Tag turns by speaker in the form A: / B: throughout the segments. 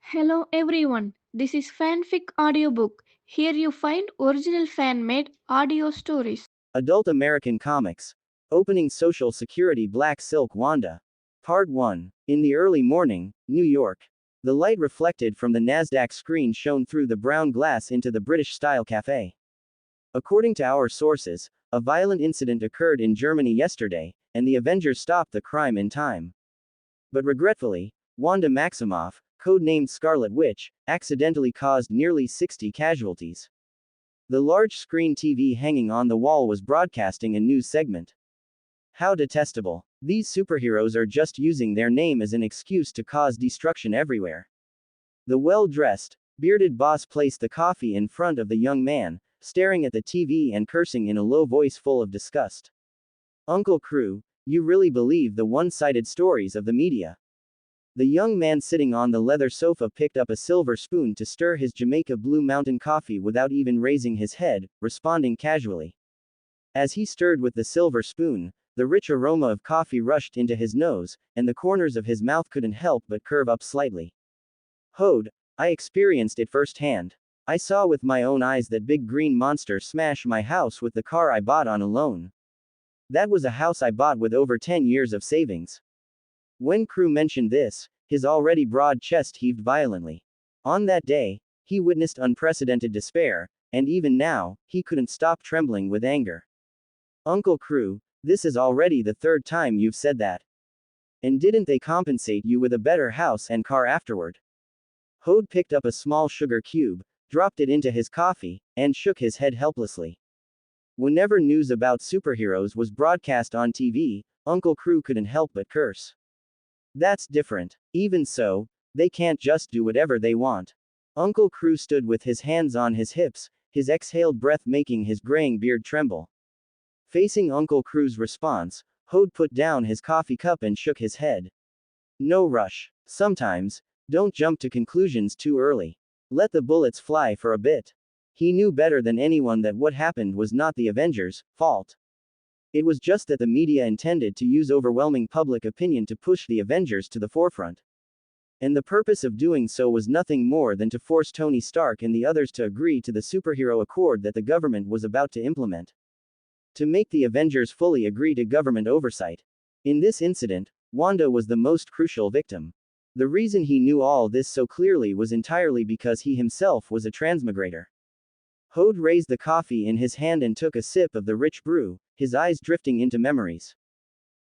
A: Hello everyone, this is Fanfic Audiobook. Here you find original fan made audio stories.
B: Adult American Comics. Opening Social Security Black Silk Wanda. Part 1. In the early morning, New York. The light reflected from the NASDAQ screen shone through the brown glass into the British style cafe. According to our sources, a violent incident occurred in Germany yesterday, and the Avengers stopped the crime in time. But regretfully, Wanda Maximoff, codenamed Scarlet Witch, accidentally caused nearly 60 casualties. The large screen TV hanging on the wall was broadcasting a news segment. How detestable. These superheroes are just using their name as an excuse to cause destruction everywhere. The well-dressed, bearded boss placed the coffee in front of the young man, staring at the TV and cursing in a low voice full of disgust. Uncle Crew, you really believe the one-sided stories of the media. The young man sitting on the leather sofa picked up a silver spoon to stir his Jamaica Blue Mountain coffee without even raising his head, responding casually. As he stirred with the silver spoon, the rich aroma of coffee rushed into his nose, and the corners of his mouth couldn't help but curve up slightly. Hode, I experienced it firsthand. I saw with my own eyes that big green monster smash my house with the car I bought on a loan. That was a house I bought with over 10 years of savings. When Crew mentioned this, his already broad chest heaved violently. On that day, he witnessed unprecedented despair, and even now, he couldn't stop trembling with anger. Uncle Crew, this is already the third time you've said that. And didn't they compensate you with a better house and car afterward? Hode picked up a small sugar cube, dropped it into his coffee, and shook his head helplessly. Whenever news about superheroes was broadcast on TV, Uncle Crew couldn't help but curse. That's different. Even so, they can't just do whatever they want. Uncle Crew stood with his hands on his hips, his exhaled breath making his graying beard tremble. Facing Uncle Crew's response, Hode put down his coffee cup and shook his head. No rush. Sometimes, don't jump to conclusions too early. Let the bullets fly for a bit. He knew better than anyone that what happened was not the Avengers' fault. It was just that the media intended to use overwhelming public opinion to push the Avengers to the forefront. And the purpose of doing so was nothing more than to force Tony Stark and the others to agree to the superhero accord that the government was about to implement. To make the Avengers fully agree to government oversight. In this incident, Wanda was the most crucial victim. The reason he knew all this so clearly was entirely because he himself was a transmigrator. Hode raised the coffee in his hand and took a sip of the rich brew, his eyes drifting into memories.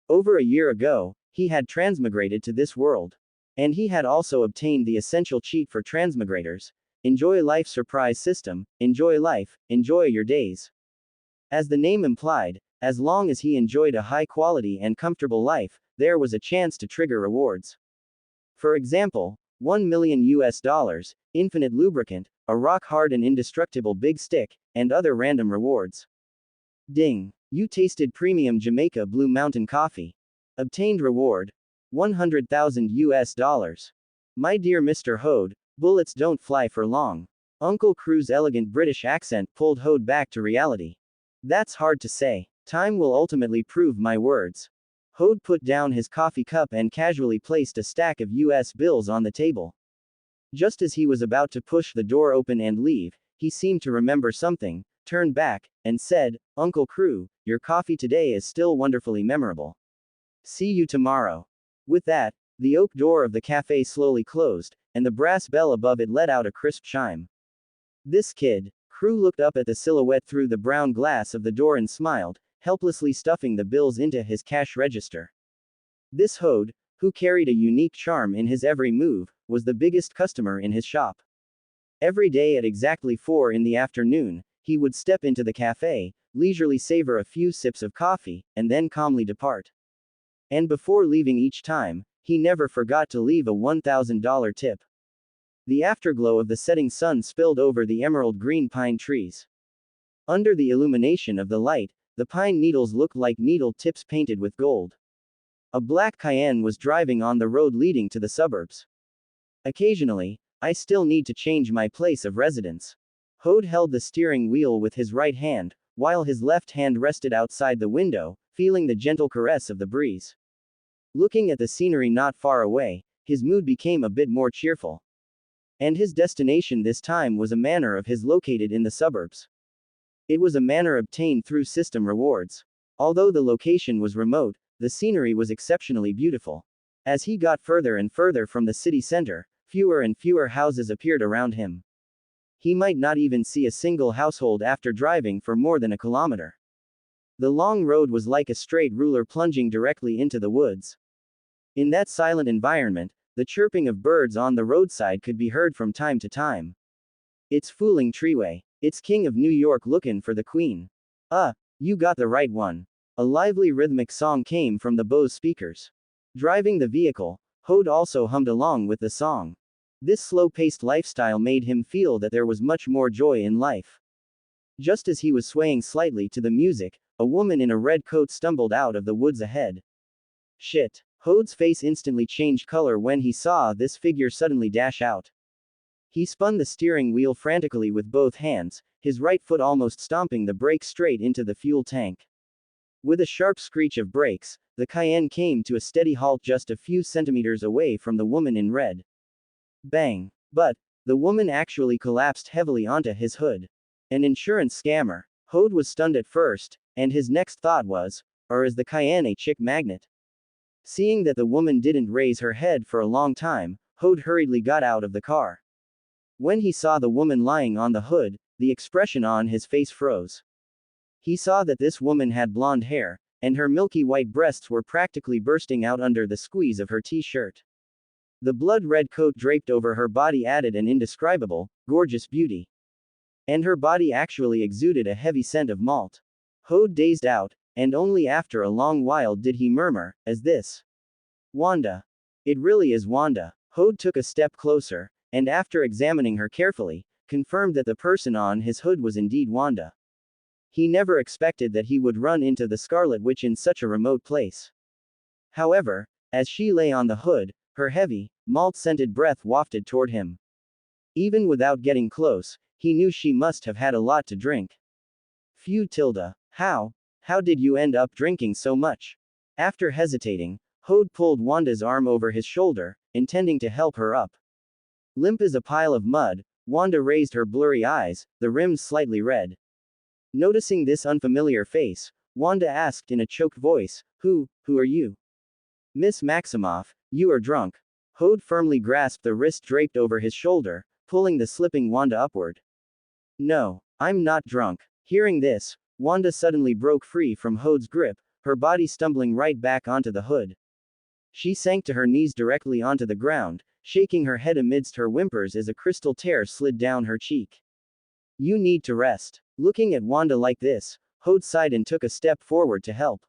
B: Over a year ago, he had transmigrated to this world. And he had also obtained the essential cheat for transmigrators. Enjoy life surprise system, enjoy life, enjoy your days. As the name implied, as long as he enjoyed a high quality and comfortable life, there was a chance to trigger rewards. For example, 1 million US dollars, infinite lubricant, a rock-hard and indestructible big stick, and other random rewards. Ding! You tasted premium Jamaica Blue Mountain coffee. Obtained reward. 100,000 US dollars. My dear Mr. Hode, bullets don't fly for long. Uncle Crew's elegant British accent pulled Hode back to reality. That's hard to say. Time will ultimately prove my words. Hode put down his coffee cup and casually placed a stack of US bills on the table. Just as he was about to push the door open and leave, he seemed to remember something, turned back, and said, Uncle Crew, your coffee today is still wonderfully memorable. See you tomorrow. With that, the oak door of the cafe slowly closed, and the brass bell above it let out a crisp chime. This kid. Crew looked up at the silhouette through the brown glass of the door and smiled, helplessly stuffing the bills into his cash register. This Hode, who carried a unique charm in his every move, was the biggest customer in his shop. Every day at exactly 4 in the afternoon, he would step into the cafe, leisurely savor a few sips of coffee, and then calmly depart. And before leaving each time, he never forgot to leave a $1,000 tip. The afterglow of the setting sun spilled over the emerald green pine trees. Under the illumination of the light, the pine needles looked like needle tips painted with gold. A black Cayenne was driving on the road leading to the suburbs. Occasionally, I still need to change my place of residence. Hode held the steering wheel with his right hand, while his left hand rested outside the window, feeling the gentle caress of the breeze. Looking at the scenery not far away, his mood became a bit more cheerful. And his destination this time was a manor of his located in the suburbs. It was a manor obtained through system rewards. Although the location was remote, the scenery was exceptionally beautiful. As he got further and further from the city center, fewer and fewer houses appeared around him. He might not even see a single household after driving for more than a kilometer. The long road was like a straight ruler plunging directly into the woods. In that silent environment, the chirping of birds on the roadside could be heard from time to time. It's fooling Treeway. It's King of New York lookin' for the Queen. You got the right one. A lively rhythmic song came from the Bose speakers. Driving the vehicle, Hode also hummed along with the song. This slow-paced lifestyle made him feel that there was much more joy in life. Just as he was swaying slightly to the music, a woman in a red coat stumbled out of the woods ahead. Shit. Hode's face instantly changed color when he saw this figure suddenly dash out. He spun the steering wheel frantically with both hands, his right foot almost stomping the brake straight into the fuel tank. With a sharp screech of brakes, the Cayenne came to a steady halt just a few centimeters away from the woman in red. Bang. But the woman actually collapsed heavily onto his hood. An insurance scammer. Hode was stunned at first, and his next thought was, or is the Cayenne a chick magnet? Seeing that the woman didn't raise her head for a long time, Hode hurriedly got out of the car. When he saw the woman lying on the hood, the expression on his face froze. He saw that this woman had blonde hair, and her milky white breasts were practically bursting out under the squeeze of her t-shirt. The blood-red coat draped over her body added an indescribable, gorgeous beauty. And her body actually exuded a heavy scent of malt. Hode dazed out, and only after a long while did he murmur, "Is this Wanda?" "It really is Wanda." Hode took a step closer, and after examining her carefully, confirmed that the person on his hood was indeed Wanda. He never expected that he would run into the Scarlet Witch in such a remote place. However, as she lay on the hood, her heavy, malt-scented breath wafted toward him. Even without getting close, he knew she must have had a lot to drink. Phew tilde. How did you end up drinking so much? After hesitating, Hode pulled Wanda's arm over his shoulder, intending to help her up. Limp as a pile of mud, Wanda raised her blurry eyes, the rims slightly red. Noticing this unfamiliar face, Wanda asked in a choked voice, Who are you? Miss Maximoff, you are drunk. Hode firmly grasped the wrist draped over his shoulder, pulling the slipping Wanda upward. No, I'm not drunk. Hearing this, Wanda suddenly broke free from Hode's grip, her body stumbling right back onto the hood. She sank to her knees directly onto the ground, shaking her head amidst her whimpers as a crystal tear slid down her cheek. You need to rest. Looking at Wanda like this, Hode sighed and took a step forward to help.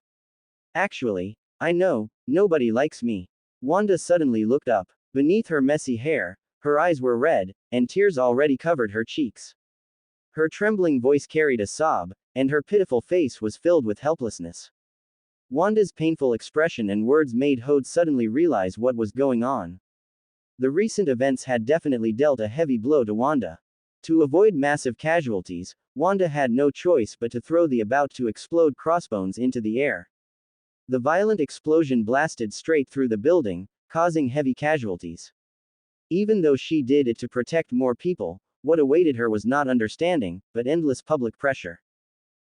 B: Actually, I know, nobody likes me. Wanda suddenly looked up. Beneath her messy hair, her eyes were red, and tears already covered her cheeks. Her trembling voice carried a sob, and her pitiful face was filled with helplessness. Wanda's painful expression and words made Hode suddenly realize what was going on. The recent events had definitely dealt a heavy blow to Wanda. To avoid massive casualties, Wanda had no choice but to throw the about-to-explode crossbones into the air. The violent explosion blasted straight through the building, causing heavy casualties. Even though she did it to protect more people, what awaited her was not understanding, but endless public pressure.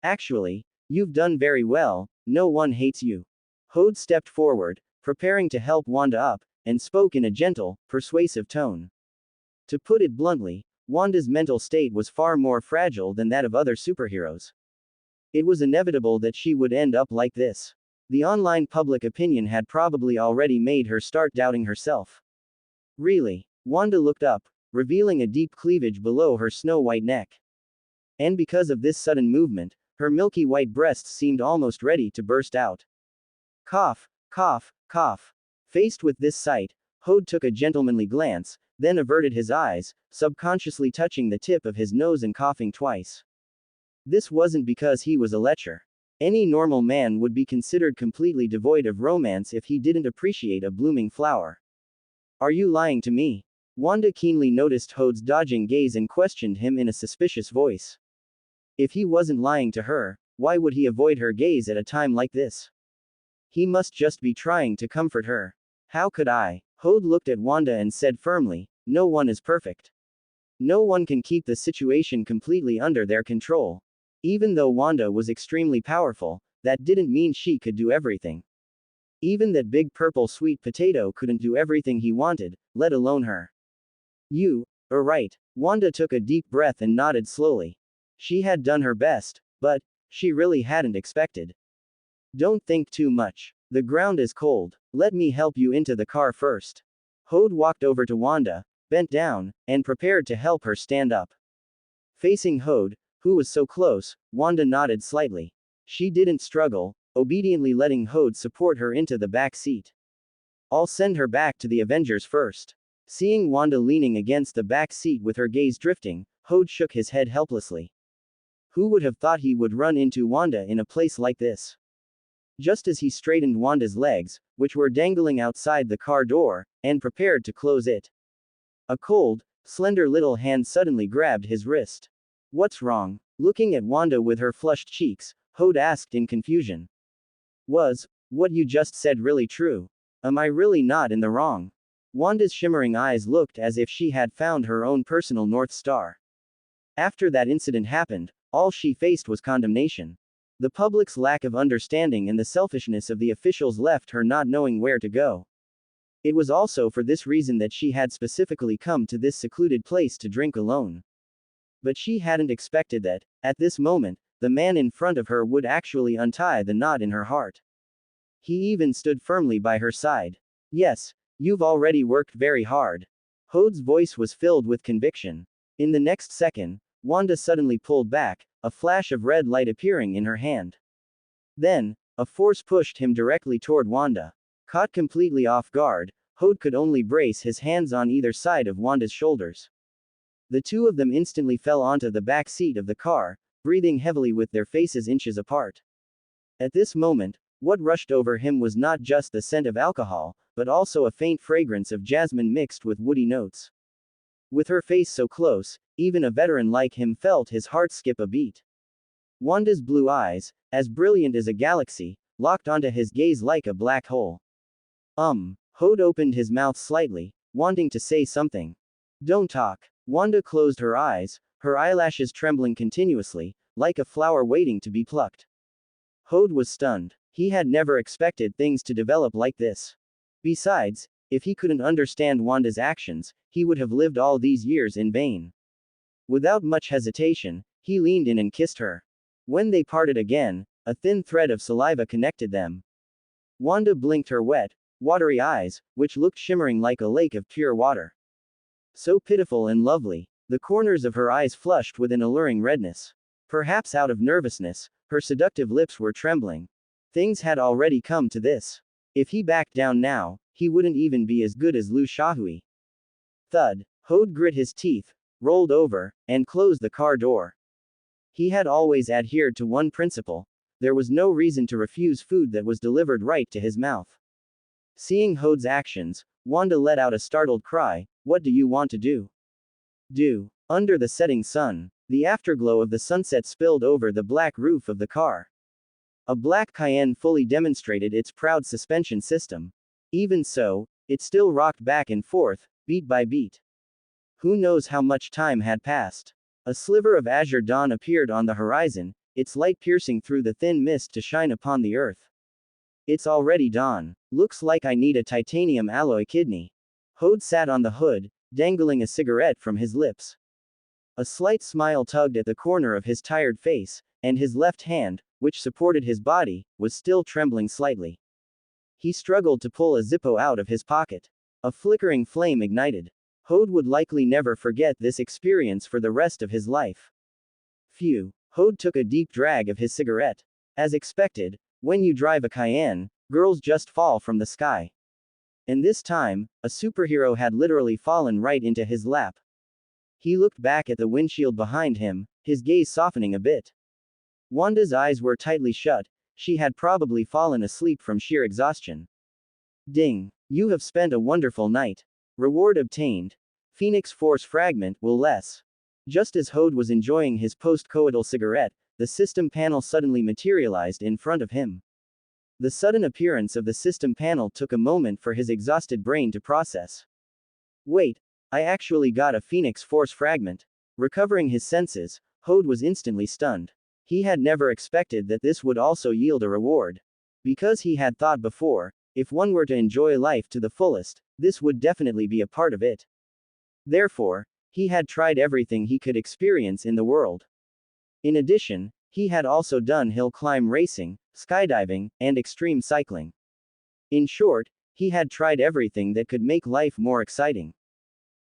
B: Actually, you've done very well, no one hates you. Hode stepped forward, preparing to help Wanda up, and spoke in a gentle, persuasive tone. To put it bluntly, Wanda's mental state was far more fragile than that of other superheroes. It was inevitable that she would end up like this. The online public opinion had probably already made her start doubting herself. Really? Wanda looked up, revealing a deep cleavage below her snow-white neck. And because of this sudden movement, her milky white breasts seemed almost ready to burst out. Cough, cough, cough. Faced with this sight, Hode took a gentlemanly glance, then averted his eyes, subconsciously touching the tip of his nose and coughing twice. This wasn't because he was a lecher. Any normal man would be considered completely devoid of romance if he didn't appreciate a blooming flower. Are you lying to me? Wanda keenly noticed Hode's dodging gaze and questioned him in a suspicious voice. If he wasn't lying to her, why would he avoid her gaze at a time like this? He must just be trying to comfort her. How could I? Hode looked at Wanda and said firmly, no one is perfect. No one can keep the situation completely under their control. Even though Wanda was extremely powerful, that didn't mean she could do everything. Even that big purple sweet potato couldn't do everything he wanted, let alone her. You are right. Wanda took a deep breath and nodded slowly. She had done her best, but she really hadn't expected. Don't think too much. The ground is cold. Let me help you into the car first. Hode walked over to Wanda, bent down, and prepared to help her stand up. Facing Hode, who was so close, Wanda nodded slightly. She didn't struggle, obediently letting Hode support her into the back seat. I'll send her back to the Avengers first. Seeing Wanda leaning against the back seat with her gaze drifting, Hode shook his head helplessly. Who would have thought he would run into Wanda in a place like this? Just as he straightened Wanda's legs, which were dangling outside the car door, and prepared to close it, a cold, slender little hand suddenly grabbed his wrist. What's wrong? Looking at Wanda with her flushed cheeks, Hode asked in confusion. Was what you just said really true? Am I really not in the wrong? Wanda's shimmering eyes looked as if she had found her own personal North Star. After that incident happened, all she faced was condemnation. The public's lack of understanding and the selfishness of the officials left her not knowing where to go. It was also for this reason that she had specifically come to this secluded place to drink alone. But she hadn't expected that, at this moment, the man in front of her would actually untie the knot in her heart. He even stood firmly by her side. Yes, you've already worked very hard. Hode's voice was filled with conviction. In the next second, Wanda suddenly pulled back, a flash of red light appearing in her hand. Then, a force pushed him directly toward Wanda. Caught completely off guard, Hode could only brace his hands on either side of Wanda's shoulders. The two of them instantly fell onto the back seat of the car, breathing heavily with their faces inches apart. At this moment, what rushed over him was not just the scent of alcohol, but also a faint fragrance of jasmine mixed with woody notes. With her face so close, even a veteran like him felt his heart skip a beat. Wanda's blue eyes, as brilliant as a galaxy, locked onto his gaze like a black hole. Hode opened his mouth slightly, wanting to say something. Don't talk. Wanda closed her eyes, her eyelashes trembling continuously, like a flower waiting to be plucked. Hode was stunned. He had never expected things to develop like this. Besides, if he couldn't understand Wanda's actions, he would have lived all these years in vain. Without much hesitation, he leaned in and kissed her. When they parted again, a thin thread of saliva connected them. Wanda blinked her wet, watery eyes, which looked shimmering like a lake of pure water. So pitiful and lovely, the corners of her eyes flushed with an alluring redness. Perhaps out of nervousness, her seductive lips were trembling. Things had already come to this. If he backed down now, he wouldn't even be as good as Lu Shahui. Thud. Hode grit his teeth, rolled over, and closed the car door. He had always adhered to one principle. There was no reason to refuse food that was delivered right to his mouth. Seeing Hode's actions, Wanda let out a startled cry. What do you want to do? Do. Under the setting sun, the afterglow of the sunset spilled over the black roof of the car. A black Cayenne fully demonstrated its proud suspension system. Even so, it still rocked back and forth, beat by beat. Who knows how much time had passed? A sliver of azure dawn appeared on the horizon, its light piercing through the thin mist to shine upon the earth. It's already dawn. Looks like I need a titanium alloy kidney. Hode sat on the hood, dangling a cigarette from his lips. A slight smile tugged at the corner of his tired face, and his left hand, which supported his body, was still trembling slightly. He struggled to pull a Zippo out of his pocket. A flickering flame ignited. Hode would likely never forget this experience for the rest of his life. Phew. Hode took a deep drag of his cigarette. As expected, when you drive a Cayenne, girls just fall from the sky. And this time, a superhero had literally fallen right into his lap. He looked back at the windshield behind him, his gaze softening a bit. Wanda's eyes were tightly shut. She had probably fallen asleep from sheer exhaustion. Ding. You have spent a wonderful night. Reward obtained. Phoenix Force Fragment will less. Just as Hode was enjoying his post-coital cigarette, the system panel suddenly materialized in front of him. The sudden appearance of the system panel took a moment for his exhausted brain to process. Wait, I actually got a Phoenix Force fragment. Recovering his senses, Hode was instantly stunned. He had never expected that this would also yield a reward. Because he had thought before, if one were to enjoy life to the fullest, this would definitely be a part of it. Therefore, he had tried everything he could experience in the world. In addition, he had also done hill climb racing, skydiving, and extreme cycling. In short, he had tried everything that could make life more exciting.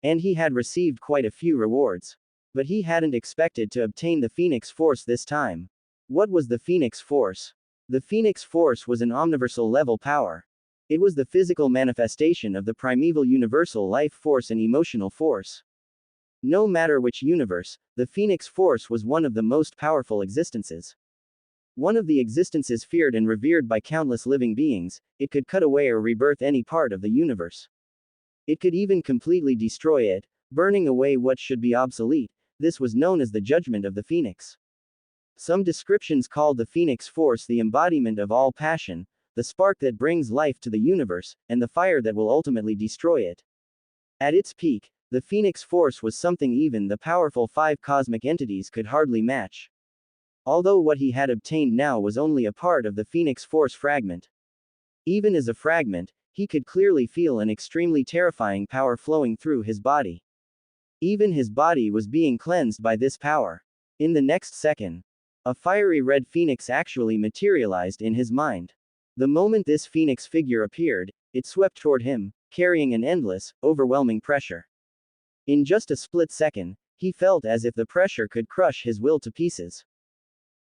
B: And he had received quite a few rewards. But he hadn't expected to obtain the Phoenix Force this time. What was the Phoenix Force? The Phoenix Force was an omniversal level power. It was the physical manifestation of the primeval universal life force and emotional force. No matter which universe, the Phoenix Force was one of the most powerful existences. One of the existences feared and revered by countless living beings. It could cut away or rebirth any part of the universe. It could even completely destroy it, burning away what should be obsolete. This was known as the judgment of the Phoenix. Some descriptions called the Phoenix Force the embodiment of all passion, the spark that brings life to the universe, and the fire that will ultimately destroy it. At its peak, the Phoenix Force was something even the powerful five cosmic entities could hardly match. Although what he had obtained now was only a part of the Phoenix Force fragment. Even as a fragment, he could clearly feel an extremely terrifying power flowing through his body. Even his body was being cleansed by this power. In the next second, a fiery red phoenix actually materialized in his mind. The moment this phoenix figure appeared, it swept toward him, carrying an endless, overwhelming pressure. In just a split second, he felt as if the pressure could crush his will to pieces.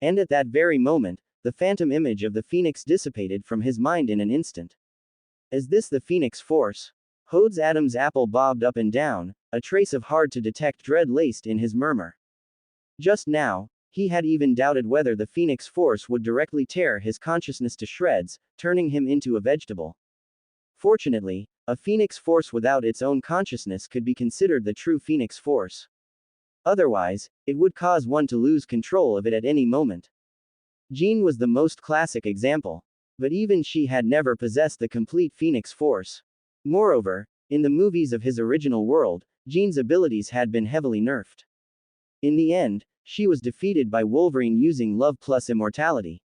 B: And at that very moment, the phantom image of the phoenix dissipated from his mind in an instant. Is this the Phoenix Force? Hode's Adam's apple bobbed up and down, a trace of hard-to-detect dread laced in his murmur. Just now, he had even doubted whether the Phoenix Force would directly tear his consciousness to shreds, turning him into a vegetable. Fortunately, a Phoenix Force without its own consciousness could be considered the true Phoenix Force. Otherwise, it would cause one to lose control of it at any moment. Jean was the most classic example. But even she had never possessed the complete Phoenix Force. Moreover, in the movies of his original world, Jean's abilities had been heavily nerfed. In the end, she was defeated by Wolverine using love plus immortality.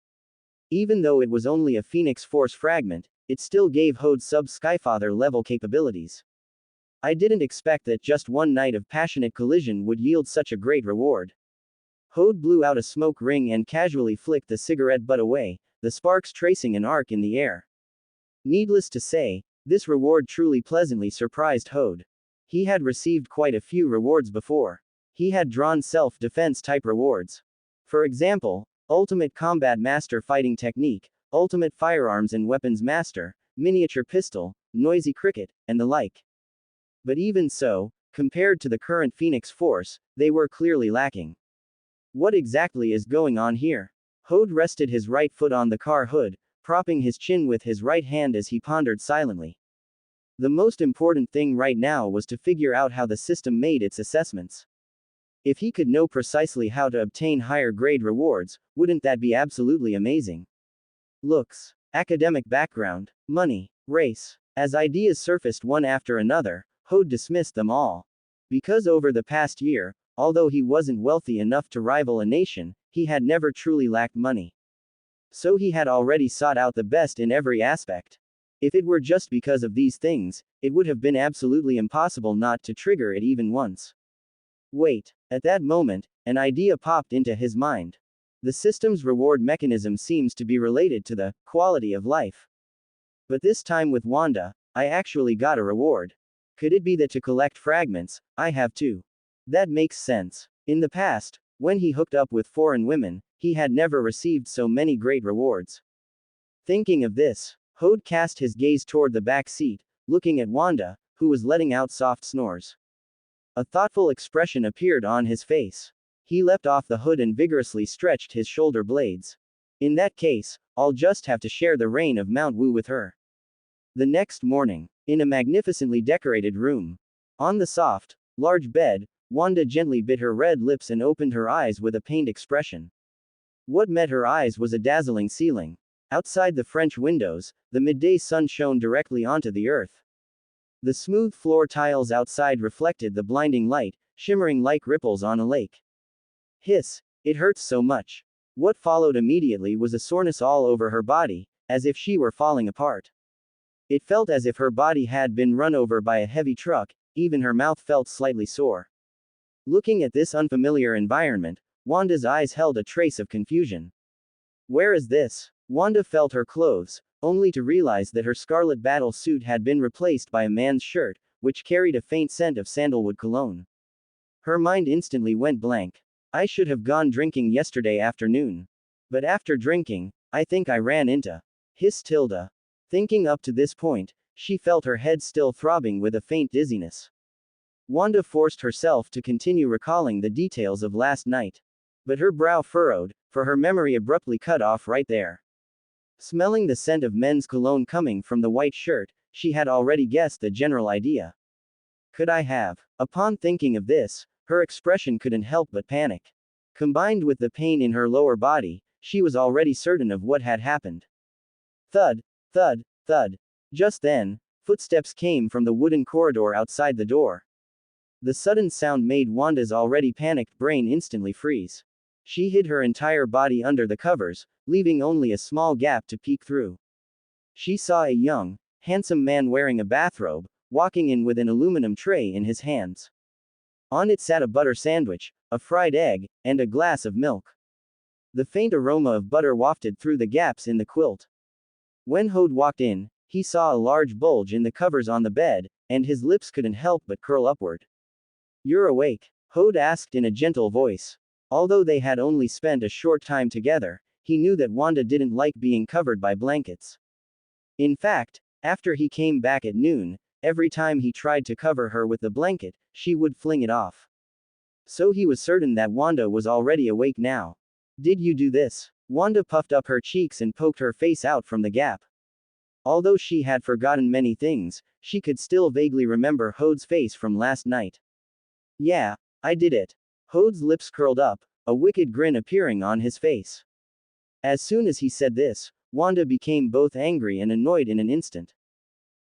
B: Even though it was only a Phoenix Force fragment, it still gave Hode sub-Skyfather level capabilities. I didn't expect that just one night of passionate collision would yield such a great reward. Hode blew out a smoke ring and casually flicked the cigarette butt away, the sparks tracing an arc in the air. Needless to say, this reward truly pleasantly surprised Hode. He had received quite a few rewards before. He had drawn self-defense type rewards. For example, Ultimate Combat Master Fighting Technique, Ultimate Firearms and Weapons Master, Miniature Pistol, Noisy Cricket, and the like. But even so, compared to the current Phoenix Force, they were clearly lacking. What exactly is going on here? Hode rested his right foot on the car hood, propping his chin with his right hand as he pondered silently. The most important thing right now was to figure out how the system made its assessments. If he could know precisely how to obtain higher grade rewards, wouldn't that be absolutely amazing? Looks, academic background, money, race. As ideas surfaced one after another, Hode dismissed them all. Because over the past year, although he wasn't wealthy enough to rival a nation, he had never truly lacked money. So he had already sought out the best in every aspect. If it were just because of these things, it would have been absolutely impossible not to trigger it even once. Wait. At that moment, an idea popped into his mind. The system's reward mechanism seems to be related to the quality of life. But this time with Wanda, I actually got a reward. Could it be that to collect fragments, I have to? That makes sense. In the past, when he hooked up with foreign women, he had never received so many great rewards. Thinking of this, Hode cast his gaze toward the back seat, looking at Wanda, who was letting out soft snores. A thoughtful expression appeared on his face. He leapt off the hood and vigorously stretched his shoulder blades. In that case, I'll just have to share the reign of Mount Wu with her. The next morning, in a magnificently decorated room. On the soft, large bed, Wanda gently bit her red lips and opened her eyes with a pained expression. What met her eyes was a dazzling ceiling. Outside the French windows, the midday sun shone directly onto the earth. The smooth floor tiles outside reflected the blinding light, shimmering like ripples on a lake. Hiss, it hurts so much. What followed immediately was a soreness all over her body, as if she were falling apart. It felt as if her body had been run over by a heavy truck, even her mouth felt slightly sore. Looking at this unfamiliar environment, Wanda's eyes held a trace of confusion. Where is this? Wanda felt her clothes, only to realize that her scarlet battle suit had been replaced by a man's shirt, which carried a faint scent of sandalwood cologne. Her mind instantly went blank. I should have gone drinking yesterday afternoon. But after drinking, I think I ran into. Hissed Tilda. Thinking up to this point, she felt her head still throbbing with a faint dizziness. Wanda forced herself to continue recalling the details of last night. But her brow furrowed, for her memory abruptly cut off right there. Smelling the scent of men's cologne coming from the white shirt, she had already guessed the general idea. Could I have? Upon thinking of this, her expression couldn't help but panic. Combined with the pain in her lower body, she was already certain of what had happened. Thud, thud, thud. Just then, footsteps came from the wooden corridor outside the door. The sudden sound made Wanda's already panicked brain instantly freeze. She hid her entire body under the covers, leaving only a small gap to peek through. She saw a young, handsome man wearing a bathrobe, walking in with an aluminum tray in his hands. On it sat a butter sandwich, a fried egg, and a glass of milk. The faint aroma of butter wafted through the gaps in the quilt. When Hode walked in, he saw a large bulge in the covers on the bed, and his lips couldn't help but curl upward. You're awake? Hode asked in a gentle voice. Although they had only spent a short time together, he knew that Wanda didn't like being covered by blankets. In fact, after he came back at noon, every time he tried to cover her with the blanket, she would fling it off. So he was certain that Wanda was already awake now. Did you do this? Wanda puffed up her cheeks and poked her face out from the gap. Although she had forgotten many things, she could still vaguely remember Hode's face from last night. Yeah, I did it. Hode's lips curled up, a wicked grin appearing on his face. As soon as he said this, Wanda became both angry and annoyed in an instant.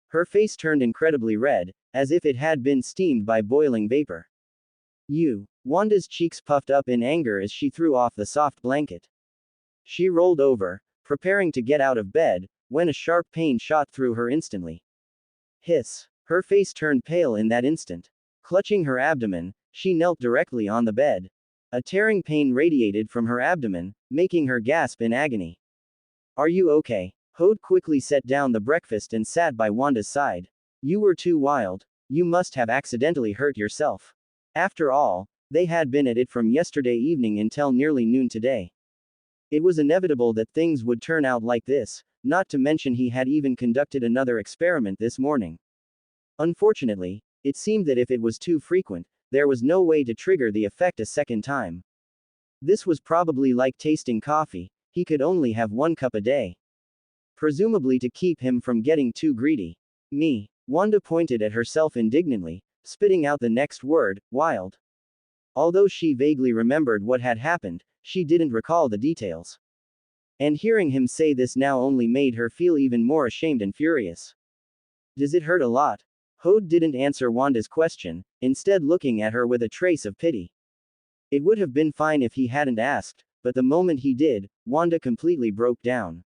B: Her face turned incredibly red, as if it had been steamed by boiling vapor. You. Wanda's cheeks puffed up in anger as she threw off the soft blanket. She rolled over, preparing to get out of bed, when a sharp pain shot through her instantly. Hiss. Her face turned pale in that instant. Clutching her abdomen, she knelt directly on the bed. A tearing pain radiated from her abdomen, making her gasp in agony. Are you okay? Hode quickly set down the breakfast and sat by Wanda's side. You were too wild. You must have accidentally hurt yourself. After all, they had been at it from yesterday evening until nearly noon today. It was inevitable that things would turn out like this, not to mention he had even conducted another experiment this morning. Unfortunately, it seemed that if it was too frequent, there was no way to trigger the effect a second time. This was probably like tasting coffee, he could only have 1 cup a day. Presumably to keep him from getting too greedy. Me. Wanda pointed at herself indignantly, spitting out the next word, wild. Although she vaguely remembered what had happened, she didn't recall the details. And hearing him say this now only made her feel even more ashamed and furious. Does it hurt a lot? Hode didn't answer Wanda's question, instead looking at her with a trace of pity. It would have been fine if he hadn't asked, but the moment he did, Wanda completely broke down.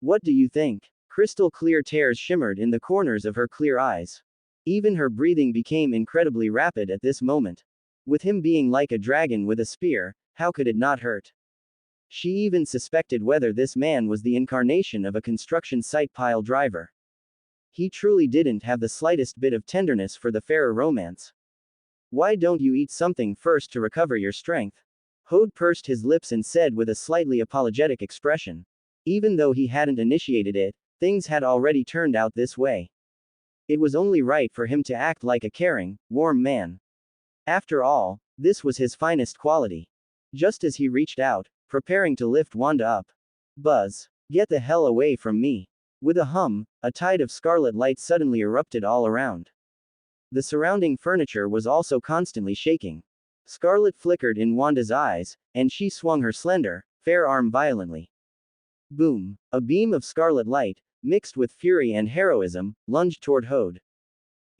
B: What do you think? Crystal clear tears shimmered in the corners of her clear eyes. Even her breathing became incredibly rapid at this moment. With him being like a dragon with a spear, how could it not hurt? She even suspected whether this man was the incarnation of a construction site pile driver. He truly didn't have the slightest bit of tenderness for the fairer romance. Why don't you eat something first to recover your strength? Hode pursed his lips and said with a slightly apologetic expression. Even though he hadn't initiated it, things had already turned out this way. It was only right for him to act like a caring, warm man. After all, this was his finest quality. Just as he reached out, preparing to lift Wanda up. Buzz. Get the hell away from me. With a hum, a tide of scarlet light suddenly erupted all around. The surrounding furniture was also constantly shaking. Scarlet flickered in Wanda's eyes, and she swung her slender, fair arm violently. Boom! A beam of scarlet light, mixed with fury and heroism, lunged toward Hode.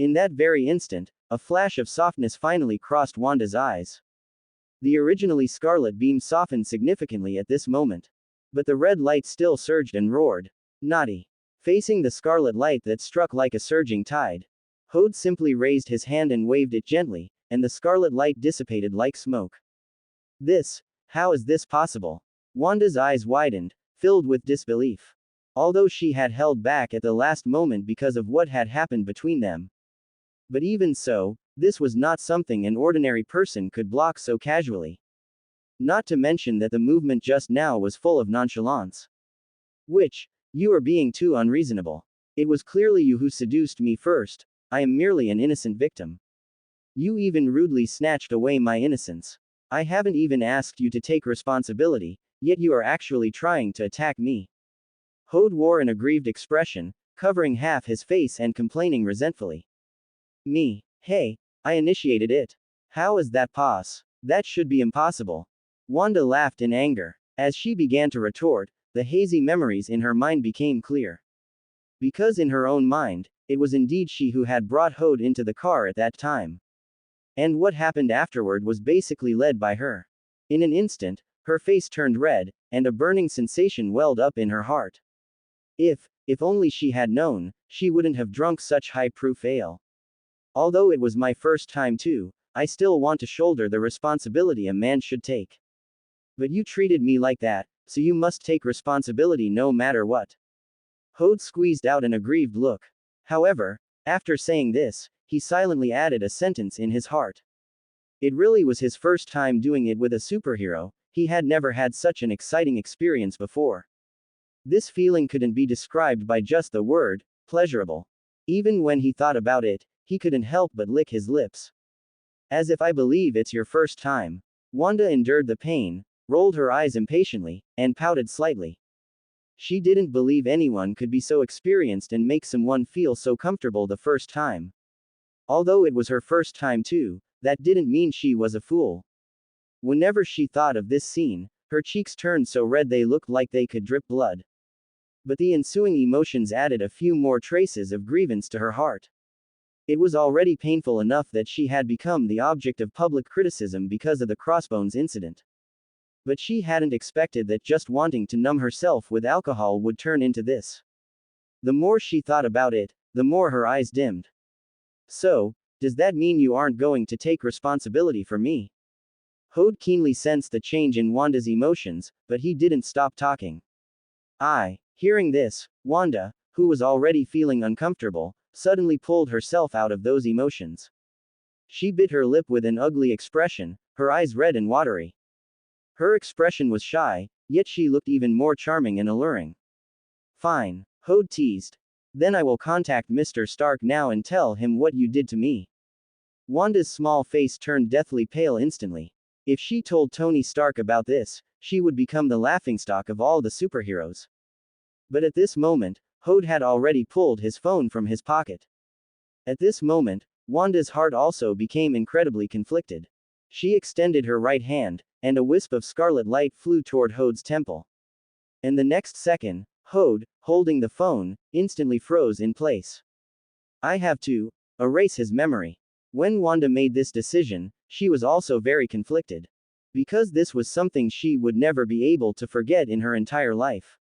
B: In that very instant, a flash of softness finally crossed Wanda's eyes. The originally scarlet beam softened significantly at this moment. But the red light still surged and roared. Naughty. Facing the scarlet light that struck like a surging tide, Hode simply raised his hand and waved it gently, and the scarlet light dissipated like smoke. How is this possible? Wanda's eyes widened, filled with disbelief. Although she had held back at the last moment because of what had happened between them. But even so, this was not something an ordinary person could block so casually. Not to mention that the movement just now was full of nonchalance. You are being too unreasonable. It was clearly you who seduced me first. I am merely an innocent victim. You even rudely snatched away my innocence. I haven't even asked you to take responsibility, yet you are actually trying to attack me. Hode wore an aggrieved expression, covering half his face and complaining resentfully. Me? Hey, I initiated it. How is that That should be impossible. Wanda laughed in anger. As she began to retort, the hazy memories in her mind became clear. Because in her own mind, it was indeed she who had brought Hode into the car at that time. And what happened afterward was basically led by her. In an instant, her face turned red, and a burning sensation welled up in her heart. If only she had known, she wouldn't have drunk such high-proof ale. Although it was my first time too, I still want to shoulder the responsibility a man should take. But you treated me like that, so you must take responsibility no matter what. Hode squeezed out an aggrieved look. However, after saying this, he silently added a sentence in his heart. It really was his first time doing it with a superhero, he had never had such an exciting experience before. This feeling couldn't be described by just the word, pleasurable. Even when he thought about it, he couldn't help but lick his lips. As if I believe it's your first time. Wanda endured the pain, rolled her eyes impatiently, and pouted slightly. She didn't believe anyone could be so experienced and make someone feel so comfortable the first time. Although it was her first time too, that didn't mean she was a fool. Whenever she thought of this scene, her cheeks turned so red they looked like they could drip blood. But the ensuing emotions added a few more traces of grievance to her heart. It was already painful enough that she had become the object of public criticism because of the Crossbones incident. But she hadn't expected that just wanting to numb herself with alcohol would turn into this. The more she thought about it, the more her eyes dimmed. So, does that mean you aren't going to take responsibility for me? Hode keenly sensed the change in Wanda's emotions, but he didn't stop talking. Hearing this, Wanda, who was already feeling uncomfortable, suddenly pulled herself out of those emotions. She bit her lip with an ugly expression, her eyes red and watery. Her expression was shy, yet she looked even more charming and alluring. Fine, Hode teased. Then I will contact Mr. Stark now and tell him what you did to me. Wanda's small face turned deathly pale instantly. If she told Tony Stark about this, she would become the laughingstock of all the superheroes. But at this moment, Hode had already pulled his phone from his pocket. At this moment, Wanda's heart also became incredibly conflicted. She extended her right hand, and a wisp of scarlet light flew toward Hode's temple. And the next second, Hode, holding the phone, instantly froze in place. I have to erase his memory. When Wanda made this decision, she was also very conflicted. Because this was something she would never be able to forget in her entire life.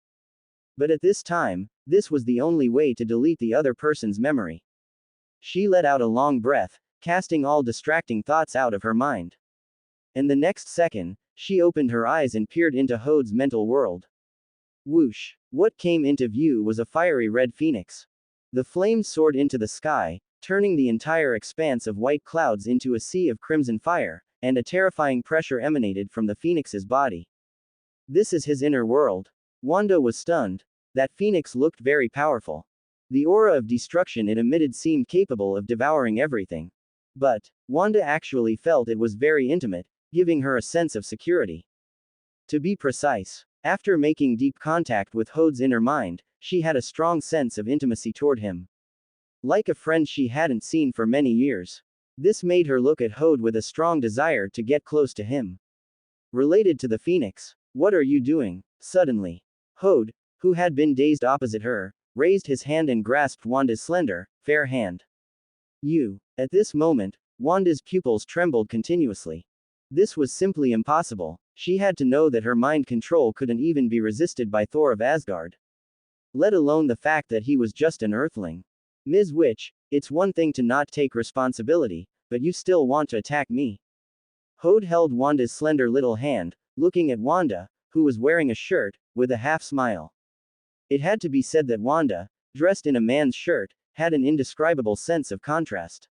B: But at this time, this was the only way to delete the other person's memory. She let out a long breath, casting all distracting thoughts out of her mind. And the next second, she opened her eyes and peered into Hode's mental world. Whoosh! What came into view was a fiery red phoenix. The flames soared into the sky, turning the entire expanse of white clouds into a sea of crimson fire, and a terrifying pressure emanated from the phoenix's body. This is his inner world. Wanda was stunned. That phoenix looked very powerful. The aura of destruction it emitted seemed capable of devouring everything. But, Wanda actually felt it was very intimate, giving her a sense of security. To be precise, after making deep contact with Hode's inner mind, she had a strong sense of intimacy toward him. Like a friend she hadn't seen for many years. This made her look at Hode with a strong desire to get close to him. Related to the phoenix, what are you doing? Suddenly, Hode, who had been dazed opposite her, raised his hand and grasped Wanda's slender, fair hand. You. At this moment, Wanda's pupils trembled continuously. This was simply impossible. She had to know that her mind control couldn't even be resisted by Thor of Asgard. Let alone the fact that he was just an earthling. Ms. Witch, it's one thing to not take responsibility, but you still want to attack me. Hode held Wanda's slender little hand, looking at Wanda, who was wearing a shirt, with a half smile. It had to be said that Wanda, dressed in a man's shirt, had an indescribable sense of contrast.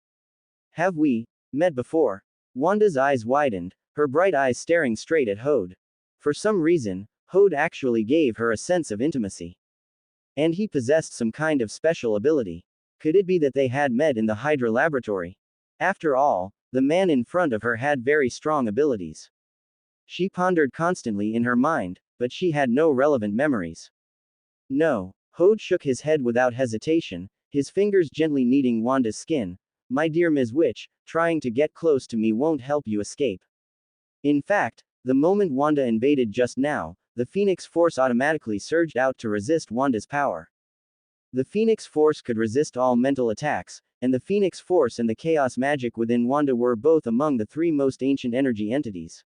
B: Have we met before? Wanda's eyes widened, her bright eyes staring straight at Hode. For some reason, Hode actually gave her a sense of intimacy. And he possessed some kind of special ability. Could it be that they had met in the Hydra laboratory? After all, the man in front of her had very strong abilities. She pondered constantly in her mind, but she had no relevant memories. No. Hode shook his head without hesitation, his fingers gently kneading Wanda's skin. My dear Ms. Witch, trying to get close to me won't help you escape. In fact, the moment Wanda invaded just now, the Phoenix Force automatically surged out to resist Wanda's power. The Phoenix Force could resist all mental attacks, and the Phoenix Force and the chaos magic within Wanda were both among the three most ancient energy entities.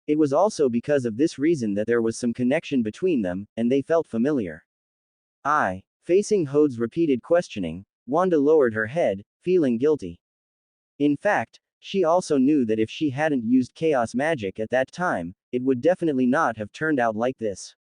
B: It was also because of this reason that there was some connection between them, and they felt familiar. Facing Hode's repeated questioning, Wanda lowered her head, feeling guilty. In fact, she also knew that if she hadn't used chaos magic at that time, it would definitely not have turned out like this.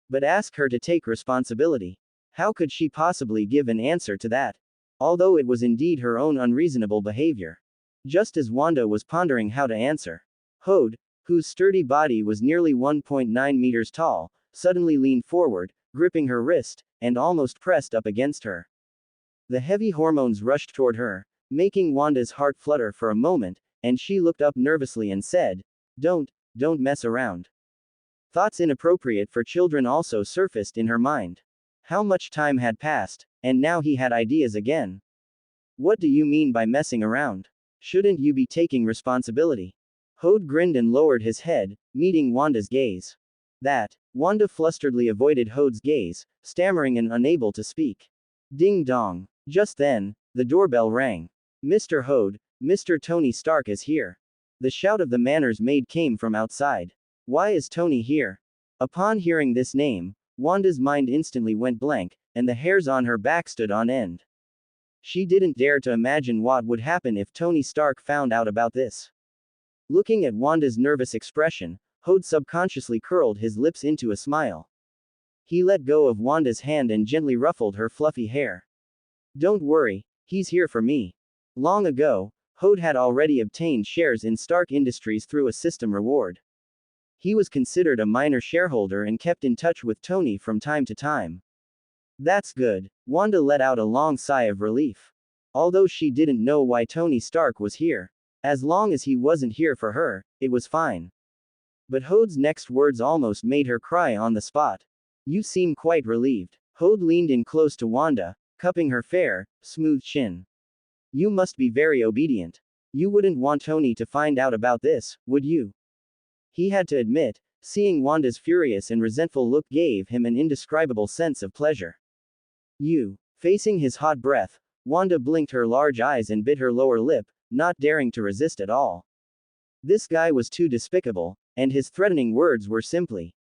B: But ask her to take responsibility. How could she possibly give an answer to that? Although it was indeed her own unreasonable behavior. Just as Wanda was pondering how to answer, Hode, whose sturdy body was nearly 1.9 meters tall, suddenly leaned forward, gripping her wrist, and almost pressed up against her. The heavy hormones rushed toward her, making Wanda's heart flutter for a moment, and she looked up nervously and said, don't mess around. Thoughts inappropriate for children also surfaced in her mind. How much time had passed, and now he had ideas again. What do you mean by messing around? Shouldn't you be taking responsibility? Hode grinned and lowered his head, meeting Wanda's gaze. Wanda flusteredly avoided Hode's gaze, stammering and unable to speak. Ding dong. Just then, the doorbell rang. Mr. Hode, Mr. Tony Stark is here. The shout of the manor's maid came from outside. Why is Tony here? Upon hearing this name, Wanda's mind instantly went blank, and the hairs on her back stood on end. She didn't dare to imagine what would happen if Tony Stark found out about this. Looking at Wanda's nervous expression, Hode subconsciously curled his lips into a smile. He let go of Wanda's hand and gently ruffled her fluffy hair. Don't worry, he's here for me. Long ago, Hode had already obtained shares in Stark Industries through a system reward. He was considered a minor shareholder and kept in touch with Tony from time to time. That's good. Wanda let out a long sigh of relief. Although she didn't know why Tony Stark was here. As long as he wasn't here for her, it was fine. But Hode's next words almost made her cry on the spot. You seem quite relieved. Hode leaned in close to Wanda, cupping her fair, smooth chin. You must be very obedient. You wouldn't want Tony to find out about this, would you? He had to admit, seeing Wanda's furious and resentful look gave him an indescribable sense of pleasure. Facing his hot breath, Wanda blinked her large eyes and bit her lower lip, not daring to resist at all. This guy was too despicable, and his threatening words were simply,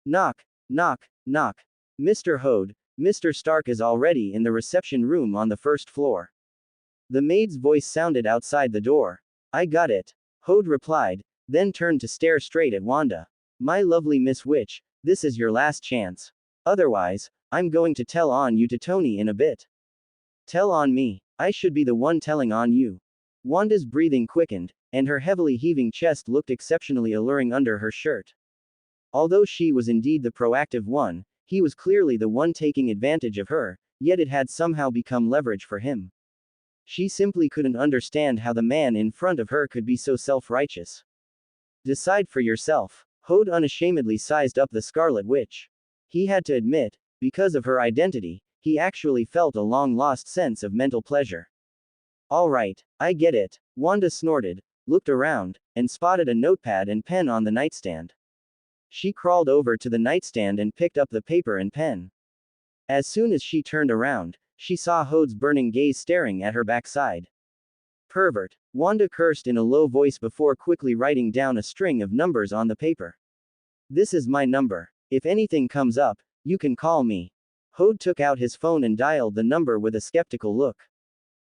B: knock, knock, knock. Mr. Hode, Mr. Stark is already in the reception room on the first floor. The maid's voice sounded outside the door. I got it. Hode replied, then turned to stare straight at Wanda. My lovely Miss Witch, this is your last chance. Otherwise, I'm going to tell on you to Tony in a bit. Tell on me. I should be the one telling on you. Wanda's breathing quickened, and her heavily heaving chest looked exceptionally alluring under her shirt. Although she was indeed the proactive one, he was clearly the one taking advantage of her, yet it had somehow become leverage for him. She simply couldn't understand how the man in front of her could be so self-righteous. Decide for yourself. Hode unashamedly sized up the Scarlet Witch. He had to admit, because of her identity, he actually felt a long-lost sense of mental pleasure. All right, I get it. Wanda snorted, looked around, and spotted a notepad and pen on the nightstand. She crawled over to the nightstand and picked up the paper and pen. As soon as she turned around, she saw Hode's burning gaze staring at her backside. Pervert. Wanda cursed in a low voice before quickly writing down a string of numbers on the paper. This is my number. If anything comes up, you can call me. Hode took out his phone and dialed the number with a skeptical look.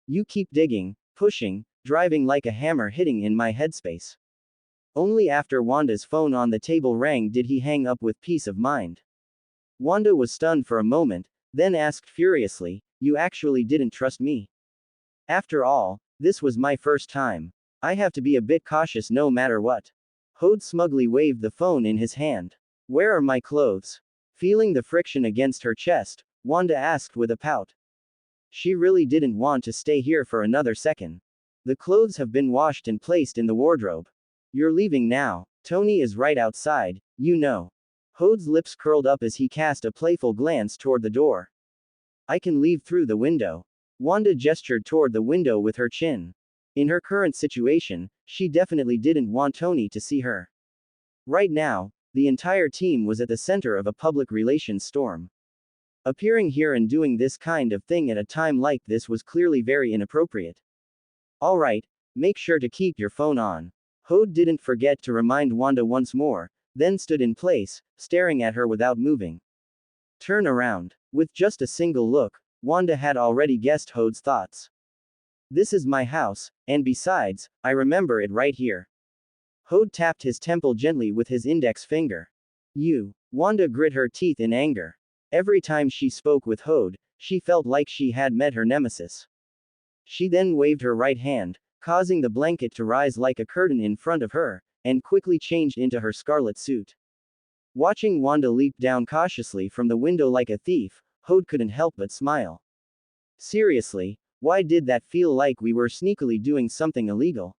B: You keep digging, pushing, driving like a hammer hitting in my headspace. Only after Wanda's phone on the table rang did he hang up with peace of mind. Wanda was stunned for a moment, then asked furiously, "You actually didn't trust me? After all, this was my first time. I have to be a bit cautious no matter what." Hode smugly waved the phone in his hand. "Where are my clothes?" Feeling the friction against her chest, Wanda asked with a pout. She really didn't want to stay here for another second. "The clothes have been washed and placed in the wardrobe. You're leaving now. Tony is right outside, you know." Hode's lips curled up as he cast a playful glance toward the door. "I can leave through the window." Wanda gestured toward the window with her chin. In her current situation, she definitely didn't want Tony to see her. Right now, the entire team was at the center of a public relations storm. Appearing here and doing this kind of thing at a time like this was clearly very inappropriate. "Alright, make sure to keep your phone on." Hode didn't forget to remind Wanda once more, then stood in place, staring at her without moving. "Turn around." With just a single look, Wanda had already guessed Hode's thoughts. "This is my house, and besides, I remember it right here." Hode tapped his temple gently with his index finger. "You." Wanda grit her teeth in anger. Every time she spoke with Hode, she felt like she had met her nemesis. She then waved her right hand, causing the blanket to rise like a curtain in front of her, and quickly changed into her scarlet suit. Watching Wanda leap down cautiously from the window like a thief, Hode couldn't help but smile. Seriously, why did that feel like we were sneakily doing something illegal?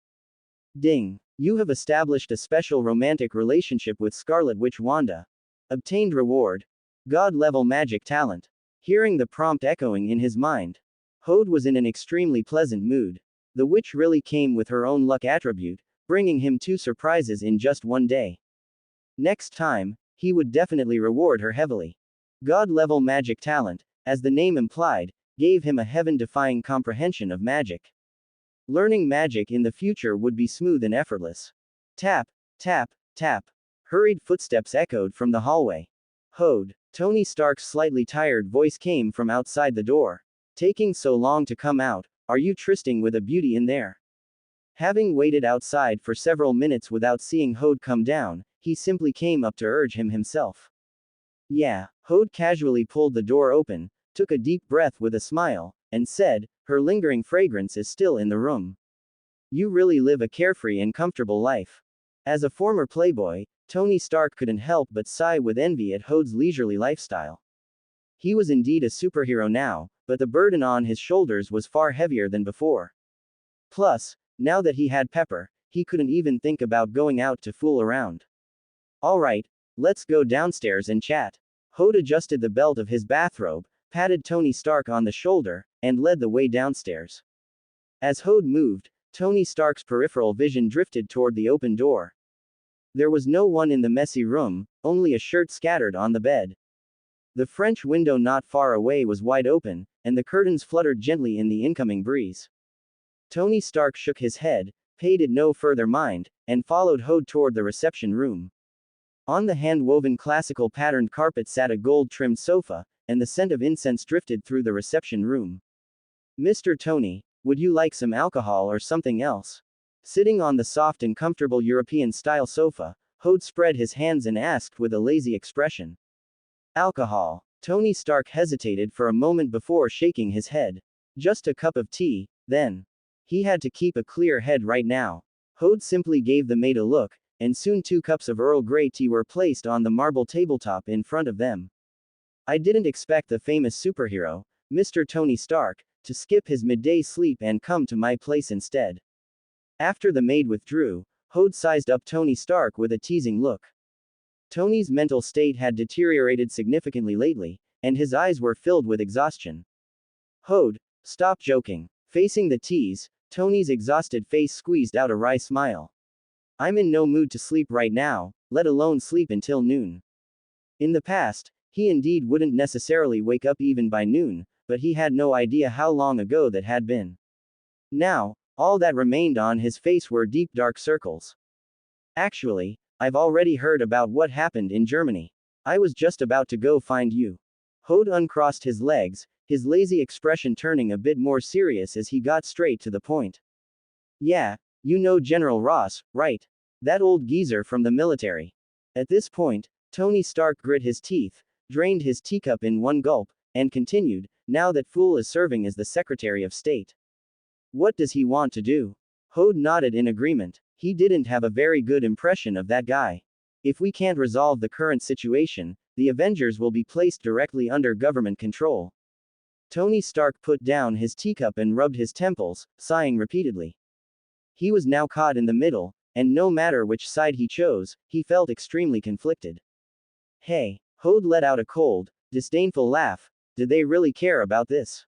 B: Ding. You have established a special romantic relationship with Scarlet Witch Wanda. Obtained reward. God-level magic talent. Hearing the prompt echoing in his mind, Hode was in an extremely pleasant mood. The witch really came with her own luck attribute, bringing him 2 surprises in just one day. Next time, he would definitely reward her heavily. God-level magic talent, as the name implied, gave him a heaven-defying comprehension of magic. Learning magic in the future would be smooth and effortless. Tap, tap, tap. Hurried footsteps echoed from the hallway. Hode. Tony Stark's slightly tired voice came from outside the door. "Taking so long to come out, are you trysting with a beauty in there?" Having waited outside for several minutes without seeing Hode come down, he simply came up to urge him himself. "Yeah." Hode casually pulled the door open, took a deep breath with a smile, and said, "Her lingering fragrance is still in the room. You really live a carefree and comfortable life." As a former playboy, Tony Stark couldn't help but sigh with envy at Hode's leisurely lifestyle. He was indeed a superhero now, but the burden on his shoulders was far heavier than before. Plus, now that he had Pepper, he couldn't even think about going out to fool around. "Alright, let's go downstairs and chat." Hode adjusted the belt of his bathrobe, patted Tony Stark on the shoulder, and led the way downstairs. As Hode moved, Tony Stark's peripheral vision drifted toward the open door. There was no one in the messy room, only a shirt scattered on the bed. The French window not far away was wide open, and the curtains fluttered gently in the incoming breeze. Tony Stark shook his head, paid it no further mind, and followed Hode toward the reception room. On the hand-woven classical patterned carpet sat a gold-trimmed sofa, and the scent of incense drifted through the reception room. "Mr. Tony, would you like some alcohol or something else?" Sitting on the soft and comfortable European-style sofa, Hode spread his hands and asked with a lazy expression. "Alcohol." Tony Stark hesitated for a moment before shaking his head. "Just a cup of tea, then." He had to keep a clear head right now. Hode simply gave the maid a look, and soon 2 cups of Earl Grey tea were placed on the marble tabletop in front of them. "I didn't expect the famous superhero, Mr. Tony Stark, to skip his midday sleep and come to my place instead." After the maid withdrew, Hode sized up Tony Stark with a teasing look. Tony's mental state had deteriorated significantly lately, and his eyes were filled with exhaustion. "Hode, stop joking." Facing the tease, Tony's exhausted face squeezed out a wry smile. "I'm in no mood to sleep right now, let alone sleep until noon." In the past, he indeed wouldn't necessarily wake up even by noon, but he had no idea how long ago that had been. Now, all that remained on his face were deep dark circles. Actually, I've already heard about what happened in Germany. I was just about to go find you. Hode uncrossed his legs, his lazy expression turning a bit more serious as he got straight to the point. Yeah, you know General Ross, right? That old geezer from the military. At this point, Tony Stark grit his teeth, drained his teacup in one gulp, and continued, now that fool is serving as the Secretary of State. What does he want to do? Hode nodded in agreement. He didn't have a very good impression of that guy. If we can't resolve the current situation, the Avengers will be placed directly under government control. Tony Stark put down his teacup and rubbed his temples, sighing repeatedly. He was now caught in the middle, and no matter which side he chose, he felt extremely conflicted. Hey, Hode let out a cold, disdainful laugh. Did they really care about this?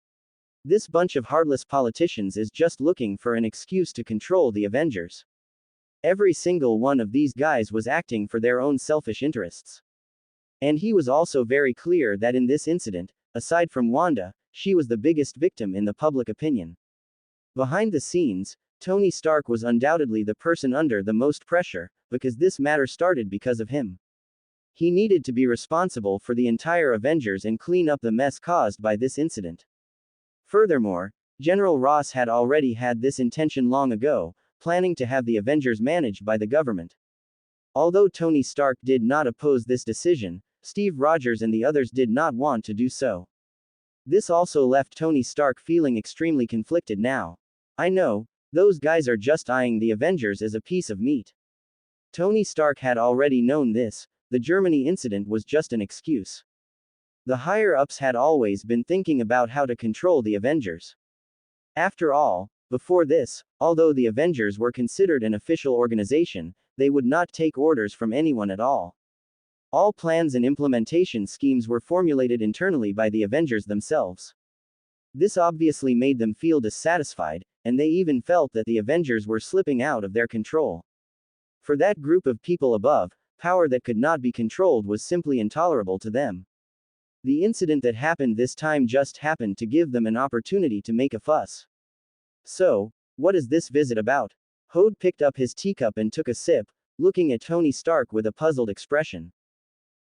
B: This bunch of heartless politicians is just looking for an excuse to control the Avengers. Every single one of these guys was acting for their own selfish interests. And he was also very clear that in this incident, aside from Wanda, she was the biggest victim in the public opinion. Behind the scenes, Tony Stark was undoubtedly the person under the most pressure, because this matter started because of him. He needed to be responsible for the entire Avengers and clean up the mess caused by this incident. Furthermore, General Ross had already had this intention long ago, planning to have the Avengers managed by the government. Although Tony Stark did not oppose this decision, Steve Rogers and the others did not want to do so. This also left Tony Stark feeling extremely conflicted now. I know, those guys are just eyeing the Avengers as a piece of meat. Tony Stark had already known this, the Germany incident was just an excuse. The higher-ups had always been thinking about how to control the Avengers. After all, before this, although the Avengers were considered an official organization, they would not take orders from anyone at all. All plans and implementation schemes were formulated internally by the Avengers themselves. This obviously made them feel dissatisfied, and they even felt that the Avengers were slipping out of their control. For that group of people above, power that could not be controlled was simply intolerable to them. The incident that happened this time just happened to give them an opportunity to make a fuss. So, what is this visit about? Hode picked up his teacup and took a sip, looking at Tony Stark with a puzzled expression.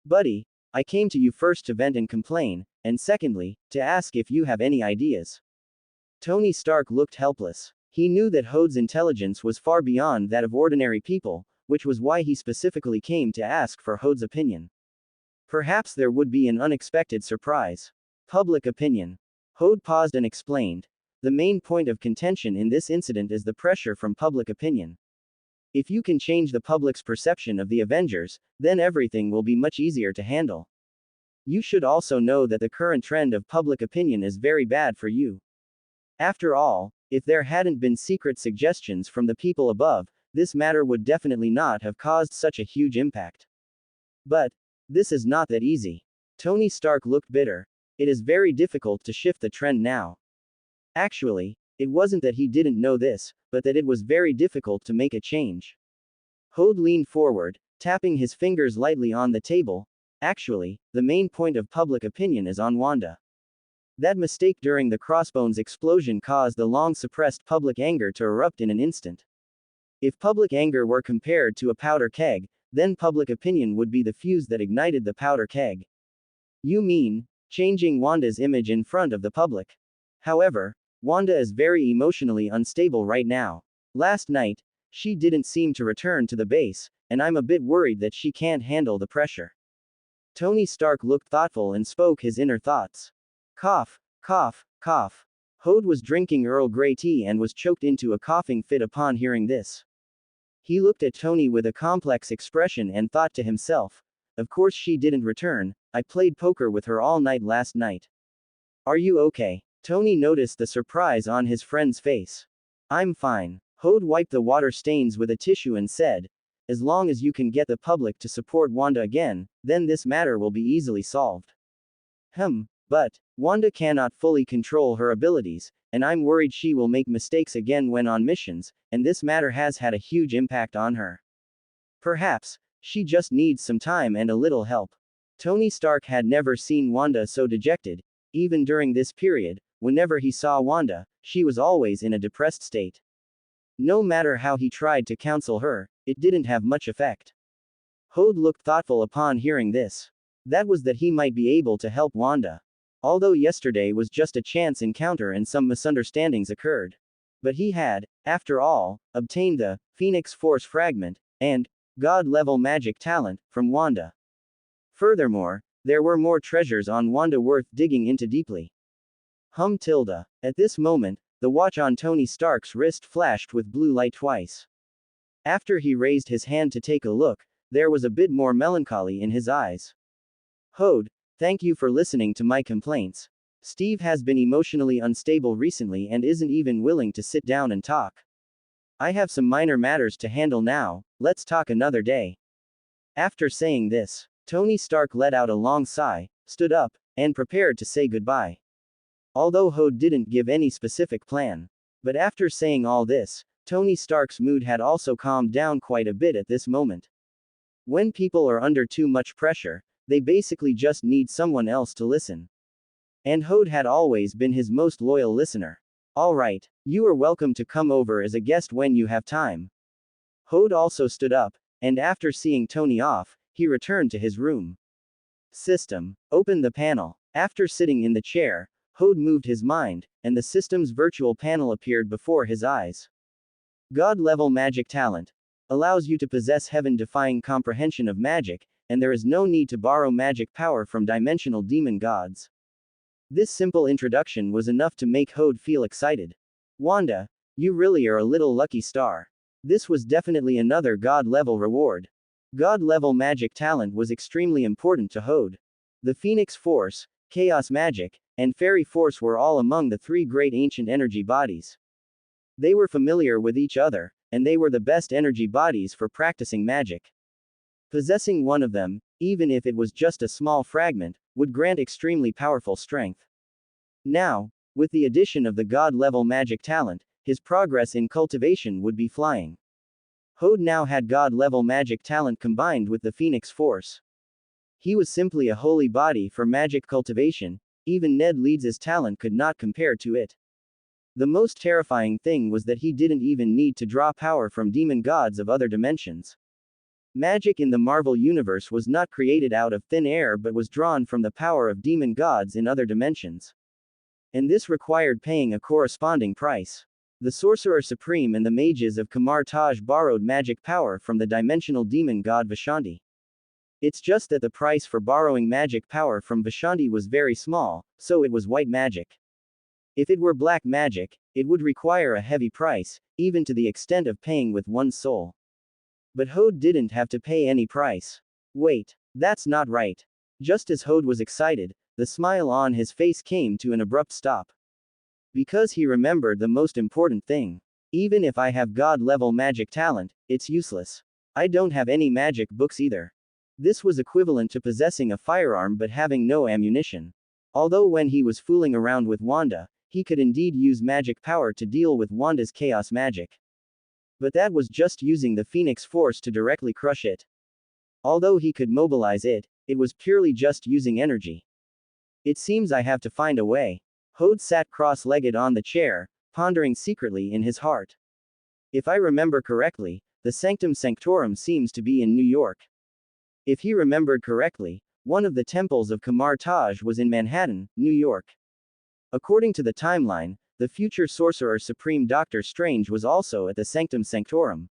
B: Buddy, I came to you first to vent and complain, and secondly, to ask if you have any ideas. Tony Stark looked helpless. He knew that Hode's intelligence was far beyond that of ordinary people, which was why he specifically came to ask for Hode's opinion. Perhaps there would be an unexpected surprise. Public opinion. Hode paused and explained. The main point of contention in this incident is the pressure from public opinion. If you can change the public's perception of the Avengers, then everything will be much easier to handle. You should also know that the current trend of public opinion is very bad for you. After all, if there hadn't been secret suggestions from the people above, this matter would definitely not have caused such a huge impact. But, this is not that easy. Tony Stark looked bitter. It is very difficult to shift the trend now. Actually, it wasn't that he didn't know this, but that it was very difficult to make a change. Hode leaned forward, tapping his fingers lightly on the table. Actually, the main point of public opinion is on Wanda. That mistake during the Crossbones explosion caused the long-suppressed public anger to erupt in an instant. If public anger were compared to a powder keg, then public opinion would be the fuse that ignited the powder keg. You mean, changing Wanda's image in front of the public. However, Wanda is very emotionally unstable right now. Last night, she didn't seem to return to the base, and I'm a bit worried that she can't handle the pressure. Tony Stark looked thoughtful and spoke his inner thoughts. Cough, cough, cough. Hode was drinking Earl Grey tea and was choked into a coughing fit upon hearing this. He looked at Tony with a complex expression and thought to himself, of course she didn't return, I played poker with her all night last night. Are you okay? Tony noticed the surprise on his friend's face. I'm fine. Hode wiped the water stains with a tissue and said, as long as you can get the public to support Wanda again, then this matter will be easily solved. But, Wanda cannot fully control her abilities, and I'm worried she will make mistakes again when on missions, and this matter has had a huge impact on her. Perhaps, she just needs some time and a little help. Tony Stark had never seen Wanda so dejected, Even during this period, whenever he saw Wanda, she was always in a depressed state. No matter how he tried to counsel her, it didn't have much effect. Hode looked thoughtful upon hearing this. That was that he might be able to help Wanda. Although yesterday was just a chance encounter and some misunderstandings occurred. But he had, after all, obtained the Phoenix Force fragment and God-level magic talent from Wanda. Furthermore, there were more treasures on Wanda worth digging into deeply. Tilda. At this moment, the watch on Tony Stark's wrist flashed with blue light twice. After he raised his hand to take a look, there was a bit more melancholy in his eyes. Hode, thank you for listening to my complaints. Steve has been emotionally unstable recently and isn't even willing to sit down and talk. I have some minor matters to handle now, let's talk another day. After saying this, Tony Stark let out a long sigh, stood up, and prepared to say goodbye. Although Hode didn't give any specific plan. But after saying all this, Tony Stark's mood had also calmed down quite a bit at this moment. When people are under too much pressure, they basically just need someone else to listen. And Hode had always been his most loyal listener. Alright, you are welcome to come over as a guest when you have time. Hode also stood up, and after seeing Tony off, he returned to his room. System. Open the panel. After sitting in the chair, Hode moved his mind, and the system's virtual panel appeared before his eyes. God-level magic talent. Allows you to possess heaven-defying comprehension of magic, and there is no need to borrow magic power from dimensional demon gods. This simple introduction was enough to make Hode feel excited. Wanda, you really are a little lucky star. This was definitely another God-level reward. God-level magic talent was extremely important to Hode. The Phoenix Force, Chaos Magic, and Fairy Force were all among the three great ancient energy bodies. They were familiar with each other, and they were the best energy bodies for practicing magic. Possessing one of them, even if it was just a small fragment, would grant extremely powerful strength. Now, with the addition of the God-level magic talent, his progress in cultivation would be flying. Hode now had God-level magic talent combined with the Phoenix Force. He was simply a holy body for magic cultivation, even Ned Leeds' talent could not compare to it. The most terrifying thing was that he didn't even need to draw power from demon gods of other dimensions. Magic in the Marvel Universe was not created out of thin air but was drawn from the power of demon gods in other dimensions. And this required paying a corresponding price. The Sorcerer Supreme and the mages of Kamar Taj borrowed magic power from the dimensional demon god Vishanti. It's just that the price for borrowing magic power from Vishanti was very small, so it was white magic. If it were black magic, it would require a heavy price, even to the extent of paying with one's soul. But Hode didn't have to pay any price. Wait, that's not right. Just as Hode was excited, the smile on his face came to an abrupt stop. Because he remembered the most important thing. Even if I have God-level magic talent, it's useless. I don't have any magic books either. This was equivalent to possessing a firearm but having no ammunition. Although when he was fooling around with Wanda, he could indeed use magic power to deal with Wanda's chaos magic. But that was just using the Phoenix Force to directly crush it. Although he could mobilize it, it was purely just using energy. It seems I have to find a way. Hode sat cross-legged on the chair, pondering secretly in his heart. If I remember correctly, the Sanctum Sanctorum seems to be in New York. If he remembered correctly, one of the temples of Kamar Taj was in Manhattan, New York. According to the timeline, the future Sorcerer Supreme Doctor Strange was also at the Sanctum Sanctorum.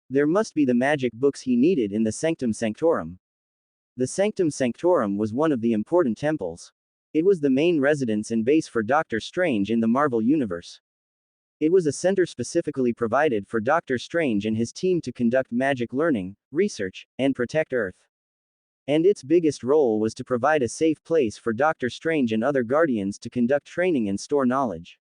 B: There must be the magic books he needed in the Sanctum Sanctorum. The Sanctum Sanctorum was one of the important temples. It was the main residence and base for Doctor Strange in the Marvel Universe. It was a center specifically provided for Doctor Strange and his team to conduct magic learning, research, and protect Earth. And its biggest role was to provide a safe place for Doctor Strange and other Guardians to conduct training and store knowledge.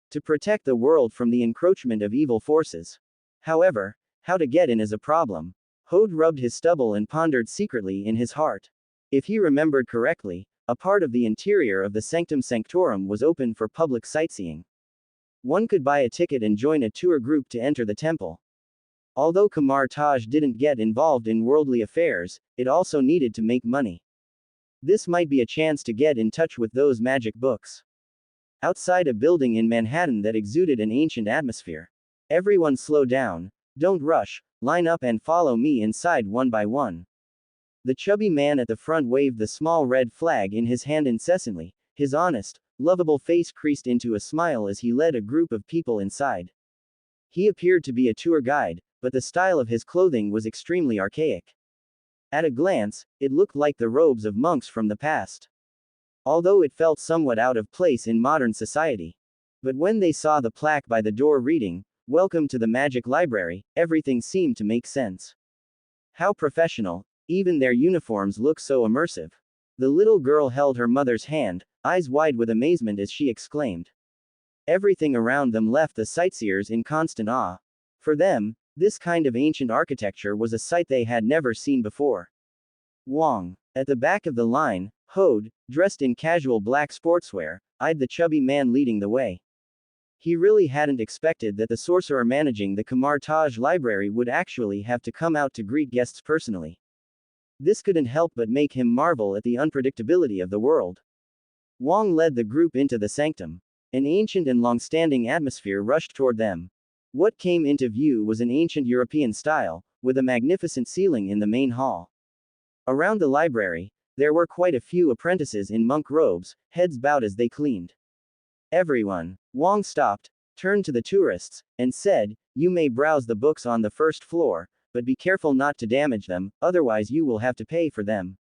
B: To protect the world from the encroachment of evil forces. However, how to get in is a problem. Hode rubbed his stubble and pondered secretly in his heart. If he remembered correctly, a part of the interior of the Sanctum Sanctorum was open for public sightseeing. One could buy a ticket and join a tour group to enter the temple. Although Kamar Taj didn't get involved in worldly affairs, it also needed to make money. This might be a chance to get in touch with those magic books. Outside a building in Manhattan that exuded an ancient atmosphere. Everyone slow down, don't rush, line up and follow me inside one by one. The chubby man at the front waved the small red flag in his hand incessantly, his honest, lovable face creased into a smile as he led a group of people inside. He appeared to be a tour guide, but the style of his clothing was extremely archaic. At a glance, it looked like the robes of monks from the past. Although it felt somewhat out of place in modern society. But when they saw the plaque by the door reading, "Welcome to the Magic Library," everything seemed to make sense. How professional, even their uniforms look so immersive. The little girl held her mother's hand, eyes wide with amazement as she exclaimed. Everything around them left the sightseers in constant awe. For them, this kind of ancient architecture was a sight they had never seen before. Wang, at the back of the line, Hode, dressed in casual black sportswear, eyed the chubby man leading the way. He really hadn't expected that the sorcerer managing the Kamar Taj library would actually have to come out to greet guests personally. This couldn't help but make him marvel at the unpredictability of the world. Wang led the group into the sanctum. An ancient and long-standing atmosphere rushed toward them. What came into view was an ancient European style, with a magnificent ceiling in the main hall. Around the library, there were quite a few apprentices in monk robes, heads bowed as they cleaned. Everyone. Wang stopped, turned to the tourists, and said, "You may browse the books on the first floor, but be careful not to damage them, otherwise you will have to pay for them.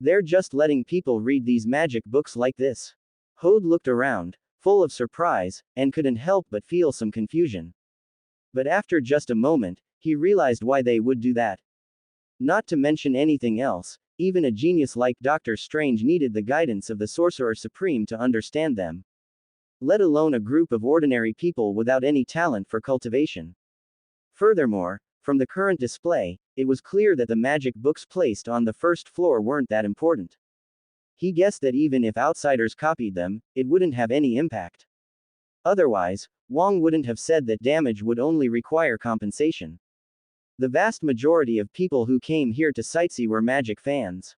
B: They're just letting people read these magic books like this." Hode looked around, full of surprise, and couldn't help but feel some confusion. But after just a moment, he realized why they would do that. Not to mention anything else, even a genius like Dr. Strange needed the guidance of the Sorcerer Supreme to understand them. Let alone a group of ordinary people without any talent for cultivation. Furthermore, from the current display, it was clear that the magic books placed on the first floor weren't that important. He guessed that even if outsiders copied them, it wouldn't have any impact. Otherwise, Wang wouldn't have said that damage would only require compensation. The vast majority of people who came here to sightsee were magic fans.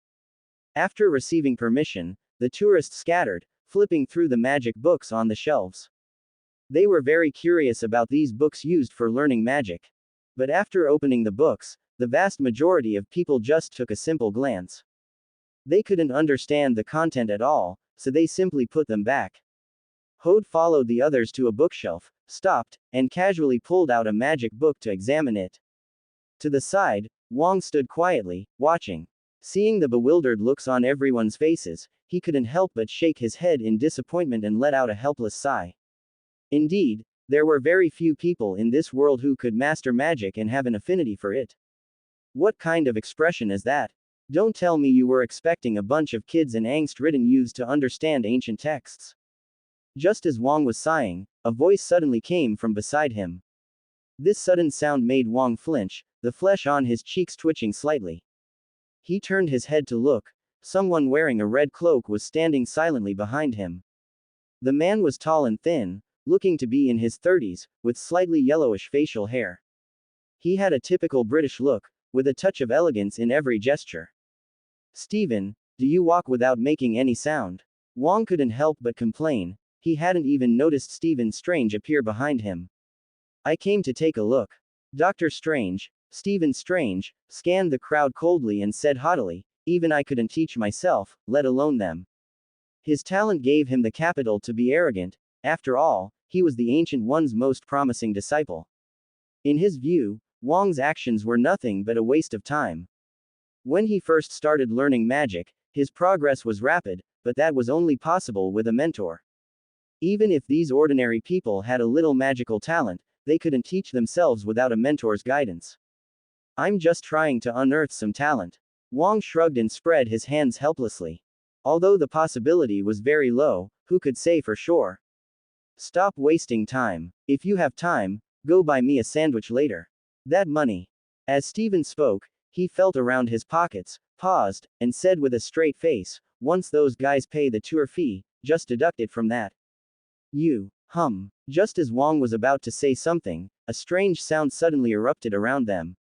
B: After receiving permission, the tourists scattered, flipping through the magic books on the shelves. They were very curious about these books used for learning magic. But after opening the books, the vast majority of people just took a simple glance. They couldn't understand the content at all, so they simply put them back. Hode followed the others to a bookshelf, stopped, and casually pulled out a magic book to examine it. To the side, Wang stood quietly, watching. Seeing the bewildered looks on everyone's faces, he couldn't help but shake his head in disappointment and let out a helpless sigh. Indeed, there were very few people in this world who could master magic and have an affinity for it. What kind of expression is that? Don't tell me you were expecting a bunch of kids and angst-ridden youths to understand ancient texts. Just as Wang was sighing, a voice suddenly came from beside him. This sudden sound made Wang flinch, the flesh on his cheeks twitching slightly. He turned his head to look. Someone wearing a red cloak was standing silently behind him. The man was tall and thin, looking to be in his 30s, with slightly yellowish facial hair. He had a typical British look, with a touch of elegance in every gesture. "Stephen, do you walk without making any sound?" Wang couldn't help but complain. He hadn't even noticed Stephen Strange appear behind him. "I came to take a look." Dr. Strange, Stephen Strange, scanned the crowd coldly and said haughtily, "Even I couldn't teach myself, let alone them." His talent gave him the capital to be arrogant. After all, he was the Ancient One's most promising disciple. In his view, Wang's actions were nothing but a waste of time. When he first started learning magic, his progress was rapid, but that was only possible with a mentor. Even if these ordinary people had a little magical talent, they couldn't teach themselves without a mentor's guidance. "I'm just trying to unearth some talent." Wang shrugged and spread his hands helplessly. Although the possibility was very low, who could say for sure? "Stop wasting time. If you have time, go buy me a sandwich later. That money." As Stephen spoke, he felt around his pockets, paused, and said with a straight face, "Once those guys pay the tour fee, just deduct it from that." Just as Wang was about to say something, a strange sound suddenly erupted around them.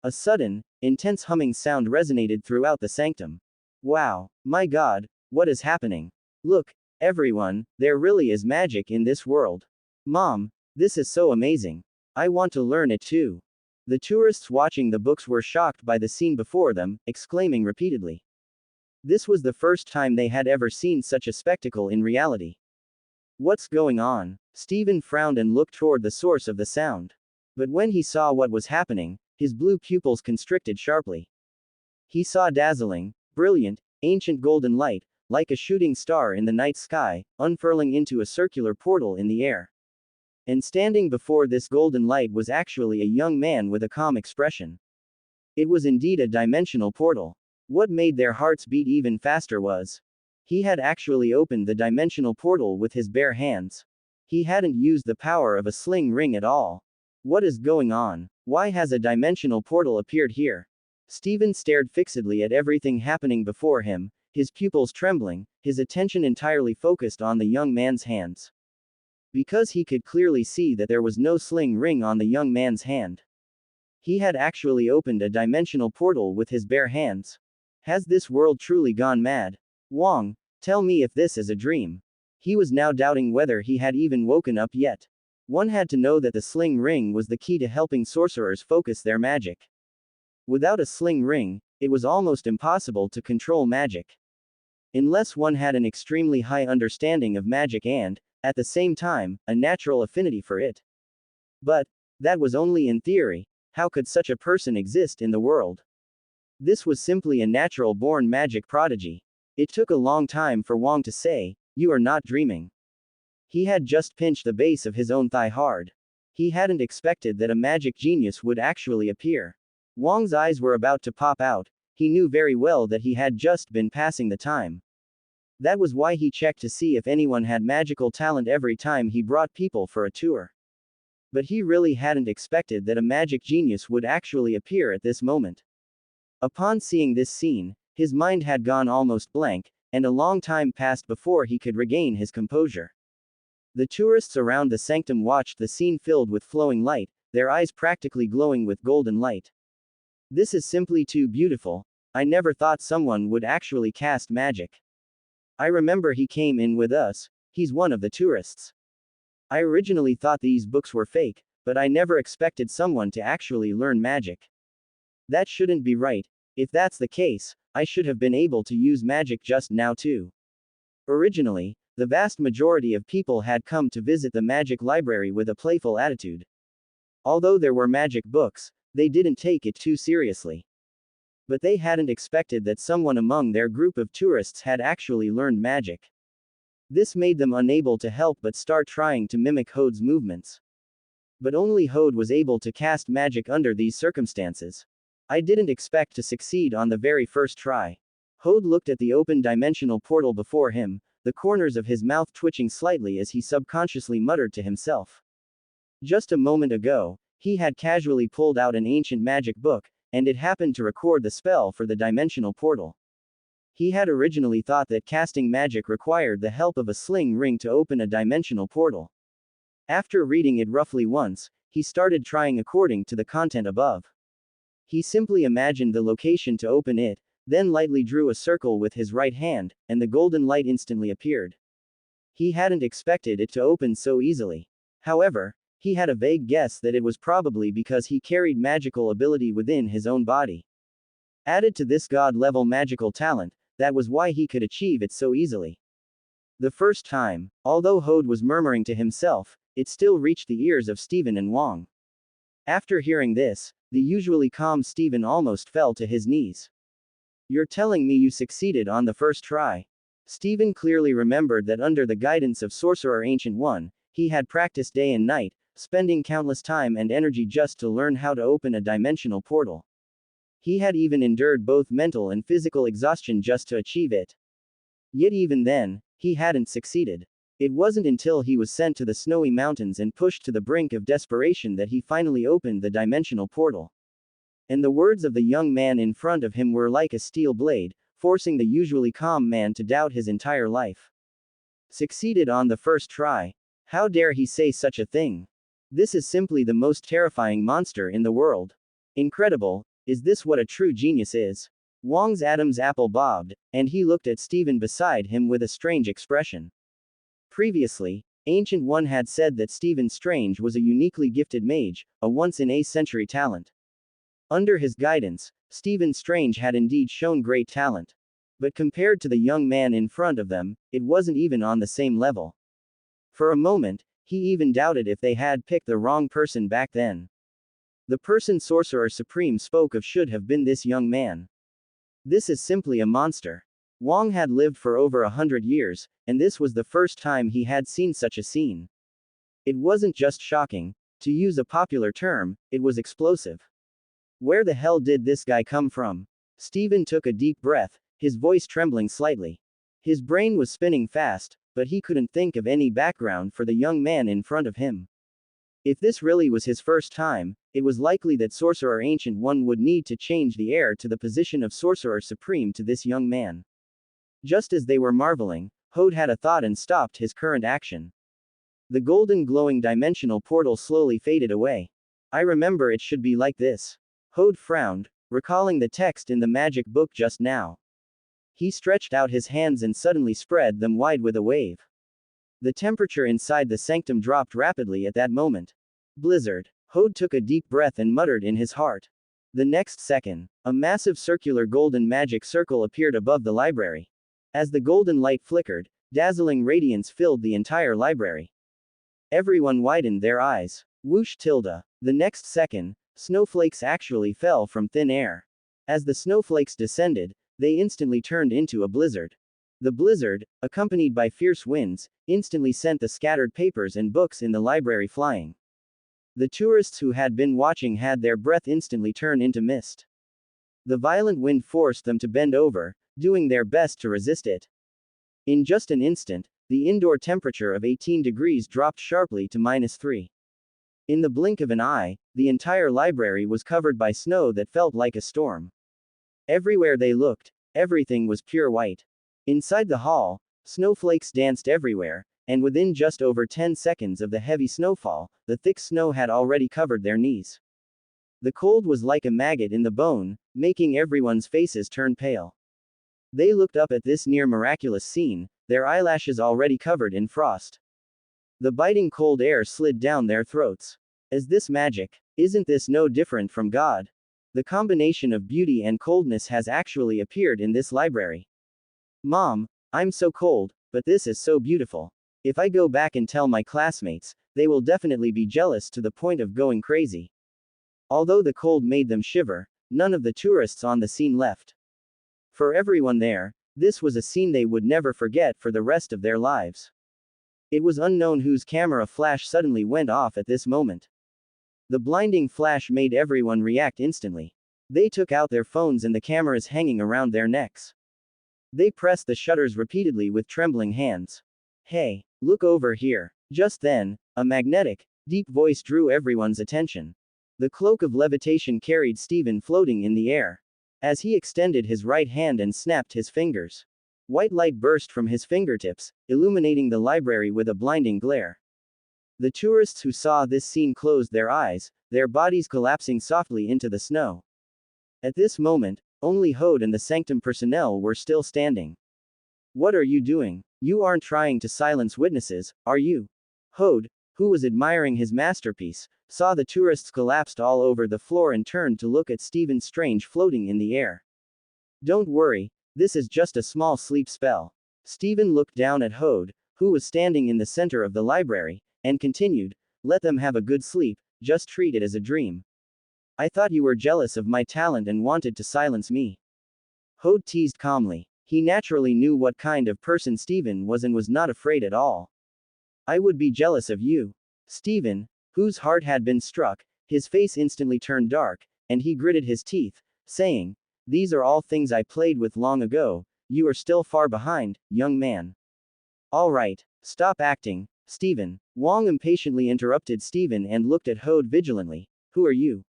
B: A sudden, intense humming sound resonated throughout the sanctum. Wow, my god, what is happening? Look, everyone, there really is magic in this world. Mom, this is so amazing. I want to learn it too. The tourists watching the books were shocked by the scene before them, exclaiming repeatedly. This was the first time they had ever seen such a spectacle in reality. What's going on? Stephen frowned and looked toward the source of the sound. But when he saw what was happening, his blue pupils constricted sharply. He saw dazzling, brilliant, ancient golden light, like a shooting star in the night sky, unfurling into a circular portal in the air. And standing before this golden light was actually a young man with a calm expression. It was indeed a dimensional portal. What made their hearts beat even faster was he had actually opened the dimensional portal with his bare hands. He hadn't used the power of a sling ring at all. What is going on? Why has a dimensional portal appeared here? Stephen stared fixedly at everything happening before him, his pupils trembling, his attention entirely focused on the young man's hands. Because he could clearly see that there was no sling ring on the young man's hand. He had actually opened a dimensional portal with his bare hands. Has this world truly gone mad? Wong, tell me if this is a dream. He was now doubting whether he had even woken up yet. One had to know that the sling ring was the key to helping sorcerers focus their magic. Without a sling ring, it was almost impossible to control magic. Unless one had an extremely high understanding of magic and, at the same time, a natural affinity for it. But, that was only in theory. How could such a person exist in the world? This was simply a natural-born magic prodigy. It took a long time for Wong to say, "You are not dreaming." He had just pinched the base of his own thigh hard. He hadn't expected that a magic genius would actually appear. Wong's eyes were about to pop out. He knew very well that he had just been passing the time. That was why he checked to see if anyone had magical talent every time he brought people for a tour. But he really hadn't expected that a magic genius would actually appear at this moment. Upon seeing this scene, his mind had gone almost blank, and a long time passed before he could regain his composure. The tourists around the sanctum watched the scene filled with flowing light, their eyes practically glowing with golden light. This is simply too beautiful. I never thought someone would actually cast magic. I remember he came in with us, he's one of the tourists. I originally thought these books were fake, but I never expected someone to actually learn magic. That shouldn't be right. If that's the case, I should have been able to use magic just now too. Originally, the vast majority of people had come to visit the magic library with a playful attitude. Although there were magic books, they didn't take it too seriously. But they hadn't expected that someone among their group of tourists had actually learned magic. This made them unable to help but start trying to mimic Hode's movements. But only Hode was able to cast magic under these circumstances. I didn't expect to succeed on the very first try. Hode looked at the open dimensional portal before him, the corners of his mouth twitching slightly as he subconsciously muttered to himself. Just a moment ago, he had casually pulled out an ancient magic book, and it happened to record the spell for the dimensional portal. He had originally thought that casting magic required the help of a sling ring to open a dimensional portal. After reading it roughly once, he started trying according to the content above. He simply imagined the location to open it, then lightly drew a circle with his right hand, and the golden light instantly appeared. He hadn't expected it to open so easily. However, he had a vague guess that it was probably because he carried magical ability within his own body. Added to this god-level magical talent, that was why he could achieve it so easily. The first time, although Hode was murmuring to himself, it still reached the ears of Stephen and Wong. After hearing this, the usually calm Stephen almost fell to his knees. "You're telling me you succeeded on the first try?" Stephen clearly remembered that under the guidance of Sorcerer Ancient One, he had practiced day and night, spending countless time and energy just to learn how to open a dimensional portal. He had even endured both mental and physical exhaustion just to achieve it. Yet even then, he hadn't succeeded. It wasn't until he was sent to the snowy mountains and pushed to the brink of desperation that he finally opened the dimensional portal. And the words of the young man in front of him were like a steel blade, forcing the usually calm man to doubt his entire life. Succeeded on the first try. How dare he say such a thing? This is simply the most terrifying monster in the world. Incredible, is this what a true genius is? Wang's Adam's apple bobbed, and he looked at Stephen beside him with a strange expression. Previously, Ancient One had said that Stephen Strange was a uniquely gifted mage, a once-in-a-century talent. Under his guidance, Stephen Strange had indeed shown great talent. But compared to the young man in front of them, it wasn't even on the same level. For a moment, he even doubted if they had picked the wrong person back then. The person Sorcerer Supreme spoke of should have been this young man. This is simply a monster. Wang had lived for over 100 years, and this was the first time he had seen such a scene. It wasn't just shocking, to use a popular term, it was explosive. Where the hell did this guy come from? Stephen took a deep breath, his voice trembling slightly. His brain was spinning fast, but he couldn't think of any background for the young man in front of him. If this really was his first time, it was likely that Sorcerer Ancient One would need to change the heir to the position of Sorcerer Supreme to this young man. Just as they were marveling, Hode had a thought and stopped his current action. The golden glowing dimensional portal slowly faded away. I remember it should be like this. Hode frowned, recalling the text in the magic book just now. He stretched out his hands and suddenly spread them wide with a wave. The temperature inside the sanctum dropped rapidly at that moment. Blizzard. Hode took a deep breath and muttered in his heart. The next second, a massive circular golden magic circle appeared above the library. As the golden light flickered, dazzling radiance filled the entire library. Everyone widened their eyes. Whoosh tilde. The next second, snowflakes actually fell from thin air. As the snowflakes descended, they instantly turned into a blizzard. The blizzard, accompanied by fierce winds, instantly sent the scattered papers and books in the library flying. The tourists who had been watching had their breath instantly turn into mist. The violent wind forced them to bend over, doing their best to resist it. In just an instant, the indoor temperature of 18 degrees dropped sharply to -3. In the blink of an eye, the entire library was covered by snow that felt like a storm. Everywhere they looked, everything was pure white. Inside the hall, snowflakes danced everywhere, and within just over 10 seconds of the heavy snowfall, the thick snow had already covered their knees. The cold was like a maggot in the bone, making everyone's faces turn pale. They looked up at this near miraculous scene, their eyelashes already covered in frost. The biting cold air slid down their throats. Is this magic? Isn't this no different from God? The combination of beauty and coldness has actually appeared in this library. Mom, I'm so cold, but this is so beautiful. If I go back and tell my classmates, they will definitely be jealous to the point of going crazy. Although the cold made them shiver, none of the tourists on the scene left. For everyone there, this was a scene they would never forget for the rest of their lives. It was unknown whose camera flash suddenly went off at this moment. The blinding flash made everyone react instantly. They took out their phones and the cameras hanging around their necks. They pressed the shutters repeatedly with trembling hands. Hey, look over here. Just then, a magnetic, deep voice drew everyone's attention. The cloak of levitation carried Stephen floating in the air. As he extended his right hand and snapped his fingers, white light burst from his fingertips, illuminating the library with a blinding glare. The tourists who saw this scene closed their eyes, their bodies collapsing softly into the snow. At this moment, only Hode and the sanctum personnel were still standing. What are you doing? You aren't trying to silence witnesses, are you? Hode, who was admiring his masterpiece, saw the tourists collapsed all over the floor and turned to look at Stephen Strange floating in the air. Don't worry, this is just a small sleep spell. Stephen looked down at Hode, who was standing in the center of the library, and continued, let them have a good sleep, just treat it as a dream. I thought you were jealous of my talent and wanted to silence me. Hode teased calmly. He naturally knew what kind of person Stephen was and was not afraid at all. I would be jealous of you. Stephen, whose heart had been struck, his face instantly turned dark, and he gritted his teeth, saying, these are all things I played with long ago, you are still far behind, young man. All right, stop acting, Stephen. Wang impatiently interrupted Stephen and looked at Hode vigilantly. Who are you?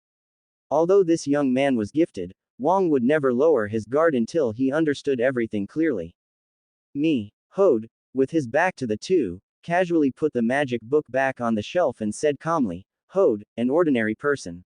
B: Although this young man was gifted, Wang would never lower his guard until he understood everything clearly. Me. Hode, with his back to the two, casually put the magic book back on the shelf and said calmly, Hode, an ordinary person.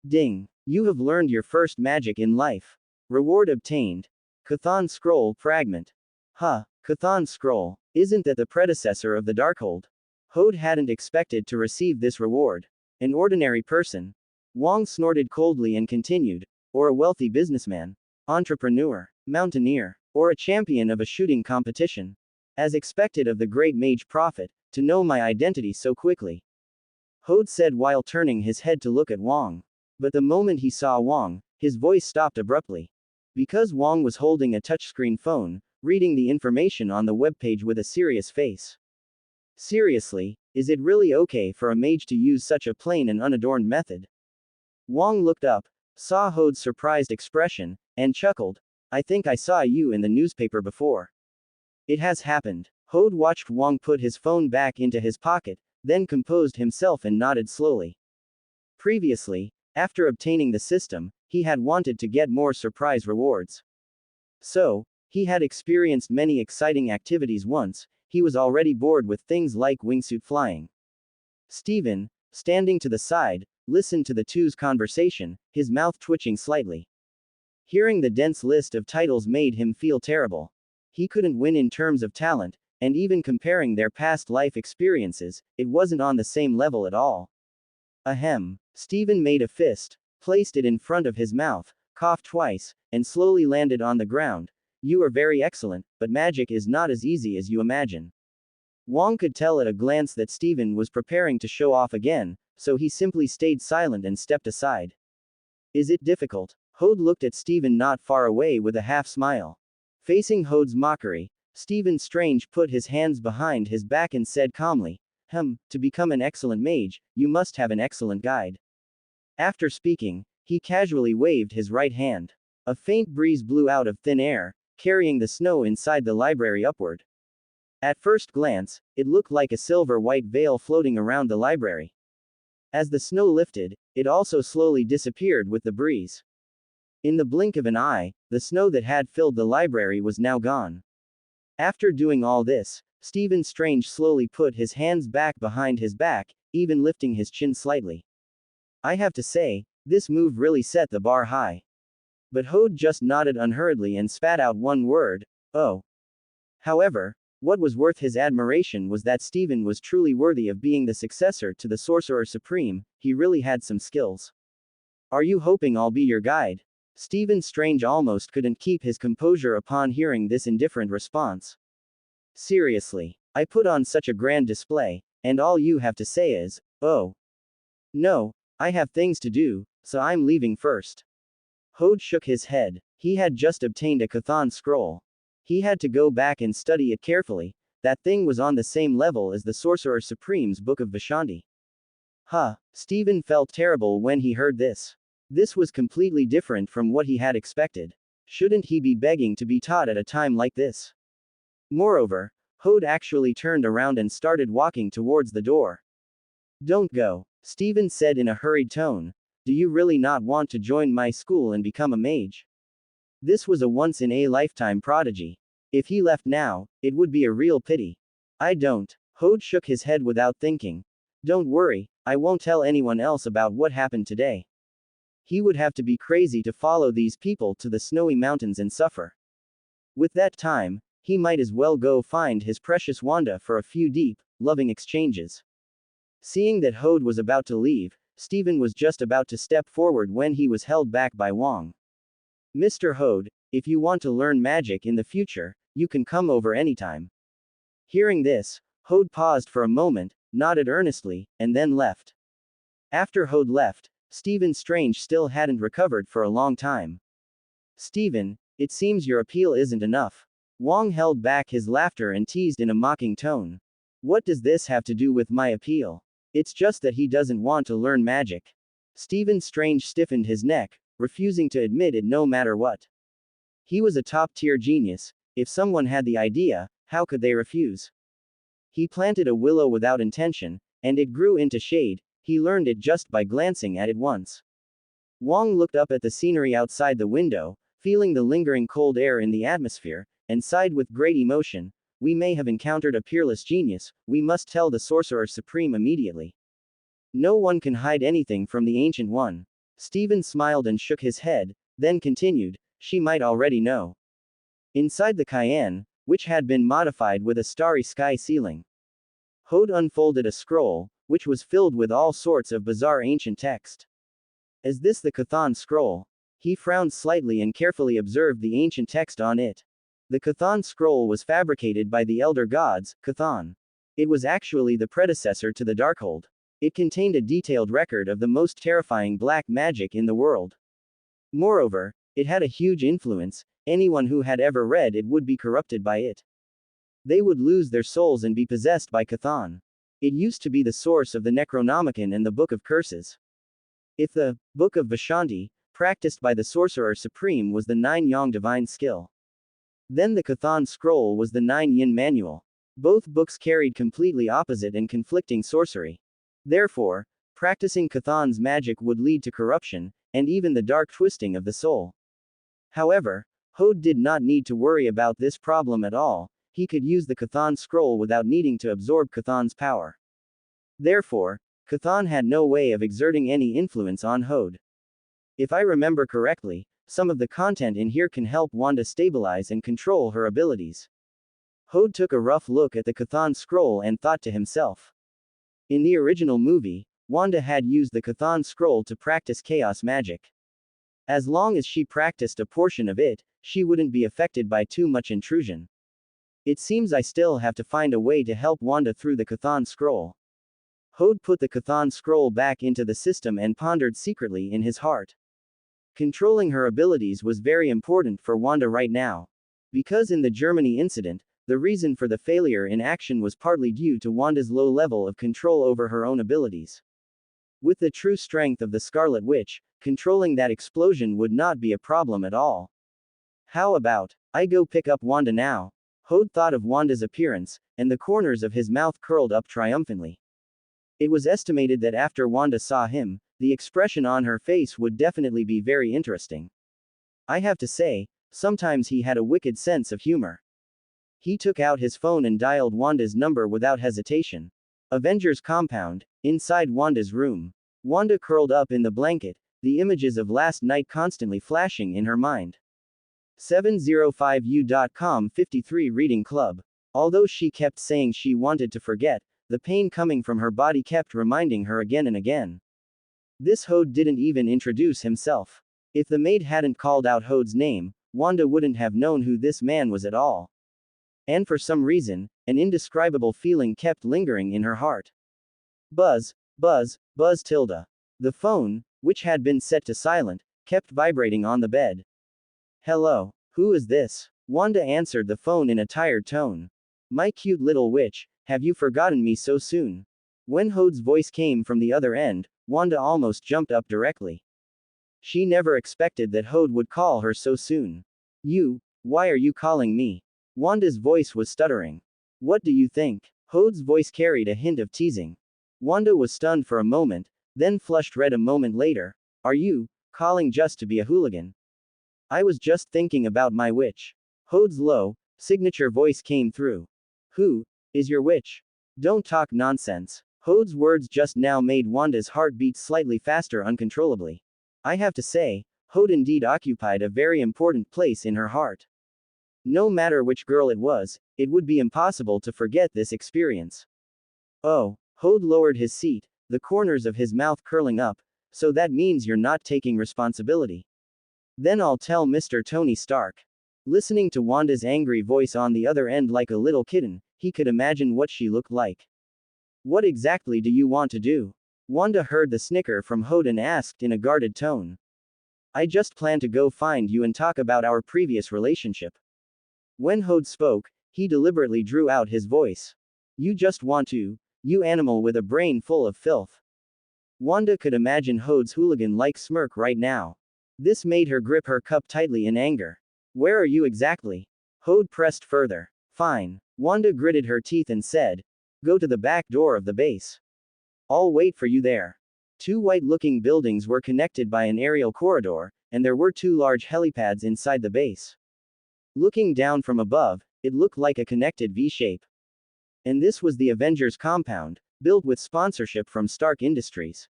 B: Ding. You have learned your first magic in life. Reward obtained. Chthon Scroll Fragment. Huh, Chthon Scroll. Isn't that the predecessor of the Darkhold? Hode hadn't expected to receive this reward. An ordinary person. Wong snorted coldly and continued. Or a wealthy businessman. Entrepreneur. Mountaineer. Or a champion of a shooting competition. As expected of the great mage prophet, to know my identity so quickly. Hode said while turning his head to look at Wong. But the moment he saw Wong, his voice stopped abruptly. Because Wong was holding a touchscreen phone, reading the information on the webpage with a serious face. Seriously, is it really okay for a mage to use such a plain and unadorned method? Wong looked up, saw Hode's surprised expression, and chuckled. I think I saw you in the newspaper before. It has happened. Hode watched Wong put his phone back into his pocket, then composed himself and nodded slowly. Previously, after obtaining the system, he had wanted to get more surprise rewards. So, he had experienced many exciting activities once, he was already bored with things like wingsuit flying. Stephen, standing to the side, listened to the two's conversation, his mouth twitching slightly. Hearing the dense list of titles made him feel terrible. He couldn't win in terms of talent, and even comparing their past life experiences, it wasn't on the same level at all. Ahem. Stephen made a fist, placed it in front of his mouth, coughed twice, and slowly landed on the ground. You are very excellent, but magic is not as easy as you imagine. Wong could tell at a glance that Stephen was preparing to show off again, so he simply stayed silent and stepped aside. Is it difficult? Hode looked at Stephen not far away with a half smile. Facing Hode's mockery, Stephen Strange put his hands behind his back and said calmly, to become an excellent mage, you must have an excellent guide. After speaking, he casually waved his right hand. A faint breeze blew out of thin air, carrying the snow inside the library upward. At first glance, it looked like a silver-white veil floating around the library. As the snow lifted, it also slowly disappeared with the breeze. In the blink of an eye, the snow that had filled the library was now gone. After doing all this, Stephen Strange slowly put his hands back behind his back, even lifting his chin slightly. I have to say, this move really set the bar high. But Hode just nodded unhurriedly and spat out one word, oh. However, what was worth his admiration was that Stephen was truly worthy of being the successor to the Sorcerer Supreme, he really had some skills. Are you hoping I'll be your guide? Stephen Strange almost couldn't keep his composure upon hearing this indifferent response. Seriously, I put on such a grand display, and all you have to say is, oh. No, I have things to do, so I'm leaving first. Hode shook his head. He had just obtained a Chthon scroll. He had to go back and study it carefully. That thing was on the same level as the Sorcerer Supreme's Book of Vishanti. Stephen felt terrible when he heard this. This was completely different from what he had expected. Shouldn't he be begging to be taught at a time like this? Moreover, Hode actually turned around and started walking towards the door. Don't go, Stephen said in a hurried tone. Do you really not want to join my school and become a mage? This was a once-in-a-lifetime prodigy. If he left now, it would be a real pity. I don't. Hode shook his head without thinking. Don't worry, I won't tell anyone else about what happened today. He would have to be crazy to follow these people to the snowy mountains and suffer. With that time, he might as well go find his precious Wanda for a few deep, loving exchanges. Seeing that Hode was about to leave, Stephen was just about to step forward when he was held back by Wong. Mr. Hode, if you want to learn magic in the future, you can come over anytime. Hearing this, Hode paused for a moment, nodded earnestly, and then left. After Hode left, Stephen Strange still hadn't recovered for a long time. Stephen, it seems your appeal isn't enough. Wong held back his laughter and teased in a mocking tone. What does this have to do with my appeal? It's just that he doesn't want to learn magic. Stephen Strange stiffened his neck, refusing to admit it no matter what. He was a top-tier genius. If someone had the idea, how could they refuse? He planted a willow without intention, and it grew into shade. He learned it just by glancing at it once. Wong looked up at the scenery outside the window, feeling the lingering cold air in the atmosphere, and sighed with great emotion. We may have encountered a peerless genius, we must tell the Sorcerer Supreme immediately. No one can hide anything from the Ancient One. Stephen smiled and shook his head, then continued, she might already know. Inside the Cayenne, which had been modified with a starry sky ceiling, Hode unfolded a scroll, which was filled with all sorts of bizarre ancient text. Is this the Chthon scroll? He frowned slightly and carefully observed the ancient text on it. The Chthon scroll was fabricated by the elder gods, Chthon. It was actually the predecessor to the Darkhold. It contained a detailed record of the most terrifying black magic in the world. Moreover, it had a huge influence. Anyone who had ever read it would be corrupted by it. They would lose their souls and be possessed by Chthon. It used to be the source of the Necronomicon and the Book of Curses. If the Book of Vishanti, practiced by the Sorcerer Supreme, was the 9-yang divine skill, then the Chthon scroll was the 9-yin manual. Both books carried completely opposite and conflicting sorcery. Therefore, practicing Chthon's magic would lead to corruption, and even the dark twisting of the soul. However, Hode did not need to worry about this problem at all. He could use the Chthon scroll without needing to absorb Chthon's power. Therefore, Chthon had no way of exerting any influence on Hode. If I remember correctly, some of the content in here can help Wanda stabilize and control her abilities. Hode took a rough look at the Chthon scroll and thought to himself. In the original movie, Wanda had used the Chthon scroll to practice chaos magic. As long as she practiced a portion of it, she wouldn't be affected by too much intrusion. It seems I still have to find a way to help Wanda through the Chthon scroll. Hode put the Chthon scroll back into the system and pondered secretly in his heart. Controlling her abilities was very important for Wanda right now. Because in the Germany incident, the reason for the failure in action was partly due to Wanda's low level of control over her own abilities. With the true strength of the Scarlet Witch, controlling that explosion would not be a problem at all. How about I go pick up Wanda now? Hode thought of Wanda's appearance, and the corners of his mouth curled up triumphantly. It was estimated that after Wanda saw him, the expression on her face would definitely be very interesting. I have to say, sometimes he had a wicked sense of humor. He took out his phone and dialed Wanda's number without hesitation. Avengers compound, inside Wanda's room. Wanda curled up in the blanket, the images of last night constantly flashing in her mind. 705u.com 53 Reading Club. Although she kept saying she wanted to forget, the pain coming from her body kept reminding her again and again. This Hode didn't even introduce himself. If the maid hadn't called out Hode's name, Wanda wouldn't have known who this man was at all. And for some reason, an indescribable feeling kept lingering in her heart. Buzz, buzz, buzz tilde. The phone, which had been set to silent, kept vibrating on the bed. Hello, who is this? Wanda answered the phone in a tired tone. My cute little witch, have you forgotten me so soon? When Hode's voice came from the other end, Wanda almost jumped up directly. She never expected that Hode would call her so soon. Why are you calling me? Wanda's voice was stuttering. What do you think? Hode's voice carried a hint of teasing. Wanda was stunned for a moment, then flushed red a moment later. Are you calling just to be a hooligan? I was just thinking about my witch. Hode's low, signature voice came through. Who is your witch? Don't talk nonsense. Hode's words just now made Wanda's heart beat slightly faster uncontrollably. I have to say, Hode indeed occupied a very important place in her heart. No matter which girl it was, it would be impossible to forget this experience. Oh, Hode lowered his seat, the corners of his mouth curling up. So that means you're not taking responsibility. Then I'll tell Mr. Tony Stark. Listening to Wanda's angry voice on the other end like a little kitten, he could imagine what she looked like. What exactly do you want to do? Wanda heard the snicker from Hode and asked in a guarded tone. I just plan to go find you and talk about our previous relationship. When Hode spoke, he deliberately drew out his voice. You just want to, you animal with a brain full of filth. Wanda could imagine Hode's hooligan-like smirk right now. This made her grip her cup tightly in anger. Where are you exactly? Hode pressed further. Fine. Wanda gritted her teeth and said. Go to the back door of the base. I'll wait for you there. Two white-looking buildings were connected by an aerial corridor, and there were two large helipads inside the base. Looking down from above, it looked like a connected V-shape. And this was the Avengers compound, built with sponsorship from Stark Industries.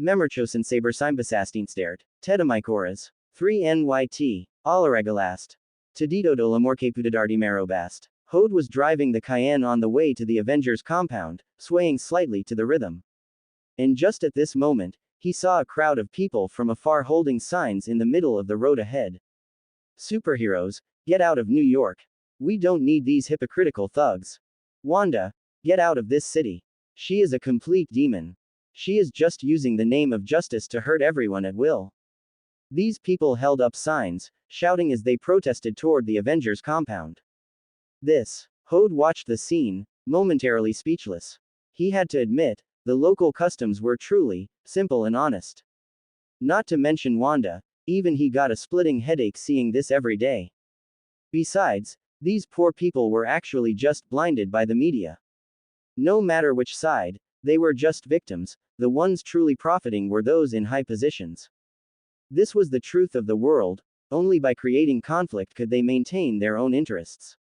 B: Memorchosen Saber Symbasastinstert, Tedamikoras, 3 NYT. Alaregalast. Tadito do Lamorque Pudadardi Marobast. Hode was driving the Cayenne on the way to the Avengers compound, swaying slightly to the rhythm. And just at this moment, he saw a crowd of people from afar holding signs in the middle of the road ahead. Superheroes, get out of New York. We don't need these hypocritical thugs. Wanda, get out of this city. She is a complete demon. She is just using the name of justice to hurt everyone at will. These people held up signs, shouting as they protested toward the Avengers compound. Hode watched the scene, momentarily speechless. He had to admit, the local customs were truly simple and honest. Not to mention Wanda, even he got a splitting headache seeing this every day. Besides, these poor people were actually just blinded by the media. No matter which side, they were just victims, the ones truly profiting were those in high positions. This was the truth of the world, only by creating conflict could they maintain their own interests.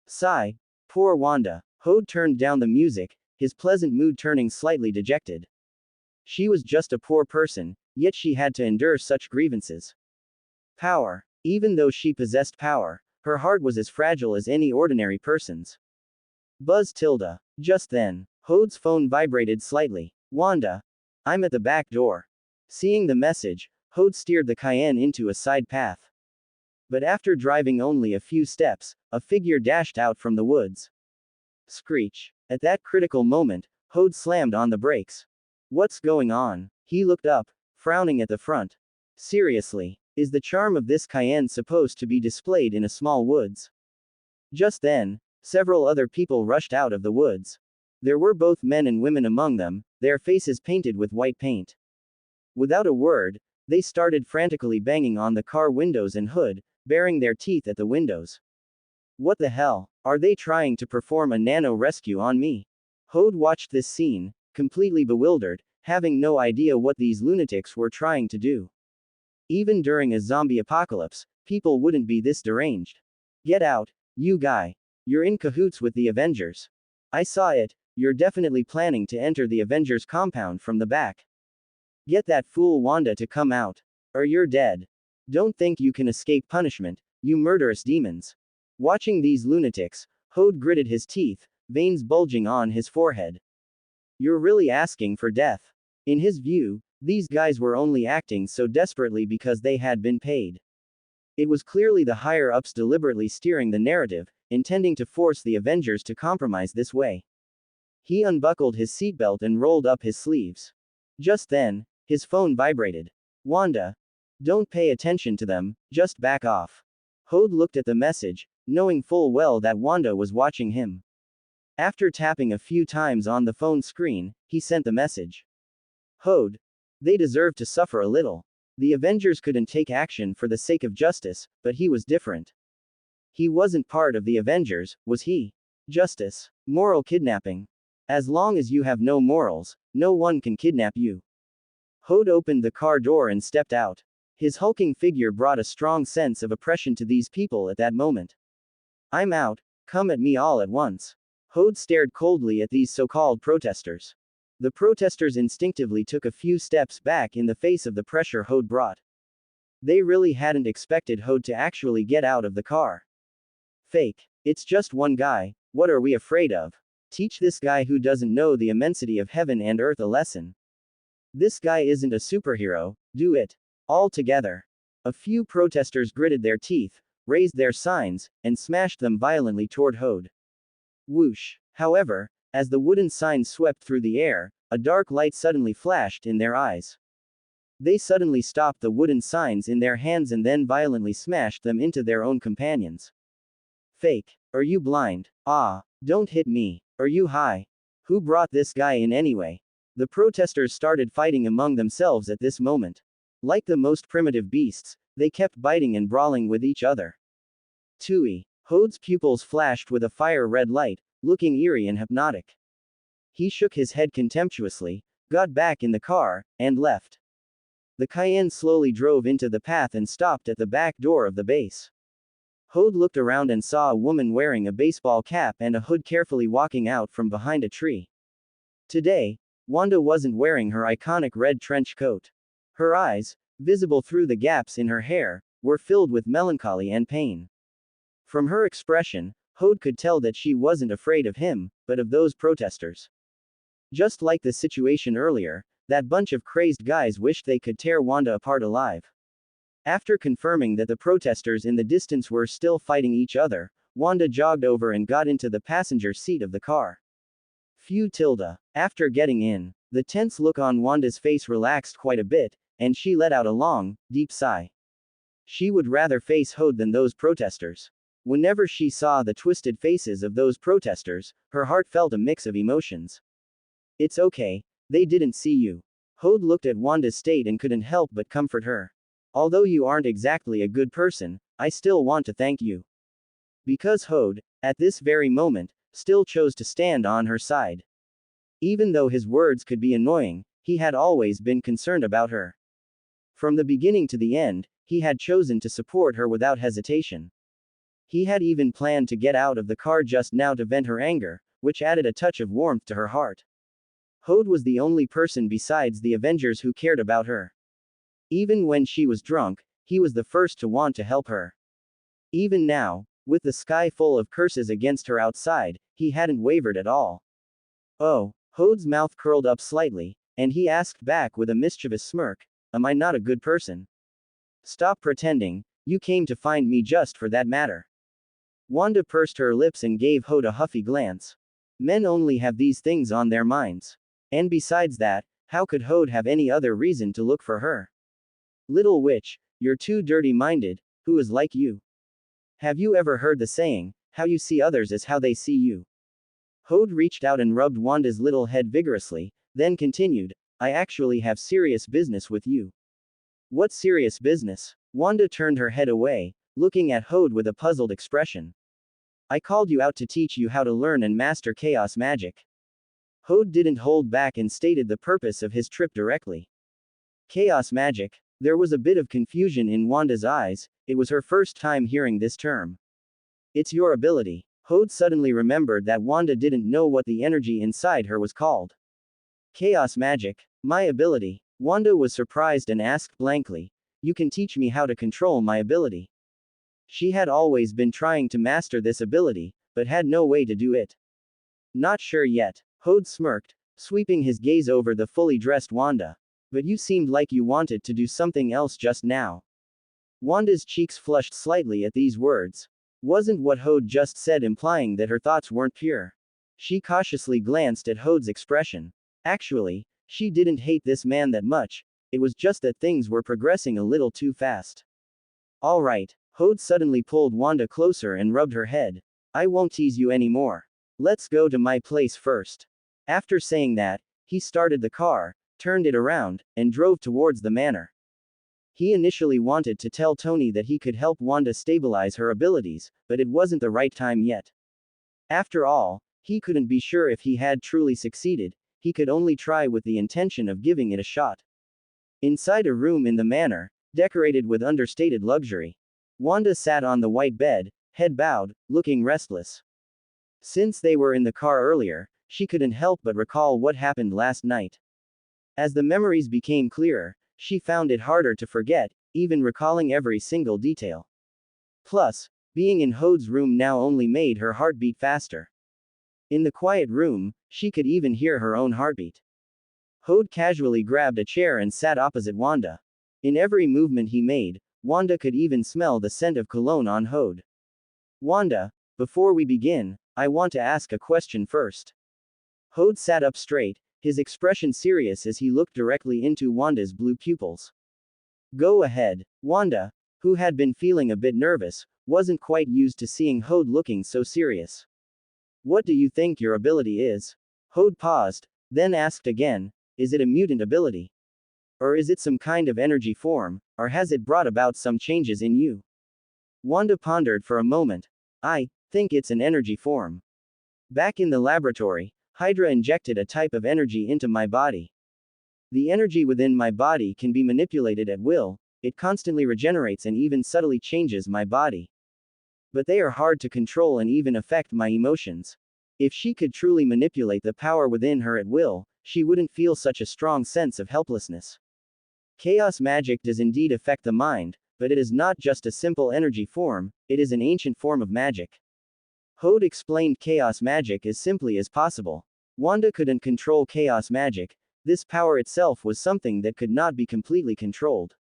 B: Sigh. Poor Wanda. Hode turned down the music, his pleasant mood turning slightly dejected. She was just a poor person, yet she had to endure such grievances. Power. Even though she possessed power, her heart was as fragile as any ordinary person's. Buzz tilde. Just then, Hode's phone vibrated slightly. Wanda. I'm at the back door. Seeing the message, Hode steered the Cayenne into a side path. But after driving only a few steps, a figure dashed out from the woods. Screech. At that critical moment, Hode slammed on the brakes. What's going on? He looked up, frowning at the front. Seriously, is the charm of this Cayenne supposed to be displayed in a small woods? Just then, several other people rushed out of the woods. There were both men and women among them, their faces painted with white paint. Without a word, they started frantically banging on the car windows and hood, baring their teeth at the windows. What the hell? Are they trying to perform a nano rescue on me? Hode watched this scene, completely bewildered, having no idea what these lunatics were trying to do. Even during a zombie apocalypse, people wouldn't be this deranged. Get out, you guy. You're in cahoots with the Avengers. I saw it, you're definitely planning to enter the Avengers compound from the back. Get that fool Wanda to come out. Or you're dead. Don't think you can escape punishment, you murderous demons. Watching these lunatics, Hode gritted his teeth, veins bulging on his forehead. You're really asking for death. In his view, these guys were only acting so desperately because they had been paid. It was clearly the higher-ups deliberately steering the narrative, intending to force the Avengers to compromise this way. He unbuckled his seatbelt and rolled up his sleeves. Just then, his phone vibrated. Wanda. Don't pay attention to them, just back off. Hode looked at the message, knowing full well that Wanda was watching him. After tapping a few times on the phone screen, he sent the message. Hode. They deserve to suffer a little. The Avengers couldn't take action for the sake of justice, but he was different. He wasn't part of the Avengers, was he? Justice. Moral kidnapping. As long as you have no morals, no one can kidnap you. Hode opened the car door and stepped out. His hulking figure brought a strong sense of oppression to these people at that moment. I'm out, come at me all at once. Hode stared coldly at these so-called protesters. The protesters instinctively took a few steps back in the face of the pressure Hode brought. They really hadn't expected Hode to actually get out of the car. Fake. It's just one guy, what are we afraid of? Teach this guy who doesn't know the immensity of heaven and earth a lesson. This guy isn't a superhero, do it. All together. A few protesters gritted their teeth, raised their signs, and smashed them violently toward Hode. Whoosh. However, as the wooden signs swept through the air, a dark light suddenly flashed in their eyes. They suddenly stopped the wooden signs in their hands and then violently smashed them into their own companions. Fake. Are you blind? Ah, don't hit me. Are you high? Who brought this guy in anyway? The protesters started fighting among themselves at this moment. Like the most primitive beasts, they kept biting and brawling with each other. Tui. Hode's pupils flashed with a fire-red light, looking eerie and hypnotic. He shook his head contemptuously, got back in the car, and left. The Cayenne slowly drove into the path and stopped at the back door of the base. Hode looked around and saw a woman wearing a baseball cap and a hood carefully walking out from behind a tree. Today, Wanda wasn't wearing her iconic red trench coat. Her eyes, visible through the gaps in her hair, were filled with melancholy and pain. From her expression, Hode could tell that she wasn't afraid of him, but of those protesters. Just like the situation earlier, that bunch of crazed guys wished they could tear Wanda apart alive. After confirming that the protesters in the distance were still fighting each other, Wanda jogged over and got into the passenger seat of the car. Phew tilde. After getting in, the tense look on Wanda's face relaxed quite a bit, and she let out a long, deep sigh. She would rather face Hode than those protesters. Whenever she saw the twisted faces of those protesters, her heart felt a mix of emotions. It's okay, they didn't see you. Hode looked at Wanda's state and couldn't help but comfort her. Although you aren't exactly a good person, I still want to thank you. Because Hode, at this very moment, still chose to stand on her side. Even though his words could be annoying, he had always been concerned about her. From the beginning to the end, he had chosen to support her without hesitation. He had even planned to get out of the car just now to vent her anger, which added a touch of warmth to her heart. Hode was the only person besides the Avengers who cared about her. Even when she was drunk, he was the first to want to help her. Even now, with the sky full of curses against her outside, he hadn't wavered at all. Oh, Hode's mouth curled up slightly, and he asked back with a mischievous smirk, am I not a good person? Stop pretending, you came to find me just for that matter. Wanda pursed her lips and gave Hode a huffy glance. Men only have these things on their minds. And besides that, how could Hode have any other reason to look for her? Little witch, you're too dirty-minded, who is like you? Have you ever heard the saying, how you see others is how they see you? Hode reached out and rubbed Wanda's little head vigorously, then continued, I actually have serious business with you. What serious business? Wanda turned her head away, looking at Hode with a puzzled expression. I called you out to teach you how to learn and master chaos magic. Hode didn't hold back and stated the purpose of his trip directly. Chaos magic. There was a bit of confusion in Wanda's eyes, it was her first time hearing this term. It's your ability. Hode suddenly remembered that Wanda didn't know what the energy inside her was called. Chaos magic. My ability. Wanda was surprised and asked blankly, you can teach me how to control my ability. She had always been trying to master this ability, but had no way to do it. Not sure yet. Hode smirked, sweeping his gaze over the fully dressed Wanda. But you seemed like you wanted to do something else just now. Wanda's cheeks flushed slightly at these words. Wasn't what Hode just said implying that her thoughts weren't pure? She cautiously glanced at Hode's expression. Actually, she didn't hate this man that much, it was just that things were progressing a little too fast. Alright, Hode suddenly pulled Wanda closer and rubbed her head. I won't tease you anymore. Let's go to my place first. After saying that, he started the car, turned it around, and drove towards the manor. He initially wanted to tell Tony that he could help Wanda stabilize her abilities, but it wasn't the right time yet. After all, he couldn't be sure if he had truly succeeded, he could only try with the intention of giving it a shot. Inside a room in the manor, decorated with understated luxury, Wanda sat on the white bed, head bowed, looking restless. Since they were in the car earlier, she couldn't help but recall what happened last night. As the memories became clearer, she found it harder to forget, even recalling every single detail. Plus, being in Hode's room now only made her heart beat faster. In the quiet room, she could even hear her own heartbeat. Hode casually grabbed a chair and sat opposite Wanda. In every movement he made, Wanda could even smell the scent of cologne on Hode. Wanda, before we begin, I want to ask a question first. Hode sat up straight, his expression serious as he looked directly into Wanda's blue pupils. Go ahead. Wanda, who had been feeling a bit nervous, wasn't quite used to seeing Hode looking so serious. What do you think your ability is? Hode paused, then asked again, is it a mutant ability? Or is it some kind of energy form, or has it brought about some changes in you? Wanda pondered for a moment. I think it's an energy form. Back in the laboratory, Hydra injected a type of energy into my body. The energy within my body can be manipulated at will, it constantly regenerates and even subtly changes my body. But they are hard to control and even affect my emotions. If she could truly manipulate the power within her at will, she wouldn't feel such a strong sense of helplessness. Chaos magic does indeed affect the mind, but it is not just a simple energy form, it is an ancient form of magic. Hode explained chaos magic as simply as possible. Wanda couldn't control chaos magic, this power itself was something that could not be completely controlled.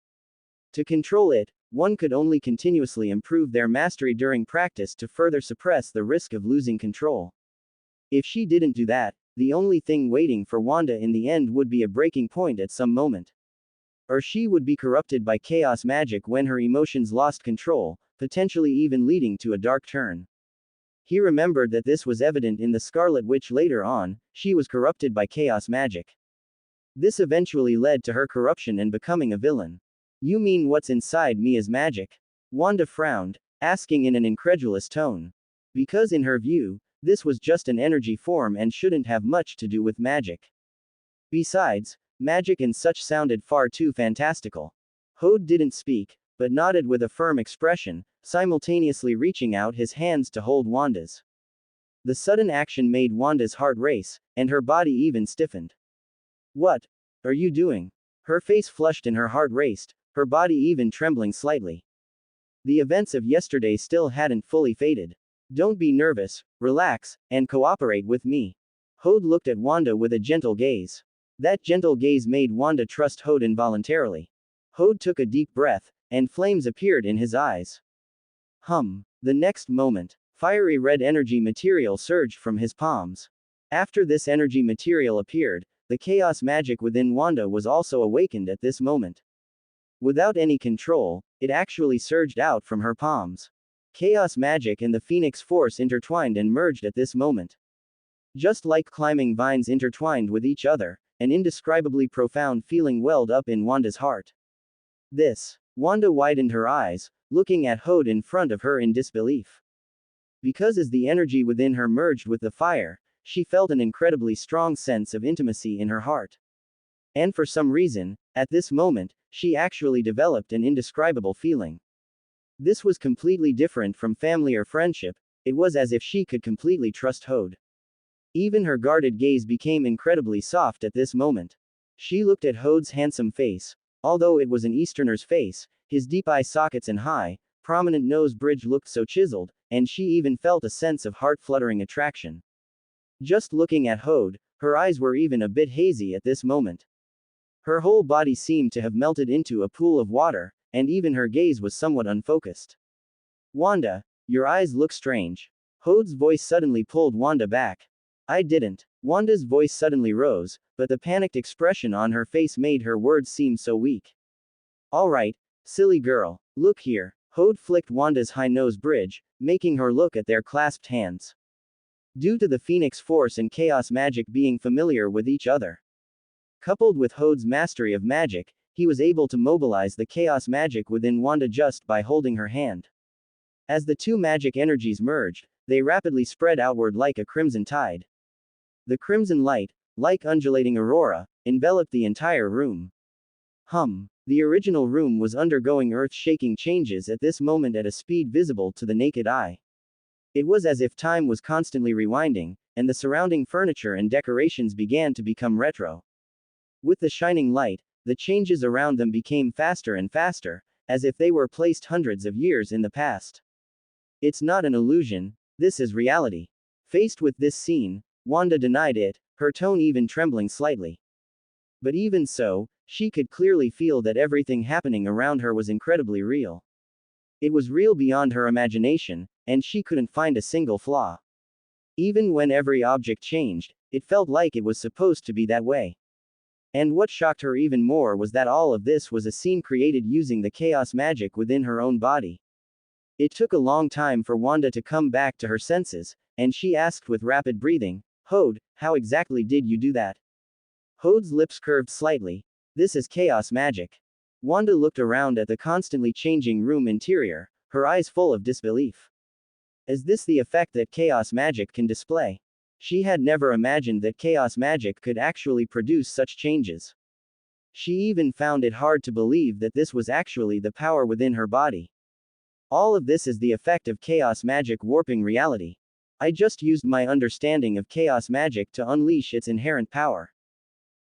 B: To control it, one could only continuously improve their mastery during practice to further suppress the risk of losing control. If she didn't do that, the only thing waiting for Wanda in the end would be a breaking point at some moment. Or she would be corrupted by chaos magic when her emotions lost control, potentially even leading to a dark turn. He remembered that this was evident in the Scarlet Witch later on, she was corrupted by chaos magic. This eventually led to her corruption and becoming a villain. You mean what's inside me is magic? Wanda frowned, asking in an incredulous tone. Because in her view, this was just an energy form and shouldn't have much to do with magic. Besides, magic and such sounded far too fantastical. Hode didn't speak, but nodded with a firm expression, simultaneously reaching out his hands to hold Wanda's. The sudden action made Wanda's heart race, and her body even stiffened. What are you doing? Her face flushed and her heart raced, her body even trembling slightly. The events of yesterday still hadn't fully faded. Don't be nervous, relax, and cooperate with me. Hode looked at Wanda with a gentle gaze. That gentle gaze made Wanda trust Hode involuntarily. Hode took a deep breath, and flames appeared in his eyes. The next moment, fiery red energy material surged from his palms. After this energy material appeared, the chaos magic within Wanda was also awakened at this moment. Without any control, it actually surged out from her palms. Chaos magic and the Phoenix Force intertwined and merged at this moment. Just like climbing vines intertwined with each other, an indescribably profound feeling welled up in Wanda's heart. Wanda widened her eyes, looking at Hode in front of her in disbelief. Because as the energy within her merged with the fire, she felt an incredibly strong sense of intimacy in her heart. And for some reason, at this moment, she actually developed an indescribable feeling. This was completely different from family or friendship, it was as if she could completely trust Hode. Even her guarded gaze became incredibly soft at this moment. She looked at Hode's handsome face. Although it was an Easterner's face, his deep eye sockets and high, prominent nose bridge looked so chiseled, and she even felt a sense of heart-fluttering attraction. Just looking at Hode, her eyes were even a bit hazy at this moment. Her whole body seemed to have melted into a pool of water, and even her gaze was somewhat unfocused. Wanda, your eyes look strange. Hode's voice suddenly pulled Wanda back. I didn't. Wanda's voice suddenly rose, but the panicked expression on her face made her words seem so weak. Alright, silly girl, look here. Hode flicked Wanda's high nose bridge, making her look at their clasped hands. Due to the Phoenix Force and chaos magic being familiar with each other, coupled with Hode's mastery of magic, he was able to mobilize the chaos magic within Wanda just by holding her hand. As the two magic energies merged, they rapidly spread outward like a crimson tide. The crimson light, like undulating aurora, enveloped the entire room. The original room was undergoing earth-shaking changes at this moment at a speed visible to the naked eye. It was as if time was constantly rewinding, and the surrounding furniture and decorations began to become retro. With the shining light, the changes around them became faster and faster, as if they were placed hundreds of years in the past. It's not an illusion, this is reality. Faced with this scene, Wanda denied it, her tone even trembling slightly. But even so, she could clearly feel that everything happening around her was incredibly real. It was real beyond her imagination, and she couldn't find a single flaw. Even when every object changed, it felt like it was supposed to be that way. And what shocked her even more was that all of this was a scene created using the chaos magic within her own body. It took a long time for Wanda to come back to her senses, and she asked with rapid breathing, Hode, how exactly did you do that? Hode's lips curved slightly. This is chaos magic. Wanda looked around at the constantly changing room interior, her eyes full of disbelief. Is this the effect that chaos magic can display? She had never imagined that chaos magic could actually produce such changes. She even found it hard to believe that this was actually the power within her body. All of this is the effect of chaos magic warping reality. I just used my understanding of chaos magic to unleash its inherent power.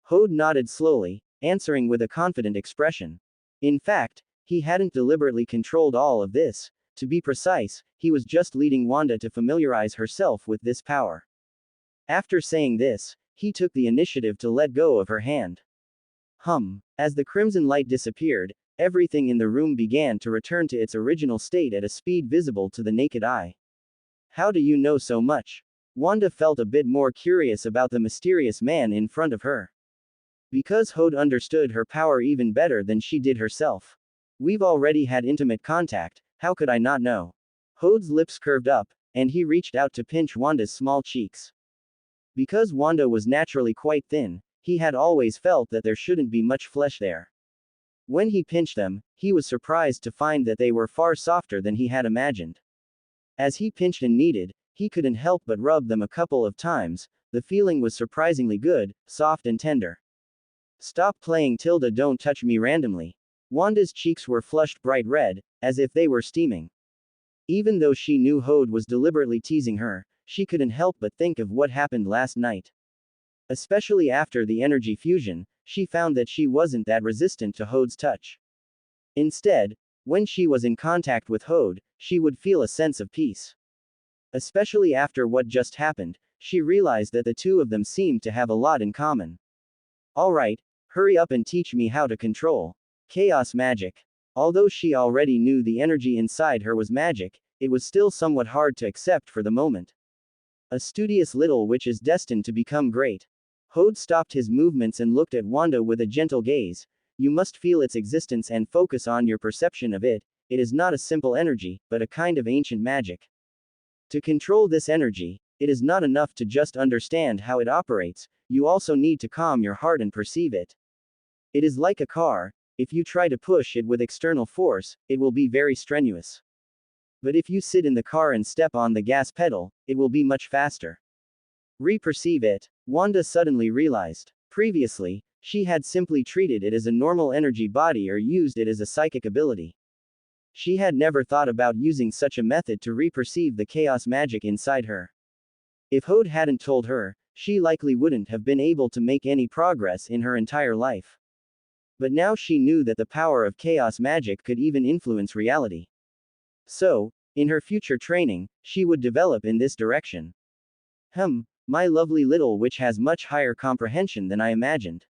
B: Hode nodded slowly, answering with a confident expression. In fact, he hadn't deliberately controlled all of this. To be precise, he was just leading Wanda to familiarize herself with this power. After saying this, he took the initiative to let go of her hand. As the crimson light disappeared, everything in the room began to return to its original state at a speed visible to the naked eye. How do you know so much? Wanda felt a bit more curious about the mysterious man in front of her. Because Hode understood her power even better than she did herself. We've already had intimate contact, how could I not know? Hode's lips curved up, and he reached out to pinch Wanda's small cheeks. Because Wanda was naturally quite thin, he had always felt that there shouldn't be much flesh there. When he pinched them, he was surprised to find that they were far softer than he had imagined. As he pinched and kneaded, he couldn't help but rub them a couple of times. The feeling was surprisingly good, soft and tender. Stop playing Tilda, don't touch me randomly. Wanda's cheeks were flushed bright red, as if they were steaming. Even though she knew Hode was deliberately teasing her, she couldn't help but think of what happened last night. Especially after the energy fusion, she found that she wasn't that resistant to Hode's touch. Instead, when she was in contact with Hode, she would feel a sense of peace. Especially after what just happened, she realized that the two of them seemed to have a lot in common. Alright, hurry up and teach me how to control chaos magic. Although she already knew the energy inside her was magic, it was still somewhat hard to accept for the moment. A studious little witch is destined to become great. Hode stopped his movements and looked at Wanda with a gentle gaze. You must feel its existence and focus on your perception of it. It is not a simple energy, but a kind of ancient magic. To control this energy, it is not enough to just understand how it operates, you also need to calm your heart and perceive it. It is like a car, if you try to push it with external force, it will be very strenuous. But if you sit in the car and step on the gas pedal, it will be much faster. Re-perceive it, Wanda suddenly realized. Previously, she had simply treated it as a normal energy body or used it as a psychic ability. She had never thought about using such a method to re-perceive the chaos magic inside her. If Hode hadn't told her, she likely wouldn't have been able to make any progress in her entire life. But now she knew that the power of chaos magic could even influence reality. So, in her future training, she would develop in this direction. My lovely little witch has much higher comprehension than I imagined.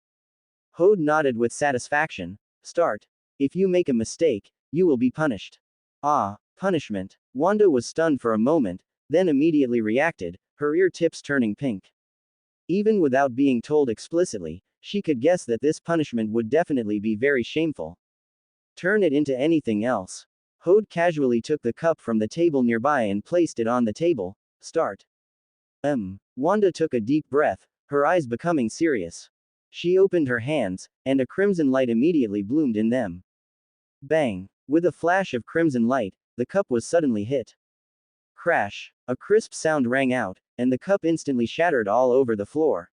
B: Hode nodded with satisfaction. Start. If you make a mistake, you will be punished. Ah, punishment. Wanda was stunned for a moment, then immediately reacted, her ear tips turning pink. Even without being told explicitly, she could guess that this punishment would definitely be very shameful. Turn it into anything else. Hode casually took the cup from the table nearby and placed it on the table. Start. Wanda took a deep breath, her eyes becoming serious. She opened her hands, and a crimson light immediately bloomed in them. Bang! With a flash of crimson light, the cup was suddenly hit. Crash! A crisp sound rang out, and the cup instantly shattered all over the floor.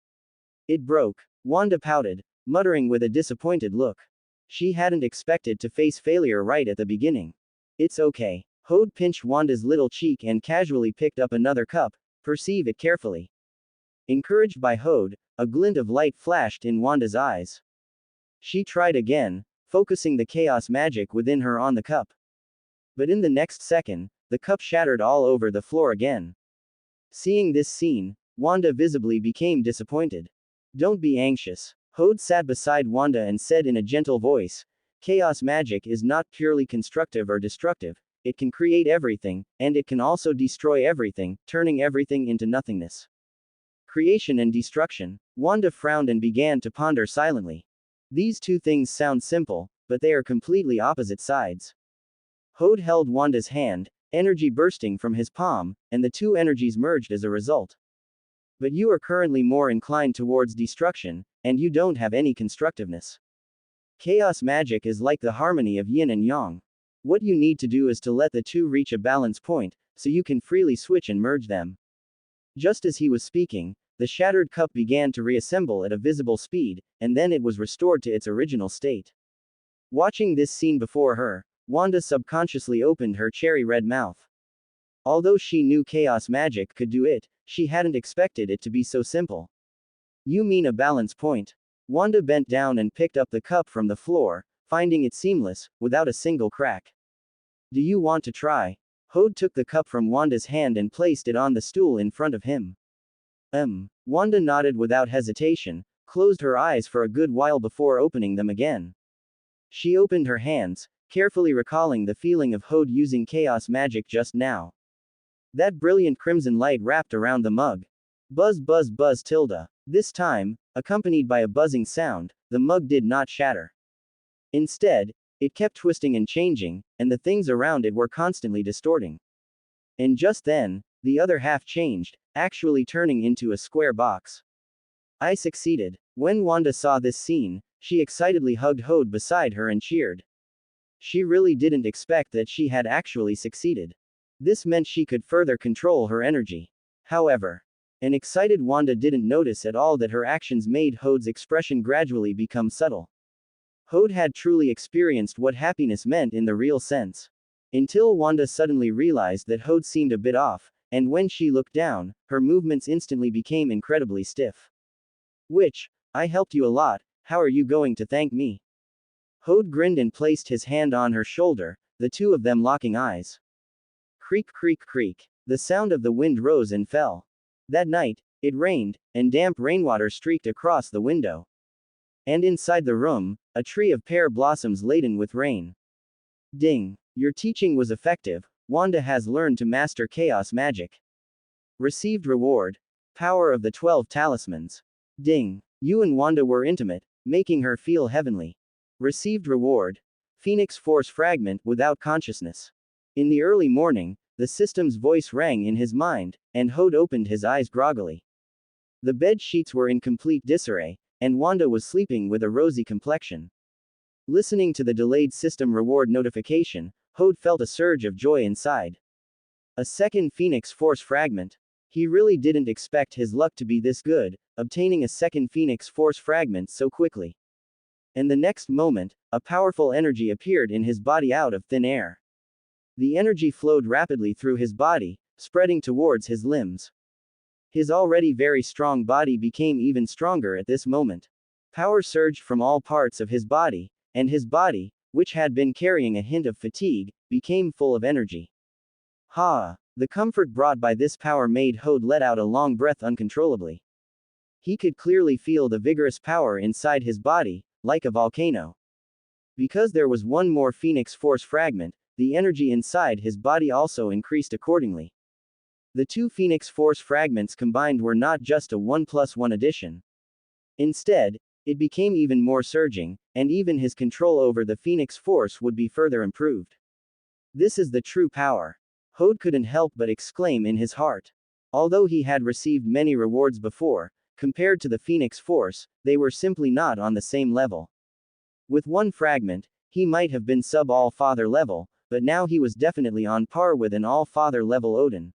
B: It broke. Wanda pouted, muttering with a disappointed look. She hadn't expected to face failure right at the beginning. It's okay. Hode pinched Wanda's little cheek and casually picked up another cup. Perceive it carefully. Encouraged by Hode, a glint of light flashed in Wanda's eyes. She tried again, focusing the chaos magic within her on the cup. But in the next second, the cup shattered all over the floor again. Seeing this scene, Wanda visibly became disappointed. Don't be anxious. Hode sat beside Wanda and said in a gentle voice, chaos magic is not purely constructive or destructive. It can create everything, and it can also destroy everything, turning everything into nothingness. Creation and destruction. Wanda frowned and began to ponder silently. These two things sound simple, but they are completely opposite sides. Hode held Wanda's hand, energy bursting from his palm, and the two energies merged as a result. But you are currently more inclined towards destruction, and you don't have any constructiveness. Chaos magic is like the harmony of yin and yang. What you need to do is to let the two reach a balance point, so you can freely switch and merge them. Just as he was speaking, the shattered cup began to reassemble at a visible speed, and then it was restored to its original state. Watching this scene before her, Wanda subconsciously opened her cherry-red mouth. Although she knew chaos magic could do it, she hadn't expected it to be so simple. You mean a balance point? Wanda bent down and picked up the cup from the floor, finding it seamless, without a single crack. Do you want to try? Hode took the cup from Wanda's hand and placed it on the stool in front of him. Wanda nodded without hesitation, closed her eyes for a good while before opening them again. She opened her hands, carefully recalling the feeling of Hode using chaos magic just now. That brilliant crimson light wrapped around the mug. Buzz buzz buzz tilde. This time, accompanied by a buzzing sound, the mug did not shatter. Instead, it kept twisting and changing, and the things around it were constantly distorting. And just then, the other half changed, actually turning into a square box. I succeeded. When Wanda saw this scene, she excitedly hugged Hode beside her and cheered. She really didn't expect that she had actually succeeded. This meant she could further control her energy. However, an excited Wanda didn't notice at all that her actions made Hode's expression gradually become subtle. Hode had truly experienced what happiness meant in the real sense. Until Wanda suddenly realized that Hode seemed a bit off, and when she looked down, her movements instantly became incredibly stiff. I helped you a lot, how are you going to thank me? Hode grinned and placed his hand on her shoulder, the two of them locking eyes. Creak creak creak. The sound of the wind rose and fell. That night, it rained, and damp rainwater streaked across the window. And inside the room, a tree of pear blossoms laden with rain. Ding. Your teaching was effective. Wanda has learned to master chaos magic. Received reward. Power of the 12 talismans. Ding. You and Wanda were intimate, making her feel heavenly. Received reward. Phoenix Force fragment without consciousness. In the early morning, the system's voice rang in his mind, and Hode opened his eyes groggily. The bed sheets were in complete disarray, and Wanda was sleeping with a rosy complexion. Listening to the delayed system reward notification, Hode felt a surge of joy inside. A second Phoenix Force fragment. He really didn't expect his luck to be this good, obtaining a second Phoenix Force fragment so quickly. And the next moment, a powerful energy appeared in his body out of thin air. The energy flowed rapidly through his body, spreading towards his limbs. His already very strong body became even stronger at this moment. Power surged from all parts of his body, and his body, which had been carrying a hint of fatigue, became full of energy. Ha! The comfort brought by this power made Hode let out a long breath uncontrollably. He could clearly feel the vigorous power inside his body, like a volcano. Because there was one more Phoenix Force fragment, the energy inside his body also increased accordingly. The two Phoenix Force fragments combined were not just a 1+1 addition. Instead, it became even more surging, and even his control over the Phoenix Force would be further improved. This is the true power. Hode couldn't help but exclaim in his heart. Although he had received many rewards before, compared to the Phoenix Force, they were simply not on the same level. With one fragment, he might have been sub-All-Father level, but now he was definitely on par with an All-Father level Odin.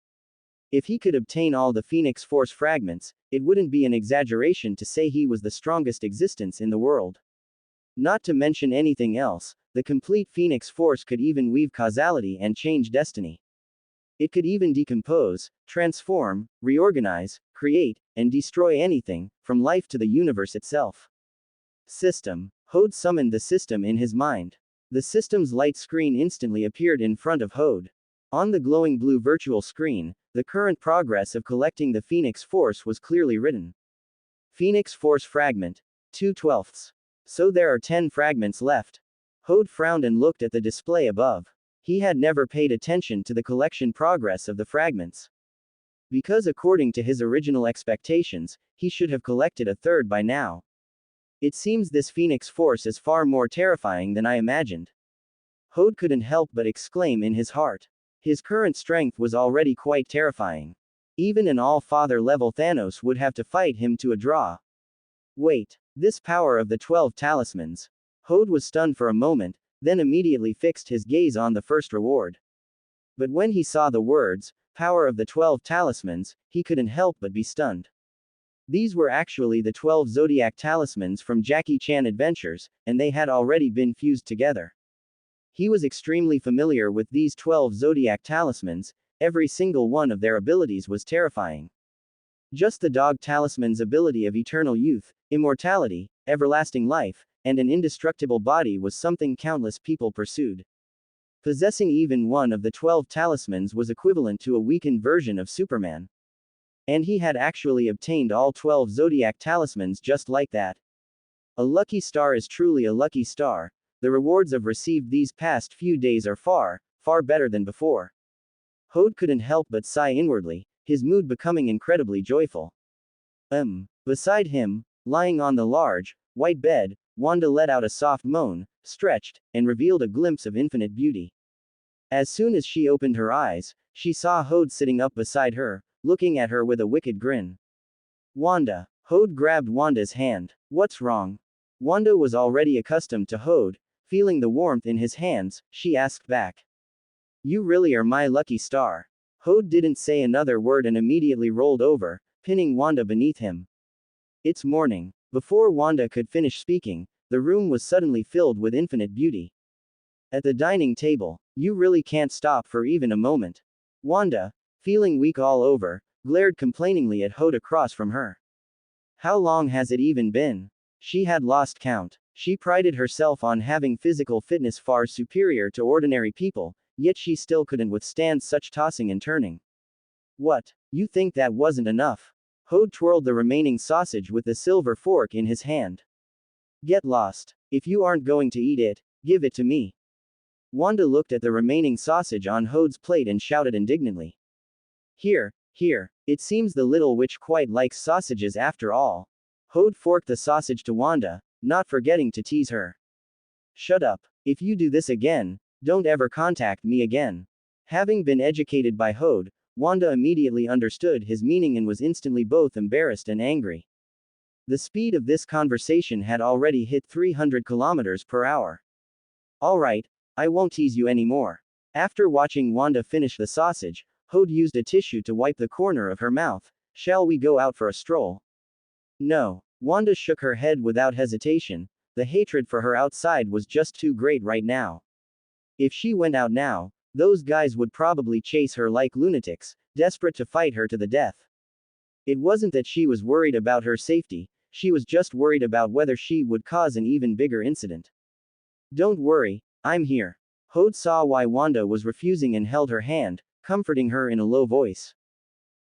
B: If he could obtain all the Phoenix Force fragments, it wouldn't be an exaggeration to say he was the strongest existence in the world. Not to mention anything else, the complete Phoenix Force could even weave causality and change destiny. It could even decompose, transform, reorganize, create, and destroy anything, from life to the universe itself. System. Hode summoned the system in his mind. The system's light screen instantly appeared in front of Hode. On the glowing blue virtual screen, the current progress of collecting the Phoenix Force was clearly written. Phoenix Force fragment. 2/12. So there are 10 fragments left. Hode frowned and looked at the display above. He had never paid attention to the collection progress of the fragments. Because according to his original expectations, he should have collected a third by now. It seems this Phoenix Force is far more terrifying than I imagined. Hode couldn't help but exclaim in his heart. His current strength was already quite terrifying. Even an All-Father level Thanos would have to fight him to a draw. Wait, this power of the 12 talismans. Hode was stunned for a moment, then immediately fixed his gaze on the first reward. But when he saw the words, power of the 12 talismans, he couldn't help but be stunned. These were actually the 12 zodiac talismans from Jackie Chan Adventures, and they had already been fused together. He was extremely familiar with these 12 zodiac talismans, every single one of their abilities was terrifying. Just the dog talisman's ability of eternal youth, immortality, everlasting life, and an indestructible body was something countless people pursued. Possessing even one of the 12 talismans was equivalent to a weakened version of Superman. And he had actually obtained all 12 zodiac talismans just like that. A lucky star is truly a lucky star. The rewards I've received these past few days are far, far better than before. Hode couldn't help but sigh inwardly, his mood becoming incredibly joyful. Beside him, lying on the large, white bed, Wanda let out a soft moan, stretched, and revealed a glimpse of infinite beauty. As soon as she opened her eyes, she saw Hode sitting up beside her, looking at her with a wicked grin. Wanda. Hode grabbed Wanda's hand. What's wrong? Wanda was already accustomed to Hode. Feeling the warmth in his hands, she asked back. You really are my lucky star. Hode didn't say another word and immediately rolled over, pinning Wanda beneath him. It's morning. Before Wanda could finish speaking, the room was suddenly filled with infinite beauty. At the dining table, you really can't stop for even a moment. Wanda, feeling weak all over, glared complainingly at Hode across from her. How long has it even been? She had lost count. She prided herself on having physical fitness far superior to ordinary people, yet she still couldn't withstand such tossing and turning. What? You think that wasn't enough? Hode twirled the remaining sausage with the silver fork in his hand. Get lost. If you aren't going to eat it, give it to me. Wanda looked at the remaining sausage on Hode's plate and shouted indignantly. Here, it seems the little witch quite likes sausages after all. Hode forked the sausage to Wanda, not forgetting to tease her. Shut up. If you do this again, don't ever contact me again. Having been educated by Hode, Wanda immediately understood his meaning and was instantly both embarrassed and angry. The speed of this conversation had already hit 300 kilometers per hour. Alright, I won't tease you anymore. After watching Wanda finish the sausage, Hode used a tissue to wipe the corner of her mouth. Shall we go out for a stroll? No. Wanda shook her head without hesitation. The hatred for her outside was just too great right now. If she went out now, those guys would probably chase her like lunatics, desperate to fight her to the death. It wasn't that she was worried about her safety, she was just worried about whether she would cause an even bigger incident. Don't worry, I'm here. Hode saw why Wanda was refusing and held her hand, comforting her in a low voice.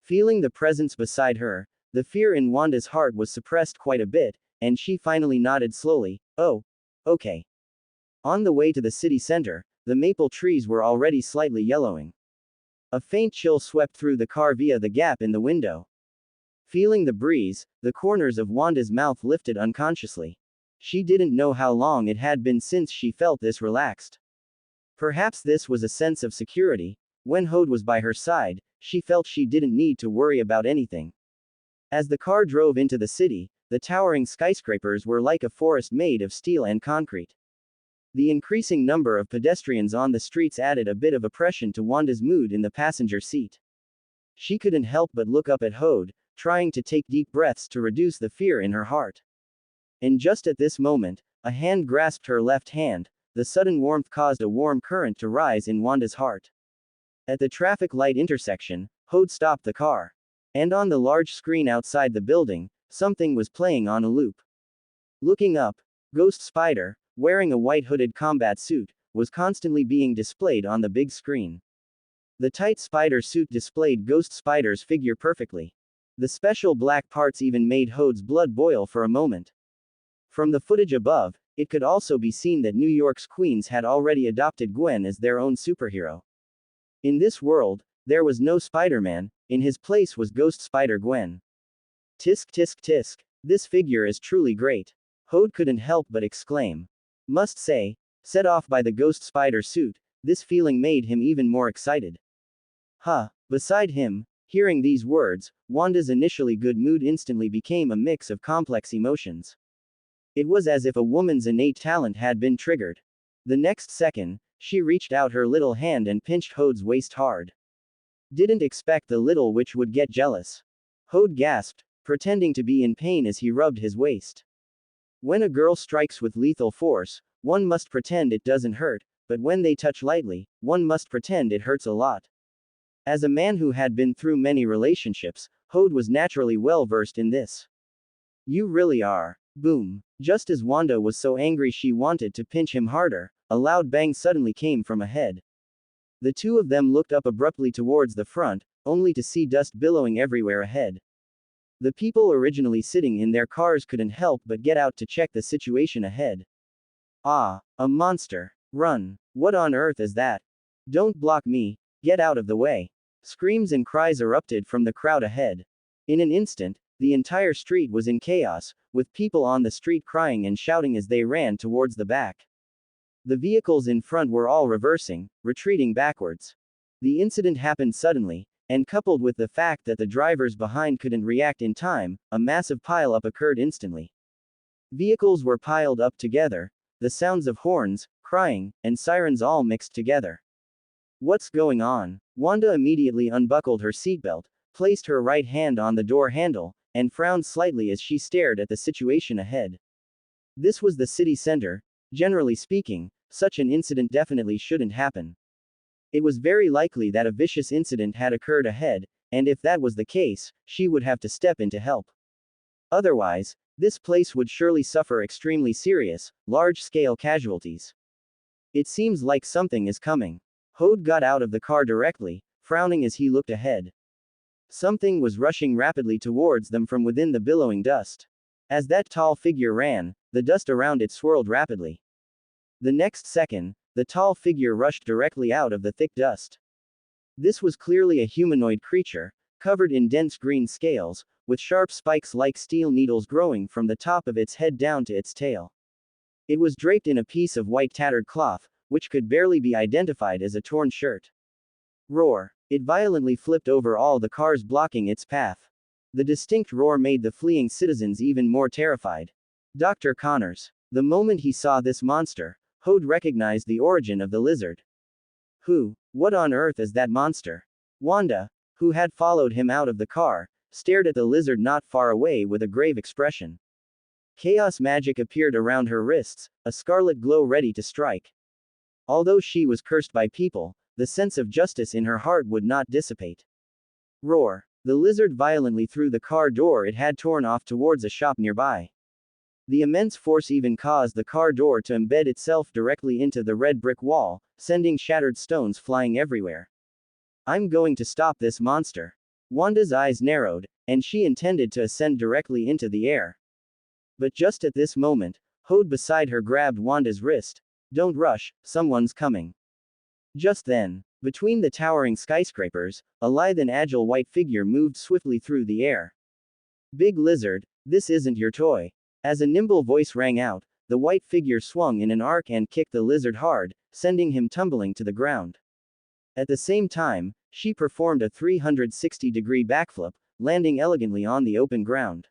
B: Feeling the presence beside her, the fear in Wanda's heart was suppressed quite a bit, and she finally nodded slowly. Oh, okay. On the way to the city center, the maple trees were already slightly yellowing. A faint chill swept through the car via the gap in the window. Feeling the breeze, the corners of Wanda's mouth lifted unconsciously. She didn't know how long it had been since she felt this relaxed. Perhaps this was a sense of security. When Hode was by her side, she felt she didn't need to worry about anything. As the car drove into the city, the towering skyscrapers were like a forest made of steel and concrete. The increasing number of pedestrians on the streets added a bit of oppression to Wanda's mood in the passenger seat. She couldn't help but look up at Hode, trying to take deep breaths to reduce the fear in her heart. And just at this moment, a hand grasped her left hand. The sudden warmth caused a warm current to rise in Wanda's heart. At the traffic light intersection, Hode stopped the car. And on the large screen outside the building, something was playing on a loop. Looking up, Ghost Spider, wearing a white hooded combat suit, was constantly being displayed on the big screen. The tight spider suit displayed Ghost Spider's figure perfectly. The special black parts even made Hode's blood boil for a moment. From the footage above, it could also be seen that New York's Queens had already adopted Gwen as their own superhero. In this world, there was no Spider-Man, in his place was Ghost Spider-Gwen. Tisk tisk tisk, this figure is truly great. Hode couldn't help but exclaim. Must say, set off by the Ghost Spider suit, this feeling made him even more excited. Beside him, hearing these words, Wanda's initially good mood instantly became a mix of complex emotions. It was as if a woman's innate talent had been triggered. The next second, she reached out her little hand and pinched Hode's waist hard. Didn't expect the little witch would get jealous. Hode gasped, pretending to be in pain as he rubbed his waist. When a girl strikes with lethal force, one must pretend it doesn't hurt, but when they touch lightly, one must pretend it hurts a lot. As a man who had been through many relationships, Hode was naturally well versed in this. You really are. Boom. Just as Wanda was so angry she wanted to pinch him harder, a loud bang suddenly came from ahead. The two of them looked up abruptly towards the front, only to see dust billowing everywhere ahead. The people originally sitting in their cars couldn't help but get out to check the situation ahead. Ah, a monster. Run. What on earth is that? Don't block me. Get out of the way. Screams and cries erupted from the crowd ahead. In an instant, the entire street was in chaos, with people on the street crying and shouting as they ran towards the back. The vehicles in front were all reversing, retreating backwards. The incident happened suddenly, and coupled with the fact that the drivers behind couldn't react in time, a massive pile-up occurred instantly. Vehicles were piled up together, the sounds of horns, crying, and sirens all mixed together. What's going on? Wanda immediately unbuckled her seatbelt, placed her right hand on the door handle, and frowned slightly as she stared at the situation ahead. This was the city center. Generally speaking, such an incident definitely shouldn't happen. It was very likely that a vicious incident had occurred ahead, and if that was the case, she would have to step in to help. Otherwise, this place would surely suffer extremely serious, large-scale casualties. It seems like something is coming. Hode got out of the car directly, frowning as he looked ahead. Something was rushing rapidly towards them from within the billowing dust. As that tall figure ran, the dust around it swirled rapidly. The next second, the tall figure rushed directly out of the thick dust. This was clearly a humanoid creature, covered in dense green scales, with sharp spikes like steel needles growing from the top of its head down to its tail. It was draped in a piece of white tattered cloth, which could barely be identified as a torn shirt. Roar! It violently flipped over all the cars blocking its path. The distinct roar made the fleeing citizens even more terrified. Dr. Connors. The moment he saw this monster, Hode recognized the origin of the lizard. What on earth is that monster? Wanda, who had followed him out of the car, stared at the lizard not far away with a grave expression. Chaos magic appeared around her wrists, a scarlet glow ready to strike. Although she was cursed by people, the sense of justice in her heart would not dissipate. Roar! The lizard violently threw the car door it had torn off towards a shop nearby. The immense force even caused the car door to embed itself directly into the red brick wall, sending shattered stones flying everywhere. I'm going to stop this monster. Wanda's eyes narrowed, and she intended to ascend directly into the air. But just at this moment, Hode beside her grabbed Wanda's wrist. Don't rush, someone's coming. Just then, between the towering skyscrapers, a lithe and agile white figure moved swiftly through the air. Big lizard, this isn't your toy. As a nimble voice rang out, the white figure swung in an arc and kicked the lizard hard, sending him tumbling to the ground. At the same time, she performed a 360-degree backflip, landing elegantly on the open ground.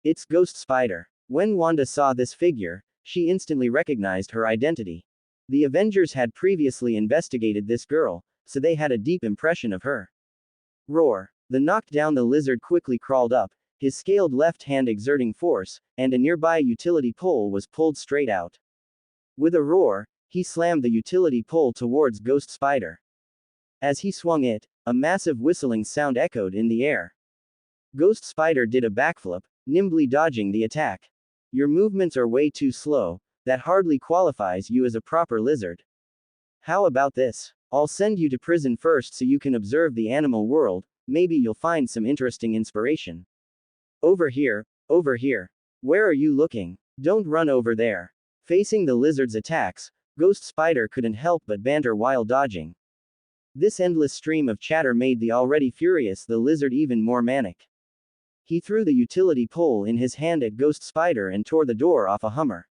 B: It's Ghost Spider. When Wanda saw this figure, she instantly recognized her identity. The Avengers had previously investigated this girl, so they had a deep impression of her. Roar! The knocked down the lizard quickly crawled up, his scaled left hand exerting force, and a nearby utility pole was pulled straight out. With a roar, he slammed the utility pole towards Ghost Spider. As he swung it, a massive whistling sound echoed in the air. Ghost Spider did a backflip, nimbly dodging the attack. Your movements are way too slow, that hardly qualifies you as a proper lizard. How about this? I'll send you to prison first so you can observe the animal world, maybe you'll find some interesting inspiration. Over here, over here. Where are you looking? Don't run over there. Facing the lizard's attacks, Ghost Spider couldn't help but banter while dodging. This endless stream of chatter made the already furious the lizard even more manic. He threw the utility pole in his hand at Ghost Spider and tore the door off a Hummer.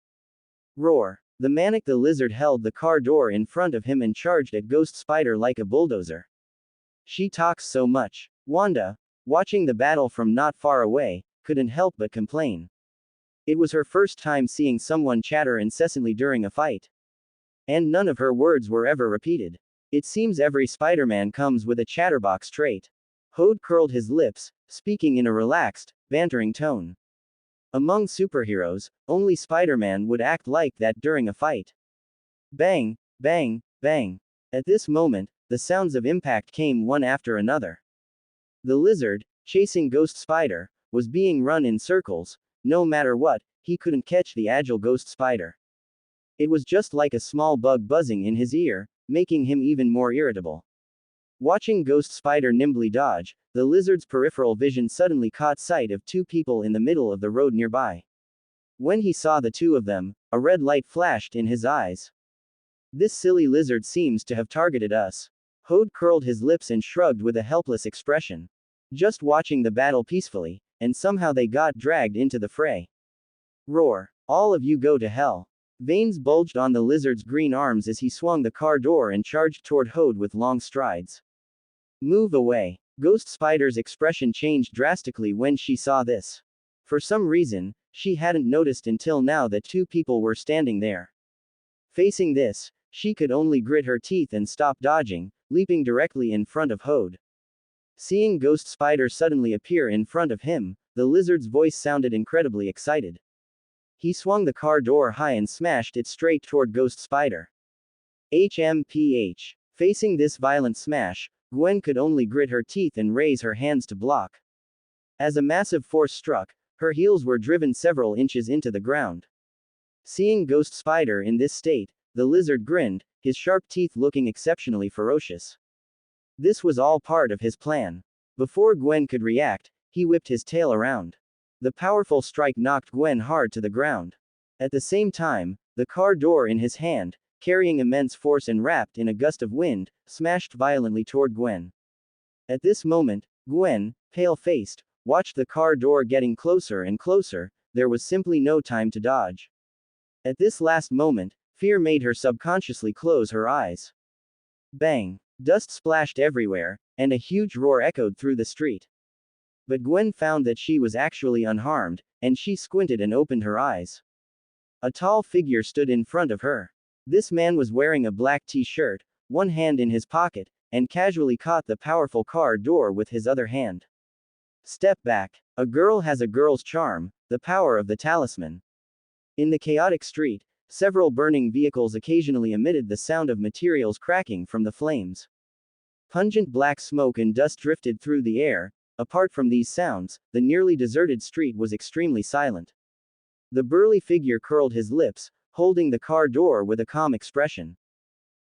B: Roar! The manic the lizard held the car door in front of him and charged at Ghost Spider like a bulldozer. She talks so much. Wanda, watching the battle from not far away, couldn't help but complain. It was her first time seeing someone chatter incessantly during a fight. And none of her words were ever repeated. It seems every Spider-Man comes with a chatterbox trait. Hode curled his lips, speaking in a relaxed, bantering tone. Among superheroes, only Spider-Man would act like that during a fight. Bang, bang, bang. At this moment, the sounds of impact came one after another. The lizard, chasing Ghost Spider, was being run in circles. No matter what, he couldn't catch the agile ghost spider. It was just like a small bug buzzing in his ear, making him even more irritable. Watching Ghost Spider nimbly dodge, the lizard's peripheral vision suddenly caught sight of two people in the middle of the road nearby. When he saw the two of them, a red light flashed in his eyes. This silly lizard seems to have targeted us. Hode curled his lips and shrugged with a helpless expression. Just watching the battle peacefully, and somehow they got dragged into the fray. Roar. All of you go to hell. Veins bulged on the lizard's green arms as he swung the car door and charged toward Hode with long strides. Move away. Ghost Spider's expression changed drastically when she saw this. For some reason, she hadn't noticed until now that two people were standing there. Facing this, she could only grit her teeth and stop dodging, leaping directly in front of Hode. Seeing Ghost Spider suddenly appear in front of him, the lizard's voice sounded incredibly excited. He swung the car door high and smashed it straight toward Ghost Spider. HMPH. Facing this violent smash, Gwen could only grit her teeth and raise her hands to block. As a massive force struck, her heels were driven several inches into the ground. Seeing Ghost Spider in this state, the lizard grinned, his sharp teeth looking exceptionally ferocious. This was all part of his plan. Before Gwen could react, he whipped his tail around. The powerful strike knocked Gwen hard to the ground. At the same time, the car door in his hand, carrying immense force and wrapped in a gust of wind, smashed violently toward Gwen. At this moment, Gwen, pale-faced, watched the car door getting closer and closer. There was simply no time to dodge. At this last moment, fear made her subconsciously close her eyes. Bang! Dust splashed everywhere, and a huge roar echoed through the street. But Gwen found that she was actually unharmed, and she squinted and opened her eyes. A tall figure stood in front of her. This man was wearing a black t-shirt, one hand in his pocket, and casually caught the powerful car door with his other hand. Step back. A girl has a girl's charm, the power of the talisman. In the chaotic street, several burning vehicles occasionally emitted the sound of materials cracking from the flames. Pungent black smoke and dust drifted through the air. Apart from these sounds, the nearly deserted street was extremely silent. The burly figure curled his lips, holding the car door with a calm expression.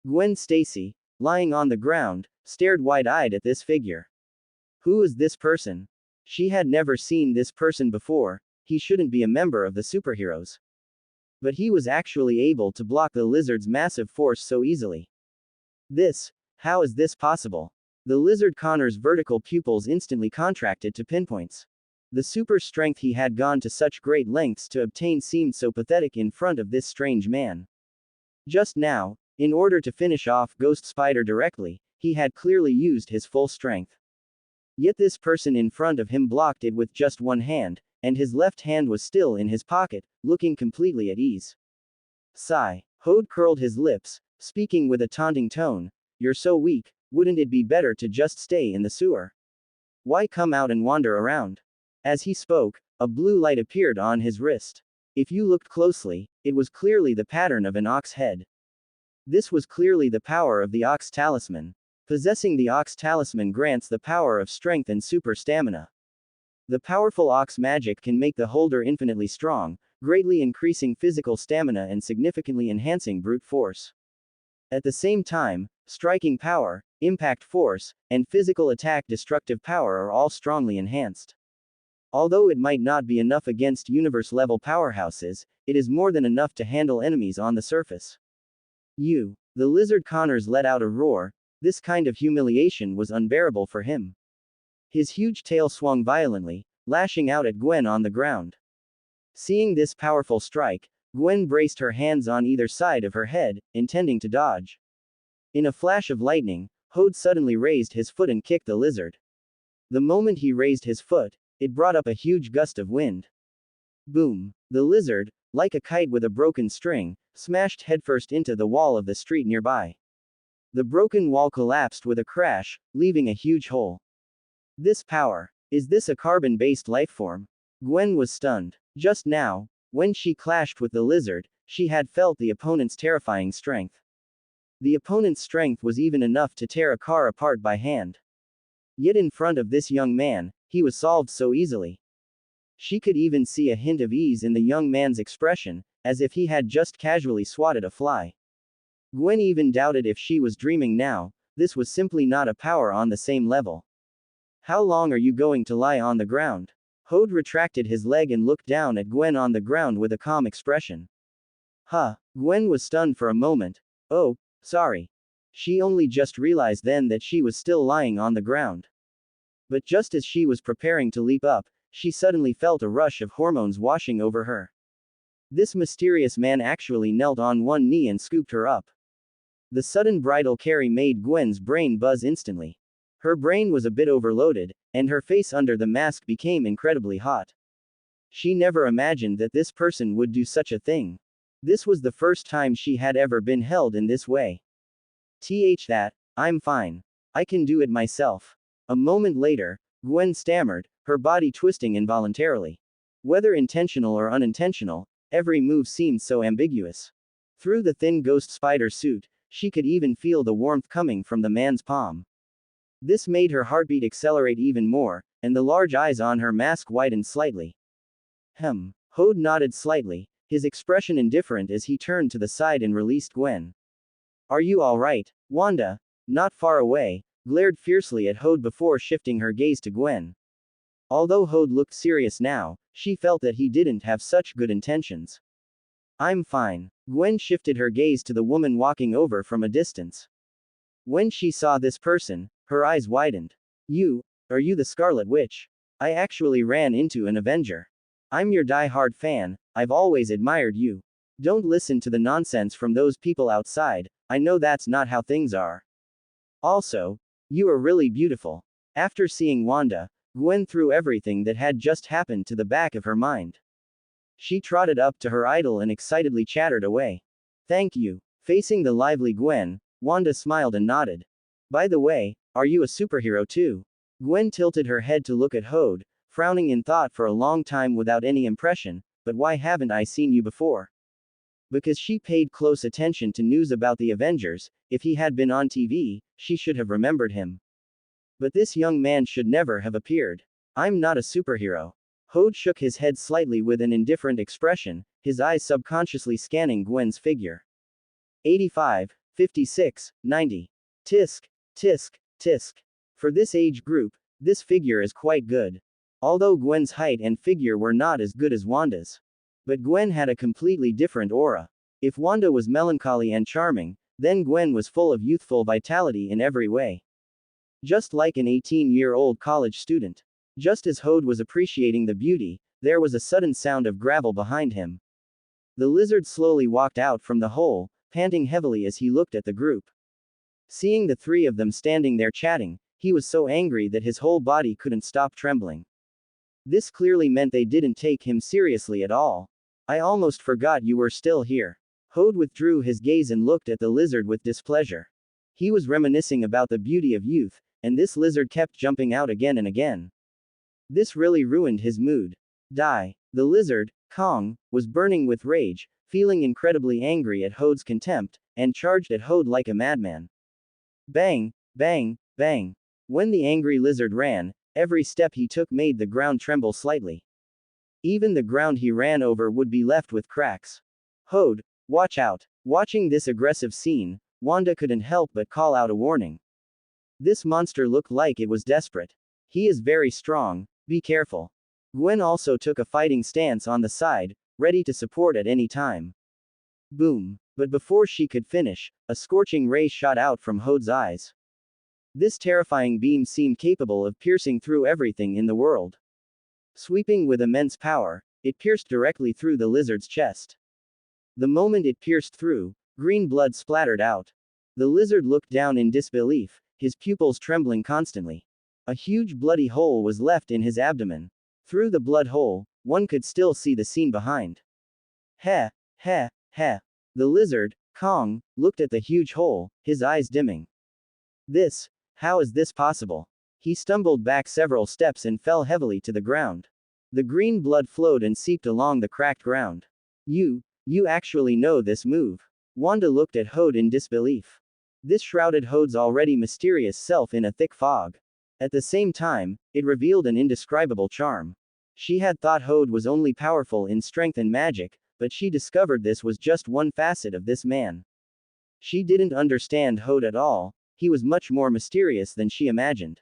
B: Gwen Stacy, lying on the ground, stared wide-eyed at this figure. Who is this person? She had never seen this person before. He shouldn't be a member of the superheroes. But he was actually able to block the lizard's massive force so easily. How is this possible? The lizard Connor's vertical pupils instantly contracted to pinpoints. The super strength he had gone to such great lengths to obtain seemed so pathetic in front of this strange man. Just now, in order to finish off Ghost Spider directly, he had clearly used his full strength. Yet this person in front of him blocked it with just one hand, and his left hand was still in his pocket, looking completely at ease. Sigh. Hode curled his lips, speaking with a taunting tone. You're so weak, wouldn't it be better to just stay in the sewer? Why come out and wander around? As he spoke, a blue light appeared on his wrist. If you looked closely, it was clearly the pattern of an ox head. This was clearly the power of the ox talisman. Possessing the ox talisman grants the power of strength and super stamina. The powerful ox magic can make the holder infinitely strong, greatly increasing physical stamina and significantly enhancing brute force. At the same time, striking power, impact force, and physical attack destructive power are all strongly enhanced. Although it might not be enough against universe-level powerhouses, it is more than enough to handle enemies on the surface. The lizard Connors let out a roar. This kind of humiliation was unbearable for him. His huge tail swung violently, lashing out at Gwen on the ground. Seeing this powerful strike, Gwen braced her hands on either side of her head, intending to dodge. In a flash of lightning, Hode suddenly raised his foot and kicked the lizard. The moment he raised his foot, it brought up a huge gust of wind. Boom! The lizard, like a kite with a broken string, smashed headfirst into the wall of the street nearby. The broken wall collapsed with a crash, leaving a huge hole. This power. Is this a carbon-based lifeform? Gwen was stunned. Just now, when she clashed with the lizard, she had felt the opponent's terrifying strength. The opponent's strength was even enough to tear a car apart by hand. Yet in front of this young man, he was solved so easily. She could even see a hint of ease in the young man's expression, as if he had just casually swatted a fly. Gwen even doubted if she was dreaming now. This was simply not a power on the same level. How long are you going to lie on the ground? Hode retracted his leg and looked down at Gwen on the ground with a calm expression. Huh. Gwen was stunned for a moment. Oh, sorry. She only just realized then that she was still lying on the ground. But just as she was preparing to leap up, she suddenly felt a rush of hormones washing over her. This mysterious man actually knelt on one knee and scooped her up. The sudden bridal carry made Gwen's brain buzz instantly. Her brain was a bit overloaded, and her face under the mask became incredibly hot. She never imagined that this person would do such a thing. This was the first time she had ever been held in this way. That, I'm fine. I can do it myself. A moment later, Gwen stammered, her body twisting involuntarily. Whether intentional or unintentional, every move seemed so ambiguous. Through the thin ghost spider suit, she could even feel the warmth coming from the man's palm. This made her heartbeat accelerate even more, and the large eyes on her mask widened slightly. Hode nodded slightly, his expression indifferent as he turned to the side and released Gwen. Are you all right? Wanda, not far away, glared fiercely at Hode before shifting her gaze to Gwen. Although Hode looked serious now, she felt that he didn't have such good intentions. I'm fine. Gwen shifted her gaze to the woman walking over from a distance. When she saw this person, her eyes widened. Are you the Scarlet Witch? I actually ran into an Avenger. I'm your die-hard fan, I've always admired you. Don't listen to the nonsense from those people outside, I know that's not how things are. Also, you are really beautiful. After seeing Wanda, Gwen threw everything that had just happened to the back of her mind. She trotted up to her idol and excitedly chattered away. Thank you. Facing the lively Gwen, Wanda smiled and nodded. By the way, are you a superhero too? Gwen tilted her head to look at Hode, frowning in thought for a long time without any impression, but why haven't I seen you before? Because she paid close attention to news about the Avengers. If he had been on TV, she should have remembered him. But this young man should never have appeared. I'm not a superhero. Hode shook his head slightly with an indifferent expression, his eyes subconsciously scanning Gwen's figure. 85, 56, 90. Tisk, tisk, tisk. For this age group, this figure is quite good. Although Gwen's height and figure were not as good as Wanda's. But Gwen had a completely different aura. If Wanda was melancholy and charming, then Gwen was full of youthful vitality in every way. Just like an 18-year-old college student. Just as Hode was appreciating the beauty, there was a sudden sound of gravel behind him. The lizard slowly walked out from the hole, panting heavily as he looked at the group. Seeing the three of them standing there chatting, he was so angry that his whole body couldn't stop trembling. This clearly meant they didn't take him seriously at all. I almost forgot you were still here. Hode withdrew his gaze and looked at the lizard with displeasure. He was reminiscing about the beauty of youth, and this lizard kept jumping out again and again. This really ruined his mood. Die. The lizard, Kong, was burning with rage, feeling incredibly angry at Hode's contempt, and charged at Hode like a madman. Bang, bang, bang. When the angry lizard ran, every step he took made the ground tremble slightly. Even the ground he ran over would be left with cracks. Hode, watch out. Watching this aggressive scene, Wanda couldn't help but call out a warning. This monster looked like it was desperate. He is very strong, be careful. Gwen also took a fighting stance on the side, ready to support at any time. Boom. But before she could finish, a scorching ray shot out from Hode's eyes. This terrifying beam seemed capable of piercing through everything in the world. Sweeping with immense power, it pierced directly through the lizard's chest. The moment it pierced through, green blood splattered out. The lizard looked down in disbelief, his pupils trembling constantly. A huge bloody hole was left in his abdomen. Through the blood hole, one could still see the scene behind. Heh, heh, heh. The lizard, Kong, looked at the huge hole, his eyes dimming. How is this possible? He stumbled back several steps and fell heavily to the ground. The green blood flowed and seeped along the cracked ground. You actually know this move. Wanda looked at Hode in disbelief. This shrouded Hode's already mysterious self in a thick fog. At the same time, it revealed an indescribable charm. She had thought Hode was only powerful in strength and magic, but she discovered this was just one facet of this man. She didn't understand Hode at all, he was much more mysterious than she imagined.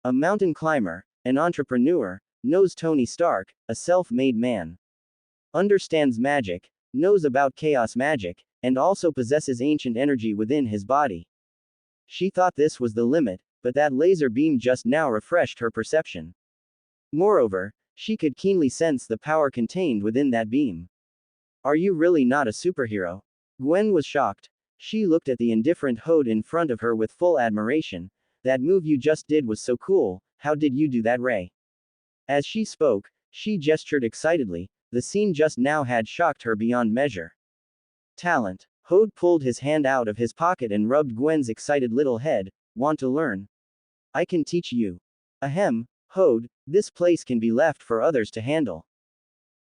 B: A mountain climber, an entrepreneur, knows Tony Stark, a self-made man. Understands magic, knows about chaos magic, and also possesses ancient energy within his body. She thought this was the limit, but that laser beam just now refreshed her perception. Moreover, she could keenly sense the power contained within that beam. Are you really not a superhero? Gwen was shocked. She looked at the indifferent Hode in front of her with full admiration. That move you just did was so cool, how did you do that, Ray? As she spoke, she gestured excitedly, the scene just now had shocked her beyond measure. Talent. Hode pulled his hand out of his pocket and rubbed Gwen's excited little head. Want to learn? I can teach you. Ahem, Hode, this place can be left for others to handle.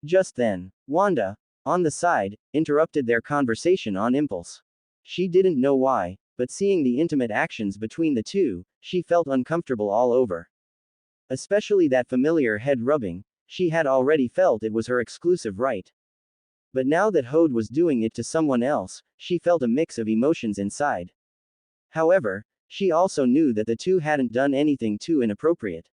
B: Just then, Wanda, on the side, interrupted their conversation on impulse. She didn't know why, but seeing the intimate actions between the two, she felt uncomfortable all over. Especially that familiar head rubbing, she had already felt it was her exclusive right. But now that Hode was doing it to someone else, she felt a mix of emotions inside. However, she also knew that the two hadn't done anything too inappropriate.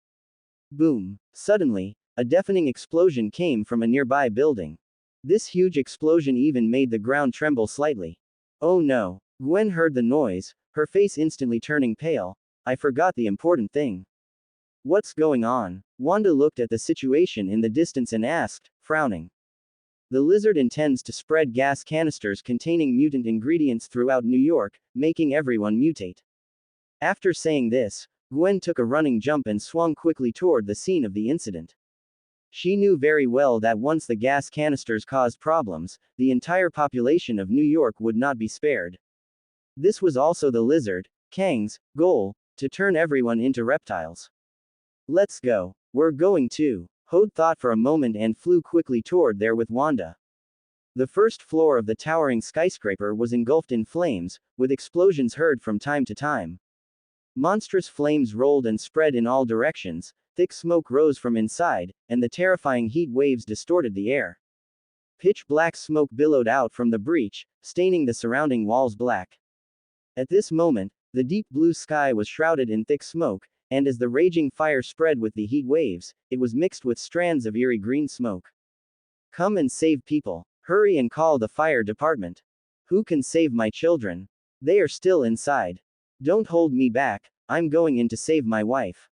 B: Boom! Suddenly, a deafening explosion came from a nearby building. This huge explosion even made the ground tremble slightly. Oh no! Gwen heard the noise, her face instantly turning pale. I forgot the important thing. What's going on? Wanda looked at the situation in the distance and asked, frowning. The lizard intends to spread gas canisters containing mutant ingredients throughout New York, making everyone mutate. After saying this, Gwen took a running jump and swung quickly toward the scene of the incident. She knew very well that once the gas canisters caused problems, the entire population of New York would not be spared. This was also the lizard, Kang's, goal, to turn everyone into reptiles. Let's go. We're going to. Hode thought for a moment and flew quickly toward there with Wanda. The first floor of the towering skyscraper was engulfed in flames, with explosions heard from time to time. Monstrous flames rolled and spread in all directions, thick smoke rose from inside, and the terrifying heat waves distorted the air. Pitch black smoke billowed out from the breach, staining the surrounding walls black. At this moment, the deep blue sky was shrouded in thick smoke, and as the raging fire spread with the heat waves, it was mixed with strands of eerie green smoke. Come and save people. Hurry and call the fire department. Who can save my children? They are still inside. Don't hold me back, I'm going in to save my wife.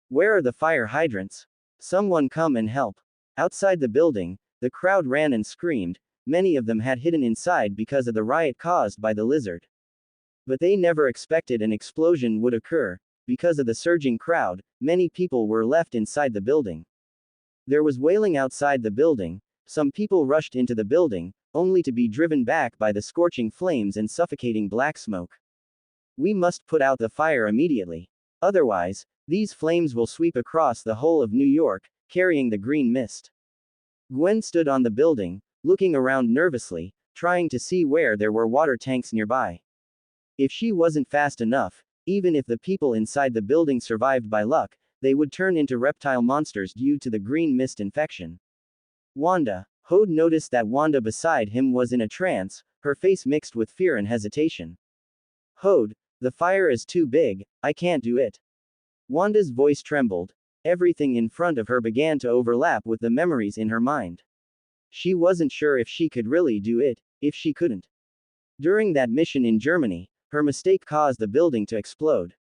B: Where are the fire hydrants? Someone come and help. Outside the building, the crowd ran and screamed, many of them had hidden inside because of the riot caused by the lizard. But they never expected an explosion would occur. Because of the surging crowd, many people were left inside the building. There was wailing outside the building, some people rushed into the building, only to be driven back by the scorching flames and suffocating black smoke. We must put out the fire immediately. Otherwise, these flames will sweep across the whole of New York, carrying the green mist. Gwen stood on the building, looking around nervously, trying to see where there were water tanks nearby. If she wasn't fast enough, even if the people inside the building survived by luck, they would turn into reptile monsters due to the green mist infection. Wanda. Hode noticed that Wanda beside him was in a trance, her face mixed with fear and hesitation. Hode, the fire is too big, I can't do it. Wanda's voice trembled. Everything in front of her began to overlap with the memories in her mind. She wasn't sure if she could really do it, if she couldn't. During that mission in Germany, her mistake caused the building to explode.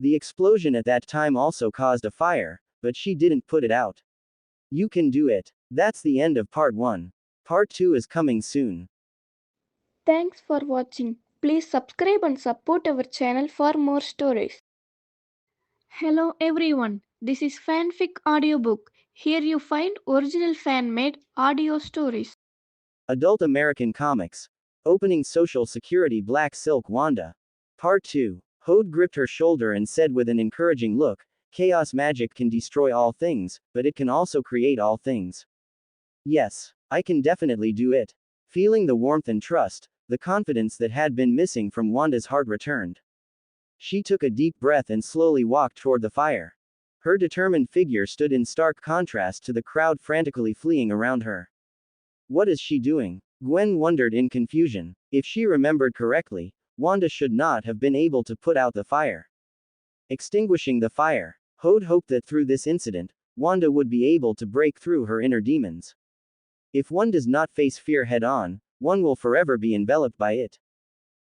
B: The explosion at that time also caused a fire, but she didn't put it out. You can do it. That's the end of part 1. Part 2 is coming soon.
A: Thanks for watching. Please subscribe and support our channel for more stories. Hello everyone, this is Fanfic Audiobook. Here you find original fan-made audio stories.
B: Adult American Comics. Opening Social Security Black Silk Wanda. Part 2. Hode gripped her shoulder and said with an encouraging look, chaos magic can destroy all things, but it can also create all things. Yes, I can definitely do it. Feeling the warmth and trust, the confidence that had been missing from Wanda's heart returned. She took a deep breath and slowly walked toward the fire. Her determined figure stood in stark contrast to the crowd frantically fleeing around her. What is she doing? Gwen wondered in confusion. If she remembered correctly, Wanda should not have been able to put out the fire. Extinguishing the fire. Hode hoped that through this incident, Wanda would be able to break through her inner demons. If one does not face fear head on, one will forever be enveloped by it.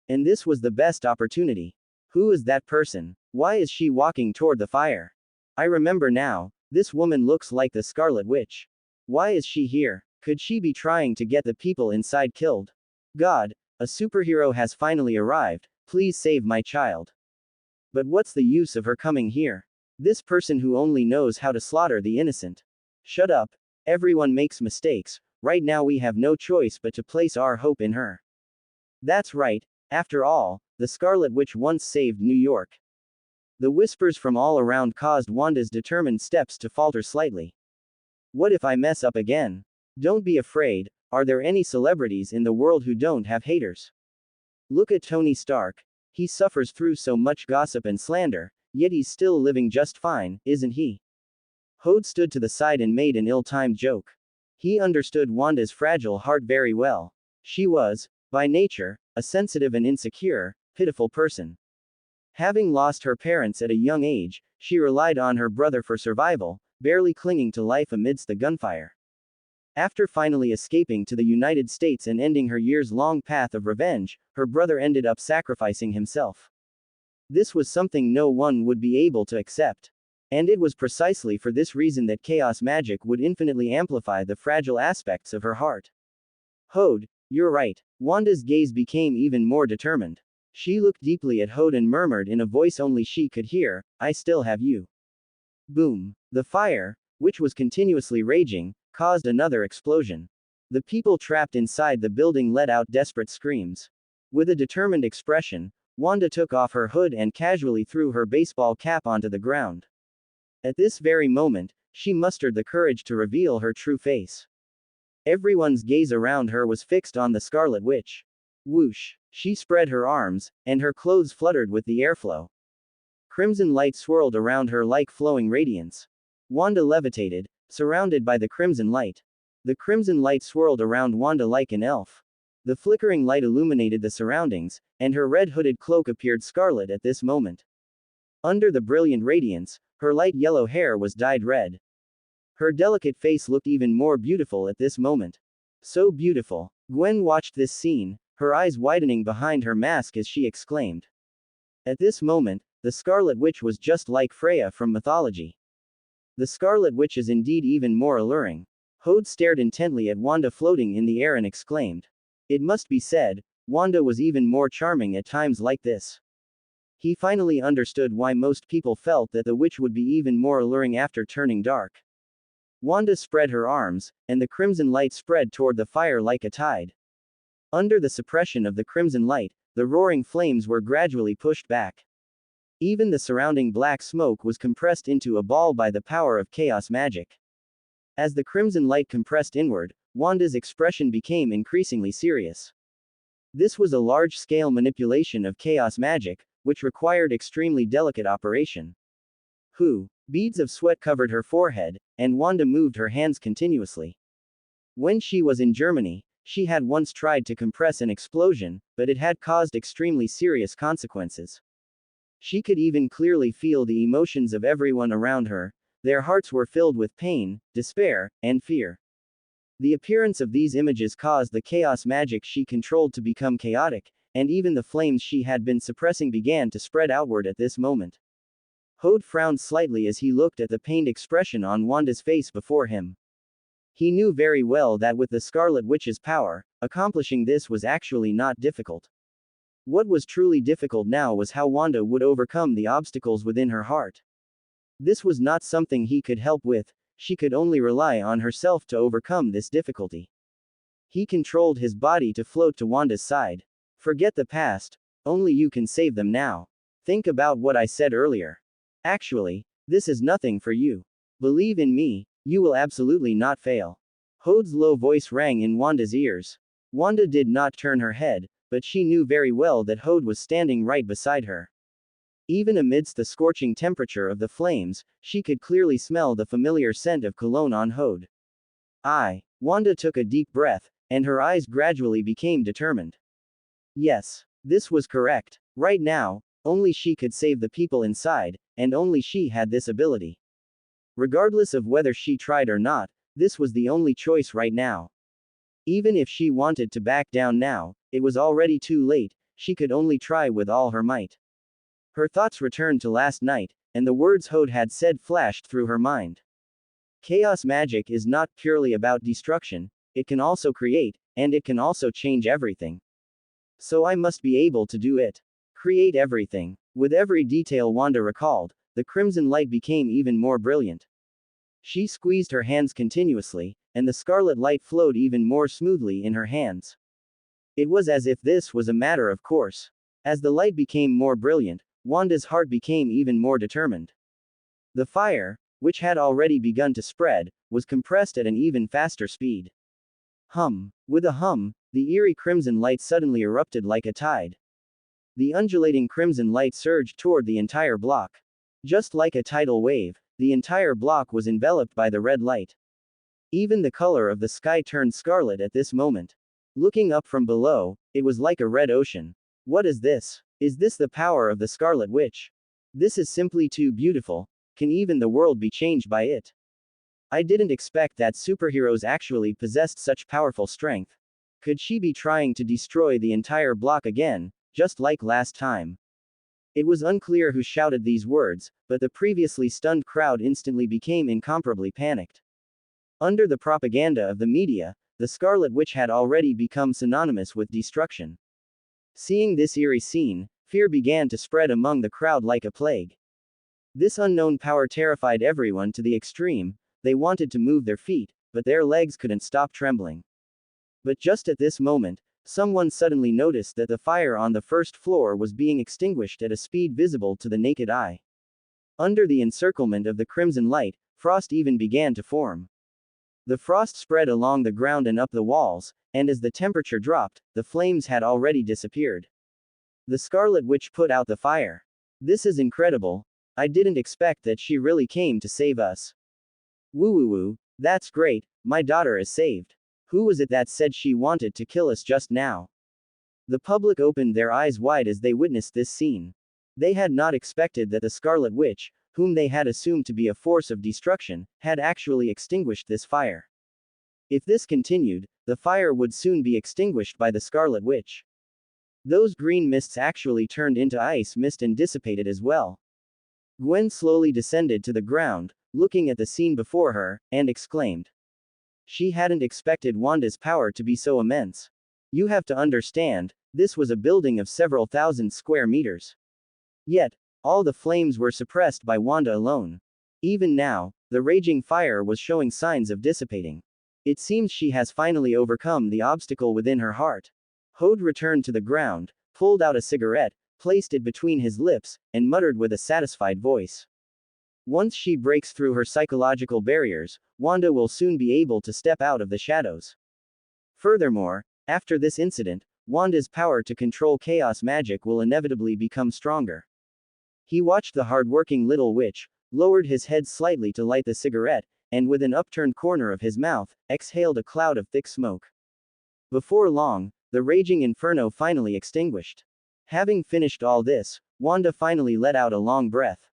B: And this was the best opportunity. Who is that person? Why is she walking toward the fire? I remember now, this woman looks like the Scarlet Witch. Why is she here? Could she be trying to get the people inside killed? God, a superhero has finally arrived, please save my child. But what's the use of her coming here? This person who only knows how to slaughter the innocent. Shut up. Everyone makes mistakes, right now we have no choice but to place our hope in her. That's right, after all, the Scarlet Witch once saved New York. The whispers from all around caused Wanda's determined steps to falter slightly. What if I mess up again? Don't be afraid, are there any celebrities in the world who don't have haters? Look at Tony Stark. He suffers through so much gossip and slander, yet he's still living just fine, isn't he? Hode stood to the side and made an ill-timed joke. He understood Wanda's fragile heart very well. She was, by nature, a sensitive and insecure, pitiful person. Having lost her parents at a young age, she relied on her brother for survival, barely clinging to life amidst the gunfire. After finally escaping to the United States and ending her years-long path of revenge, her brother ended up sacrificing himself. This was something no one would be able to accept. And it was precisely for this reason that chaos magic would infinitely amplify the fragile aspects of her heart. Hode, you're right. Wanda's gaze became even more determined. She looked deeply at Hode and murmured in a voice only she could hear, I still have you. Boom. The fire, which was continuously raging, caused another explosion. The people trapped inside the building let out desperate screams. With a determined expression, Wanda took off her hood and casually threw her baseball cap onto the ground. At this very moment, she mustered the courage to reveal her true face. Everyone's gaze around her was fixed on the Scarlet Witch. Whoosh! She spread her arms, and her clothes fluttered with the airflow. Crimson light swirled around her like flowing radiance. Wanda levitated, surrounded by the crimson light. The crimson light swirled around Wanda like an elf. The flickering light illuminated the surroundings, and her red hooded cloak appeared scarlet at this moment. Under the brilliant radiance, her light yellow hair was dyed red. Her delicate face looked even more beautiful at this moment. So beautiful. Gwen watched this scene, her eyes widening behind her mask as she exclaimed. At this moment, the Scarlet Witch was just like Freya from mythology. The Scarlet Witch is indeed even more alluring. Hode stared intently at Wanda floating in the air and exclaimed. It must be said, Wanda was even more charming at times like this. He finally understood why most people felt that the witch would be even more alluring after turning dark. Wanda spread her arms, and the crimson light spread toward the fire like a tide. Under the suppression of the crimson light, the roaring flames were gradually pushed back. Even the surrounding black smoke was compressed into a ball by the power of chaos magic. As the crimson light compressed inward, Wanda's expression became increasingly serious. This was a large-scale manipulation of chaos magic, which required extremely delicate operation. Beads of sweat covered her forehead, and Wanda moved her hands continuously. When she was in Germany, she had once tried to compress an explosion, but it had caused extremely serious consequences. She could even clearly feel the emotions of everyone around her. Their hearts were filled with pain, despair, and fear. The appearance of these images caused the chaos magic she controlled to become chaotic, and even the flames she had been suppressing began to spread outward at this moment. Hode frowned slightly as he looked at the pained expression on Wanda's face before him. He knew very well that with the Scarlet Witch's power, accomplishing this was actually not difficult. What was truly difficult now was how Wanda would overcome the obstacles within her heart. This was not something he could help with, she could only rely on herself to overcome this difficulty. He controlled his body to float to Wanda's side. Forget the past, only you can save them now. Think about what I said earlier. Actually, this is nothing for you. Believe in me, you will absolutely not fail. Hode's low voice rang in Wanda's ears. Wanda did not turn her head, but she knew very well that Hode was standing right beside her. Even amidst the scorching temperature of the flames, she could clearly smell the familiar scent of cologne on Hode. Wanda took a deep breath, and her eyes gradually became determined. Yes, this was correct. Right now, only she could save the people inside, and only she had this ability. Regardless of whether she tried or not, this was the only choice right now. Even if she wanted to back down now, it was already too late, she could only try with all her might. Her thoughts returned to last night, and the words Hode had said flashed through her mind. Chaos magic is not purely about destruction, it can also create, and it can also change everything. So I must be able to do it. Create everything. With every detail Wanda recalled, the crimson light became even more brilliant. She squeezed her hands continuously, and the scarlet light flowed even more smoothly in her hands. It was as if this was a matter of course. As the light became more brilliant, Wanda's heart became even more determined. The fire, which had already begun to spread, was compressed at an even faster speed. With a hum, the eerie crimson light suddenly erupted like a tide. The undulating crimson light surged toward the entire block. Just like a tidal wave, the entire block was enveloped by the red light. Even the color of the sky turned scarlet at this moment. Looking up from below, it was like a red ocean. What is this? Is this the power of the Scarlet Witch? This is simply too beautiful. Can even the world be changed by it? I didn't expect that superheroes actually possessed such powerful strength. Could she be trying to destroy the entire block again, just like last time? It was unclear who shouted these words, but the previously stunned crowd instantly became incomparably panicked. Under the propaganda of the media, the Scarlet Witch had already become synonymous with destruction. Seeing this eerie scene, fear began to spread among the crowd like a plague. This unknown power terrified everyone to the extreme. They wanted to move their feet, but their legs couldn't stop trembling. But just at this moment, someone suddenly noticed that the fire on the first floor was being extinguished at a speed visible to the naked eye. Under the encirclement of the crimson light, frost even began to form. The frost spread along the ground and up the walls, and as the temperature dropped, the flames had already disappeared. The Scarlet Witch put out the fire. This is incredible. I didn't expect that she really came to save us. Woo woo woo, that's great, my daughter is saved. Who was it that said she wanted to kill us just now? The public opened their eyes wide as they witnessed this scene. They had not expected that the Scarlet Witch, whom they had assumed to be a force of destruction, had actually extinguished this fire. If this continued, the fire would soon be extinguished by the Scarlet Witch. Those green mists actually turned into ice mist and dissipated as well. Gwen slowly descended to the ground, looking at the scene before her, and exclaimed. She hadn't expected Wanda's power to be so immense. You have to understand, this was a building of several thousand square meters. Yet, all the flames were suppressed by Wanda alone. Even now, the raging fire was showing signs of dissipating. It seems she has finally overcome the obstacle within her heart. Hode returned to the ground, pulled out a cigarette, placed it between his lips, and muttered with a satisfied voice. Once she breaks through her psychological barriers, Wanda will soon be able to step out of the shadows. Furthermore, after this incident, Wanda's power to control chaos magic will inevitably become stronger. He watched the hard-working little witch, lowered his head slightly to light the cigarette, and with an upturned corner of his mouth, exhaled a cloud of thick smoke. Before long, the raging inferno finally extinguished. Having finished all this, Wanda finally let out a long breath.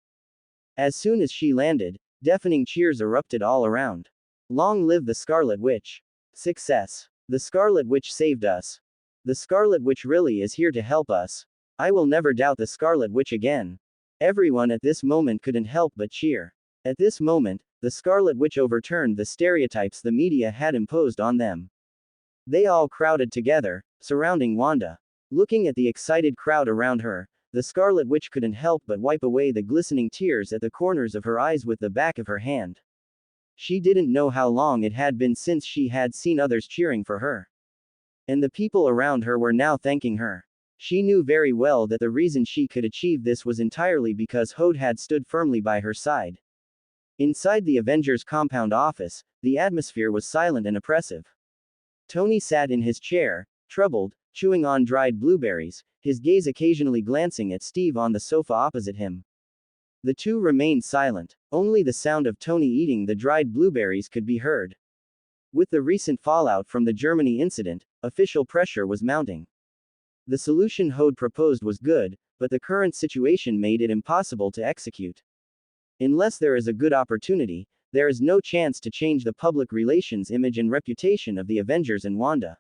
B: As soon as she landed, deafening cheers erupted all around. Long live the Scarlet Witch! Success! The Scarlet Witch saved us. The Scarlet Witch really is here to help us. I will never doubt the Scarlet Witch again. Everyone at this moment couldn't help but cheer. At this moment, the Scarlet Witch overturned the stereotypes the media had imposed on them. They all crowded together, surrounding Wanda. Looking at the excited crowd around her, the Scarlet Witch couldn't help but wipe away the glistening tears at the corners of her eyes with the back of her hand. She didn't know how long it had been since she had seen others cheering for her. And the people around her were now thanking her. She knew very well that the reason she could achieve this was entirely because Hode had stood firmly by her side. Inside the Avengers compound office, the atmosphere was silent and oppressive. Tony sat in his chair, troubled, chewing on dried blueberries, his gaze occasionally glancing at Steve on the sofa opposite him. The two remained silent. Only the sound of Tony eating the dried blueberries could be heard. With the recent fallout from the Germany incident, official pressure was mounting. The solution Hode proposed was good, but the current situation made it impossible to execute. Unless there is a good opportunity, there is no chance to change the public relations image and reputation of the Avengers and Wanda.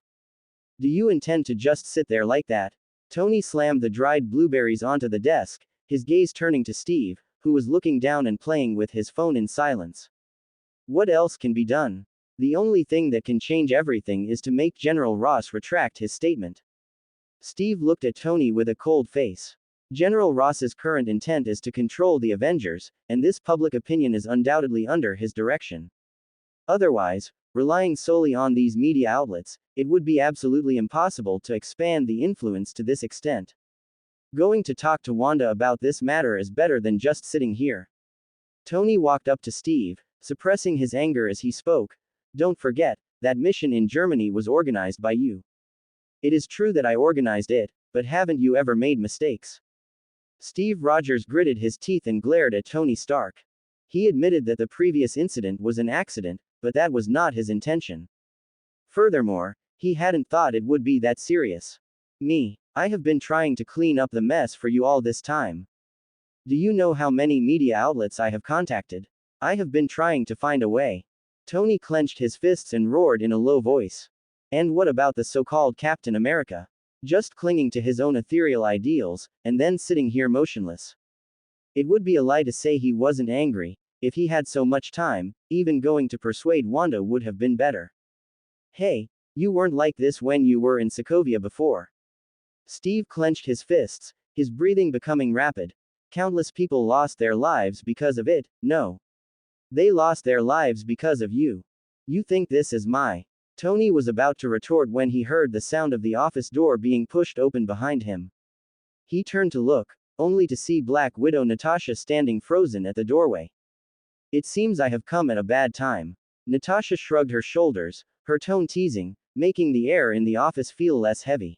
B: Do you intend to just sit there like that? Tony slammed the dried blueberries onto the desk, his gaze turning to Steve, who was looking down and playing with his phone in silence. What else can be done? The only thing that can change everything is to make General Ross retract his statement. Steve looked at Tony with a cold face. General Ross's current intent is to control the Avengers, and this public opinion is undoubtedly under his direction. Otherwise, relying solely on these media outlets, it would be absolutely impossible to expand the influence to this extent. Going to talk to Wanda about this matter is better than just sitting here. Tony walked up to Steve, suppressing his anger as he spoke. Don't forget, that mission in Germany was organized by you. It is true that I organized it, but haven't you ever made mistakes? Steve Rogers gritted his teeth and glared at Tony Stark. He admitted that the previous incident was an accident, but that was not his intention. Furthermore, he hadn't thought it would be that serious. I have been trying to clean up the mess for you all this time. Do you know how many media outlets I have contacted? I have been trying to find a way. Tony clenched his fists and roared in a low voice. And what about the so-called Captain America? Just clinging to his own ethereal ideals, and then sitting here motionless. It would be a lie to say he wasn't angry. If he had so much time, even going to persuade Wanda would have been better. Hey, you weren't like this when you were in Sokovia before. Steve clenched his fists, his breathing becoming rapid. Countless people lost their lives because of it. No. They lost their lives because of you. You think this is my... Tony was about to retort when he heard the sound of the office door being pushed open behind him. He turned to look, only to see Black Widow Natasha standing frozen at the doorway. It seems I have come at a bad time. Natasha shrugged her shoulders, her tone teasing, making the air in the office feel less heavy.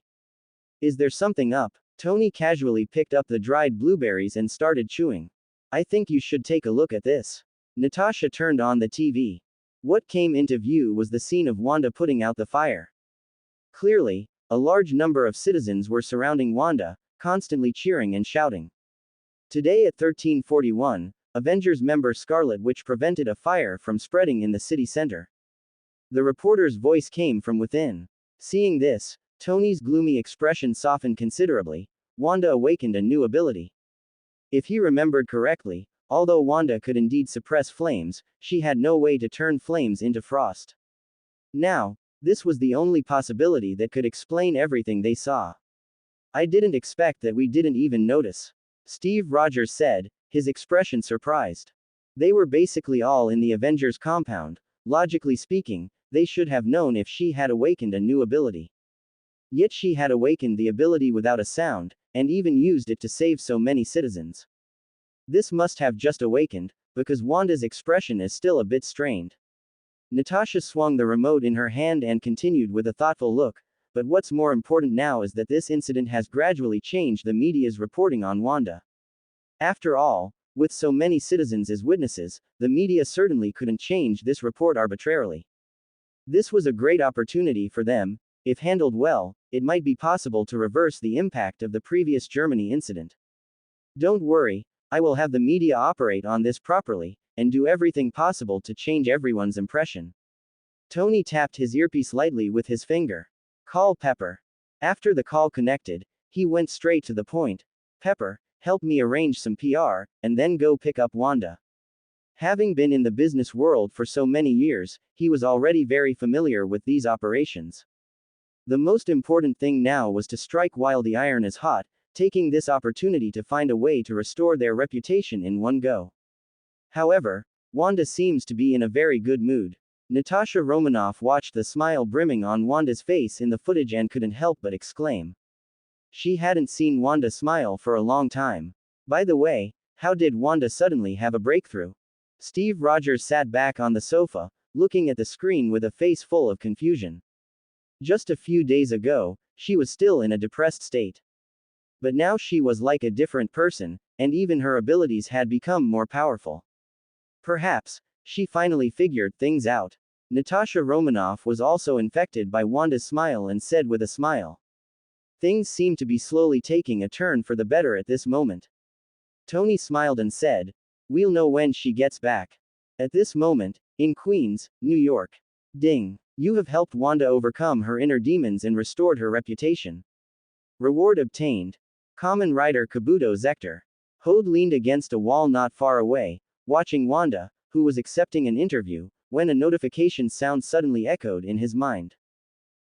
B: Is there something up? Tony casually picked up the dried blueberries and started chewing. I think you should take a look at this. Natasha turned on the TV. What came into view was the scene of Wanda putting out the fire. Clearly, a large number of citizens were surrounding Wanda, constantly cheering and shouting. Today at 1341, Avengers member Scarlet Witch prevented a fire from spreading in the city center. The reporter's voice came from within. Seeing this, Tony's gloomy expression softened considerably. Wanda awakened a new ability. If he remembered correctly, although Wanda could indeed suppress flames, she had no way to turn flames into frost. Now, this was the only possibility that could explain everything they saw. I didn't expect that we didn't even notice, Steve Rogers said, his expression surprised. They were basically all in the Avengers compound. Logically speaking, they should have known if she had awakened a new ability. Yet she had awakened the ability without a sound, and even used it to save so many citizens. This must have just awakened, because Wanda's expression is still a bit strained. Natasha swung the remote in her hand and continued with a thoughtful look, but what's more important now is that this incident has gradually changed the media's reporting on Wanda. After all, with so many citizens as witnesses, the media certainly couldn't change this report arbitrarily. This was a great opportunity for them. If handled well, it might be possible to reverse the impact of the previous Germany incident. Don't worry, I will have the media operate on this properly, and do everything possible to change everyone's impression. Tony tapped his earpiece lightly with his finger. Call Pepper. After the call connected, he went straight to the point. Pepper, help me arrange some PR, and then go pick up Wanda. Having been in the business world for so many years, he was already very familiar with these operations. The most important thing now was to strike while the iron is hot, taking this opportunity to find a way to restore their reputation in one go. However, Wanda seems to be in a very good mood. Natasha Romanoff watched the smile brimming on Wanda's face in the footage and couldn't help but exclaim. She hadn't seen Wanda smile for a long time. By the way, how did Wanda suddenly have a breakthrough? Steve Rogers sat back on the sofa, looking at the screen with a face full of confusion. Just a few days ago, she was still in a depressed state. But now she was like a different person, and even her abilities had become more powerful. Perhaps, she finally figured things out. Natasha Romanoff was also infected by Wanda's smile and said with a smile. Things seem to be slowly taking a turn for the better at this moment. Tony smiled and said, "We'll know when she gets back." At this moment, in Queens, New York. Ding. You have helped Wanda overcome her inner demons and restored her reputation. Reward obtained. Kamen Rider Kabuto Zector. Hode leaned against a wall not far away, watching Wanda, who was accepting an interview, when a notification sound suddenly echoed in his mind.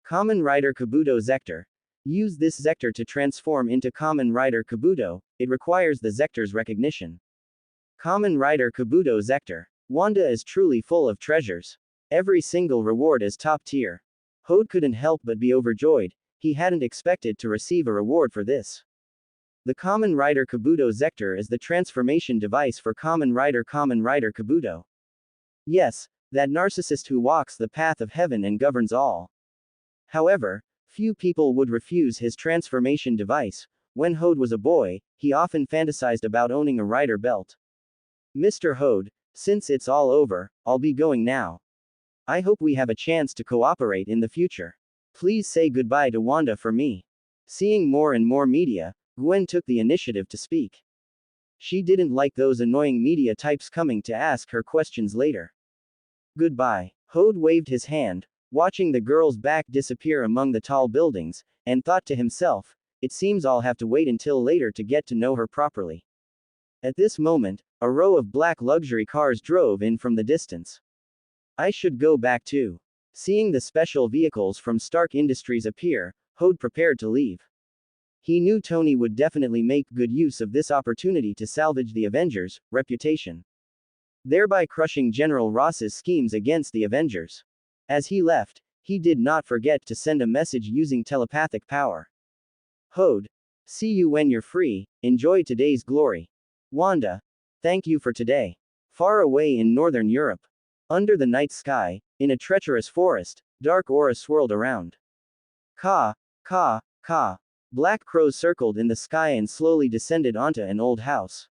B: Kamen Rider Kabuto Zector. Use this Zector to transform into Kamen Rider Kabuto, it requires the Zector's recognition. Kamen Rider Kabuto Zector. Wanda is truly full of treasures. Every single reward is top tier. Hode couldn't help but be overjoyed, he hadn't expected to receive a reward for this. The Kamen Rider Kabuto Zector is the transformation device for Kamen Rider Kabuto. Yes, that narcissist who walks the path of heaven and governs all. However, few people would refuse his transformation device. When Hode was a boy, he often fantasized about owning a rider belt. Mr. Hode, since it's all over, I'll be going now. I hope we have a chance to cooperate in the future. Please say goodbye to Wanda for me. Seeing more and more media, Gwen took the initiative to speak. She didn't like those annoying media types coming to ask her questions later. Goodbye. Hode waved his hand, watching the girl's back disappear among the tall buildings, and thought to himself, it seems I'll have to wait until later to get to know her properly. At this moment, a row of black luxury cars drove in from the distance. I should go back too. Seeing the special vehicles from Stark Industries appear, Hode prepared to leave. He knew Tony would definitely make good use of this opportunity to salvage the Avengers' reputation, thereby crushing General Ross's schemes against the Avengers. As he left, he did not forget to send a message using telepathic power. Hode. See you when you're free, enjoy today's glory. Wanda. Thank you for today. Far away in northern Europe. Under the night sky, in a treacherous forest, dark aura swirled around. Caw, caw, caw. Black crows circled in the sky and slowly descended onto an old house.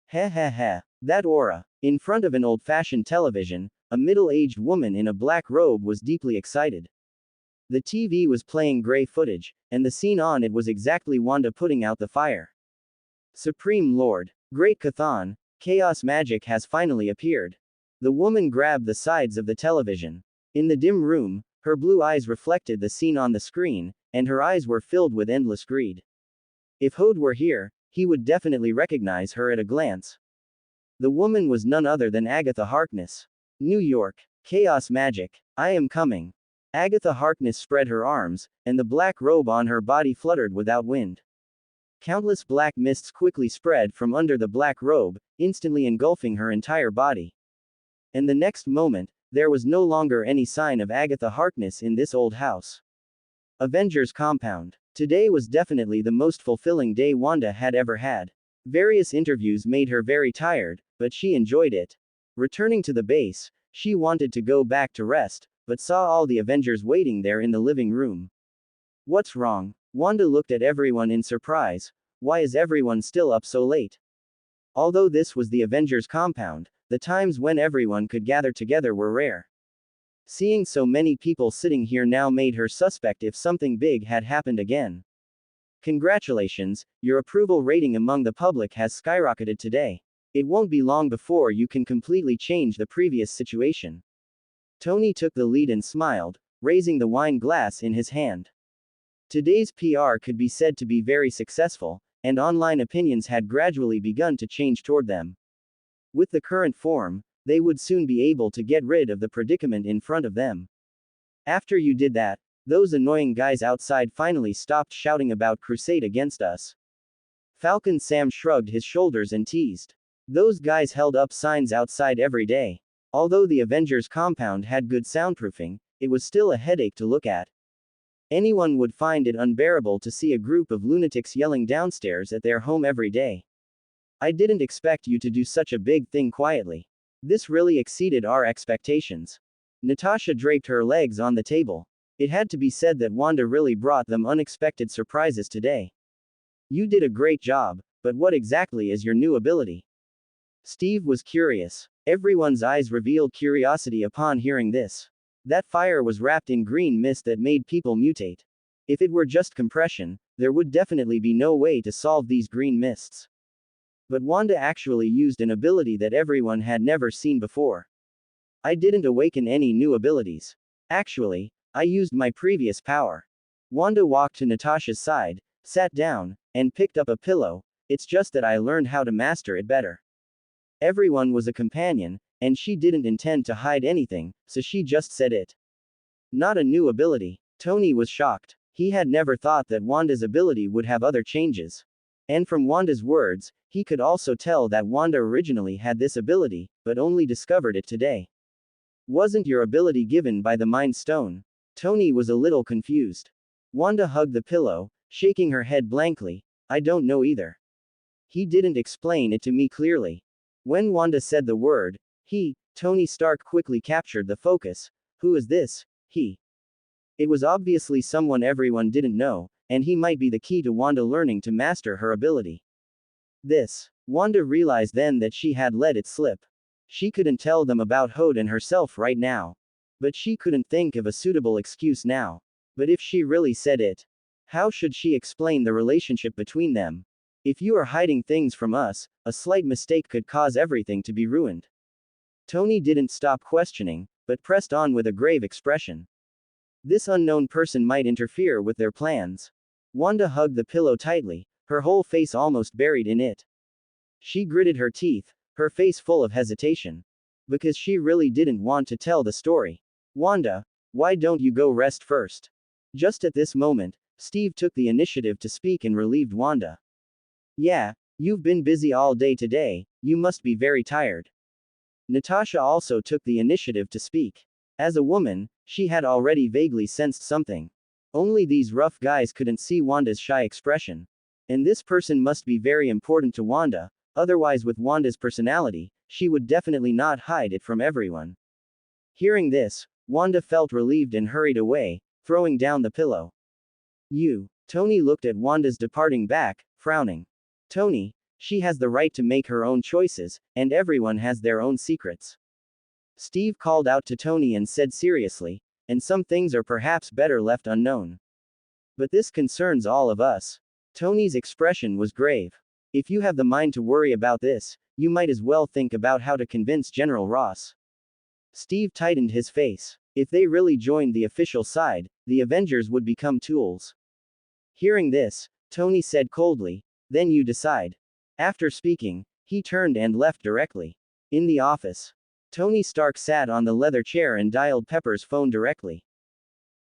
B: Heh heh heh. That aura. In front of an old-fashioned television, a middle-aged woman in a black robe was deeply excited. The TV was playing gray footage, and the scene on it was exactly Wanda putting out the fire. Supreme Lord. Great Chthon, chaos magic has finally appeared. The woman grabbed the sides of the television. In the dim room, her blue eyes reflected the scene on the screen, and her eyes were filled with endless greed. If Hode were here, he would definitely recognize her at a glance. The woman was none other than Agatha Harkness. New York. Chaos magic. I am coming. Agatha Harkness spread her arms, and the black robe on her body fluttered without wind. Countless black mists quickly spread from under the black robe, instantly engulfing her entire body. And the next moment, there was no longer any sign of Agatha Harkness in this old house. Avengers Compound. Today was definitely the most fulfilling day Wanda had ever had. Various interviews made her very tired, but she enjoyed it. Returning to the base, she wanted to go back to rest, but saw all the Avengers waiting there in the living room. What's wrong? Wanda looked at everyone in surprise. Why is everyone still up so late? Although this was the Avengers compound, the times when everyone could gather together were rare. Seeing so many people sitting here now made her suspect if something big had happened again. Congratulations, your approval rating among the public has skyrocketed today. It won't be long before you can completely change the previous situation. Tony took the lead and smiled, raising the wine glass in his hand. Today's PR could be said to be very successful, and online opinions had gradually begun to change toward them. With the current form, they would soon be able to get rid of the predicament in front of them. After you did that, those annoying guys outside finally stopped shouting about crusade against us. Falcon Sam shrugged his shoulders and teased. Those guys held up signs outside every day. Although the Avengers compound had good soundproofing, it was still a headache to look at. Anyone would find it unbearable to see a group of lunatics yelling downstairs at their home every day. I didn't expect you to do such a big thing quietly. This really exceeded our expectations. Natasha draped her legs on the table. It had to be said that Wanda really brought them unexpected surprises today. You did a great job, but what exactly is your new ability? Steve was curious. Everyone's eyes revealed curiosity upon hearing this. That fire was wrapped in green mist that made people mutate. If it were just compression, there would definitely be no way to solve these green mists. But Wanda actually used an ability that everyone had never seen before. I didn't awaken any new abilities. Actually, I used my previous power. Wanda walked to Natasha's side, sat down, and picked up a pillow. It's just that I learned how to master it better. Everyone was a companion, and she didn't intend to hide anything, so she just said it. Not a new ability. Tony was shocked. He had never thought that Wanda's ability would have other changes. And from Wanda's words, he could also tell that Wanda originally had this ability, but only discovered it today. Wasn't your ability given by the Mind Stone? Tony was a little confused. Wanda hugged the pillow, shaking her head blankly. I don't know either. He didn't explain it to me clearly. When Wanda said the word, he, Tony Stark quickly captured the focus. Who is this, he? It was obviously someone everyone didn't know, and he might be the key to Wanda learning to master her ability. Wanda realized then that she had let it slip. She couldn't tell them about Hode and herself right now. But she couldn't think of a suitable excuse now. But if she really said it, how should she explain the relationship between them? If you are hiding things from us, a slight mistake could cause everything to be ruined. Tony didn't stop questioning, but pressed on with a grave expression. This unknown person might interfere with their plans. Wanda hugged the pillow tightly, her whole face almost buried in it. She gritted her teeth, her face full of hesitation. Because she really didn't want to tell the story. Wanda, why don't you go rest first? Just at this moment, Steve took the initiative to speak and relieved Wanda. Yeah, you've been busy all day today, you must be very tired. Natasha also took the initiative to speak. As a woman, she had already vaguely sensed something. Only these rough guys couldn't see Wanda's shy expression. And this person must be very important to Wanda, otherwise with Wanda's personality, she would definitely not hide it from everyone. Hearing this, Wanda felt relieved and hurried away, throwing down the pillow. Tony looked at Wanda's departing back, frowning. Tony, she has the right to make her own choices, and everyone has their own secrets. Steve called out to Tony and said seriously, and some things are perhaps better left unknown. But this concerns all of us. Tony's expression was grave. If you have the mind to worry about this, you might as well think about how to convince General Ross. Steve tightened his face. If they really joined the official side, the Avengers would become tools. Hearing this, Tony said coldly, then you decide. After speaking, he turned and left directly. In the office, Tony Stark sat on the leather chair and dialed Pepper's phone directly.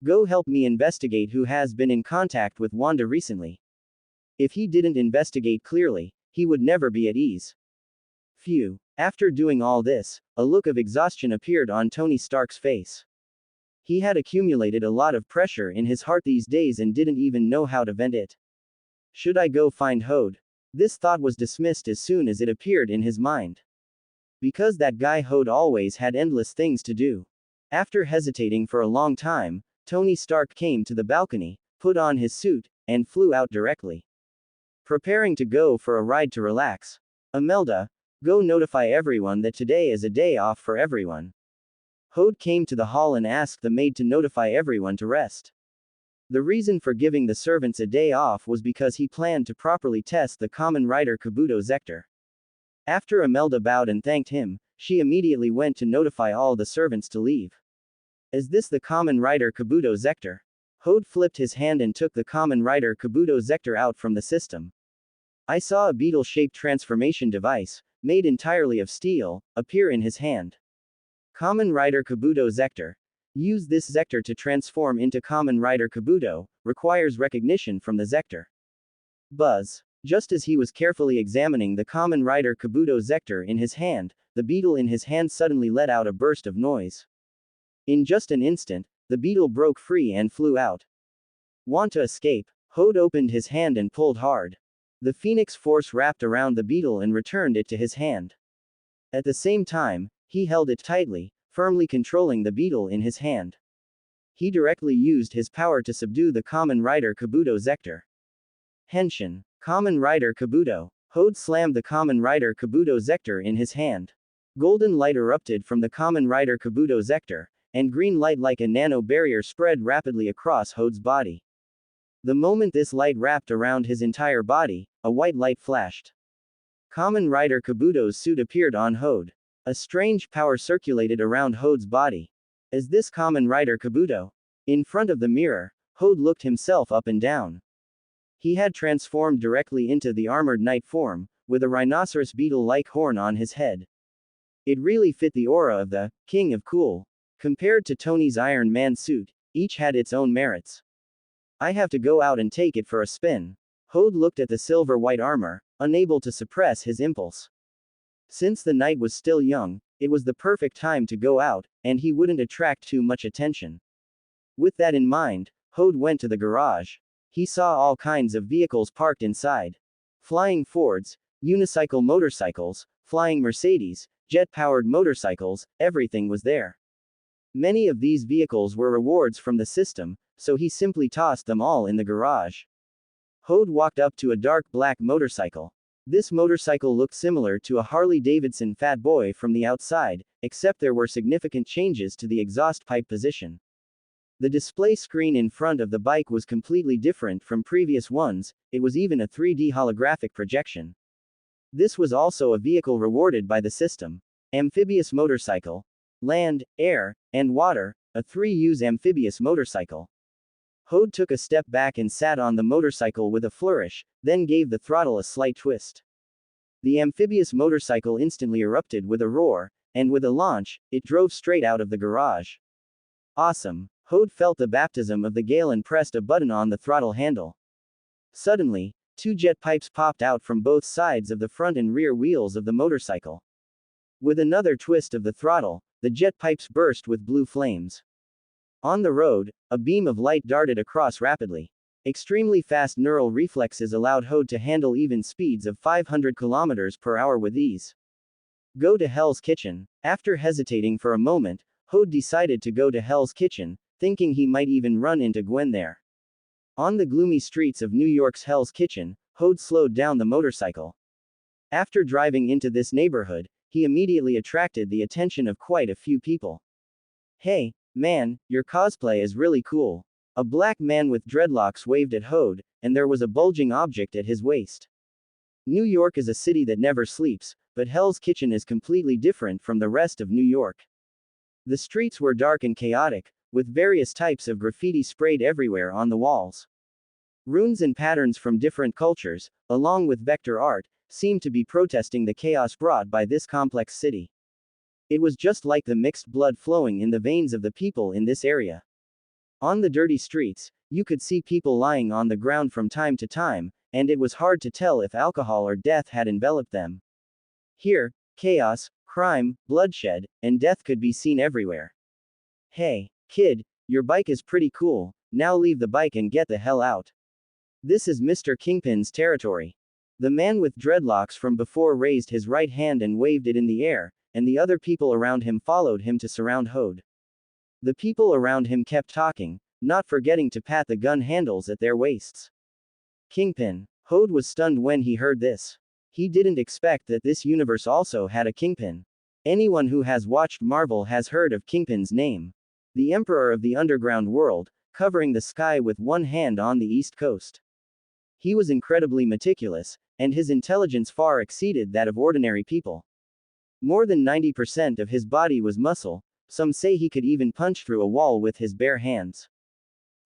B: Go help me investigate who has been in contact with Wanda recently. If he didn't investigate clearly, he would never be at ease. Phew. After doing all this, a look of exhaustion appeared on Tony Stark's face. He had accumulated a lot of pressure in his heart these days and didn't even know how to vent it. Should I go find Hode? This thought was dismissed as soon as it appeared in his mind. Because that guy Hode always had endless things to do. After hesitating for a long time, Tony Stark came to the balcony, put on his suit, and flew out directly. Preparing to go for a ride to relax. Imelda, go notify everyone that today is a day off for everyone. Hode came to the hall and asked the maid to notify everyone to rest. The reason for giving the servants a day off was because he planned to properly test the common rider Kabuto Zector. After Imelda bowed and thanked him, she immediately went to notify all the servants to leave. Is this the common rider Kabuto Zector? Hode flipped his hand and took the common rider Kabuto Zector out from the system. I saw a beetle-shaped transformation device, made entirely of steel, appear in his hand. Common rider Kabuto Zector. Use this Zector to transform into Common Rider Kabuto, requires recognition from the Zector. Buzz. Just as he was carefully examining the Common Rider Kabuto Zector in his hand, the beetle in his hand suddenly let out a burst of noise. In just an instant, the beetle broke free and flew out. Want to escape? Hode opened his hand and pulled hard. The Phoenix Force wrapped around the beetle and returned it to his hand. At the same time, he held it tightly, firmly controlling the beetle in his hand. He directly used his power to subdue the Kamen Rider Kabuto Zector. Henshin. Kamen Rider Kabuto. Hode slammed the Kamen Rider Kabuto Zector in his hand. Golden light erupted from the Kamen Rider Kabuto Zector, and green light like a nano barrier spread rapidly across Hode's body. The moment this light wrapped around his entire body, a white light flashed. Kamen Rider Kabuto's suit appeared on Hode. A strange power circulated around Hode's body. Is this Kamen Rider Kabuto? In front of the mirror, Hode looked himself up and down. He had transformed directly into the armored knight form, with a rhinoceros beetle-like horn on his head. It really fit the aura of the King of Cool. Compared to Tony's Iron Man suit, each had its own merits. I have to go out and take it for a spin. Hode looked at the silver-white armor, unable to suppress his impulse. Since the knight was still young, it was the perfect time to go out, and he wouldn't attract too much attention. With that in mind, Hode went to the garage. He saw all kinds of vehicles parked inside. Flying Fords, unicycle motorcycles, flying Mercedes, jet-powered motorcycles, everything was there. Many of these vehicles were rewards from the system, so he simply tossed them all in the garage. Hode walked up to a dark black motorcycle. This motorcycle looked similar to a Harley-Davidson Fat Boy from the outside, except there were significant changes to the exhaust pipe position. The display screen in front of the bike was completely different from previous ones, it was even a 3D holographic projection. This was also a vehicle rewarded by the system. Amphibious motorcycle. Land, air, and water, a 3-use amphibious motorcycle. Hode took a step back and sat on the motorcycle with a flourish, then gave the throttle a slight twist. The amphibious motorcycle instantly erupted with a roar, and with a launch, it drove straight out of the garage. Awesome. Hode felt the baptism of the gale and pressed a button on the throttle handle. Suddenly, 2 jet pipes popped out from both sides of the front and rear wheels of the motorcycle. With another twist of the throttle, the jet pipes burst with blue flames. On the road, a beam of light darted across rapidly. Extremely fast neural reflexes allowed Hode to handle even speeds of 500 km/h with ease. Go to Hell's Kitchen. After hesitating for a moment, Hode decided to go to Hell's Kitchen, thinking he might even run into Gwen there. On the gloomy streets of New York's Hell's Kitchen, Hode slowed down the motorcycle. After driving into this neighborhood, he immediately attracted the attention of quite a few people. Hey, man, your cosplay is really cool. A black man with dreadlocks waved at Hode, and there was a bulging object at his waist. New York is a city that never sleeps, but Hell's Kitchen is completely different from the rest of New York. The streets were dark and chaotic, with various types of graffiti sprayed everywhere on the walls. Runes and patterns from different cultures, along with vector art, seemed to be protesting the chaos brought by this complex city. It was just like the mixed blood flowing in the veins of the people in this area. On the dirty streets, you could see people lying on the ground from time to time, and it was hard to tell if alcohol or death had enveloped them. Here, chaos, crime, bloodshed, and death could be seen everywhere. Hey, kid, your bike is pretty cool, now leave the bike and get the hell out. This is Mr. Kingpin's territory. The man with dreadlocks from before raised his right hand and waved it in the air, and the other people around him followed him to surround Hode. The people around him kept talking, not forgetting to pat the gun handles at their waists. Kingpin. Hode was stunned when he heard this. He didn't expect that this universe also had a Kingpin. Anyone who has watched Marvel has heard of Kingpin's name. The Emperor of the Underground World, covering the sky with one hand on the East Coast. He was incredibly meticulous, and his intelligence far exceeded that of ordinary people. More than 90% of his body was muscle, some say he could even punch through a wall with his bare hands.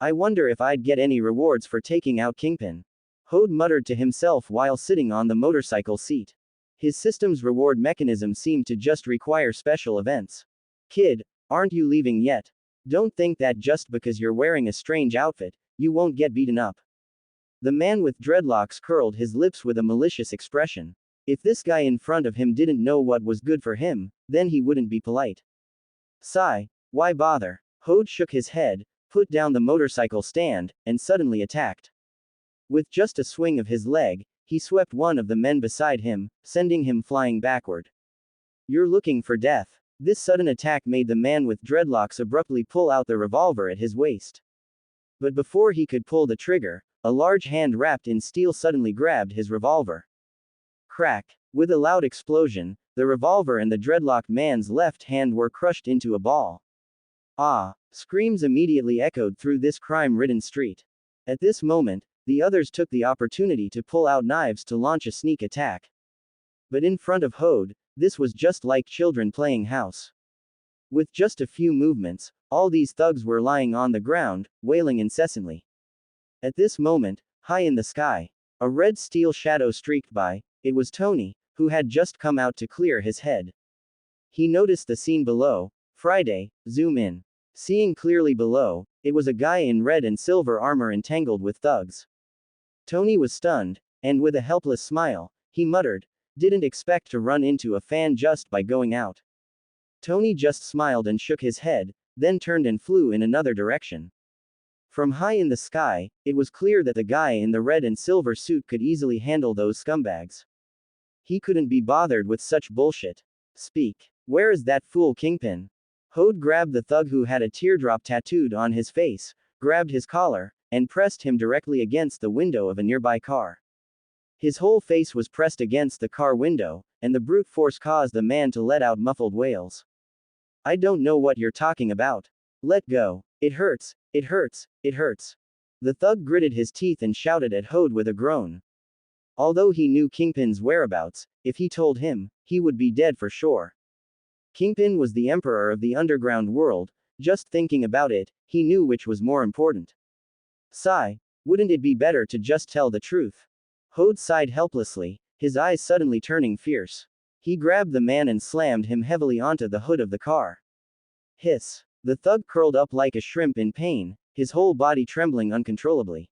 B: I wonder if I'd get any rewards for taking out Kingpin. Hode muttered to himself while sitting on the motorcycle seat. His system's reward mechanism seemed to just require special events. Kid, aren't you leaving yet? Don't think that just because you're wearing a strange outfit, you won't get beaten up. The man with dreadlocks curled his lips with a malicious expression. If this guy in front of him didn't know what was good for him, then he wouldn't be polite. Sigh, why bother? Hode shook his head, put down the motorcycle stand, and suddenly attacked. With just a swing of his leg, he swept one of the men beside him, sending him flying backward. You're looking for death. This sudden attack made the man with dreadlocks abruptly pull out the revolver at his waist. But before he could pull the trigger, a large hand wrapped in steel suddenly grabbed his revolver. Crack! With a loud explosion, the revolver and the dreadlocked man's left hand were crushed into a ball. Ah! Screams immediately echoed through this crime-ridden street. At this moment, the others took the opportunity to pull out knives to launch a sneak attack. But in front of Hode, this was just like children playing house. With just a few movements, all these thugs were lying on the ground, wailing incessantly. At this moment, high in the sky, a red steel shadow streaked by. It was Tony, who had just come out to clear his head. He noticed the scene below. Friday, zoom in. Seeing clearly below, it was a guy in red and silver armor entangled with thugs. Tony was stunned, and with a helpless smile, he muttered, "Didn't expect to run into a fan just by going out." Tony just smiled and shook his head, then turned and flew in another direction. From high in the sky, it was clear that the guy in the red and silver suit could easily handle those scumbags. He couldn't be bothered with such bullshit. Speak. Where is that fool Kingpin? Hode grabbed the thug who had a teardrop tattooed on his face, grabbed his collar, and pressed him directly against the window of a nearby car. His whole face was pressed against the car window, and the brute force caused the man to let out muffled wails. "I don't know what you're talking about. Let go. It hurts, it hurts, it hurts." The thug gritted his teeth and shouted at Hode with a groan. Although he knew Kingpin's whereabouts, if he told him, he would be dead for sure. Kingpin was the emperor of the underground world. Just thinking about it, he knew which was more important. Sigh. Wouldn't it be better to just tell the truth? Hode sighed helplessly, his eyes suddenly turning fierce. He grabbed the man and slammed him heavily onto the hood of the car. Hiss. The thug curled up like a shrimp in pain, his whole body trembling uncontrollably.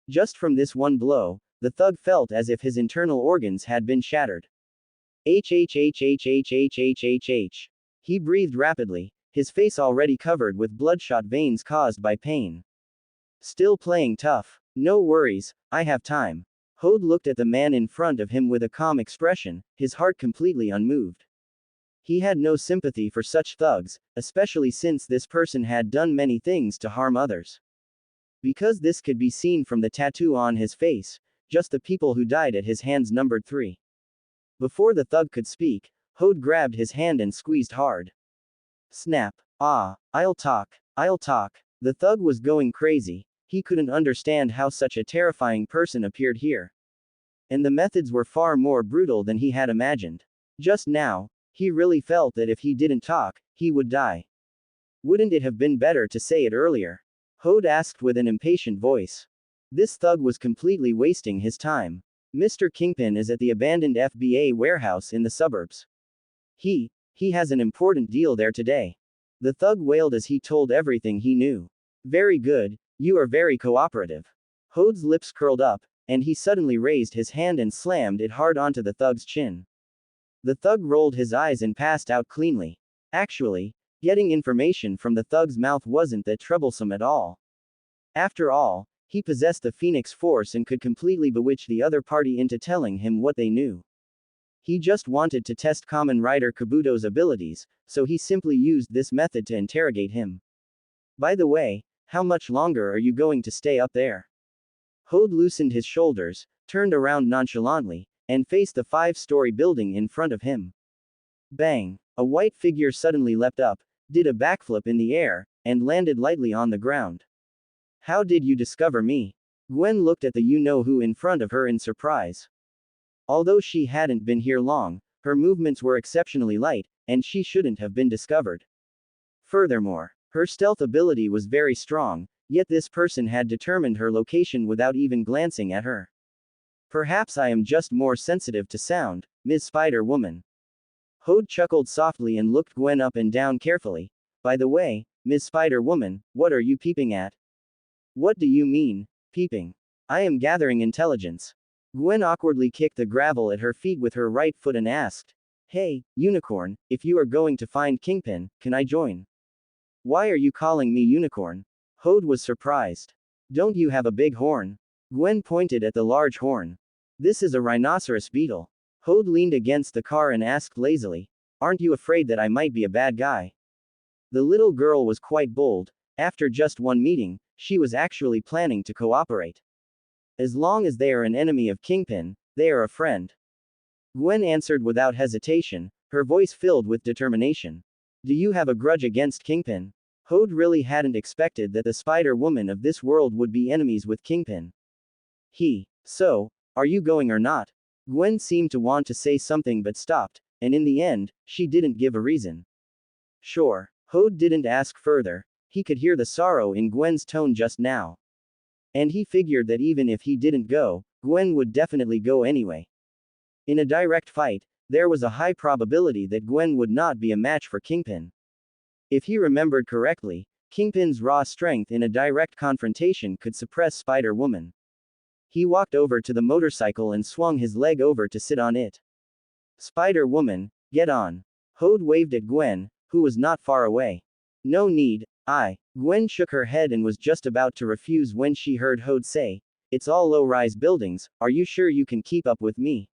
B: Just from this one blow, the thug felt as if his internal organs had been shattered. H. He breathed rapidly, his face already covered with bloodshot veins caused by pain. Still playing tough. No worries, I have time. Hode looked at the man in front of him with a calm expression, his heart completely unmoved. He had no sympathy for such thugs, especially since this person had done many things to harm others. Because this could be seen from the tattoo on his face, just the people who died at his hands numbered 3. Before the thug could speak, Hode grabbed his hand and squeezed hard. Snap. Ah, I'll talk. The thug was going crazy. He couldn't understand how such a terrifying person appeared here. And the methods were far more brutal than he had imagined. Just now, he really felt that if he didn't talk, he would die. Wouldn't it have been better to say it earlier? Hode asked with an impatient voice. This thug was completely wasting his time. Mr. Kingpin is at the abandoned FBA warehouse in the suburbs. He has an important deal there today. The thug wailed as he told everything he knew. Very good, you are very cooperative. Hode's lips curled up, and he suddenly raised his hand and slammed it hard onto the thug's chin. The thug rolled his eyes and passed out cleanly. Actually, getting information from the thug's mouth wasn't that troublesome at all. After all, he possessed the Phoenix Force and could completely bewitch the other party into telling him what they knew. He just wanted to test Kamen Rider Kabuto's abilities, so he simply used this method to interrogate him. By the way, how much longer are you going to stay up there? Hode loosened his shoulders, turned around nonchalantly, and faced the 5-story building in front of him. Bang! A white figure suddenly leapt up, did a backflip in the air, and landed lightly on the ground. How did you discover me? Gwen looked at the you-know-who in front of her in surprise. Although she hadn't been here long, her movements were exceptionally light, and she shouldn't have been discovered. Furthermore, her stealth ability was very strong, yet this person had determined her location without even glancing at her. Perhaps I am just more sensitive to sound, Ms. Spider-Woman. Hode chuckled softly and looked Gwen up and down carefully. By the way, Ms. Spider-Woman, what are you peeping at? What do you mean, peeping? I am gathering intelligence. Gwen awkwardly kicked the gravel at her feet with her right foot and asked, Hey, Unicorn, if you are going to find Kingpin, can I join? Why are you calling me Unicorn? Hode was surprised. Don't you have a big horn? Gwen pointed at the large horn. This is a rhinoceros beetle. Hode leaned against the car and asked lazily, Aren't you afraid that I might be a bad guy? The little girl was quite bold. After just one meeting, she was actually planning to cooperate. As long as they are an enemy of Kingpin, they are a friend. Gwen answered without hesitation, her voice filled with determination. Do you have a grudge against Kingpin? Hode really hadn't expected that the Spider-Woman of this world would be enemies with Kingpin. So, are you going or not? Gwen seemed to want to say something but stopped, and in the end, she didn't give a reason. Sure. Hode didn't ask further. He could hear the sorrow in Gwen's tone just now. And he figured that even if he didn't go, Gwen would definitely go anyway. In a direct fight, there was a high probability that Gwen would not be a match for Kingpin. If he remembered correctly, Kingpin's raw strength in a direct confrontation could suppress Spider-Woman. He walked over to the motorcycle and swung his leg over to sit on it. Spider-Woman, get on. Hode waved at Gwen, who was not far away. No need, Gwen shook her head and was just about to refuse when she heard Hode say, it's all low-rise buildings, are you sure you can keep up with me?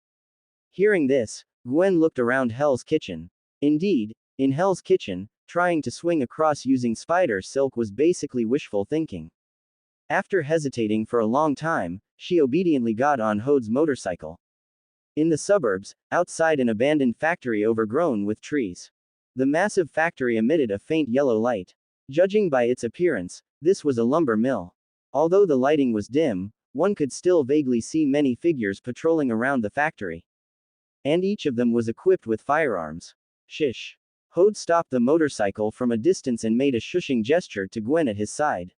B: Hearing this, Gwen looked around Hell's Kitchen. Indeed, in Hell's Kitchen, trying to swing across using spider silk was basically wishful thinking. After hesitating for a long time, she obediently got on Hode's motorcycle. In the suburbs, outside an abandoned factory overgrown with trees. The massive factory emitted a faint yellow light. Judging by its appearance, this was a lumber mill. Although the lighting was dim, one could still vaguely see many figures patrolling around the factory. And each of them was equipped with firearms. Shish. Hode stopped the motorcycle from a distance and made a shushing gesture to Gwen at his side.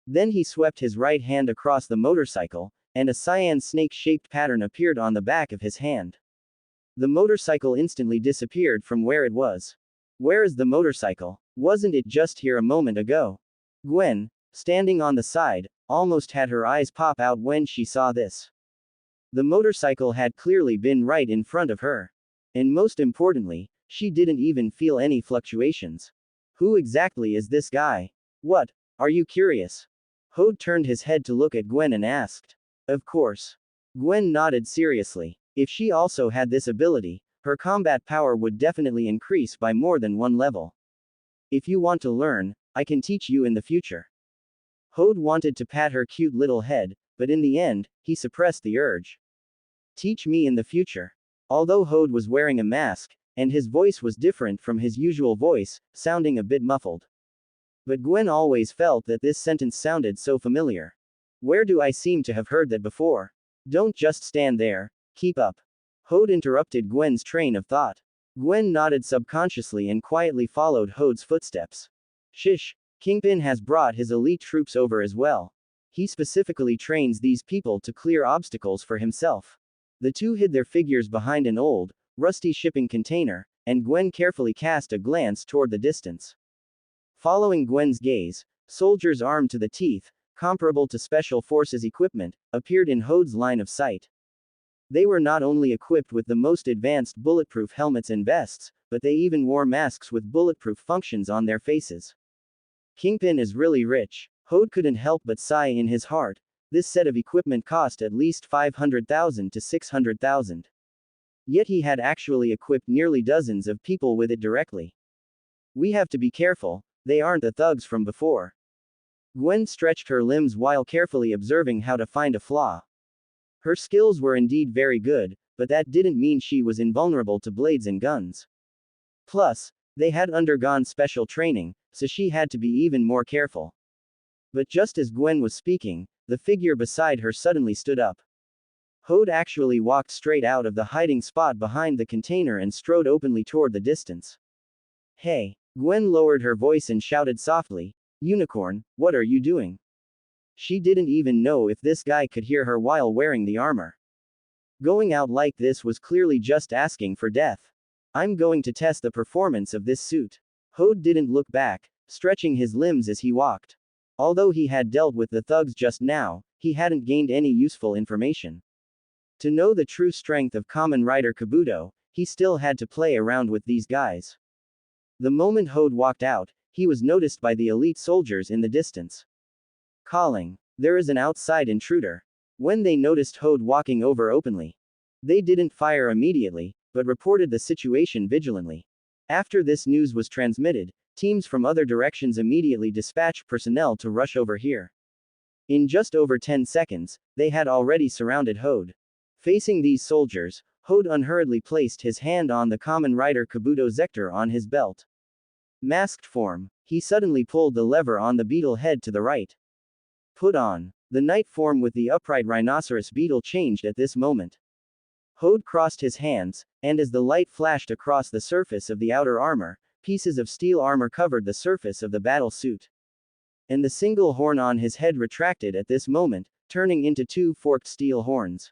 B: Then he swept his right hand across the motorcycle, and a cyan snake-shaped pattern appeared on the back of his hand. The motorcycle instantly disappeared from where it was. Where is the motorcycle? Wasn't it just here a moment ago? Gwen, standing on the side, almost had her eyes pop out when she saw this. The motorcycle had clearly been right in front of her. And most importantly, she didn't even feel any fluctuations. Who exactly is this guy? What? Are you curious? Hode turned his head to look at Gwen and asked. Of course. Gwen nodded seriously. If she also had this ability, her combat power would definitely increase by more than one level. If you want to learn, I can teach you in the future. Hode wanted to pat her cute little head, but in the end, he suppressed the urge. Teach me in the future. Although Hode was wearing a mask, and his voice was different from his usual voice, sounding a bit muffled. But Gwen always felt that this sentence sounded so familiar. Where do I seem to have heard that before? Don't just stand there, keep up. Hode interrupted Gwen's train of thought. Gwen nodded subconsciously and quietly followed Hode's footsteps. Shish, Kingpin has brought his elite troops over as well. He specifically trains these people to clear obstacles for himself. The two hid their figures behind an old, rusty shipping container, and Gwen carefully cast a glance toward the distance. Following Gwen's gaze, soldiers armed to the teeth, comparable to special forces equipment, appeared in Hode's line of sight. They were not only equipped with the most advanced bulletproof helmets and vests, but they even wore masks with bulletproof functions on their faces. Kingpin is really rich. Hode couldn't help but sigh in his heart. This set of equipment cost at least 500,000 to 600,000. Yet he had actually equipped nearly dozens of people with it directly. We have to be careful, they aren't the thugs from before. Gwen stretched her limbs while carefully observing how to find a flaw. Her skills were indeed very good, but that didn't mean she was invulnerable to blades and guns. Plus, they had undergone special training, so she had to be even more careful. But just as Gwen was speaking, the figure beside her suddenly stood up. Hode actually walked straight out of the hiding spot behind the container and strode openly toward the distance. Hey! Gwen lowered her voice and shouted softly, Unicorn, what are you doing? She didn't even know if this guy could hear her while wearing the armor. Going out like this was clearly just asking for death. I'm going to test the performance of this suit. Hode didn't look back, stretching his limbs as he walked. Although he had dealt with the thugs just now, he hadn't gained any useful information. To know the true strength of Kamen Rider Kabuto, he still had to play around with these guys. The moment Hode walked out, he was noticed by the elite soldiers in the distance. Calling, there is an outside intruder. When they noticed Hode walking over openly, they didn't fire immediately, but reported the situation vigilantly. After this news was transmitted, teams from other directions immediately dispatched personnel to rush over here. In just over 10 seconds, they had already surrounded Hode. Facing these soldiers, Hode unhurriedly placed his hand on the Kamen Rider Kabuto Zector on his belt. Masked form. He suddenly pulled the lever on the beetle head to the right. Put on. The knight form with the upright rhinoceros beetle changed at this moment. Hode crossed his hands, and as the light flashed across the surface of the outer armor, pieces of steel armor covered the surface of the battle suit. And the single horn on his head retracted at this moment, turning into two forked steel horns.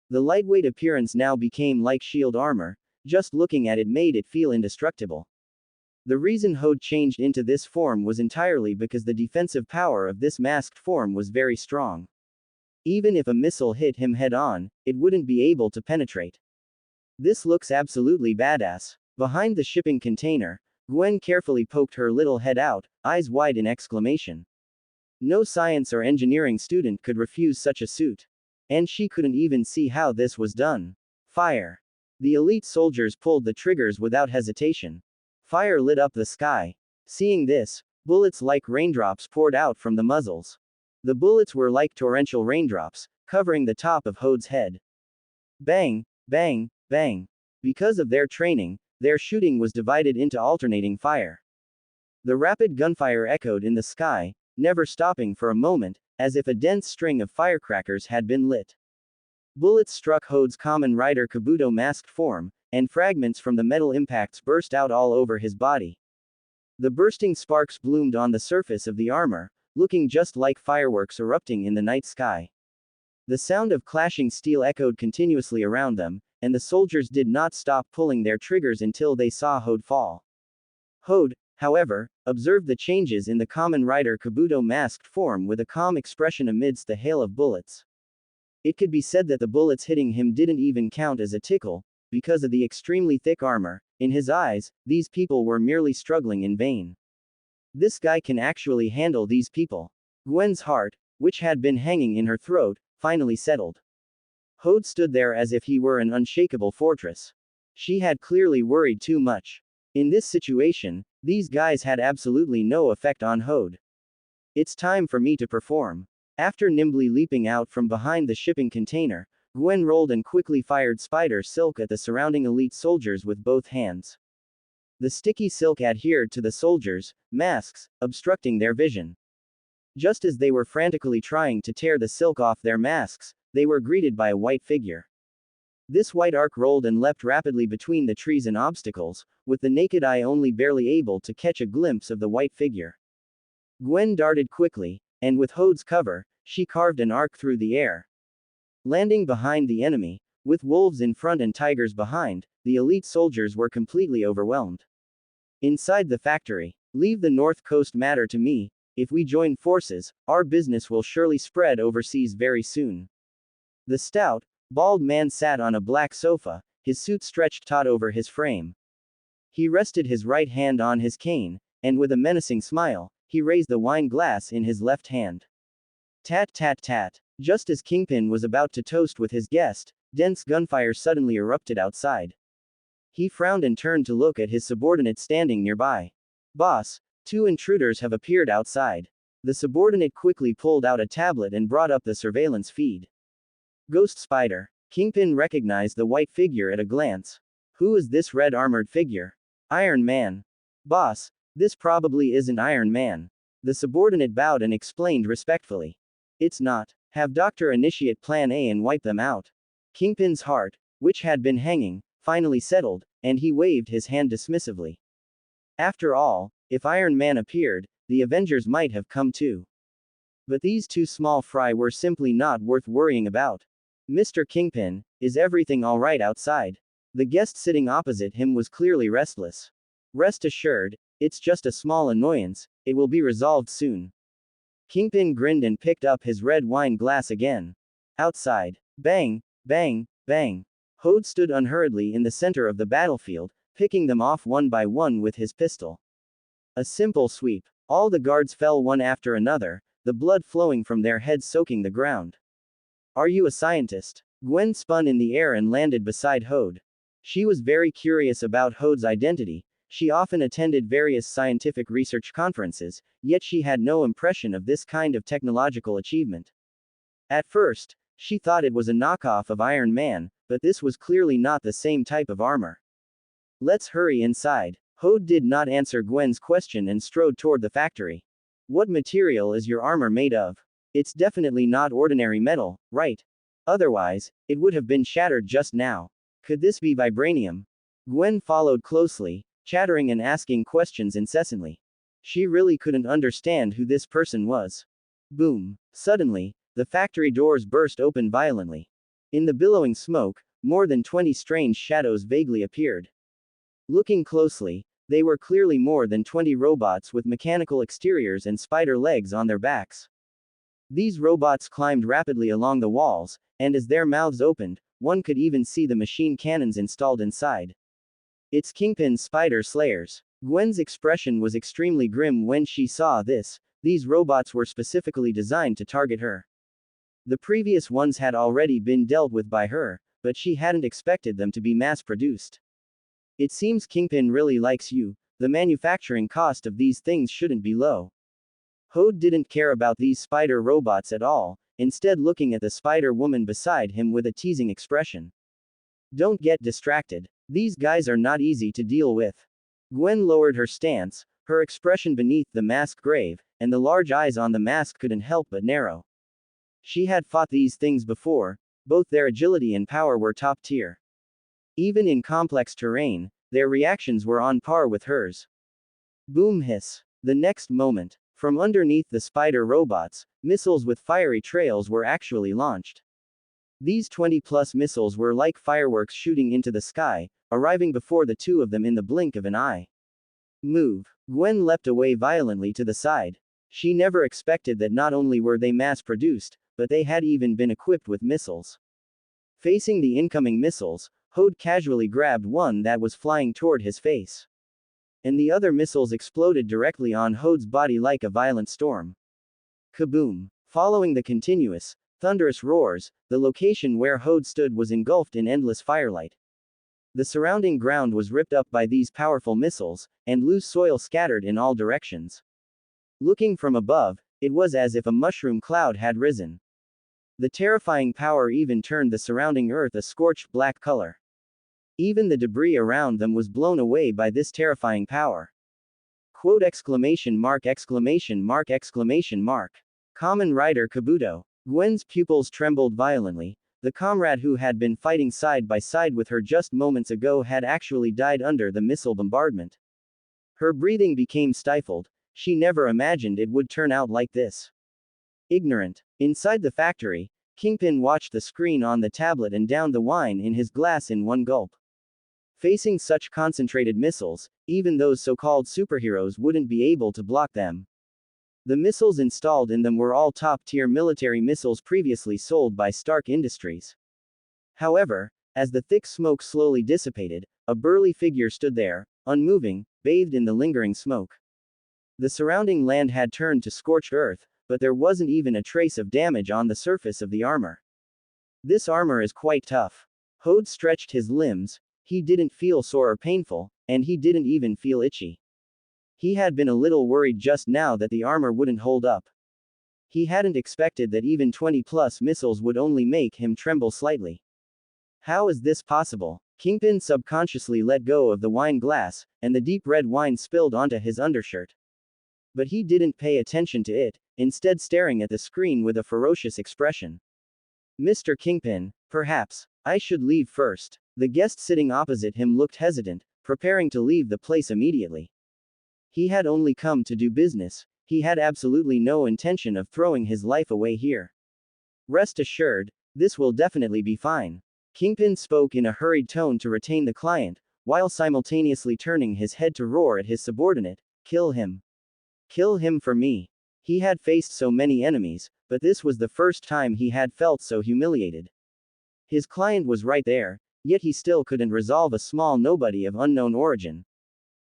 B: The lightweight appearance now became like shield armor, just looking at it made it feel indestructible. The reason Hode changed into this form was entirely because the defensive power of this masked form was very strong. Even if a missile hit him head-on, it wouldn't be able to penetrate. This looks absolutely badass. Behind the shipping container, Gwen carefully poked her little head out, eyes wide in exclamation. No science or engineering student could refuse such a suit. And she couldn't even see how this was done. Fire. The elite soldiers pulled the triggers without hesitation. Fire lit up the sky. Seeing this, bullets like raindrops poured out from the muzzles. The bullets were like torrential raindrops, covering the top of Hode's head. Bang, bang, bang. Because of their training, their shooting was divided into alternating fire. The rapid gunfire echoed in the sky, never stopping for a moment, as if a dense string of firecrackers had been lit. Bullets struck Hode's Kamen Rider Kabuto masked form, and fragments from the metal impacts burst out all over his body. The bursting sparks bloomed on the surface of the armor, looking just like fireworks erupting in the night sky. The sound of clashing steel echoed continuously around them, and the soldiers did not stop pulling their triggers until they saw Hode fall. Hode, however, observed the changes in the Kamen Rider Kabuto masked form with a calm expression amidst the hail of bullets. It could be said that the bullets hitting him didn't even count as a tickle, because of the extremely thick armor. In his eyes, these people were merely struggling in vain. This guy can actually handle these people. Gwen's heart, which had been hanging in her throat, finally settled. Hode stood there as if he were an unshakable fortress. She had clearly worried too much. In this situation, these guys had absolutely no effect on Hode. It's time for me to perform. After nimbly leaping out from behind the shipping container, Gwen rolled and quickly fired spider silk at the surrounding elite soldiers with both hands. The sticky silk adhered to the soldiers' masks, obstructing their vision. Just as they were frantically trying to tear the silk off their masks, they were greeted by a white figure. This white arc rolled and leapt rapidly between the trees and obstacles, with the naked eye only barely able to catch a glimpse of the white figure. Gwen darted quickly, and with Hode's cover, she carved an arc through the air. Landing behind the enemy, with wolves in front and tigers behind, the elite soldiers were completely overwhelmed. Inside the factory, leave the North Coast matter to me. If we join forces, our business will surely spread overseas very soon. The stout, bald man sat on a black sofa, his suit stretched taut over his frame. He rested his right hand on his cane, and with a menacing smile, he raised the wine glass in his left hand. Tat tat tat. Just as Kingpin was about to toast with his guest, dense gunfire suddenly erupted outside. He frowned and turned to look at his subordinate standing nearby. Boss, two intruders have appeared outside. The subordinate quickly pulled out a tablet and brought up the surveillance feed. Ghost Spider. Kingpin recognized the white figure at a glance. Who is this red armored figure? Iron Man. Boss, this probably isn't Iron Man. The subordinate bowed and explained respectfully. It's not. Have Dr. initiate Plan A and wipe them out. Kingpin's heart, which had been hanging, finally settled, and he waved his hand dismissively. After all, if Iron Man appeared, the Avengers might have come too. But these two small fry were simply not worth worrying about. Mr. Kingpin, is everything alright outside? The guest sitting opposite him was clearly restless. Rest assured, it's just a small annoyance, it will be resolved soon. Kingpin grinned and picked up his red wine glass again. Outside. Bang, bang, bang. Hode stood unhurriedly in the center of the battlefield, picking them off one by one with his pistol. A simple sweep. All the guards fell one after another, the blood flowing from their heads soaking the ground. Are you a scientist? Gwen spun in the air and landed beside Hode. She was very curious about Hode's identity, She often attended various scientific research conferences, yet she had no impression of this kind of technological achievement. At first, she thought it was a knockoff of Iron Man, but this was clearly not the same type of armor. Let's hurry inside. Hode did not answer Gwen's question and strode toward the factory. What material is your armor made of? It's definitely not ordinary metal, right? Otherwise, it would have been shattered just now. Could this be vibranium? Gwen followed closely, chattering and asking questions incessantly. She really couldn't understand who this person was. Boom. Suddenly, the factory doors burst open violently. In the billowing smoke, more than 20 strange shadows vaguely appeared. Looking closely, they were clearly more than 20 robots with mechanical exteriors and spider legs on their backs. These robots climbed rapidly along the walls, and as their mouths opened, one could even see the machine cannons installed inside. It's Kingpin's Spider Slayers. Gwen's expression was extremely grim when she saw this. These robots were specifically designed to target her. The previous ones had already been dealt with by her, but she hadn't expected them to be mass-produced. It seems Kingpin really likes you. The manufacturing cost of these things shouldn't be low. Hode didn't care about these spider robots at all, instead looking at the spider woman beside him with a teasing expression. Don't get distracted. These guys are not easy to deal with. Gwen lowered her stance, her expression beneath the mask grave, and the large eyes on the mask couldn't help but narrow. She had fought these things before, both their agility and power were top tier. Even in complex terrain, their reactions were on par with hers. Boom hiss. The next moment, from underneath the spider robots, missiles with fiery trails were actually launched. These 20-plus missiles were like fireworks shooting into the sky, arriving before the two of them in the blink of an eye. Move. Gwen leapt away violently to the side. She never expected that not only were they mass-produced, but they had even been equipped with missiles. Facing the incoming missiles, Hode casually grabbed one that was flying toward his face. And the other missiles exploded directly on Hode's body like a violent storm. Kaboom! Following the continuous, thunderous roars, the location where Hode stood was engulfed in endless firelight. The surrounding ground was ripped up by these powerful missiles, and loose soil scattered in all directions. Looking from above, it was as if a mushroom cloud had risen. The terrifying power even turned the surrounding earth a scorched black color. Even the debris around them was blown away by this terrifying power. Quote exclamation mark exclamation mark exclamation mark. Kamen Rider Kabuto. Gwen's pupils trembled violently. The comrade who had been fighting side by side with her just moments ago had actually died under the missile bombardment. Her breathing became stifled. She never imagined it would turn out like this. Ignorant. Inside the factory, Kingpin watched the screen on the tablet and downed the wine in his glass in one gulp. Facing such concentrated missiles, even those so-called superheroes wouldn't be able to block them. The missiles installed in them were all top-tier military missiles previously sold by Stark Industries. However, as the thick smoke slowly dissipated, a burly figure stood there, unmoving, bathed in the lingering smoke. The surrounding land had turned to scorched earth, but there wasn't even a trace of damage on the surface of the armor. This armor is quite tough. Hode stretched his limbs. He didn't feel sore or painful, and he didn't even feel itchy. He had been a little worried just now that the armor wouldn't hold up. He hadn't expected that even 20-plus missiles would only make him tremble slightly. How is this possible? Kingpin subconsciously let go of the wine glass, and the deep red wine spilled onto his undershirt. But he didn't pay attention to it, instead staring at the screen with a ferocious expression. Mr. Kingpin, perhaps I should leave first. The guest sitting opposite him looked hesitant, preparing to leave the place immediately. He had only come to do business. He had absolutely no intention of throwing his life away here. Rest assured, this will definitely be fine. Kingpin spoke in a hurried tone to retain the client, while simultaneously turning his head to roar at his subordinate. Kill him. Kill him for me. He had faced so many enemies, but this was the first time he had felt so humiliated. His client was right there, yet he still couldn't resolve a small nobody of unknown origin.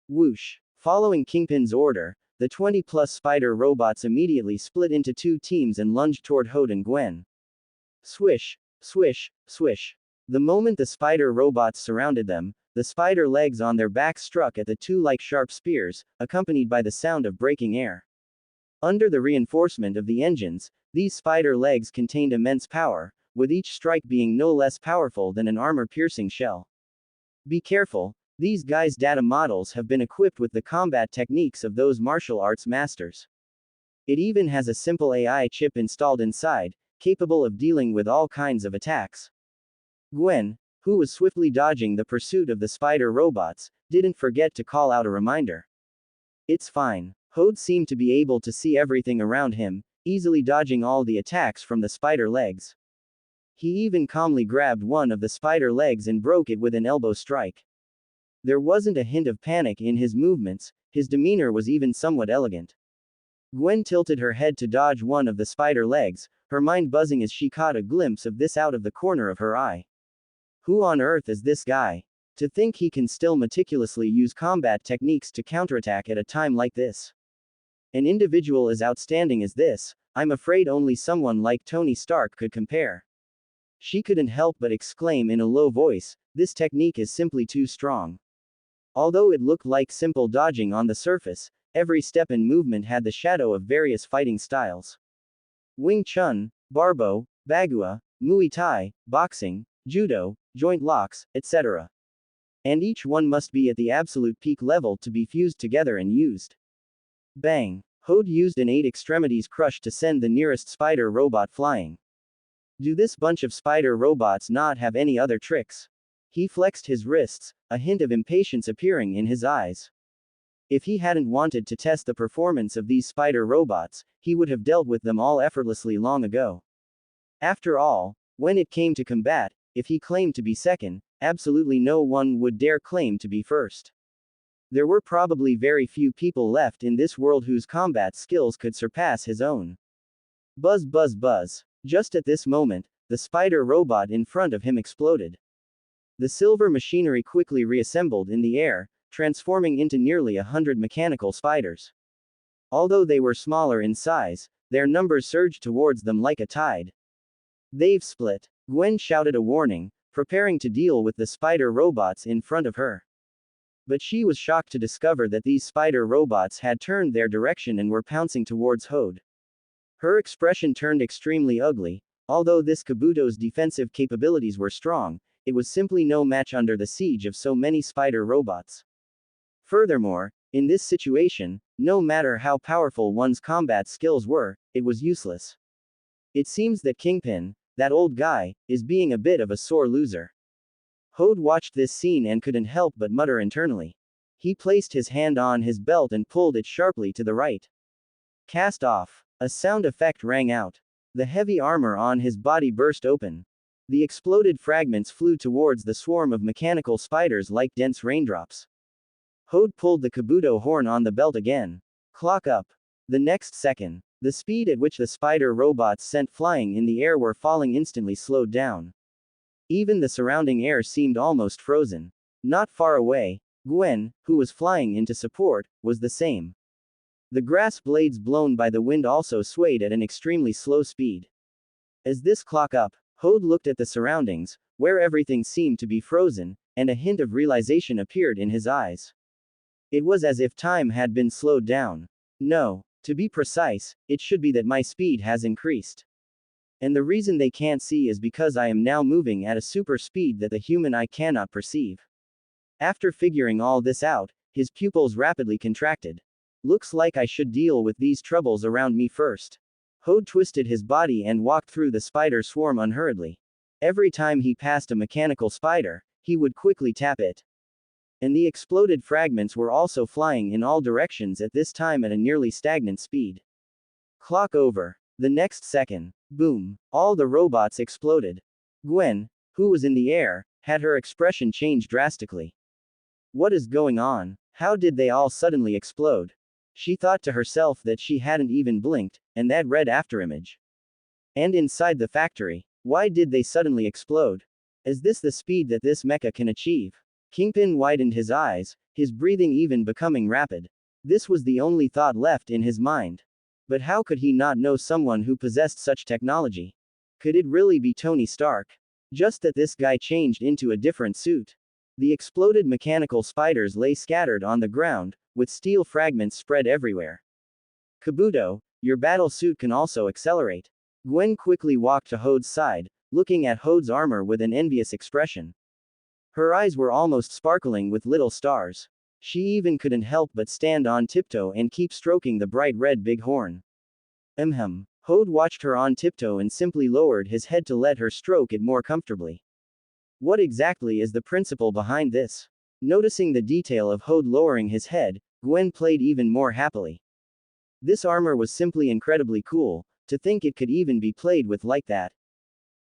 B: Whoosh. Following Kingpin's order, the 20-plus spider robots immediately split into two teams and lunged toward Hode and Gwen. Swish, swish, swish. The moment the spider robots surrounded them, the spider legs on their backs struck at the two like sharp spears, accompanied by the sound of breaking air. Under the reinforcement of the engines, these spider legs contained immense power, with each strike being no less powerful than an armor-piercing shell. Be careful, these guys' data models have been equipped with the combat techniques of those martial arts masters. It even has a simple AI chip installed inside, capable of dealing with all kinds of attacks. Gwen, who was swiftly dodging the pursuit of the spider robots, didn't forget to call out a reminder. It's fine. Hode seemed to be able to see everything around him, easily dodging all the attacks from the spider legs. He even calmly grabbed one of the spider legs and broke it with an elbow strike. There wasn't a hint of panic in his movements, his demeanor was even somewhat elegant. Gwen tilted her head to dodge one of the spider legs, her mind buzzing as she caught a glimpse of this out of the corner of her eye. Who on earth is this guy? To think he can still meticulously use combat techniques to counterattack at a time like this. An individual as outstanding as this, I'm afraid only someone like Tony Stark could compare. She couldn't help but exclaim in a low voice, this technique is simply too strong. Although it looked like simple dodging on the surface, every step and movement had the shadow of various fighting styles. Wing Chun, Barbo, Bagua, Muay Thai, boxing, judo, joint locks, etc. And each one must be at the absolute peak level to be fused together and used. Bang! Hode used an 8-extremities crush to send the nearest spider robot flying. Do this bunch of spider robots not have any other tricks? He flexed his wrists, a hint of impatience appearing in his eyes. If he hadn't wanted to test the performance of these spider robots, he would have dealt with them all effortlessly long ago. After all, when it came to combat, if he claimed to be second, absolutely no one would dare claim to be first. There were probably very few people left in this world whose combat skills could surpass his own. Buzz buzz buzz. Just at this moment, the spider robot in front of him exploded. The silver machinery quickly reassembled in the air, transforming into nearly 100 mechanical spiders. Although they were smaller in size, their numbers surged towards them like a tide. They've split. Gwen shouted a warning, preparing to deal with the spider robots in front of her. But she was shocked to discover that these spider robots had turned their direction and were pouncing towards Hode. Her expression turned extremely ugly. Although this Kabuto's defensive capabilities were strong, it was simply no match under the siege of so many spider robots. Furthermore, in this situation, no matter how powerful one's combat skills were, it was useless. It seems that Kingpin, that old guy, is being a bit of a sore loser. Hode watched this scene and couldn't help but mutter internally. He placed his hand on his belt and pulled it sharply to the right. Cast off. A sound effect rang out. The heavy armor on his body burst open. The exploded fragments flew towards the swarm of mechanical spiders like dense raindrops. Hode pulled the Kabuto horn on the belt again. Clock up. The next second, the speed at which the spider robots sent flying in the air were falling instantly slowed down. Even the surrounding air seemed almost frozen. Not far away, Gwen, who was flying into support, was the same. The grass blades blown by the wind also swayed at an extremely slow speed. As this clock up, Hode looked at the surroundings, where everything seemed to be frozen, and a hint of realization appeared in his eyes. It was as if time had been slowed down. No, to be precise, it should be that my speed has increased. And the reason they can't see is because I am now moving at a super speed that the human eye cannot perceive. After figuring all this out, his pupils rapidly contracted. Looks like I should deal with these troubles around me first. Hode twisted his body and walked through the spider swarm unhurriedly. Every time he passed a mechanical spider, he would quickly tap it. And the exploded fragments were also flying in all directions at this time at a nearly stagnant speed. Clock over. The next second, boom, all the robots exploded. Gwen, who was in the air, had her expression change drastically. What is going on? How did they all suddenly explode? She thought to herself that she hadn't even blinked, and that red afterimage. And inside the factory, why did they suddenly explode? Is this the speed that this mecha can achieve? Kingpin widened his eyes, his breathing even becoming rapid. This was the only thought left in his mind. But how could he not know someone who possessed such technology? Could it really be Tony Stark? Just that this guy changed into a different suit. The exploded mechanical spiders lay scattered on the ground, with steel fragments spread everywhere. Kabuto, your battle suit can also accelerate. Gwen quickly walked to Hode's side, looking at Hode's armor with an envious expression. Her eyes were almost sparkling with little stars. She even couldn't help but stand on tiptoe and keep stroking the bright red bighorn. Hode watched her on tiptoe and simply lowered his head to let her stroke it more comfortably. What exactly is the principle behind this? Noticing the detail of Hode lowering his head, Gwen played even more happily. This armor was simply incredibly cool, to think it could even be played with like that.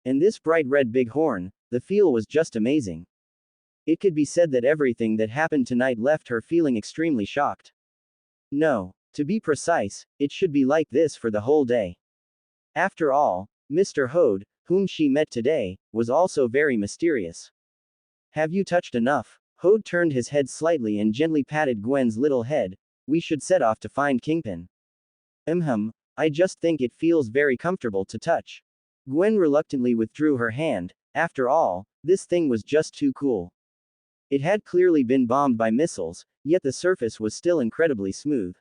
B: And this bright red bighorn, the feel was just amazing. It could be said that everything that happened tonight left her feeling extremely shocked. No, to be precise, it should be like this for the whole day. After all, Mr. Hode, whom she met today, was also very mysterious. Have you touched enough? Hode turned his head slightly and gently patted Gwen's little head. We should set off to find Kingpin. I just think it feels very comfortable to touch. Gwen reluctantly withdrew her hand. After all, this thing was just too cool. It had clearly been bombed by missiles, yet the surface was still incredibly smooth.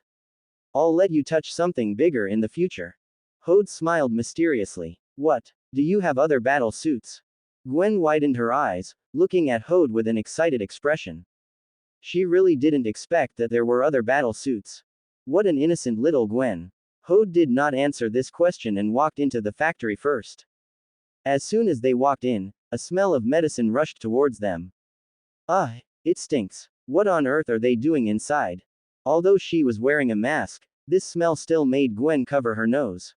B: I'll let you touch something bigger in the future. Hode smiled mysteriously. What? Do you have other battle suits? Gwen widened her eyes, looking at Hode with an excited expression. She really didn't expect that there were other battle suits. What an innocent little Gwen. Hode did not answer this question and walked into the factory first. As soon as they walked in, a smell of medicine rushed towards them. It stinks. What on earth are they doing inside? Although she was wearing a mask, this smell still made Gwen cover her nose.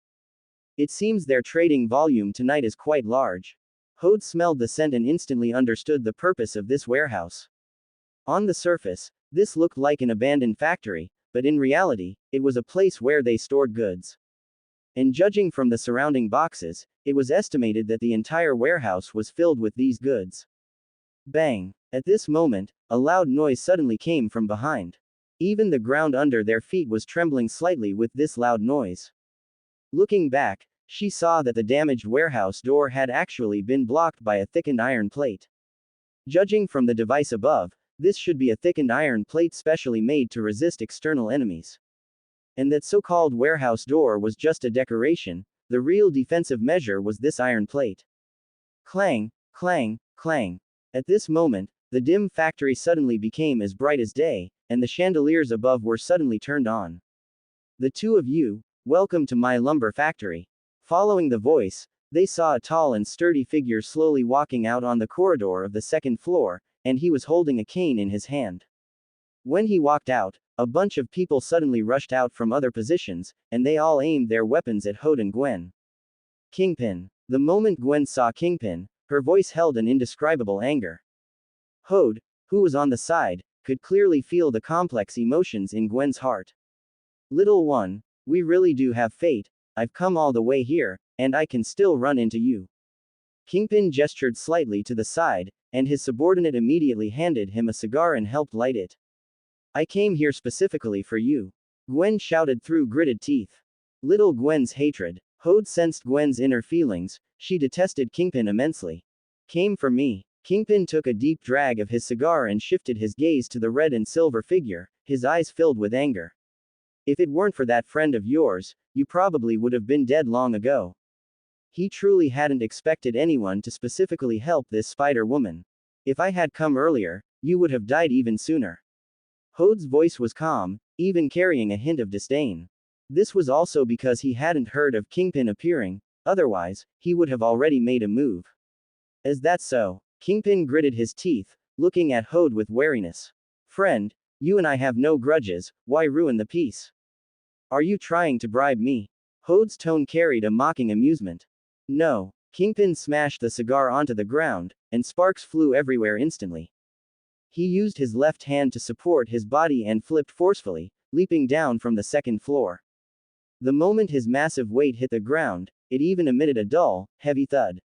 B: It seems their trading volume tonight is quite large. Hode smelled the scent and instantly understood the purpose of this warehouse. On the surface, this looked like an abandoned factory, but in reality, it was a place where they stored goods. And judging from the surrounding boxes, it was estimated that the entire warehouse was filled with these goods. Bang! At this moment, a loud noise suddenly came from behind. Even the ground under their feet was trembling slightly with this loud noise. Looking back, she saw that the damaged warehouse door had actually been blocked by a thickened iron plate. Judging from the device above, this should be a thickened iron plate specially made to resist external enemies. And that so-called warehouse door was just a decoration, the real defensive measure was this iron plate. Clang, clang, clang. At this moment, the dim factory suddenly became as bright as day, and the chandeliers above were suddenly turned on. The two of you, welcome to my lumber factory. Following the voice, they saw a tall and sturdy figure slowly walking out on the corridor of the second floor, and he was holding a cane in his hand. When he walked out, a bunch of people suddenly rushed out from other positions, and they all aimed their weapons at Hode and Gwen. Kingpin. The moment Gwen saw Kingpin, her voice held an indescribable anger. Hode, who was on the side, could clearly feel the complex emotions in Gwen's heart. Little one, we really do have fate. I've come all the way here, and I can still run into you. Kingpin gestured slightly to the side, and his subordinate immediately handed him a cigar and helped light it. I came here specifically for you. Gwen shouted through gritted teeth. Little Gwen's hatred. Hode sensed Gwen's inner feelings. She detested Kingpin immensely. Came for me. Kingpin took a deep drag of his cigar and shifted his gaze to the red and silver figure, his eyes filled with anger. If it weren't for that friend of yours, you probably would have been dead long ago. He truly hadn't expected anyone to specifically help this spider woman. If I had come earlier, you would have died even sooner. Hode's voice was calm, even carrying a hint of disdain. This was also because he hadn't heard of Kingpin appearing, otherwise, he would have already made a move. Is that so? Kingpin gritted his teeth, looking at Hode with wariness. Friend, you and I have no grudges, why ruin the peace? Are you trying to bribe me? Hode's tone carried a mocking amusement. No. Kingpin smashed the cigar onto the ground, and sparks flew everywhere instantly. He used his left hand to support his body and flipped forcefully, leaping down from the second floor. The moment his massive weight hit the ground, it even emitted a dull, heavy thud.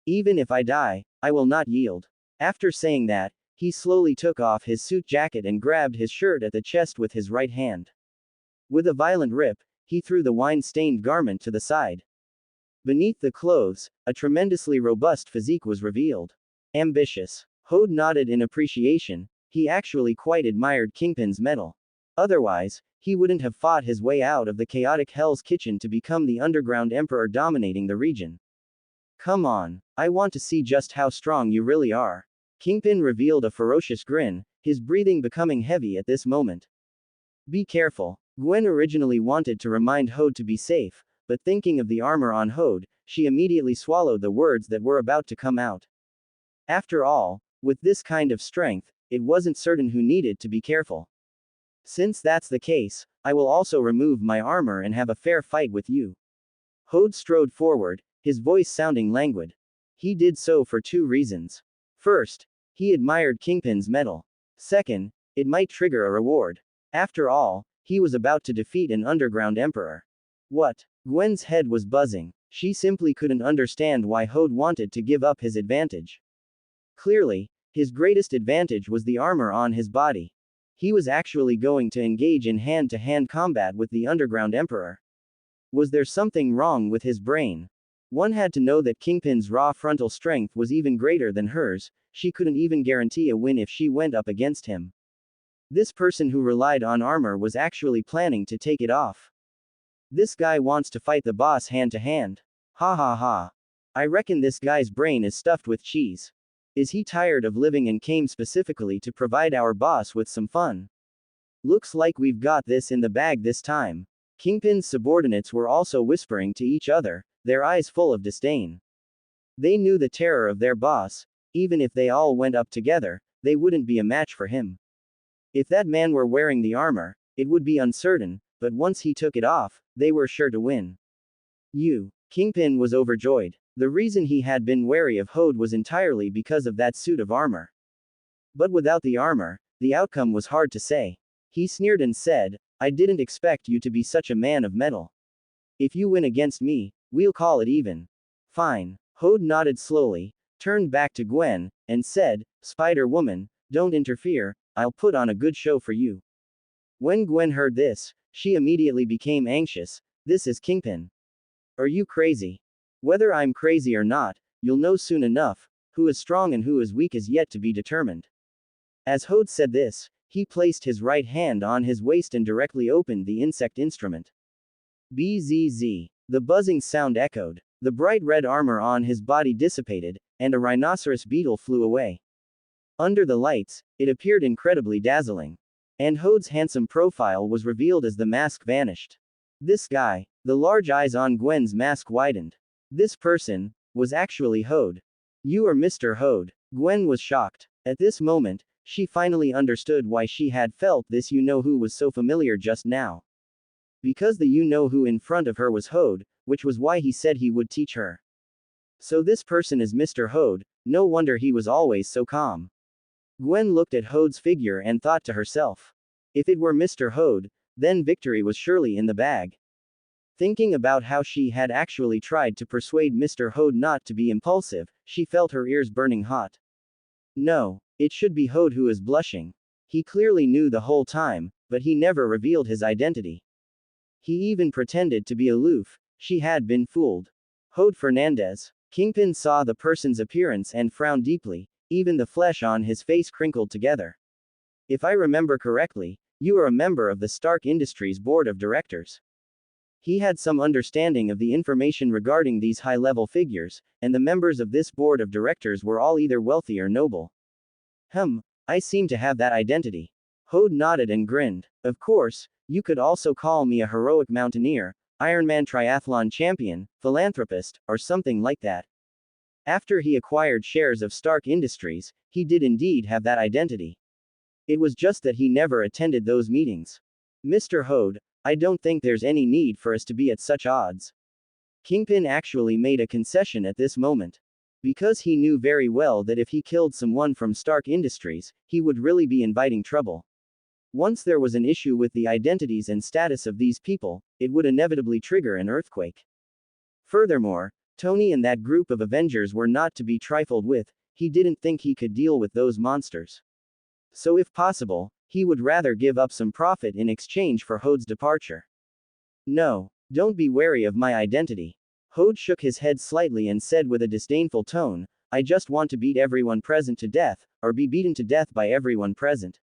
B: Even if I die, I will not yield. After saying that, he slowly took off his suit jacket and grabbed his shirt at the chest with his right hand. With a violent rip, he threw the wine-stained garment to the side. Beneath the clothes, a tremendously robust physique was revealed. Ambitious. Hode nodded in appreciation. He actually quite admired Kingpin's mettle. Otherwise, he wouldn't have fought his way out of the chaotic Hell's Kitchen to become the underground emperor dominating the region. Come on, I want to see just how strong you really are. Kingpin revealed a ferocious grin, his breathing becoming heavy at this moment. Be careful. Gwen originally wanted to remind Hode to be safe, but thinking of the armor on Hode, she immediately swallowed the words that were about to come out. After all, with this kind of strength, it wasn't certain who needed to be careful. Since that's the case, I will also remove my armor and have a fair fight with you. Hode strode forward, his voice sounding languid. He did so for two reasons. First, he admired Kingpin's mettle. Second, it might trigger a reward. After all, he was about to defeat an underground emperor. What? Gwen's head was buzzing. She simply couldn't understand why Hode wanted to give up his advantage. Clearly, his greatest advantage was the armor on his body. He was actually going to engage in hand-to-hand combat with the underground emperor. Was there something wrong with his brain? One had to know that Kingpin's raw frontal strength was even greater than hers. She couldn't even guarantee a win if she went up against him. This person who relied on armor was actually planning to take it off. This guy wants to fight the boss hand to hand. Ha ha ha. I reckon this guy's brain is stuffed with cheese. Is he tired of living and came specifically to provide our boss with some fun? Looks like we've got this in the bag this time. Kingpin's subordinates were also whispering to each other, their eyes full of disdain. They knew the terror of their boss. Even if they all went up together, they wouldn't be a match for him. If that man were wearing the armor, it would be uncertain, but once he took it off, they were sure to win. Kingpin was overjoyed. The reason he had been wary of Hode was entirely because of that suit of armor. But without the armor, the outcome was hard to say. He sneered and said, I didn't expect you to be such a man of metal. If you win against me, we'll call it even. Fine. Hode nodded slowly, turned back to Gwen, and said, Spider-Woman, don't interfere, I'll put on a good show for you. When Gwen heard this, she immediately became anxious. This is Kingpin. Are you crazy? Whether I'm crazy or not, you'll know soon enough. Who is strong and who is weak is yet to be determined. As Hode said this, he placed his right hand on his waist and directly opened the insect instrument. Bzz. The buzzing sound echoed. The bright red armor on his body dissipated, and a rhinoceros beetle flew away. Under the lights, it appeared incredibly dazzling. And Hode's handsome profile was revealed as the mask vanished. This guy, the large eyes on Gwen's mask widened. This person was actually Hode. You are Mr. Hode. Gwen was shocked. At this moment, she finally understood why she had felt this you-know-who was so familiar just now. Because the you-know-who in front of her was Hode, which was why he said he would teach her. So this person is Mr. Hode, no wonder he was always so calm. Gwen looked at Hode's figure and thought to herself. If it were Mr. Hode, then victory was surely in the bag. Thinking about how she had actually tried to persuade Mr. Hode not to be impulsive, she felt her ears burning hot. No, it should be Hode who is blushing. He clearly knew the whole time, but he never revealed his identity. He even pretended to be aloof. She had been fooled. Hode Fernandez. Kingpin saw the person's appearance and frowned deeply, even the flesh on his face crinkled together. If I remember correctly, you are a member of the Stark Industries Board of Directors. He had some understanding of the information regarding these high-level figures, and the members of this board of directors were all either wealthy or noble. I seem to have that identity. Hode nodded and grinned. Of course, you could also call me a heroic mountaineer, Ironman triathlon champion, philanthropist, or something like that. After he acquired shares of Stark Industries, he did indeed have that identity. It was just that he never attended those meetings. Mr. Hode, I don't think there's any need for us to be at such odds. Kingpin actually made a concession at this moment. Because he knew very well that if he killed someone from Stark Industries, he would really be inviting trouble. Once there was an issue with the identities and status of these people, it would inevitably trigger an earthquake. Furthermore, Tony and that group of Avengers were not to be trifled with. He didn't think he could deal with those monsters. So if possible, he would rather give up some profit in exchange for Hode's departure. No, don't be wary of my identity. Hode shook his head slightly and said with a disdainful tone, I just want to beat everyone present to death, or be beaten to death by everyone present.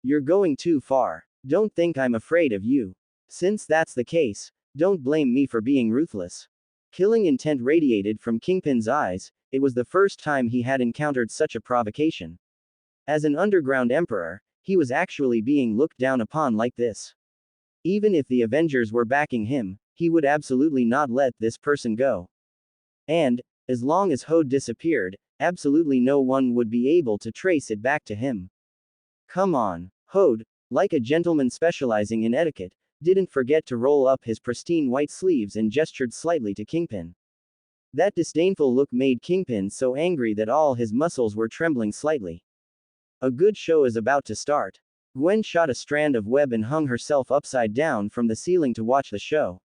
B: You're going too far. Don't think I'm afraid of you. Since that's the case, don't blame me for being ruthless. Killing intent radiated from Kingpin's eyes. It was the first time he had encountered such a provocation. As an underground emperor, he was actually being looked down upon like this. Even if the Avengers were backing him, he would absolutely not let this person go. And, as long as Hode disappeared, absolutely no one would be able to trace it back to him. Come on. Hode, like a gentleman specializing in etiquette, didn't forget to roll up his pristine white sleeves and gestured slightly to Kingpin. That disdainful look made Kingpin so angry that all his muscles were trembling slightly. A good show is about to start. Gwen shot a strand of web and hung herself upside down from the ceiling to watch the show.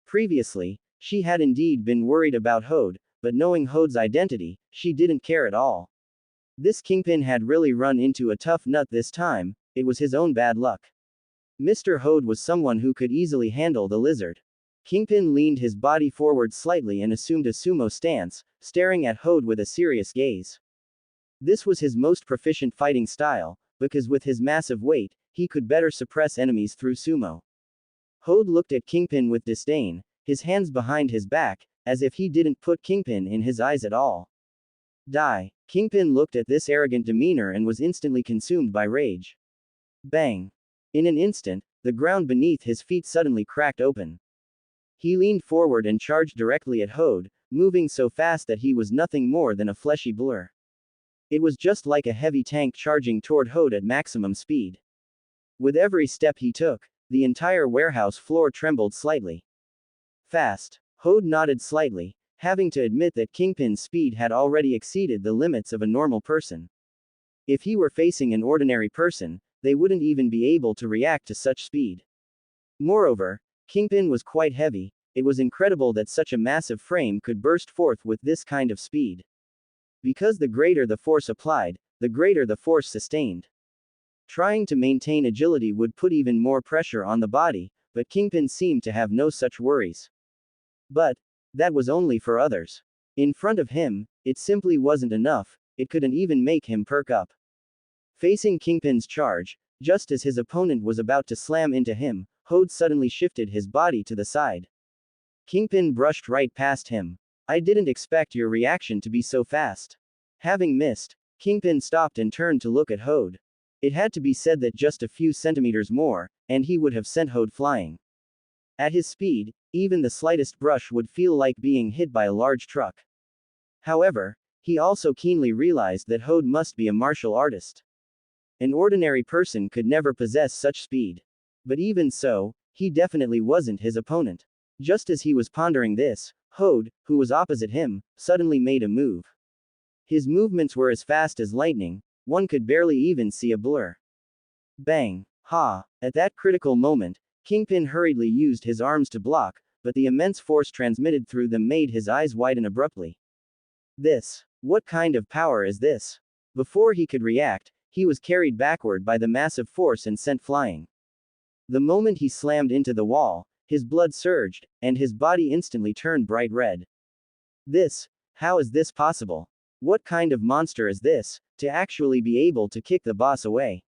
B: Previously, she had indeed been worried about Hode, but knowing Hode's identity, she didn't care at all. This Kingpin had really run into a tough nut this time. It was his own bad luck. Mr. Hode was someone who could easily handle the lizard. Kingpin leaned his body forward slightly and assumed a sumo stance, staring at Hode with a serious gaze. This was his most proficient fighting style, because with his massive weight, he could better suppress enemies through sumo. Hode looked at Kingpin with disdain, his hands behind his back, as if he didn't put Kingpin in his eyes at all. Die. Kingpin looked at this arrogant demeanor and was instantly consumed by rage. Bang. In an instant, the ground beneath his feet suddenly cracked open. He leaned forward and charged directly at Hode, moving so fast that he was nothing more than a fleshy blur. It was just like a heavy tank charging toward Hode at maximum speed. With every step he took, the entire warehouse floor trembled slightly. Fast. Hode nodded slightly, having to admit that Kingpin's speed had already exceeded the limits of a normal person. If he were facing an ordinary person, they wouldn't even be able to react to such speed. Moreover, Kingpin was quite heavy. It was incredible that such a massive frame could burst forth with this kind of speed. Because the greater the force applied, the greater the force sustained. Trying to maintain agility would put even more pressure on the body, but Kingpin seemed to have no such worries. But that was only for others. In front of him, it simply wasn't enough. It couldn't even make him perk up. Facing Kingpin's charge, just as his opponent was about to slam into him, Hode suddenly shifted his body to the side. Kingpin brushed right past him. I didn't expect your reaction to be so fast. Having missed, Kingpin stopped and turned to look at Hode. It had to be said that just a few centimeters more, and he would have sent Hode flying. At his speed, even the slightest brush would feel like being hit by a large truck. However, he also keenly realized that Hode must be a martial artist. An ordinary person could never possess such speed. But even so, he definitely wasn't his opponent. Just as he was pondering this, Hode, who was opposite him, suddenly made a move. His movements were as fast as lightning, one could barely even see a blur. Bang! Ha! At that critical moment, Kingpin hurriedly used his arms to block, but the immense force transmitted through them made his eyes widen abruptly. What kind of power is this? Before he could react, he was carried backward by the massive force and sent flying. The moment he slammed into the wall, his blood surged, and his body instantly turned bright red. How is this possible? What kind of monster is this, to actually be able to kick the boss away?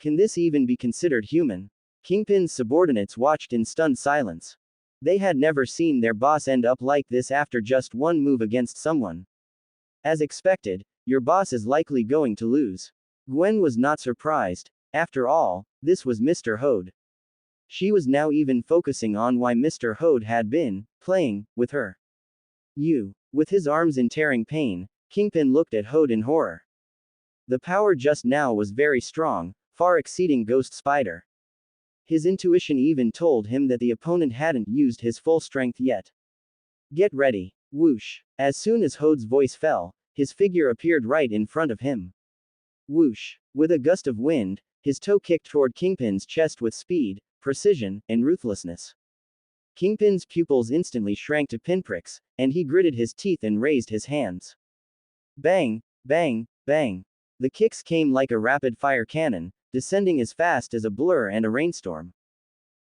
B: Can this even be considered human? Kingpin's subordinates watched in stunned silence. They had never seen their boss end up like this after just one move against someone. As expected, your boss is likely going to lose. Gwen was not surprised. After all, this was Mr. Hode. She was now even focusing on why Mr. Hode had been playing with her. With his arms in tearing pain, Kingpin looked at Hode in horror. The power just now was very strong, far exceeding Ghost Spider. His intuition even told him that the opponent hadn't used his full strength yet. Get ready. Whoosh. As soon as Hode's voice fell, his figure appeared right in front of him. Whoosh. With a gust of wind, his toe kicked toward Kingpin's chest with speed, precision, and ruthlessness. Kingpin's pupils instantly shrank to pinpricks, and he gritted his teeth and raised his hands. Bang, bang, bang. The kicks came like a rapid-fire cannon, descending as fast as a blur and a rainstorm.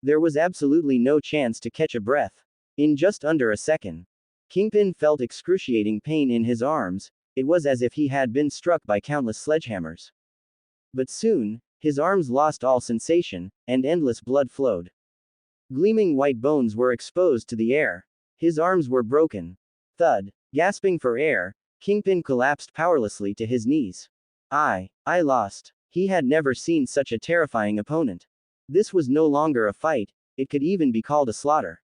B: There was absolutely no chance to catch a breath. In just under a second, Kingpin felt excruciating pain in his arms, it was as if he had been struck by countless sledgehammers. But soon, his arms lost all sensation, and endless blood flowed. Gleaming white bones were exposed to the air. His arms were broken. Thud. Gasping for air, Kingpin collapsed powerlessly to his knees. I lost. He had never seen such a terrifying opponent. This was no longer a fight, it could even be called a slaughter.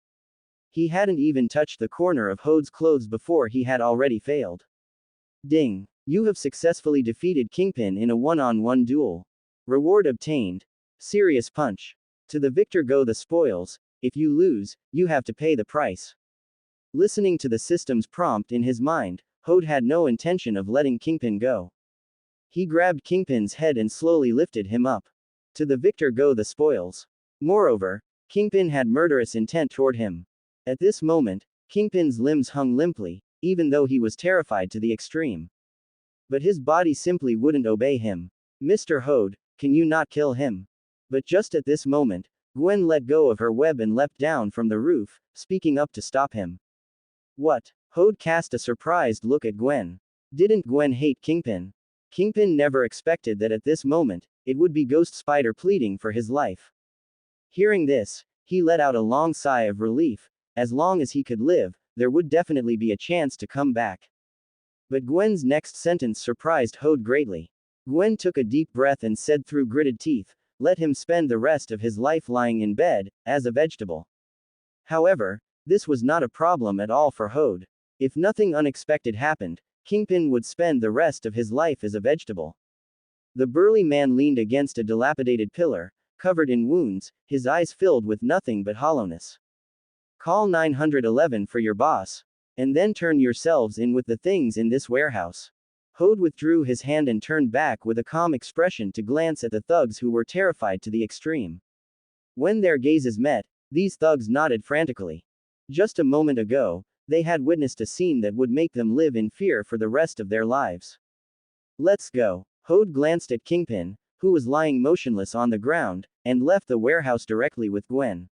B: He hadn't even touched the corner of Hode's clothes before he had already failed. Ding. You have successfully defeated Kingpin in a one-on-one duel. Reward obtained. Serious punch. To the victor go the spoils, if you lose, you have to pay the price. Listening to the system's prompt in his mind, Hode had no intention of letting Kingpin go. He grabbed Kingpin's head and slowly lifted him up. To the victor go the spoils. Moreover, Kingpin had murderous intent toward him. At this moment, Kingpin's limbs hung limply, even though he was terrified to the extreme. But his body simply wouldn't obey him. Mr. Hode, can you not kill him? But just at this moment, Gwen let go of her web and leapt down from the roof, speaking up to stop him. What? Hode cast a surprised look at Gwen. Didn't Gwen hate Kingpin? Kingpin never expected that at this moment, it would be Ghost Spider pleading for his life. Hearing this, he let out a long sigh of relief. As long as he could live, there would definitely be a chance to come back. But Gwen's next sentence surprised Hode greatly. Gwen took a deep breath and said through gritted teeth, let him spend the rest of his life lying in bed, as a vegetable. However, this was not a problem at all for Hode. If nothing unexpected happened, Kingpin would spend the rest of his life as a vegetable. The burly man leaned against a dilapidated pillar, covered in wounds, his eyes filled with nothing but hollowness. Call 911 for your boss. And then turn yourselves in with the things in this warehouse. Hode withdrew his hand and turned back with a calm expression to glance at the thugs who were terrified to the extreme. When their gazes met, these thugs nodded frantically. Just a moment ago, they had witnessed a scene that would make them live in fear for the rest of their lives. Let's go. Hode glanced at Kingpin, who was lying motionless on the ground, and left the warehouse directly with Gwen.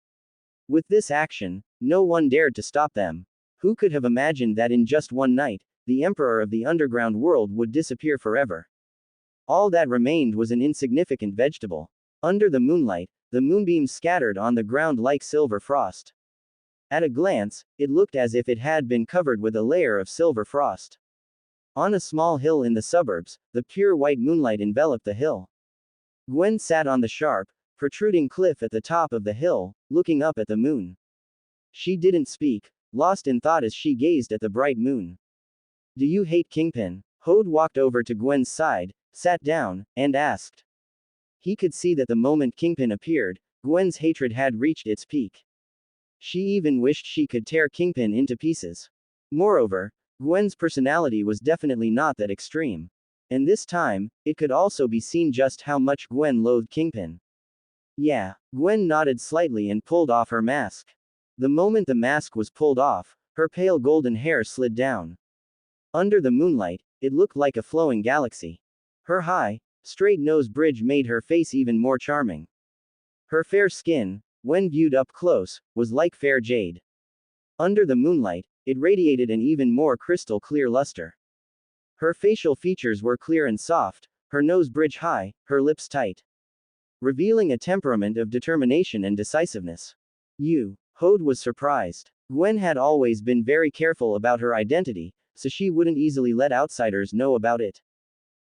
B: With this action, no one dared to stop them. Who could have imagined that in just one night, the emperor of the underground world would disappear forever? All that remained was an insignificant vegetable. Under the moonlight, the moonbeams scattered on the ground like silver frost. At a glance, it looked as if it had been covered with a layer of silver frost. On a small hill in the suburbs, the pure white moonlight enveloped the hill. Gwen sat on the sharp, protruding cliff at the top of the hill, looking up at the moon. She didn't speak, lost in thought as she gazed at the bright moon. Do you hate Kingpin? Hode walked over to Gwen's side, sat down, and asked. He could see that the moment Kingpin appeared, Gwen's hatred had reached its peak. She even wished she could tear Kingpin into pieces. Moreover, Gwen's personality was definitely not that extreme. And this time, it could also be seen just how much Gwen loathed Kingpin. Yeah, Gwen nodded slightly and pulled off her mask. The moment the mask was pulled off, her pale golden hair slid down. Under the moonlight, it looked like a flowing galaxy. Her high, straight nose bridge made her face even more charming. Her fair skin, when viewed up close, was like fair jade. Under the moonlight, it radiated an even more crystal clear luster. Her facial features were clear and soft, her nose bridge high, her lips tight, revealing a temperament of determination and decisiveness. Hode was surprised. Gwen had always been very careful about her identity, so she wouldn't easily let outsiders know about it.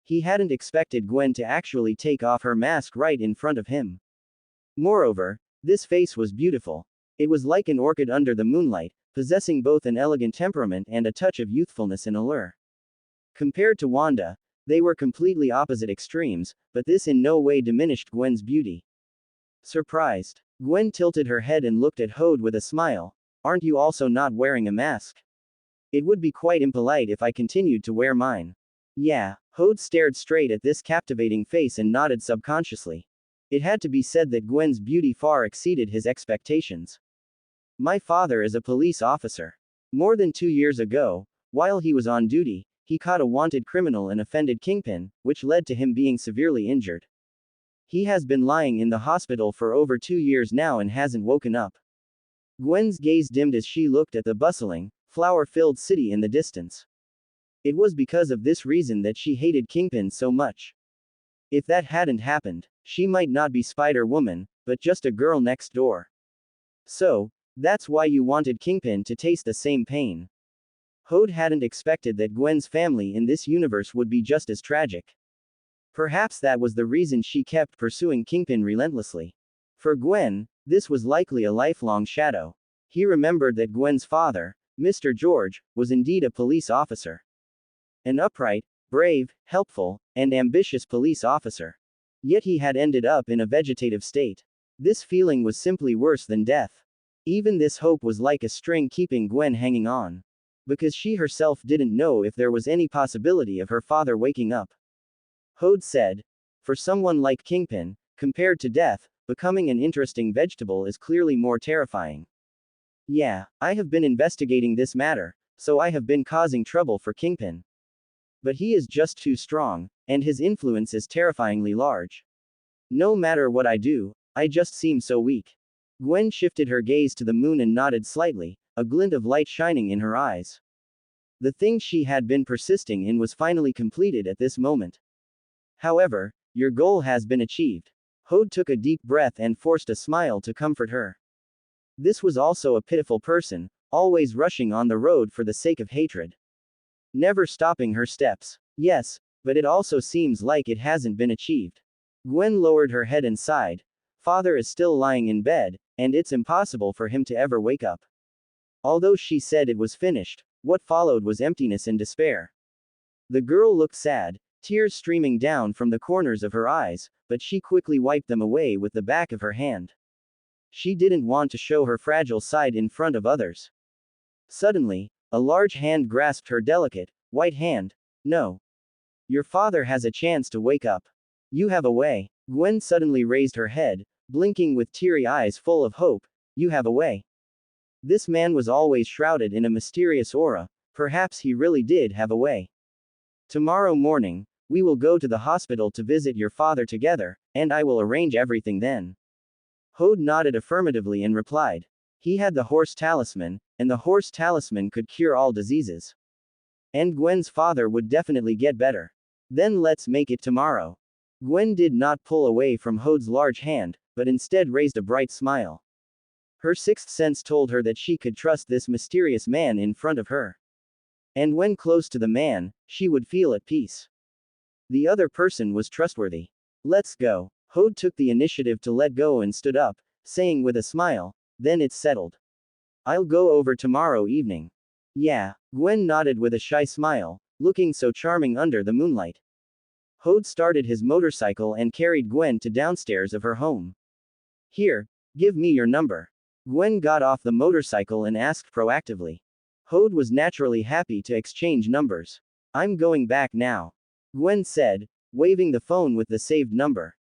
B: He hadn't expected Gwen to actually take off her mask right in front of him. Moreover, this face was beautiful. It was like an orchid under the moonlight, possessing both an elegant temperament and a touch of youthfulness and allure. Compared to Wanda, they were completely opposite extremes, but this in no way diminished Gwen's beauty. Surprised, Gwen tilted her head and looked at Hode with a smile. Aren't you also not wearing a mask? It would be quite impolite if I continued to wear mine. Yeah, Hode stared straight at this captivating face and nodded subconsciously. It had to be said that Gwen's beauty far exceeded his expectations. My father is a police officer. More than 2 years ago, while he was on duty, he caught a wanted criminal and offended Kingpin, which led to him being severely injured. He has been lying in the hospital for over 2 years now and hasn't woken up. Gwen's gaze dimmed as she looked at the bustling, flower-filled city in the distance. It was because of this reason that she hated Kingpin so much. If that hadn't happened, she might not be Spider-Woman, but just a girl next door. So, that's why you wanted Kingpin to taste the same pain. Hode hadn't expected that Gwen's family in this universe would be just as tragic. Perhaps that was the reason she kept pursuing Kingpin relentlessly. For Gwen, this was likely a lifelong shadow. He remembered that Gwen's father, Mr. George, was indeed a police officer. An upright, brave, helpful, and ambitious police officer. Yet he had ended up in a vegetative state. This feeling was simply worse than death. Even this hope was like a string keeping Gwen hanging on. Because she herself didn't know if there was any possibility of her father waking up. Hode said, for someone like Kingpin, compared to death, becoming an interesting vegetable is clearly more terrifying. Yeah, I have been investigating this matter, so I have been causing trouble for Kingpin. But he is just too strong, and his influence is terrifyingly large. No matter what I do, I just seem so weak. Gwen shifted her gaze to the moon and nodded slightly, a glint of light shining in her eyes. The thing she had been persisting in was finally completed at this moment. However, your goal has been achieved. Hode took a deep breath and forced a smile to comfort her. This was also a pitiful person, always rushing on the road for the sake of hatred. Never stopping her steps. Yes, but it also seems like it hasn't been achieved. Gwen lowered her head and sighed. Father is still lying in bed, and it's impossible for him to ever wake up. Although she said it was finished, what followed was emptiness and despair. The girl looked sad, tears streaming down from the corners of her eyes, but she quickly wiped them away with the back of her hand. She didn't want to show her fragile side in front of others. Suddenly, a large hand grasped her delicate, white hand. No. Your father has a chance to wake up. You have a way. Gwen suddenly raised her head, blinking with teary eyes full of hope. You have a way. This man was always shrouded in a mysterious aura. Perhaps he really did have a way. Tomorrow morning, we will go to the hospital to visit your father together, and I will arrange everything then. Hode nodded affirmatively and replied. He had the horse talisman, and the horse talisman could cure all diseases. And Gwen's father would definitely get better. Then let's make it tomorrow. Gwen did not pull away from Hode's large hand, but instead raised a bright smile. Her sixth sense told her that she could trust this mysterious man in front of her. And when close to the man, she would feel at peace. The other person was trustworthy. Let's go. Hode took the initiative to let go and stood up, saying with a smile, then it's settled. I'll go over tomorrow evening. Yeah, Gwen nodded with a shy smile, looking so charming under the moonlight. Hode started his motorcycle and carried Gwen to downstairs of her home. Here, give me your number. Gwen got off the motorcycle and asked proactively. Hode was naturally happy to exchange numbers. I'm going back now. Gwen said, waving the phone with the saved number.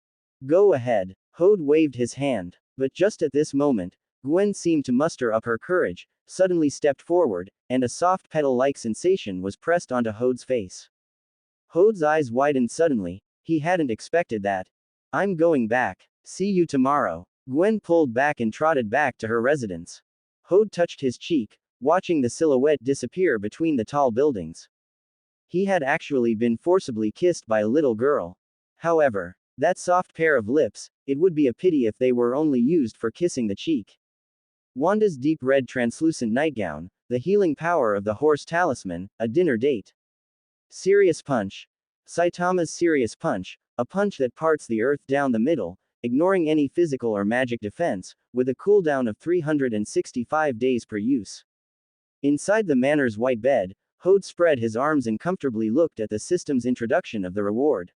B: Go ahead. Hode waved his hand. But just at this moment, Gwen seemed to muster up her courage, suddenly stepped forward, and a soft petal-like sensation was pressed onto Hode's face. Hode's eyes widened suddenly. He hadn't expected that. I'm going back. See you tomorrow. Gwen pulled back and trotted back to her residence. Hode touched his cheek, watching the silhouette disappear between the tall buildings. He had actually been forcibly kissed by a little girl. However, that soft pair of lips, it would be a pity if they were only used for kissing the cheek. Wanda's deep red translucent nightgown, the healing power of the horse talisman, a dinner date. Serious punch. Saitama's serious punch, a punch that parts the earth down the middle, ignoring any physical or magic defense, with a cooldown of 365 days per use. Inside the manor's white bed, Hode spread his arms and comfortably looked at the system's introduction of the reward.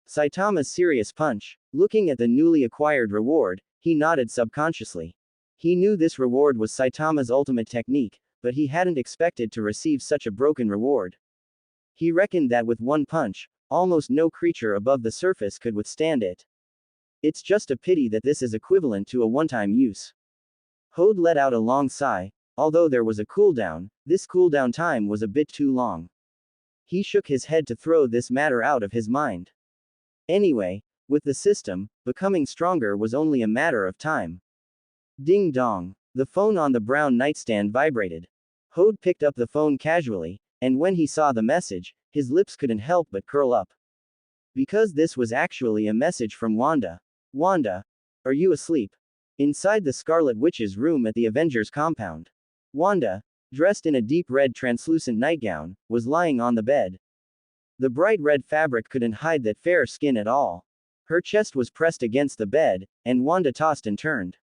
B: Saitama's serious punch. Looking at the newly acquired reward, he nodded subconsciously. He knew this reward was Saitama's ultimate technique, but he hadn't expected to receive such a broken reward. He reckoned that with one punch, almost no creature above the surface could withstand it. It's just a pity that this is equivalent to a one-time use. Hode let out a long sigh. Although there was a cooldown, this cooldown time was a bit too long. He shook his head to throw this matter out of his mind. Anyway, with the system, becoming stronger was only a matter of time. Ding dong. The phone on the brown nightstand vibrated. Hode picked up the phone casually, and when he saw the message, his lips couldn't help but curl up. Because this was actually a message from Wanda. Wanda, are you asleep? Inside the Scarlet Witch's room at the Avengers compound. Wanda, dressed in a deep red translucent nightgown, was lying on the bed. The bright red fabric couldn't hide that fair skin at all. Her chest was pressed against the bed, and Wanda tossed and turned.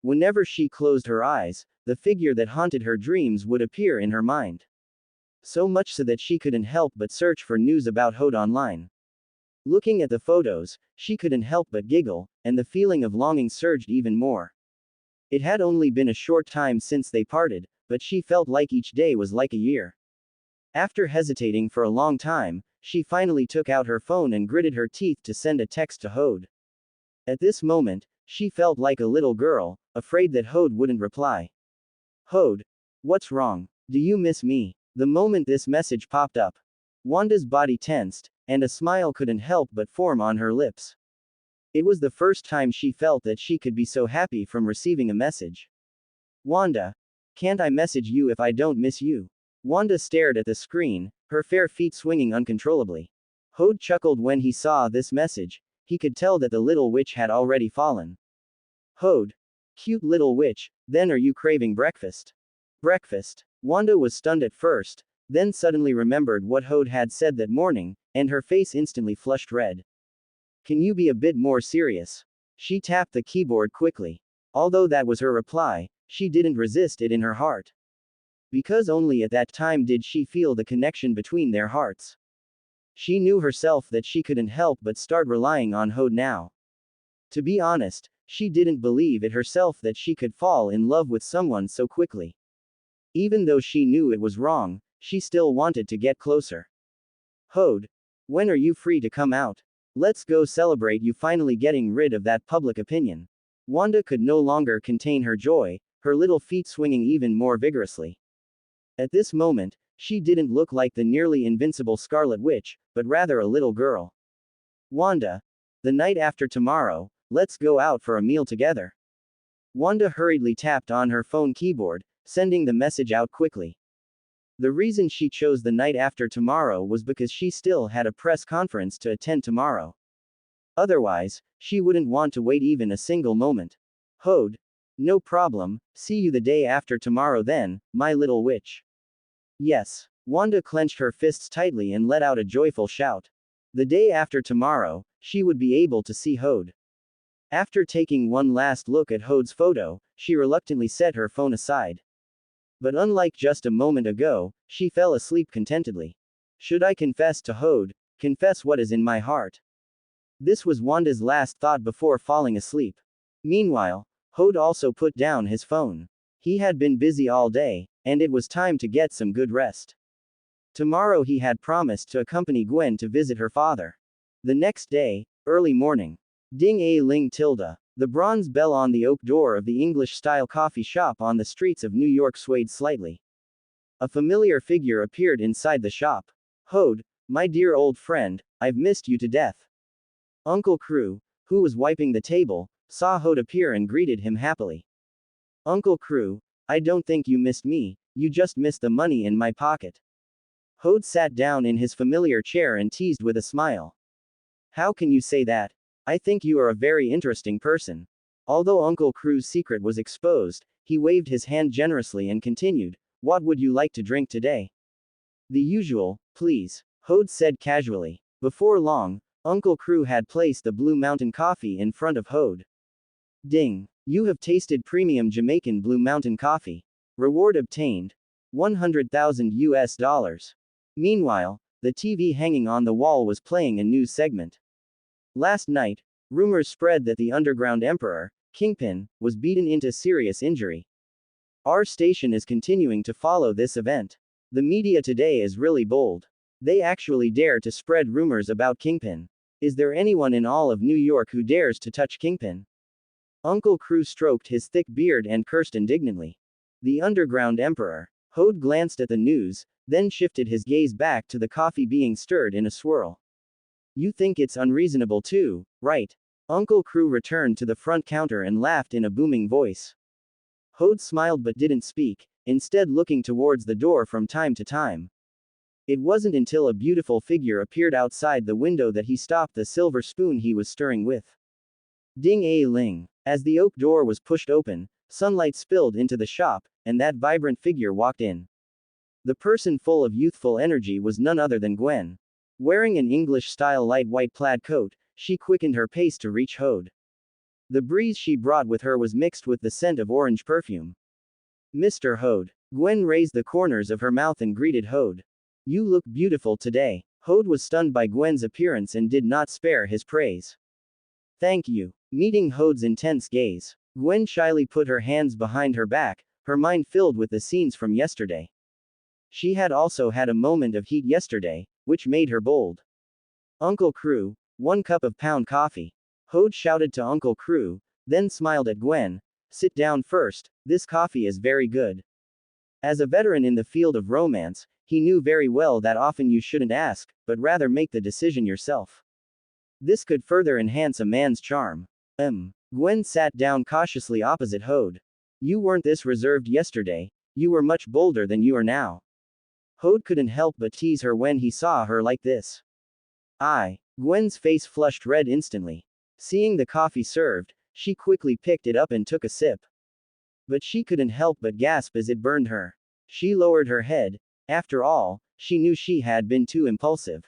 B: Whenever she closed her eyes, the figure that haunted her dreams would appear in her mind. So much so that she couldn't help but search for news about Hode online. Looking at the photos, she couldn't help but giggle, and the feeling of longing surged even more. It had only been a short time since they parted, but she felt like each day was like a year. After hesitating for a long time, she finally took out her phone and gritted her teeth to send a text to Hode. At this moment, she felt like a little girl, afraid that Hode wouldn't reply. Hode, what's wrong? Do you miss me? The moment this message popped up, Wanda's body tensed, and a smile couldn't help but form on her lips. It was the first time she felt that she could be so happy from receiving a message. Wanda, can't I message you if I don't miss you? Wanda stared at the screen, her fair feet swinging uncontrollably. Hode chuckled when he saw this message. He could tell that the little witch had already fallen. Hode, cute little witch, then are you craving breakfast? Breakfast. Wanda was stunned at first, then suddenly remembered what Hode had said that morning, and her face instantly flushed red. Can you be a bit more serious? She tapped the keyboard quickly. Although that was her reply, she didn't resist it in her heart. Because only at that time did she feel the connection between their hearts. She knew herself that she couldn't help but start relying on Hode now. To be honest, she didn't believe it herself that she could fall in love with someone so quickly. Even though she knew it was wrong, she still wanted to get closer. Hode, when are you free to come out? Let's go celebrate you finally getting rid of that public opinion. Wanda could no longer contain her joy, her little feet swinging even more vigorously. At this moment, she didn't look like the nearly invincible Scarlet Witch, but rather a little girl. Wanda, the night after tomorrow, let's go out for a meal together. Wanda hurriedly tapped on her phone keyboard, sending the message out quickly. The reason she chose the night after tomorrow was because she still had a press conference to attend tomorrow. Otherwise, she wouldn't want to wait even a single moment. Hode, no problem, see you the day after tomorrow then, my little witch. Yes. Wanda clenched her fists tightly and let out a joyful shout. The day after tomorrow, she would be able to see Hode. After taking one last look at Hode's photo, she reluctantly set her phone aside. But unlike just a moment ago, she fell asleep contentedly. Should I confess to Hode? Confess what is in my heart? This was Wanda's last thought before falling asleep. Meanwhile, Hode also put down his phone. He had been busy all day, and it was time to get some good rest. Tomorrow he had promised to accompany Gwen to visit her father. The next day, early morning. Ding-a-ling tilde. The bronze bell on the oak door of the English-style coffee shop on the streets of New York swayed slightly. A familiar figure appeared inside the shop. Hode, my dear old friend, I've missed you to death. Uncle Crew, who was wiping the table, saw Hode appear and greeted him happily. Uncle Crew, I don't think you missed me, you just missed the money in my pocket. Hode sat down in his familiar chair and teased with a smile. How can you say that? I think you are a very interesting person. Although Uncle Crew's secret was exposed, he waved his hand generously and continued, what would you like to drink today? The usual, please, Hode said casually. Before long, Uncle Crew had placed the Blue Mountain coffee in front of Hode. Ding. You have tasted premium Jamaican Blue Mountain coffee. Reward obtained. 100,000 US dollars. Meanwhile, the TV hanging on the wall was playing a news segment. Last night, rumors spread that the underground emperor, Kingpin, was beaten into serious injury. Our station is continuing to follow this event. The media today is really bold. They actually dare to spread rumors about Kingpin. Is there anyone in all of New York who dares to touch Kingpin? Uncle Crew stroked his thick beard and cursed indignantly. The underground emperor. Hode glanced at the news, then shifted his gaze back to the coffee being stirred in a swirl. You think it's unreasonable too, right? Uncle Crew returned to the front counter and laughed in a booming voice. Hode smiled but didn't speak, instead looking towards the door from time to time. It wasn't until a beautiful figure appeared outside the window that he stopped the silver spoon he was stirring with. Ding-a-ling. As the oak door was pushed open, sunlight spilled into the shop, and that vibrant figure walked in. The person full of youthful energy was none other than Gwen. Wearing an English-style light white plaid coat, she quickened her pace to reach Hode. The breeze she brought with her was mixed with the scent of orange perfume. Mr. Hode. Gwen raised the corners of her mouth and greeted Hode. You look beautiful today. Hode was stunned by Gwen's appearance and did not spare his praise. Thank you. Meeting Hode's intense gaze, Gwen shyly put her hands behind her back, her mind filled with the scenes from yesterday. She had also had a moment of heat yesterday, which made her bold. Uncle Crew, 1 cup of pound coffee. Hode shouted to Uncle Crew, then smiled at Gwen. Sit down first, this coffee is very good. As a veteran in the field of romance, he knew very well that often you shouldn't ask, but rather make the decision yourself. This could further enhance a man's charm. Gwen sat down cautiously opposite Hode. You weren't this reserved yesterday, you were much bolder than you are now. Hode couldn't help but tease her when he saw her like this. Gwen's face flushed red instantly. Seeing the coffee served, she quickly picked it up and took a sip. But she couldn't help but gasp as it burned her. She lowered her head. After all, she knew she had been too impulsive.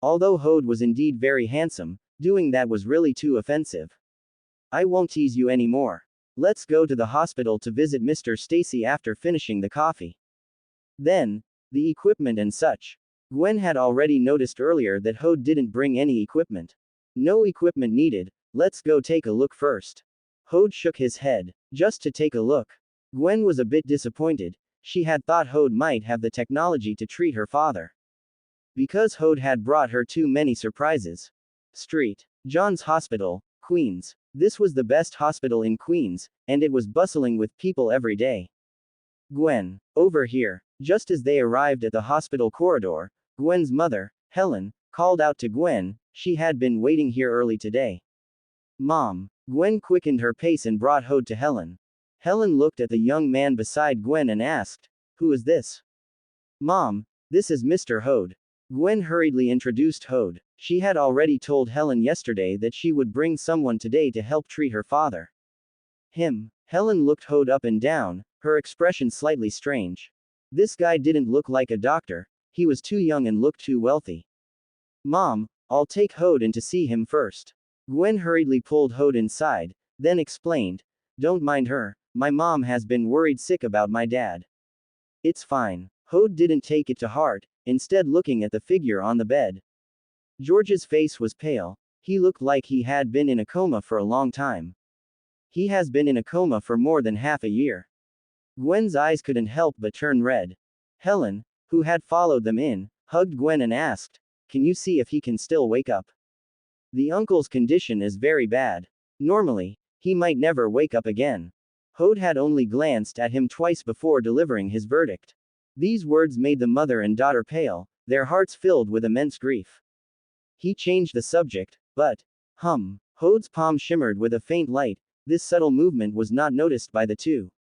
B: Although Hode was indeed very handsome, doing that was really too offensive. I won't tease you anymore. Let's go to the hospital to visit Mr. Stacy after finishing the coffee. Then, the equipment and such. Gwen had already noticed earlier that Hode didn't bring any equipment. No equipment needed, let's go take a look first. Hode shook his head. Just to take a look. Gwen was a bit disappointed. She had thought Hode might have the technology to treat her father. Because Hode had brought her too many surprises. St. John's Hospital, Queens. This was the best hospital in Queens, and it was bustling with people every day. Gwen, over here. Just as they arrived at the hospital corridor, Gwen's mother, Helen, called out to Gwen, she had been waiting here early today. Mom. Gwen quickened her pace and brought Hode to Helen. Helen looked at the young man beside Gwen and asked, Who is this? Mom, this is Mr. Hode. Gwen hurriedly introduced Hode. She had already told Helen yesterday that she would bring someone today to help treat her father. Him. Helen looked Hode up and down, her expression slightly strange. This guy didn't look like a doctor, he was too young and looked too wealthy. Mom, I'll take Hode in to see him first. Gwen hurriedly pulled Hode inside, then explained, Don't mind her, my mom has been worried sick about my dad. It's fine. Hode didn't take it to heart, instead looking at the figure on the bed. George's face was pale. He looked like he had been in a coma for a long time. He has been in a coma for more than half a year. Gwen's eyes couldn't help but turn red. Helen, who had followed them in, hugged Gwen and asked, Can you see if he can still wake up? The uncle's condition is very bad. Normally, he might never wake up again. Hode had only glanced at him twice before delivering his verdict. These words made the mother and daughter pale, their hearts filled with immense grief. He changed the subject, but, Hode's palm shimmered with a faint light. This subtle movement was not noticed by the two.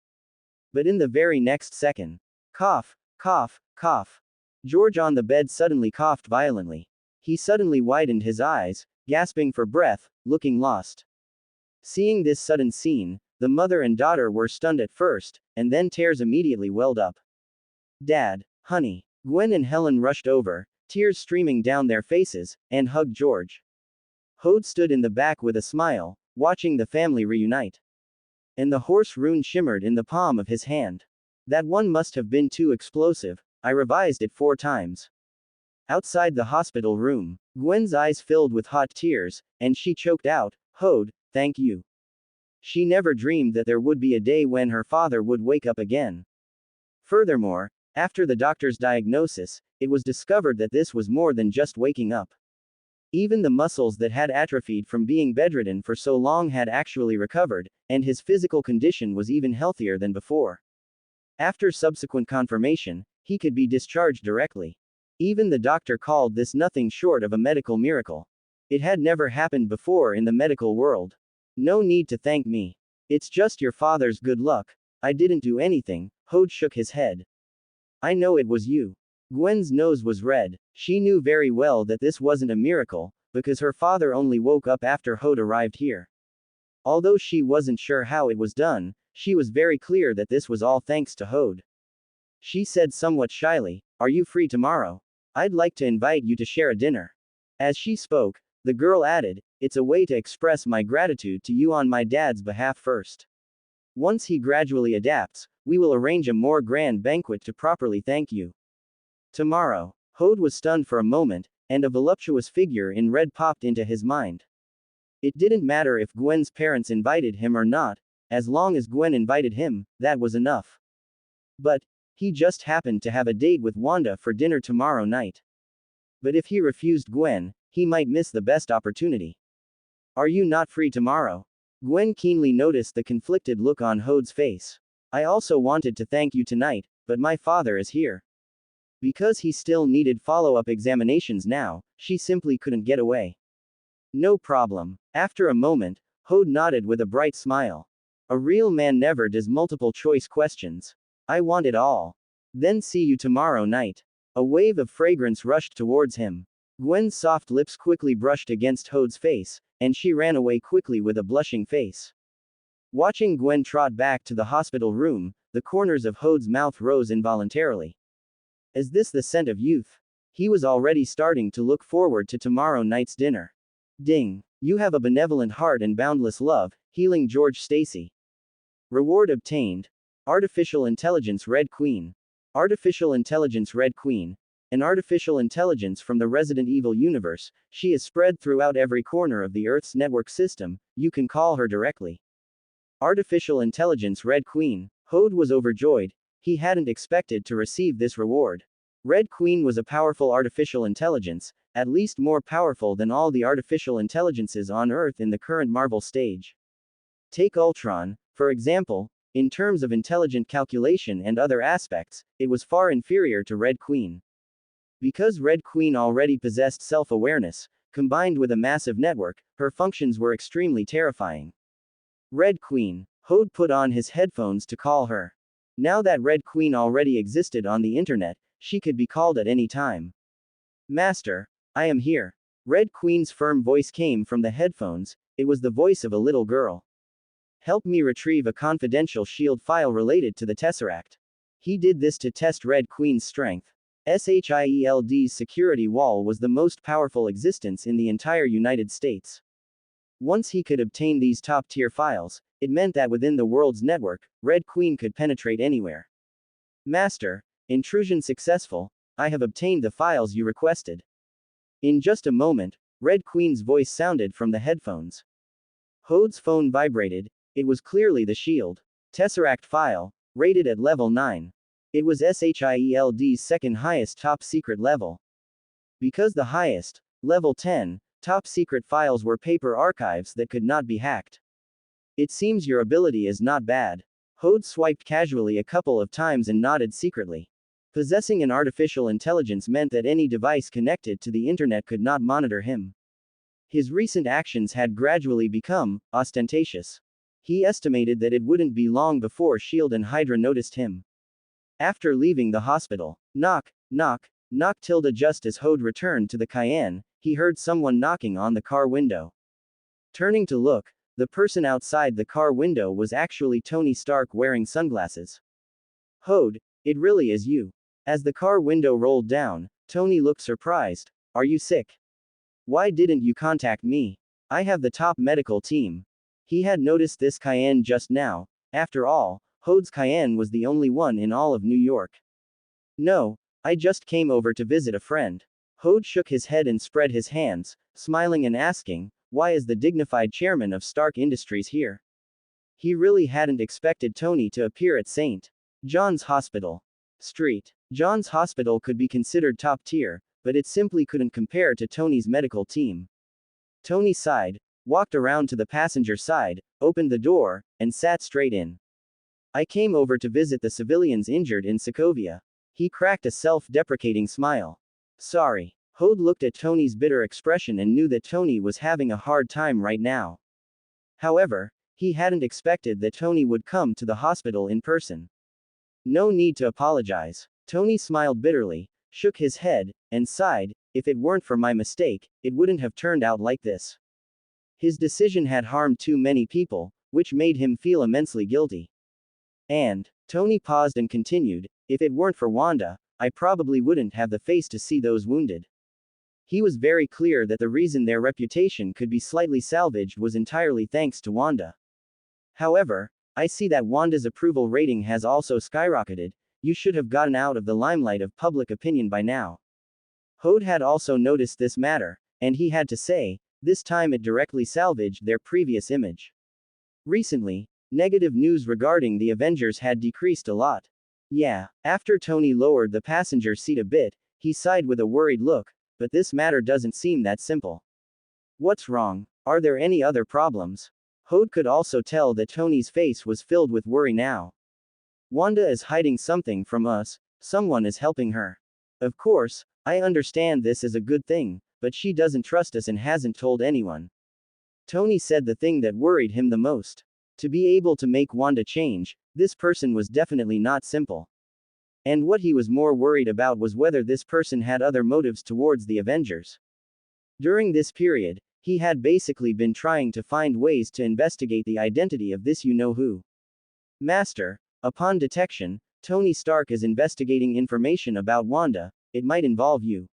B: But in the very next second, cough, cough, cough. George on the bed suddenly coughed violently. He suddenly widened his eyes, gasping for breath, looking lost. Seeing this sudden scene, the mother and daughter were stunned at first, and then tears immediately welled up. Dad, honey. Gwen and Helen rushed over, tears streaming down their faces, and hugged George. Hode stood in the back with a smile, watching the family reunite. And the horse rune shimmered in the palm of his hand. That one must have been too explosive, I revised it 4 times. Outside the hospital room, Gwen's eyes filled with hot tears, and she choked out, Hode, thank you. She never dreamed that there would be a day when her father would wake up again. Furthermore, after the doctor's diagnosis, it was discovered that this was more than just waking up. Even the muscles that had atrophied from being bedridden for so long had actually recovered, and his physical condition was even healthier than before. After subsequent confirmation, he could be discharged directly. Even the doctor called this nothing short of a medical miracle. It had never happened before in the medical world. No need to thank me. It's just your father's good luck. I didn't do anything, Hode shook his head. I know it was you. Gwen's nose was red. She knew very well that this wasn't a miracle, because her father only woke up after Hode arrived here. Although she wasn't sure how it was done, she was very clear that this was all thanks to Hode. She said somewhat shyly, "Are you free tomorrow? I'd like to invite you to share a dinner." As she spoke, the girl added, "It's a way to express my gratitude to you on my dad's behalf first. Once he gradually adapts, we will arrange a more grand banquet to properly thank you." Tomorrow. Hode was stunned for a moment, and a voluptuous figure in red popped into his mind. It didn't matter if Gwen's parents invited him or not, as long as Gwen invited him, that was enough. But, he just happened to have a date with Wanda for dinner tomorrow night. But if he refused Gwen, he might miss the best opportunity. "Are you not free tomorrow?" Gwen keenly noticed the conflicted look on Hode's face. "I also wanted to thank you tonight, but my father is here." Because he still needed follow-up examinations now, she simply couldn't get away. "No problem." After a moment, Hode nodded with a bright smile. "A real man never does multiple choice questions. I want it all. Then see you tomorrow night." A wave of fragrance rushed towards him. Gwen's soft lips quickly brushed against Hode's face, and she ran away quickly with a blushing face. Watching Gwen trot back to the hospital room, the corners of Hode's mouth rose involuntarily. Is this the scent of youth? He was already starting to look forward to tomorrow night's dinner. Ding. You have a benevolent heart and boundless love, healing George Stacy. Reward obtained. Artificial Intelligence Red Queen. Artificial Intelligence Red Queen. An artificial intelligence from the Resident Evil universe, she is spread throughout every corner of the Earth's network system, you can call her directly. Artificial Intelligence Red Queen. Hode was overjoyed. He hadn't expected to receive this reward. Red Queen was a powerful artificial intelligence, at least more powerful than all the artificial intelligences on Earth in the current Marvel stage. Take Ultron, for example, in terms of intelligent calculation and other aspects, it was far inferior to Red Queen. Because Red Queen already possessed self-awareness, combined with a massive network, her functions were extremely terrifying. Red Queen. Hode put on his headphones to call her. Now that Red Queen already existed on the internet, she could be called at any time. "Master, I am here." Red Queen's firm voice came from the headphones. It was the voice of a little girl. "Help me retrieve a confidential shield file related to the Tesseract." He did this to test Red Queen's strength. SHIELD's security wall was the most powerful existence in the entire United States. Once he could obtain these top-tier files, it meant that within the world's network, Red Queen could penetrate anywhere. "Master, intrusion successful. I have obtained the files you requested." In just a moment, Red Queen's voice sounded from the headphones. Hode's phone vibrated. It was clearly the shield Tesseract file, rated at level 9. It was SHIELD's second highest top secret level. Because the highest, level 10, top secret files were paper archives that could not be hacked. "It seems your ability is not bad." Hode swiped casually a couple of times and nodded secretly. Possessing an artificial intelligence meant that any device connected to the internet could not monitor him. His recent actions had gradually become ostentatious. He estimated that it wouldn't be long before S.H.I.E.L.D. and Hydra noticed him. After leaving the hospital, knock, knock, knock tilde just as Hode returned to the Cayenne, he heard someone knocking on the car window. Turning to look, the person outside the car window was actually Tony Stark wearing sunglasses. "Hode, it really is you." As the car window rolled down, Tony looked surprised. "Are you sick? Why didn't you contact me? I have the top medical team." He had noticed this Cayenne just now. After all, Hode's Cayenne was the only one in all of New York. "No, I just came over to visit a friend." Hode shook his head and spread his hands, smiling and asking, "Why is the dignified chairman of Stark Industries here?" He really hadn't expected Tony to appear at St. John's Hospital. Street. John's Hospital could be considered top tier, but it simply couldn't compare to Tony's medical team. Tony sighed, walked around to the passenger side, opened the door, and sat straight in. "I came over to visit the civilians injured in Sokovia." He cracked a self-deprecating smile. "Sorry." Hode looked at Tony's bitter expression and knew that Tony was having a hard time right now. However, he hadn't expected that Tony would come to the hospital in person. No need to apologize. Tony smiled bitterly, shook his head, and sighed. If it weren't for my mistake, it wouldn't have turned out like this. His decision had harmed too many people, which made him feel immensely guilty. And, Tony paused and continued, if it weren't for Wanda, I probably wouldn't have the face to see those wounded. He was very clear that the reason their reputation could be slightly salvaged was entirely thanks to Wanda. However, I see that Wanda's approval rating has also skyrocketed. You should have gotten out of the limelight of public opinion by now. Hode had also noticed this matter, and he had to say, this time it directly salvaged their previous image. Recently, negative news regarding the Avengers had decreased a lot. Yeah, after Tony lowered the passenger seat a bit, he sighed with a worried look, but this matter doesn't seem that simple. What's wrong? Are there any other problems? Hode could also tell that Tony's face was filled with worry now. Wanda is hiding something from us, someone is helping her. Of course, I understand this is a good thing, but she doesn't trust us and hasn't told anyone. Tony said the thing that worried him the most. To be able to make Wanda change, this person was definitely not simple. And what he was more worried about was whether this person had other motives towards the Avengers. During this period, he had basically been trying to find ways to investigate the identity of this you-know-who. Master, upon detection, Tony Stark is investigating information about Wanda, it might involve you.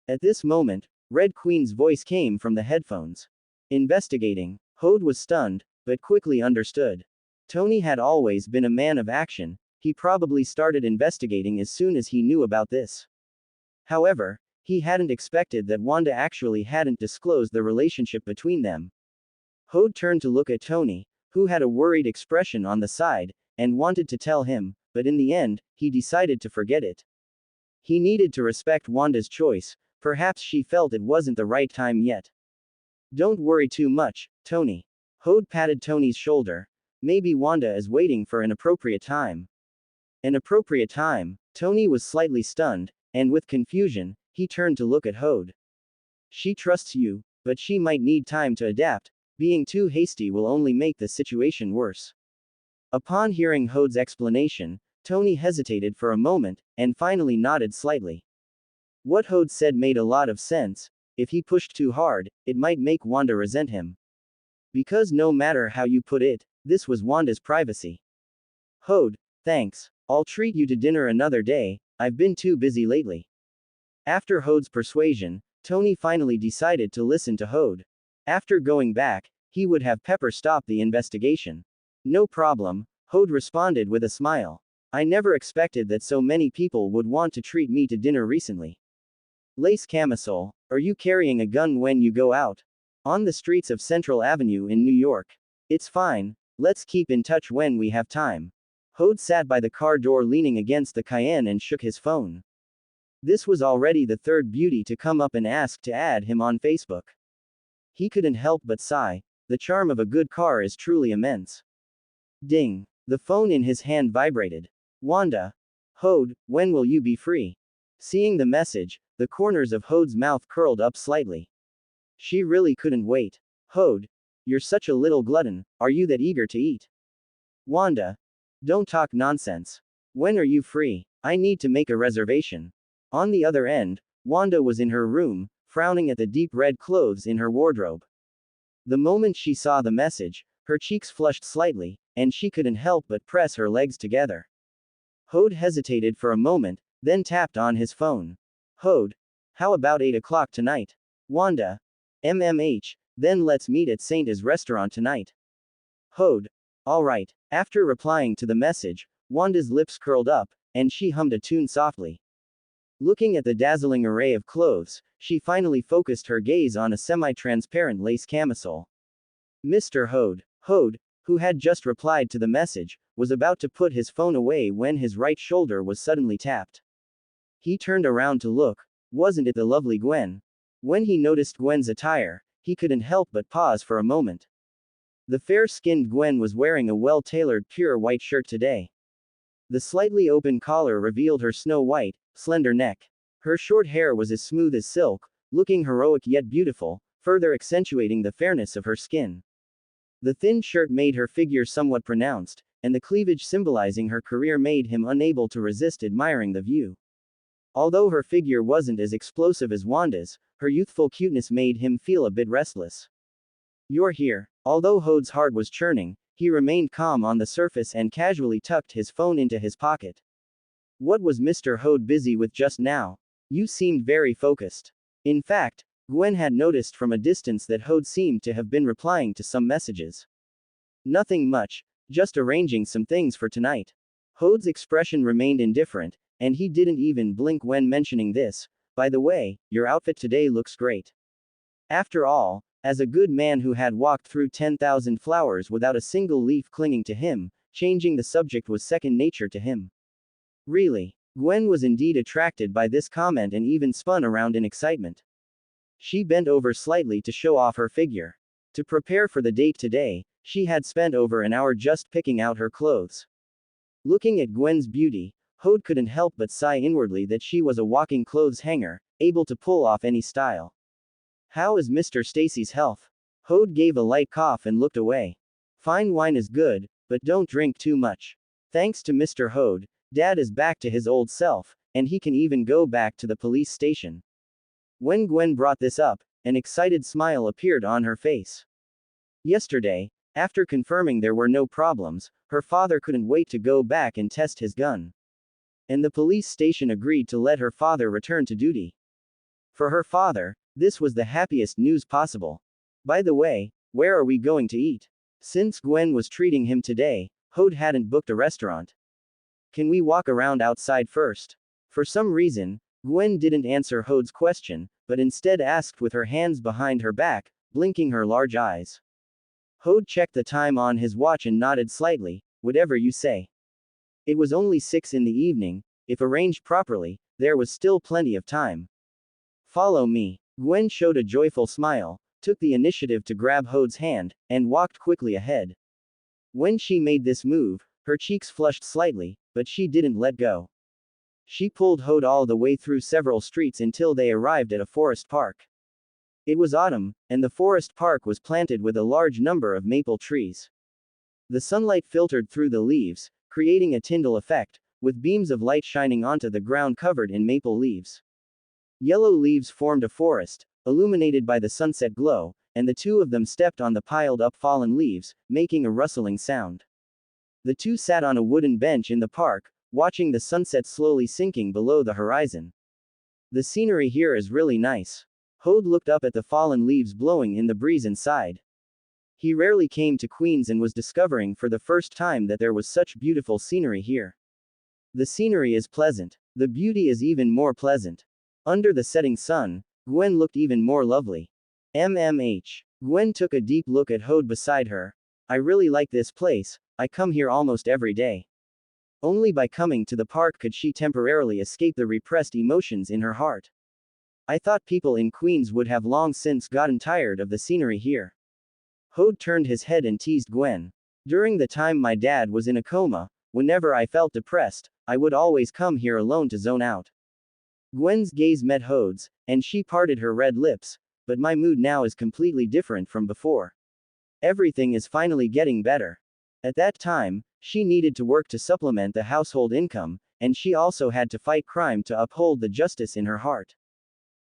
B: At this moment, Red Queen's voice came from the headphones. Investigating. Hode was stunned, but quickly understood. Tony had always been a man of action, he probably started investigating as soon as he knew about this. However, he hadn't expected that Wanda actually hadn't disclosed the relationship between them. Hode turned to look at Tony, who had a worried expression on the side, and wanted to tell him, but in the end, he decided to forget it. He needed to respect Wanda's choice, perhaps she felt it wasn't the right time yet. Don't worry too much, Tony. Hode patted Tony's shoulder. Maybe Wanda is waiting for an appropriate time. An appropriate time? Tony was slightly stunned, and with confusion, he turned to look at Hode. She trusts you, but she might need time to adapt. Being too hasty will only make the situation worse. Upon hearing Hode's explanation, Tony hesitated for a moment, and finally nodded slightly. What Hode said made a lot of sense. If he pushed too hard, it might make Wanda resent him. Because no matter how you put it, this was Wanda's privacy. Hode, thanks. I'll treat you to dinner another day, I've been too busy lately. After Hode's persuasion, Tony finally decided to listen to Hode. After going back, he would have Pepper stop the investigation. No problem, Hode responded with a smile. I never expected that so many people would want to treat me to dinner recently. Lace camisole, are you carrying a gun when you go out? On the streets of Central Avenue in New York. It's fine, let's keep in touch when we have time. Hode sat by the car door leaning against the Cayenne and shook his phone. This was already the third beauty to come up and ask to add him on Facebook. He couldn't help but sigh, the charm of a good car is truly immense. Ding. The phone in his hand vibrated. Wanda. Hode, when will you be free? Seeing the message, the corners of Hode's mouth curled up slightly. She really couldn't wait. Hode. You're such a little glutton, are you that eager to eat? Wanda. Don't talk nonsense. When are you free? I need to make a reservation. On the other end, Wanda was in her room, frowning at the deep red clothes in her wardrobe. The moment she saw the message, her cheeks flushed slightly, and she couldn't help but press her legs together. Hode hesitated for a moment, then tapped on his phone. Hode. How about 8 o'clock tonight? Wanda. Then let's meet at Saint's restaurant tonight. Hode. Alright. After replying to the message, Wanda's lips curled up, and she hummed a tune softly. Looking at the dazzling array of clothes, she finally focused her gaze on a semi-transparent lace camisole. Mr. Hode. Hode, who had just replied to the message, was about to put his phone away when his right shoulder was suddenly tapped. He turned around to look. Wasn't it the lovely Gwen? When he noticed Gwen's attire, he couldn't help but pause for a moment. The fair-skinned Gwen was wearing a well-tailored pure white shirt today. The slightly open collar revealed her snow-white, slender neck. Her short hair was as smooth as silk, looking heroic yet beautiful, further accentuating the fairness of her skin. The thin shirt made her figure somewhat pronounced, and the cleavage symbolizing her career made him unable to resist admiring the view. Although her figure wasn't as explosive as Wanda's, her youthful cuteness made him feel a bit restless. "You're here." Although Hode's heart was churning, he remained calm on the surface and casually tucked his phone into his pocket. What was Mr. Hode busy with just now? You seemed very focused. In fact, Gwen had noticed from a distance that Hode seemed to have been replying to some messages. Nothing much, just arranging some things for tonight. Hode's expression remained indifferent, and he didn't even blink when mentioning this. By the way, your outfit today looks great. After all, as a good man who had walked through 10,000 flowers without a single leaf clinging to him, changing the subject was second nature to him. Really? Gwen was indeed attracted by this comment and even spun around in excitement. She bent over slightly to show off her figure. To prepare for the date today, she had spent over an hour just picking out her clothes. Looking at Gwen's beauty, Hode couldn't help but sigh inwardly that she was a walking clothes hanger, able to pull off any style. How is Mr. Stacy's health? Hode gave a light cough and looked away. Fine wine is good, but don't drink too much. Thanks to Mr. Hode, Dad is back to his old self, and he can even go back to the police station. When Gwen brought this up, an excited smile appeared on her face. Yesterday, after confirming there were no problems, her father couldn't wait to go back and test his gun. And the police station agreed to let her father return to duty. For her father, this was the happiest news possible. By the way, where are we going to eat? Since Gwen was treating him today, Hode hadn't booked a restaurant. Can we walk around outside first? For some reason, Gwen didn't answer Hode's question, but instead asked with her hands behind her back, blinking her large eyes. Hode checked the time on his watch and nodded slightly. Whatever you say. It was only 6 in the evening. If arranged properly, there was still plenty of time. Follow me. Gwen showed a joyful smile, took the initiative to grab Hode's hand, and walked quickly ahead. When she made this move, her cheeks flushed slightly, but she didn't let go. She pulled Hode all the way through several streets until they arrived at a forest park. It was autumn, and the forest park was planted with a large number of maple trees. The sunlight filtered through the leaves, creating a Tyndall effect, with beams of light shining onto the ground covered in maple leaves. Yellow leaves formed a forest, illuminated by the sunset glow, and the two of them stepped on the piled-up fallen leaves, making a rustling sound. The two sat on a wooden bench in the park, watching the sunset slowly sinking below the horizon. The scenery here is really nice. Hode looked up at the fallen leaves blowing in the breeze and sighed. He rarely came to Queens and was discovering for the first time that there was such beautiful scenery here. The scenery is pleasant. The beauty is even more pleasant. Under the setting sun, Gwen looked even more lovely. MMH. Gwen took a deep look at Hode beside her. I really like this place. I come here almost every day. Only by coming to the park could she temporarily escape the repressed emotions in her heart. I thought people in Queens would have long since gotten tired of the scenery here. Hode turned his head and teased Gwen. During the time my dad was in a coma, whenever I felt depressed, I would always come here alone to zone out. Gwen's gaze met Hode's, and she parted her red lips, but my mood now is completely different from before. Everything is finally getting better. At that time, she needed to work to supplement the household income, and she also had to fight crime to uphold the justice in her heart.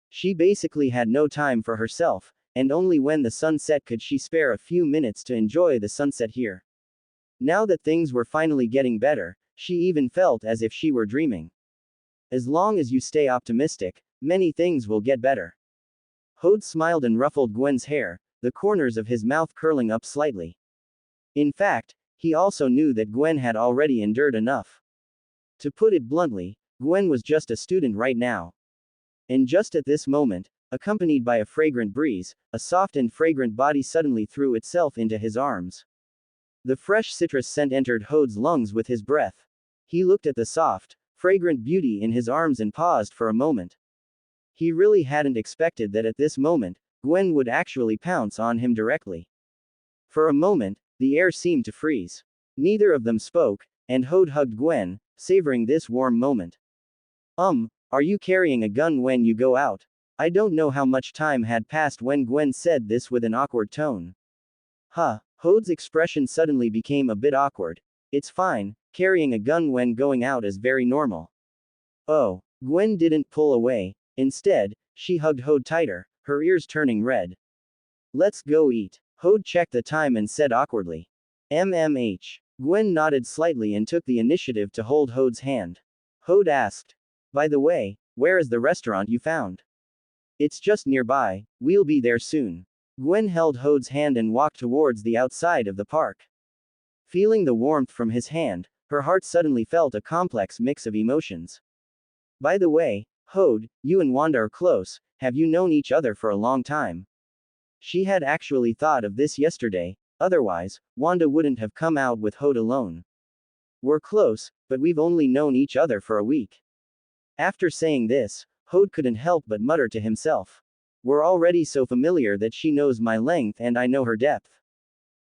B: She basically had no time for herself, and only when the sun set could she spare a few minutes to enjoy the sunset here. Now that things were finally getting better, she even felt as if she were dreaming. As long as you stay optimistic, many things will get better. Hode smiled and ruffled Gwen's hair, the corners of his mouth curling up slightly. In fact, he also knew that Gwen had already endured enough. To put it bluntly, Gwen was just a student right now. And just at this moment, accompanied by a fragrant breeze, a soft and fragrant body suddenly threw itself into his arms. The fresh citrus scent entered Hode's lungs with his breath. He looked at the soft, fragrant beauty in his arms and paused for a moment. He really hadn't expected that at this moment, Gwen would actually pounce on him directly. For a moment, the air seemed to freeze. Neither of them spoke, and Hode hugged Gwen, savoring this warm moment. Are you carrying a gun when you go out? I don't know how much time had passed when Gwen said this with an awkward tone. Hode's expression suddenly became a bit awkward. It's fine, carrying a gun when going out is very normal. Oh. Gwen didn't pull away. Instead, she hugged Hode tighter, her ears turning red. Let's go eat. Hode checked the time and said awkwardly. MMH. Gwen nodded slightly and took the initiative to hold Hode's hand. Hode asked. By the way, where is the restaurant you found? It's just nearby, we'll be there soon. Gwen held Hode's hand and walked towards the outside of the park. Feeling the warmth from his hand, her heart suddenly felt a complex mix of emotions. By the way, Hode, you and Wanda are close, have you known each other for a long time? She had actually thought of this yesterday, otherwise, Wanda wouldn't have come out with Hode alone. We're close, but we've only known each other for a week. After saying this, Hode couldn't help but mutter to himself. We're already so familiar that she knows my length and I know her depth.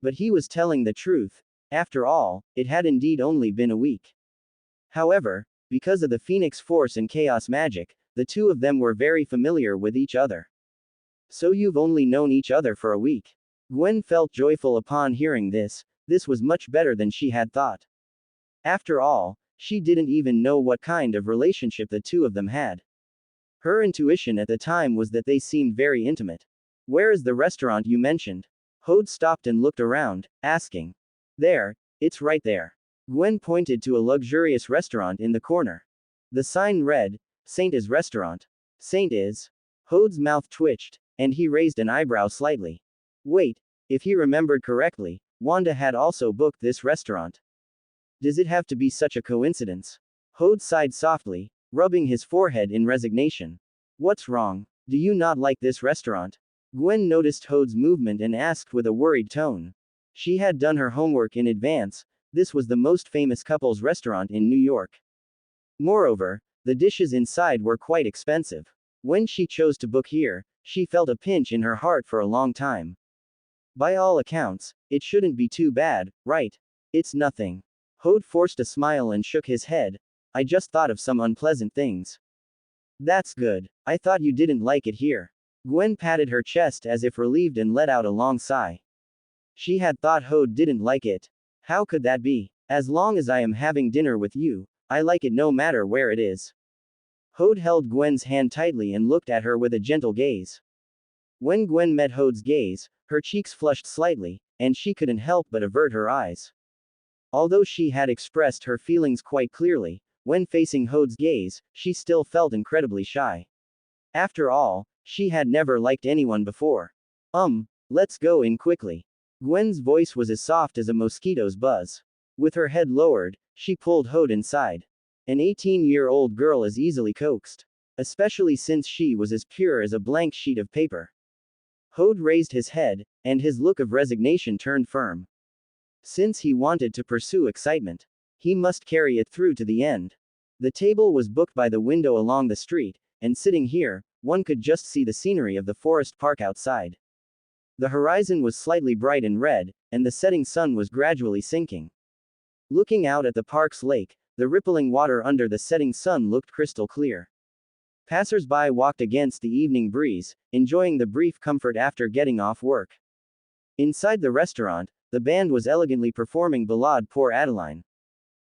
B: But he was telling the truth. After all, it had indeed only been a week. However, because of the Phoenix Force and Chaos Magic, the two of them were very familiar with each other. So you've only known each other for a week. Gwen felt joyful upon hearing this. This was much better than she had thought. After all, she didn't even know what kind of relationship the two of them had. Her intuition at the time was that they seemed very intimate. Where is the restaurant you mentioned? Hode stopped and looked around, asking. There, it's right there. Gwen pointed to a luxurious restaurant in the corner. The sign read, Saint is Restaurant. Saint is? Hode's mouth twitched, and he raised an eyebrow slightly. Wait, if he remembered correctly, Wanda had also booked this restaurant. Does it have to be such a coincidence? Hode sighed softly, rubbing his forehead in resignation. What's wrong? Do you not like this restaurant? Gwen noticed Hode's movement and asked with a worried tone. She had done her homework in advance. This was the most famous couples restaurant in New York. Moreover, the dishes inside were quite expensive. When she chose to book here, she felt a pinch in her heart for a long time. By all accounts, it shouldn't be too bad, right? It's nothing. Hode forced a smile and shook his head. I just thought of some unpleasant things. That's good. I thought you didn't like it here. Gwen patted her chest as if relieved and let out a long sigh. She had thought Hode didn't like it. How could that be? As long as I am having dinner with you, I like it no matter where it is. Hode held Gwen's hand tightly and looked at her with a gentle gaze. When Gwen met Hode's gaze, her cheeks flushed slightly, and she couldn't help but avert her eyes. Although she had expressed her feelings quite clearly, when facing Hode's gaze, she still felt incredibly shy. After all, she had never liked anyone before. Let's go in quickly. Gwen's voice was as soft as a mosquito's buzz. With her head lowered, she pulled Hode inside. An 18-year-old girl is easily coaxed. Especially since she was as pure as a blank sheet of paper. Hode raised his head, and his look of resignation turned firm. Since he wanted to pursue excitement, he must carry it through to the end. The table was booked by the window along the street, and sitting here, one could just see the scenery of the forest park outside. The horizon was slightly bright and red, and the setting sun was gradually sinking. Looking out at the park's lake, the rippling water under the setting sun looked crystal clear. Passers-by walked against the evening breeze, enjoying the brief comfort after getting off work. Inside the restaurant, the band was elegantly performing Ballade pour Adeline.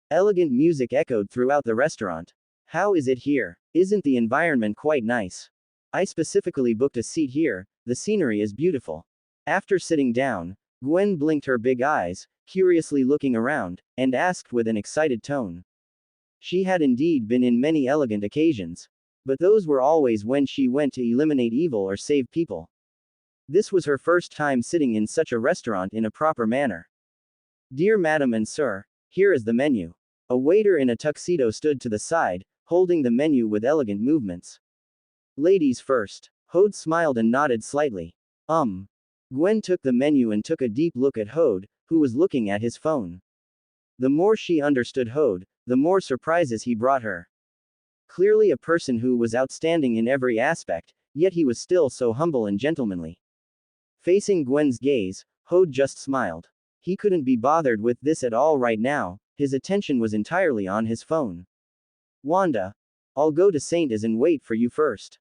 B: Elegant music echoed throughout the restaurant. How is it here? Isn't the environment quite nice? I specifically booked a seat here, the scenery is beautiful. After sitting down, Gwen blinked her big eyes, curiously looking around, and asked with an excited tone. She had indeed been in many elegant occasions. But those were always when she went to eliminate evil or save people. This was her first time sitting in such a restaurant in a proper manner. Dear Madam and Sir, here is the menu. A waiter in a tuxedo stood to the side, holding the menu with elegant movements. Ladies first. Hode smiled and nodded slightly. Gwen took the menu and took a deep look at Hode, who was looking at his phone. The more she understood Hode, the more surprises he brought her. Clearly a person who was outstanding in every aspect, yet he was still so humble and gentlemanly. Facing Gwen's gaze, Hode just smiled. He couldn't be bothered with this at all right now, his attention was entirely on his phone. Wanda. I'll go to Saint Is and wait for you first.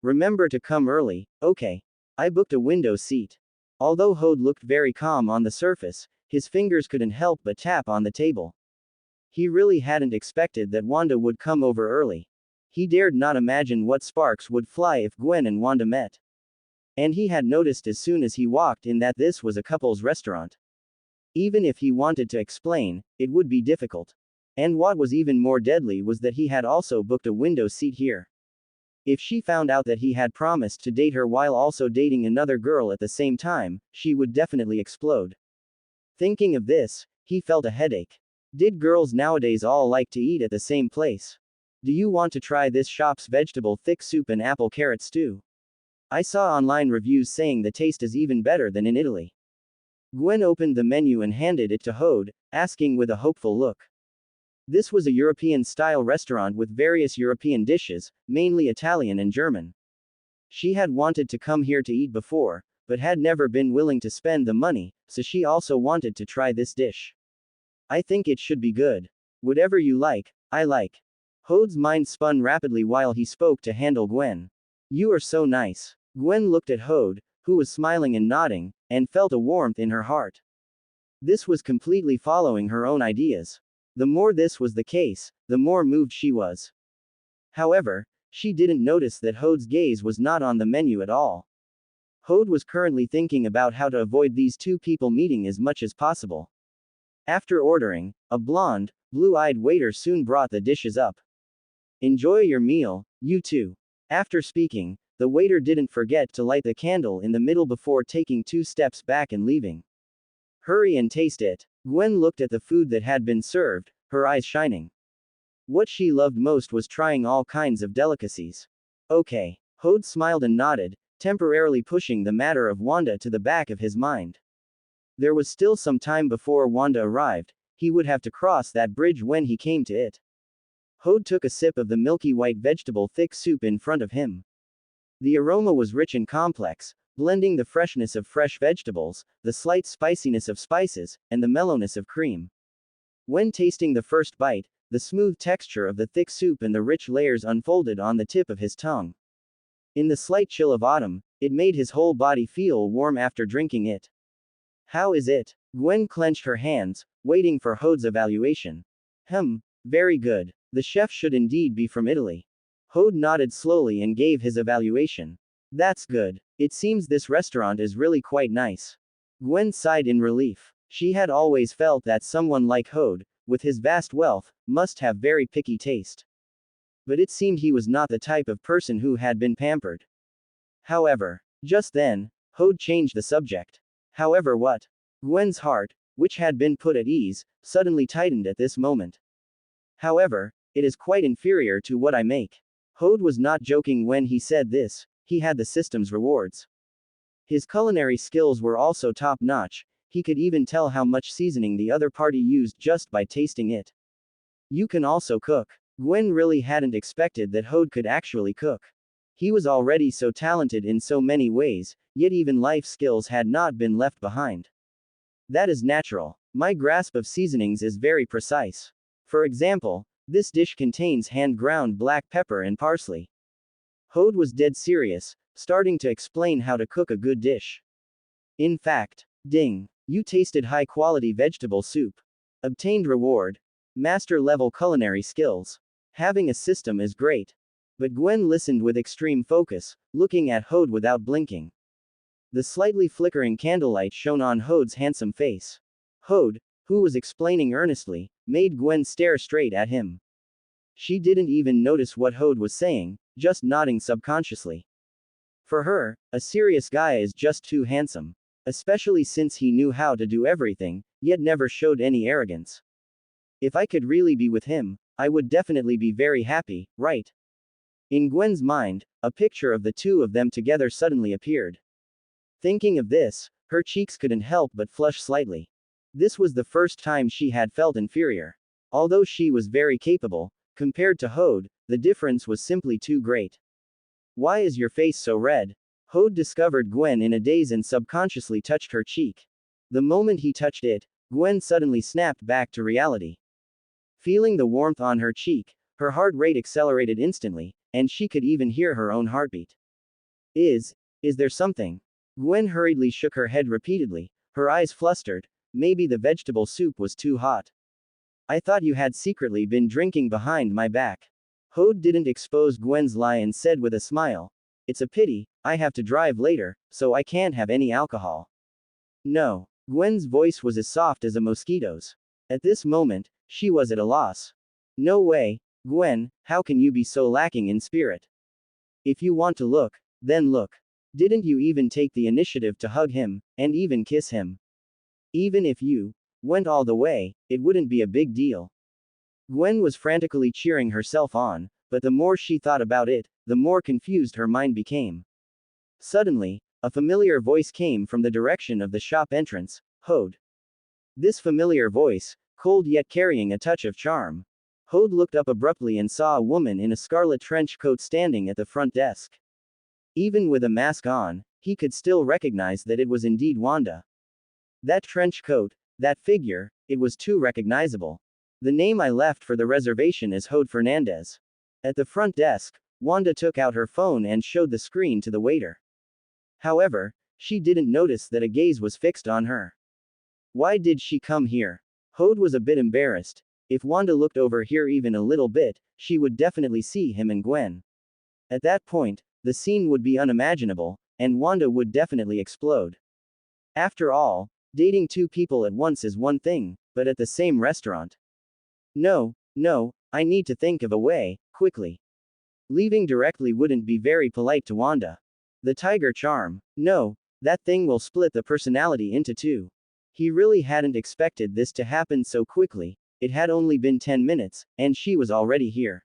B: Remember to come early, okay? I booked a window seat. Although Hode looked very calm on the surface, His fingers couldn't help but tap on the table. He really hadn't expected that Wanda would come over early. He dared not imagine what sparks would fly if Gwen and Wanda met. And he had noticed as soon as he walked in that this was a couple's restaurant. Even if he wanted to explain, it would be difficult. And what was even more deadly was that he had also booked a window seat here. If she found out that he had promised to date her while also dating another girl at the same time, she would definitely explode. Thinking of this, he felt a headache. Did girls nowadays all like to eat at the same place? Do you want to try this shop's vegetable thick soup and apple carrot stew? I saw online reviews saying the taste is even better than in Italy. Gwen opened the menu and handed it to Hode, asking with a hopeful look. This was a European-style restaurant with various European dishes, mainly Italian and German. She had wanted to come here to eat before, but had never been willing to spend the money, so she also wanted to try this dish. I think it should be good. Whatever you like, I like. Hode's mind spun rapidly while he spoke to handle Gwen. You are so nice. Gwen looked at Hode, who was smiling and nodding, and felt a warmth in her heart. This was completely following her own ideas. The more this was the case, the more moved she was. However, she didn't notice that Hode's gaze was not on the menu at all. Hode was currently thinking about how to avoid these two people meeting as much as possible. After ordering, a blonde, blue-eyed waiter soon brought the dishes up. Enjoy your meal, you two. After speaking, the waiter didn't forget to light the candle in the middle before taking 2 steps back and leaving. Hurry and taste it. Gwen looked at the food that had been served, her eyes shining. What she loved most was trying all kinds of delicacies. Okay. Hode smiled and nodded, temporarily pushing the matter of Wanda to the back of his mind. There was still some time before Wanda arrived, he would have to cross that bridge when he came to it. Hode took a sip of the milky white vegetable thick soup in front of him. The aroma was rich and complex, blending the freshness of fresh vegetables, the slight spiciness of spices, and the mellowness of cream. When tasting the first bite, the smooth texture of the thick soup and the rich layers unfolded on the tip of his tongue. In the slight chill of autumn, it made his whole body feel warm after drinking it. How is it? Gwen clenched her hands, waiting for Hode's evaluation. Very good. The chef should indeed be from Italy. Hode nodded slowly and gave his evaluation. That's good. It seems this restaurant is really quite nice. Gwen sighed in relief. She had always felt that someone like Hode, with his vast wealth, must have very picky taste. But it seemed he was not the type of person who had been pampered. However, just then, Hode changed the subject. However what? Gwen's heart, which had been put at ease, suddenly tightened at this moment. However, it is quite inferior to what I make. Hode was not joking when he said this, he had the system's rewards. His culinary skills were also top-notch, he could even tell how much seasoning the other party used just by tasting it. You can also cook. Gwen really hadn't expected that Hode could actually cook. He was already so talented in so many ways, yet even life skills had not been left behind. That is natural. My grasp of seasonings is very precise. For example, this dish contains hand-ground black pepper and parsley. Hode was dead serious, starting to explain how to cook a good dish. In fact, ding, you tasted high-quality vegetable soup. Obtained reward. Master-level culinary skills. Having a system is great. But Gwen listened with extreme focus, looking at Hode without blinking. The slightly flickering candlelight shone on Hode's handsome face. Hode, who was explaining earnestly, made Gwen stare straight at him. She didn't even notice what Hode was saying, just nodding subconsciously. For her, a serious guy is just too handsome. Especially since he knew how to do everything, yet never showed any arrogance. If I could really be with him, I would definitely be very happy, right? In Gwen's mind, a picture of the two of them together suddenly appeared. Thinking of this, her cheeks couldn't help but flush slightly. This was the first time she had felt inferior. Although she was very capable, compared to Hode, the difference was simply too great. Why is your face so red? Hode discovered Gwen in a daze and subconsciously touched her cheek. The moment he touched it, Gwen suddenly snapped back to reality. Feeling the warmth on her cheek, her heart rate accelerated instantly, and she could even hear her own heartbeat. Is there something? Gwen hurriedly shook her head repeatedly, her eyes flustered, maybe the vegetable soup was too hot. I thought you had secretly been drinking behind my back. Hode didn't expose Gwen's lie and said with a smile, "It's a pity, I have to drive later, so I can't have any alcohol." No. Gwen's voice was as soft as a mosquito's. At this moment, she was at a loss. No way, Gwen, how can you be so lacking in spirit? If you want to look, then look. Didn't you even take the initiative to hug him, and even kiss him? Even if you went all the way, it wouldn't be a big deal. Gwen was frantically cheering herself on, but the more she thought about it, the more confused her mind became. Suddenly, a familiar voice came from the direction of the shop entrance. Hode. This familiar voice, cold yet carrying a touch of charm. Hode looked up abruptly and saw a woman in a scarlet trench coat standing at the front desk. Even with a mask on, he could still recognize that it was indeed Wanda. That trench coat, that figure, it was too recognizable. The name I left for the reservation is Hode Fernandez. At the front desk, Wanda took out her phone and showed the screen to the waiter. However, she didn't notice that a gaze was fixed on her. Why did she come here? Hode was a bit embarrassed. If Wanda looked over here even a little bit, she would definitely see him and Gwen. At that point, the scene would be unimaginable, and Wanda would definitely explode. After all, dating two people at once is one thing, but at the same restaurant. No, I need to think of a way, quickly. Leaving directly wouldn't be very polite to Wanda. The tiger charm. No, that thing will split the personality into two. He really hadn't expected this to happen so quickly. It had only been 10 minutes, and she was already here.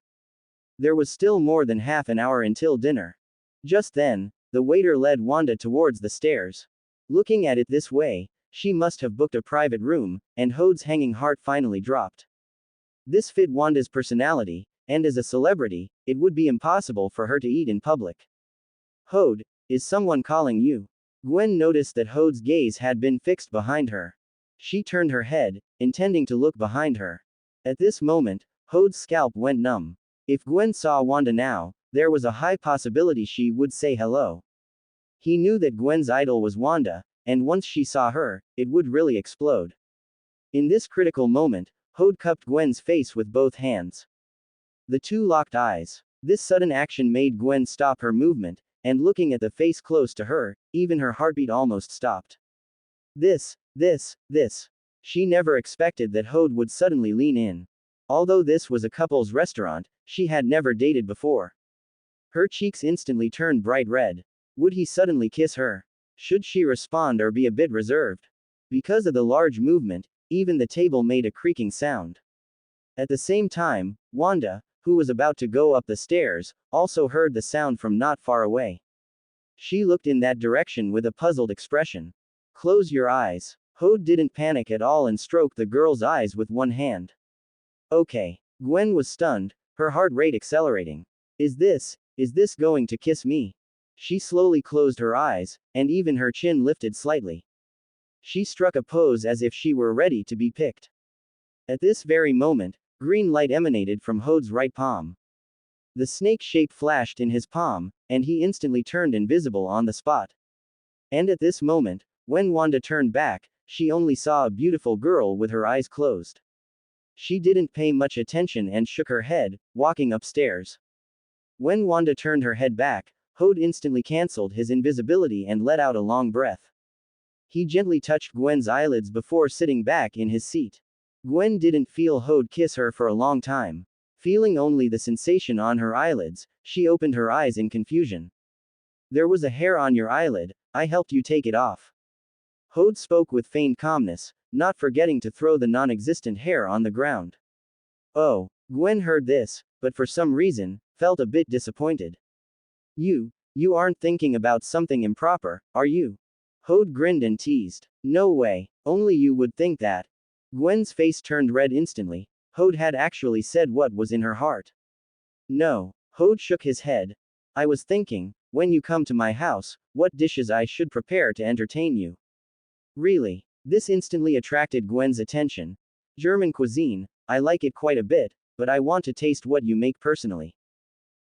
B: There was still more than half an hour until dinner. Just then, the waiter led Wanda towards the stairs. Looking at it this way, she must have booked a private room, and Hode's hanging heart finally dropped. This fit Wanda's personality, and as a celebrity, it would be impossible for her to eat in public. Hode, is someone calling you? Gwen noticed that Hode's gaze had been fixed behind her. She turned her head, intending to look behind her. At this moment, Hode's scalp went numb. If Gwen saw Wanda now, there was a high possibility she would say hello. He knew that Gwen's idol was Wanda, and once she saw her, it would really explode. In this critical moment, Hode cupped Gwen's face with both hands. The two locked eyes. This sudden action made Gwen stop her movement, and looking at the face close to her, even her heartbeat almost stopped. This. She never expected that Hode would suddenly lean in. Although this was a couple's restaurant, she had never dated before. Her cheeks instantly turned bright red. Would he suddenly kiss her? Should she respond or be a bit reserved? Because of the large movement, even the table made a creaking sound. At the same time, Wanda, who was about to go up the stairs, also heard the sound from not far away. She looked in that direction with a puzzled expression. Close your eyes. Hode didn't panic at all and stroked the girl's eyes with one hand. Okay. Gwen was stunned, her heart rate accelerating. Is this going to kiss me? She slowly closed her eyes, and even her chin lifted slightly. She struck a pose as if she were ready to be picked. At this very moment, green light emanated from Hode's right palm. The snake shape flashed in his palm, and he instantly turned invisible on the spot. And at this moment, when Wanda turned back, she only saw a beautiful girl with her eyes closed. She didn't pay much attention and shook her head, walking upstairs. When Wanda turned her head back, Hode instantly cancelled his invisibility and let out a long breath. He gently touched Gwen's eyelids before sitting back in his seat. Gwen didn't feel Hode kiss her for a long time. Feeling only the sensation on her eyelids, she opened her eyes in confusion. There was a hair on your eyelid, I helped you take it off. Hode spoke with feigned calmness, not forgetting to throw the non-existent hair on the ground. Oh, Gwen heard this, but for some reason, felt a bit disappointed. You aren't thinking about something improper, are you? Hode grinned and teased. No way, only you would think that. Gwen's face turned red instantly. Hode had actually said what was in her heart. No. Hode shook his head. I was thinking, when you come to my house, what dishes I should prepare to entertain you. Really? This instantly attracted Gwen's attention. German cuisine, I like it quite a bit, but I want to taste what you make personally.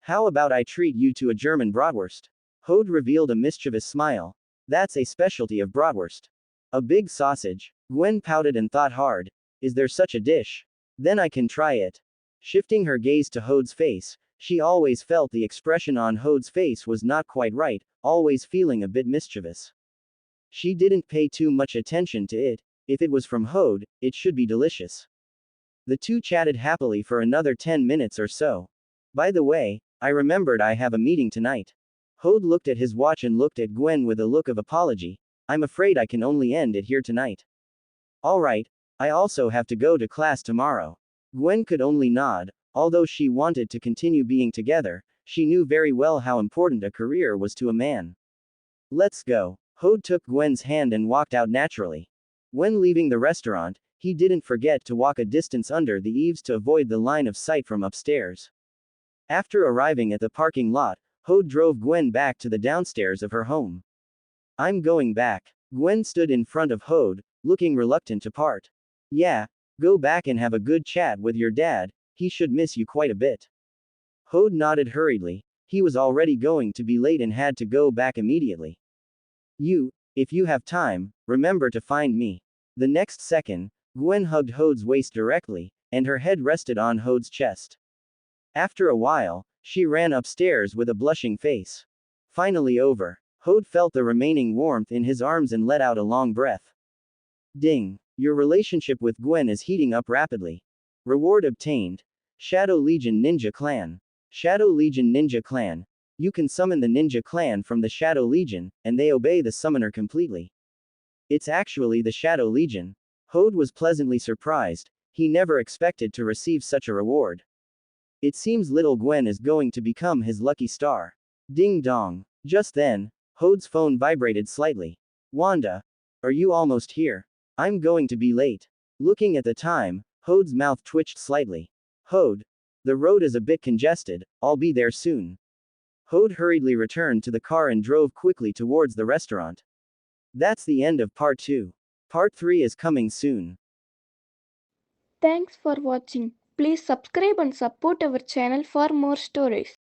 B: How about I treat you to a German bratwurst? Hode revealed a mischievous smile. That's a specialty of bratwurst. A big sausage. Gwen pouted and thought hard. Is there such a dish? Then I can try it. Shifting her gaze to Hode's face, she always felt the expression on Hode's face was not quite right, always feeling a bit mischievous. She didn't pay too much attention to it. If it was from Hode, it should be delicious. The two chatted happily for another 10 minutes or so. By the way, I remembered I have a meeting tonight. Hode looked at his watch and looked at Gwen with a look of apology. I'm afraid I can only end it here tonight. Alright, I also have to go to class tomorrow. Gwen could only nod. Although she wanted to continue being together, she knew very well how important a career was to a man. Let's go. Hode took Gwen's hand and walked out naturally. When leaving the restaurant, he didn't forget to walk a distance under the eaves to avoid the line of sight from upstairs. After arriving at the parking lot, Hode drove Gwen back to the downstairs of her home. I'm going back. Gwen stood in front of Hode, looking reluctant to part. Yeah, go back and have a good chat with your dad, he should miss you quite a bit. Hode nodded hurriedly. He was already going to be late and had to go back immediately. If you have time, remember to find me. The next second, Gwen hugged Hode's waist directly, and her head rested on Hode's chest. After a while, she ran upstairs with a blushing face. Finally over. Hode felt the remaining warmth in his arms and let out a long breath. Ding. Your relationship with Gwen is heating up rapidly. Reward obtained. Shadow Legion Ninja Clan. Shadow Legion Ninja Clan. You can summon the Ninja Clan from the Shadow Legion, and they obey the summoner completely. It's actually the Shadow Legion. Hode was pleasantly surprised. He never expected to receive such a reward. It seems little Gwen is going to become his lucky star. Ding dong. Just then, Hode's phone vibrated slightly. Wanda. Are you almost here? I'm going to be late. Looking at the time, Hode's mouth twitched slightly. Hode. The road is a bit congested, I'll be there soon. Hode hurriedly returned to the car and drove quickly towards the restaurant. That's the end of part 2. Part 3 is coming soon.
A: Thanks for watching. Please subscribe and support our channel for more stories.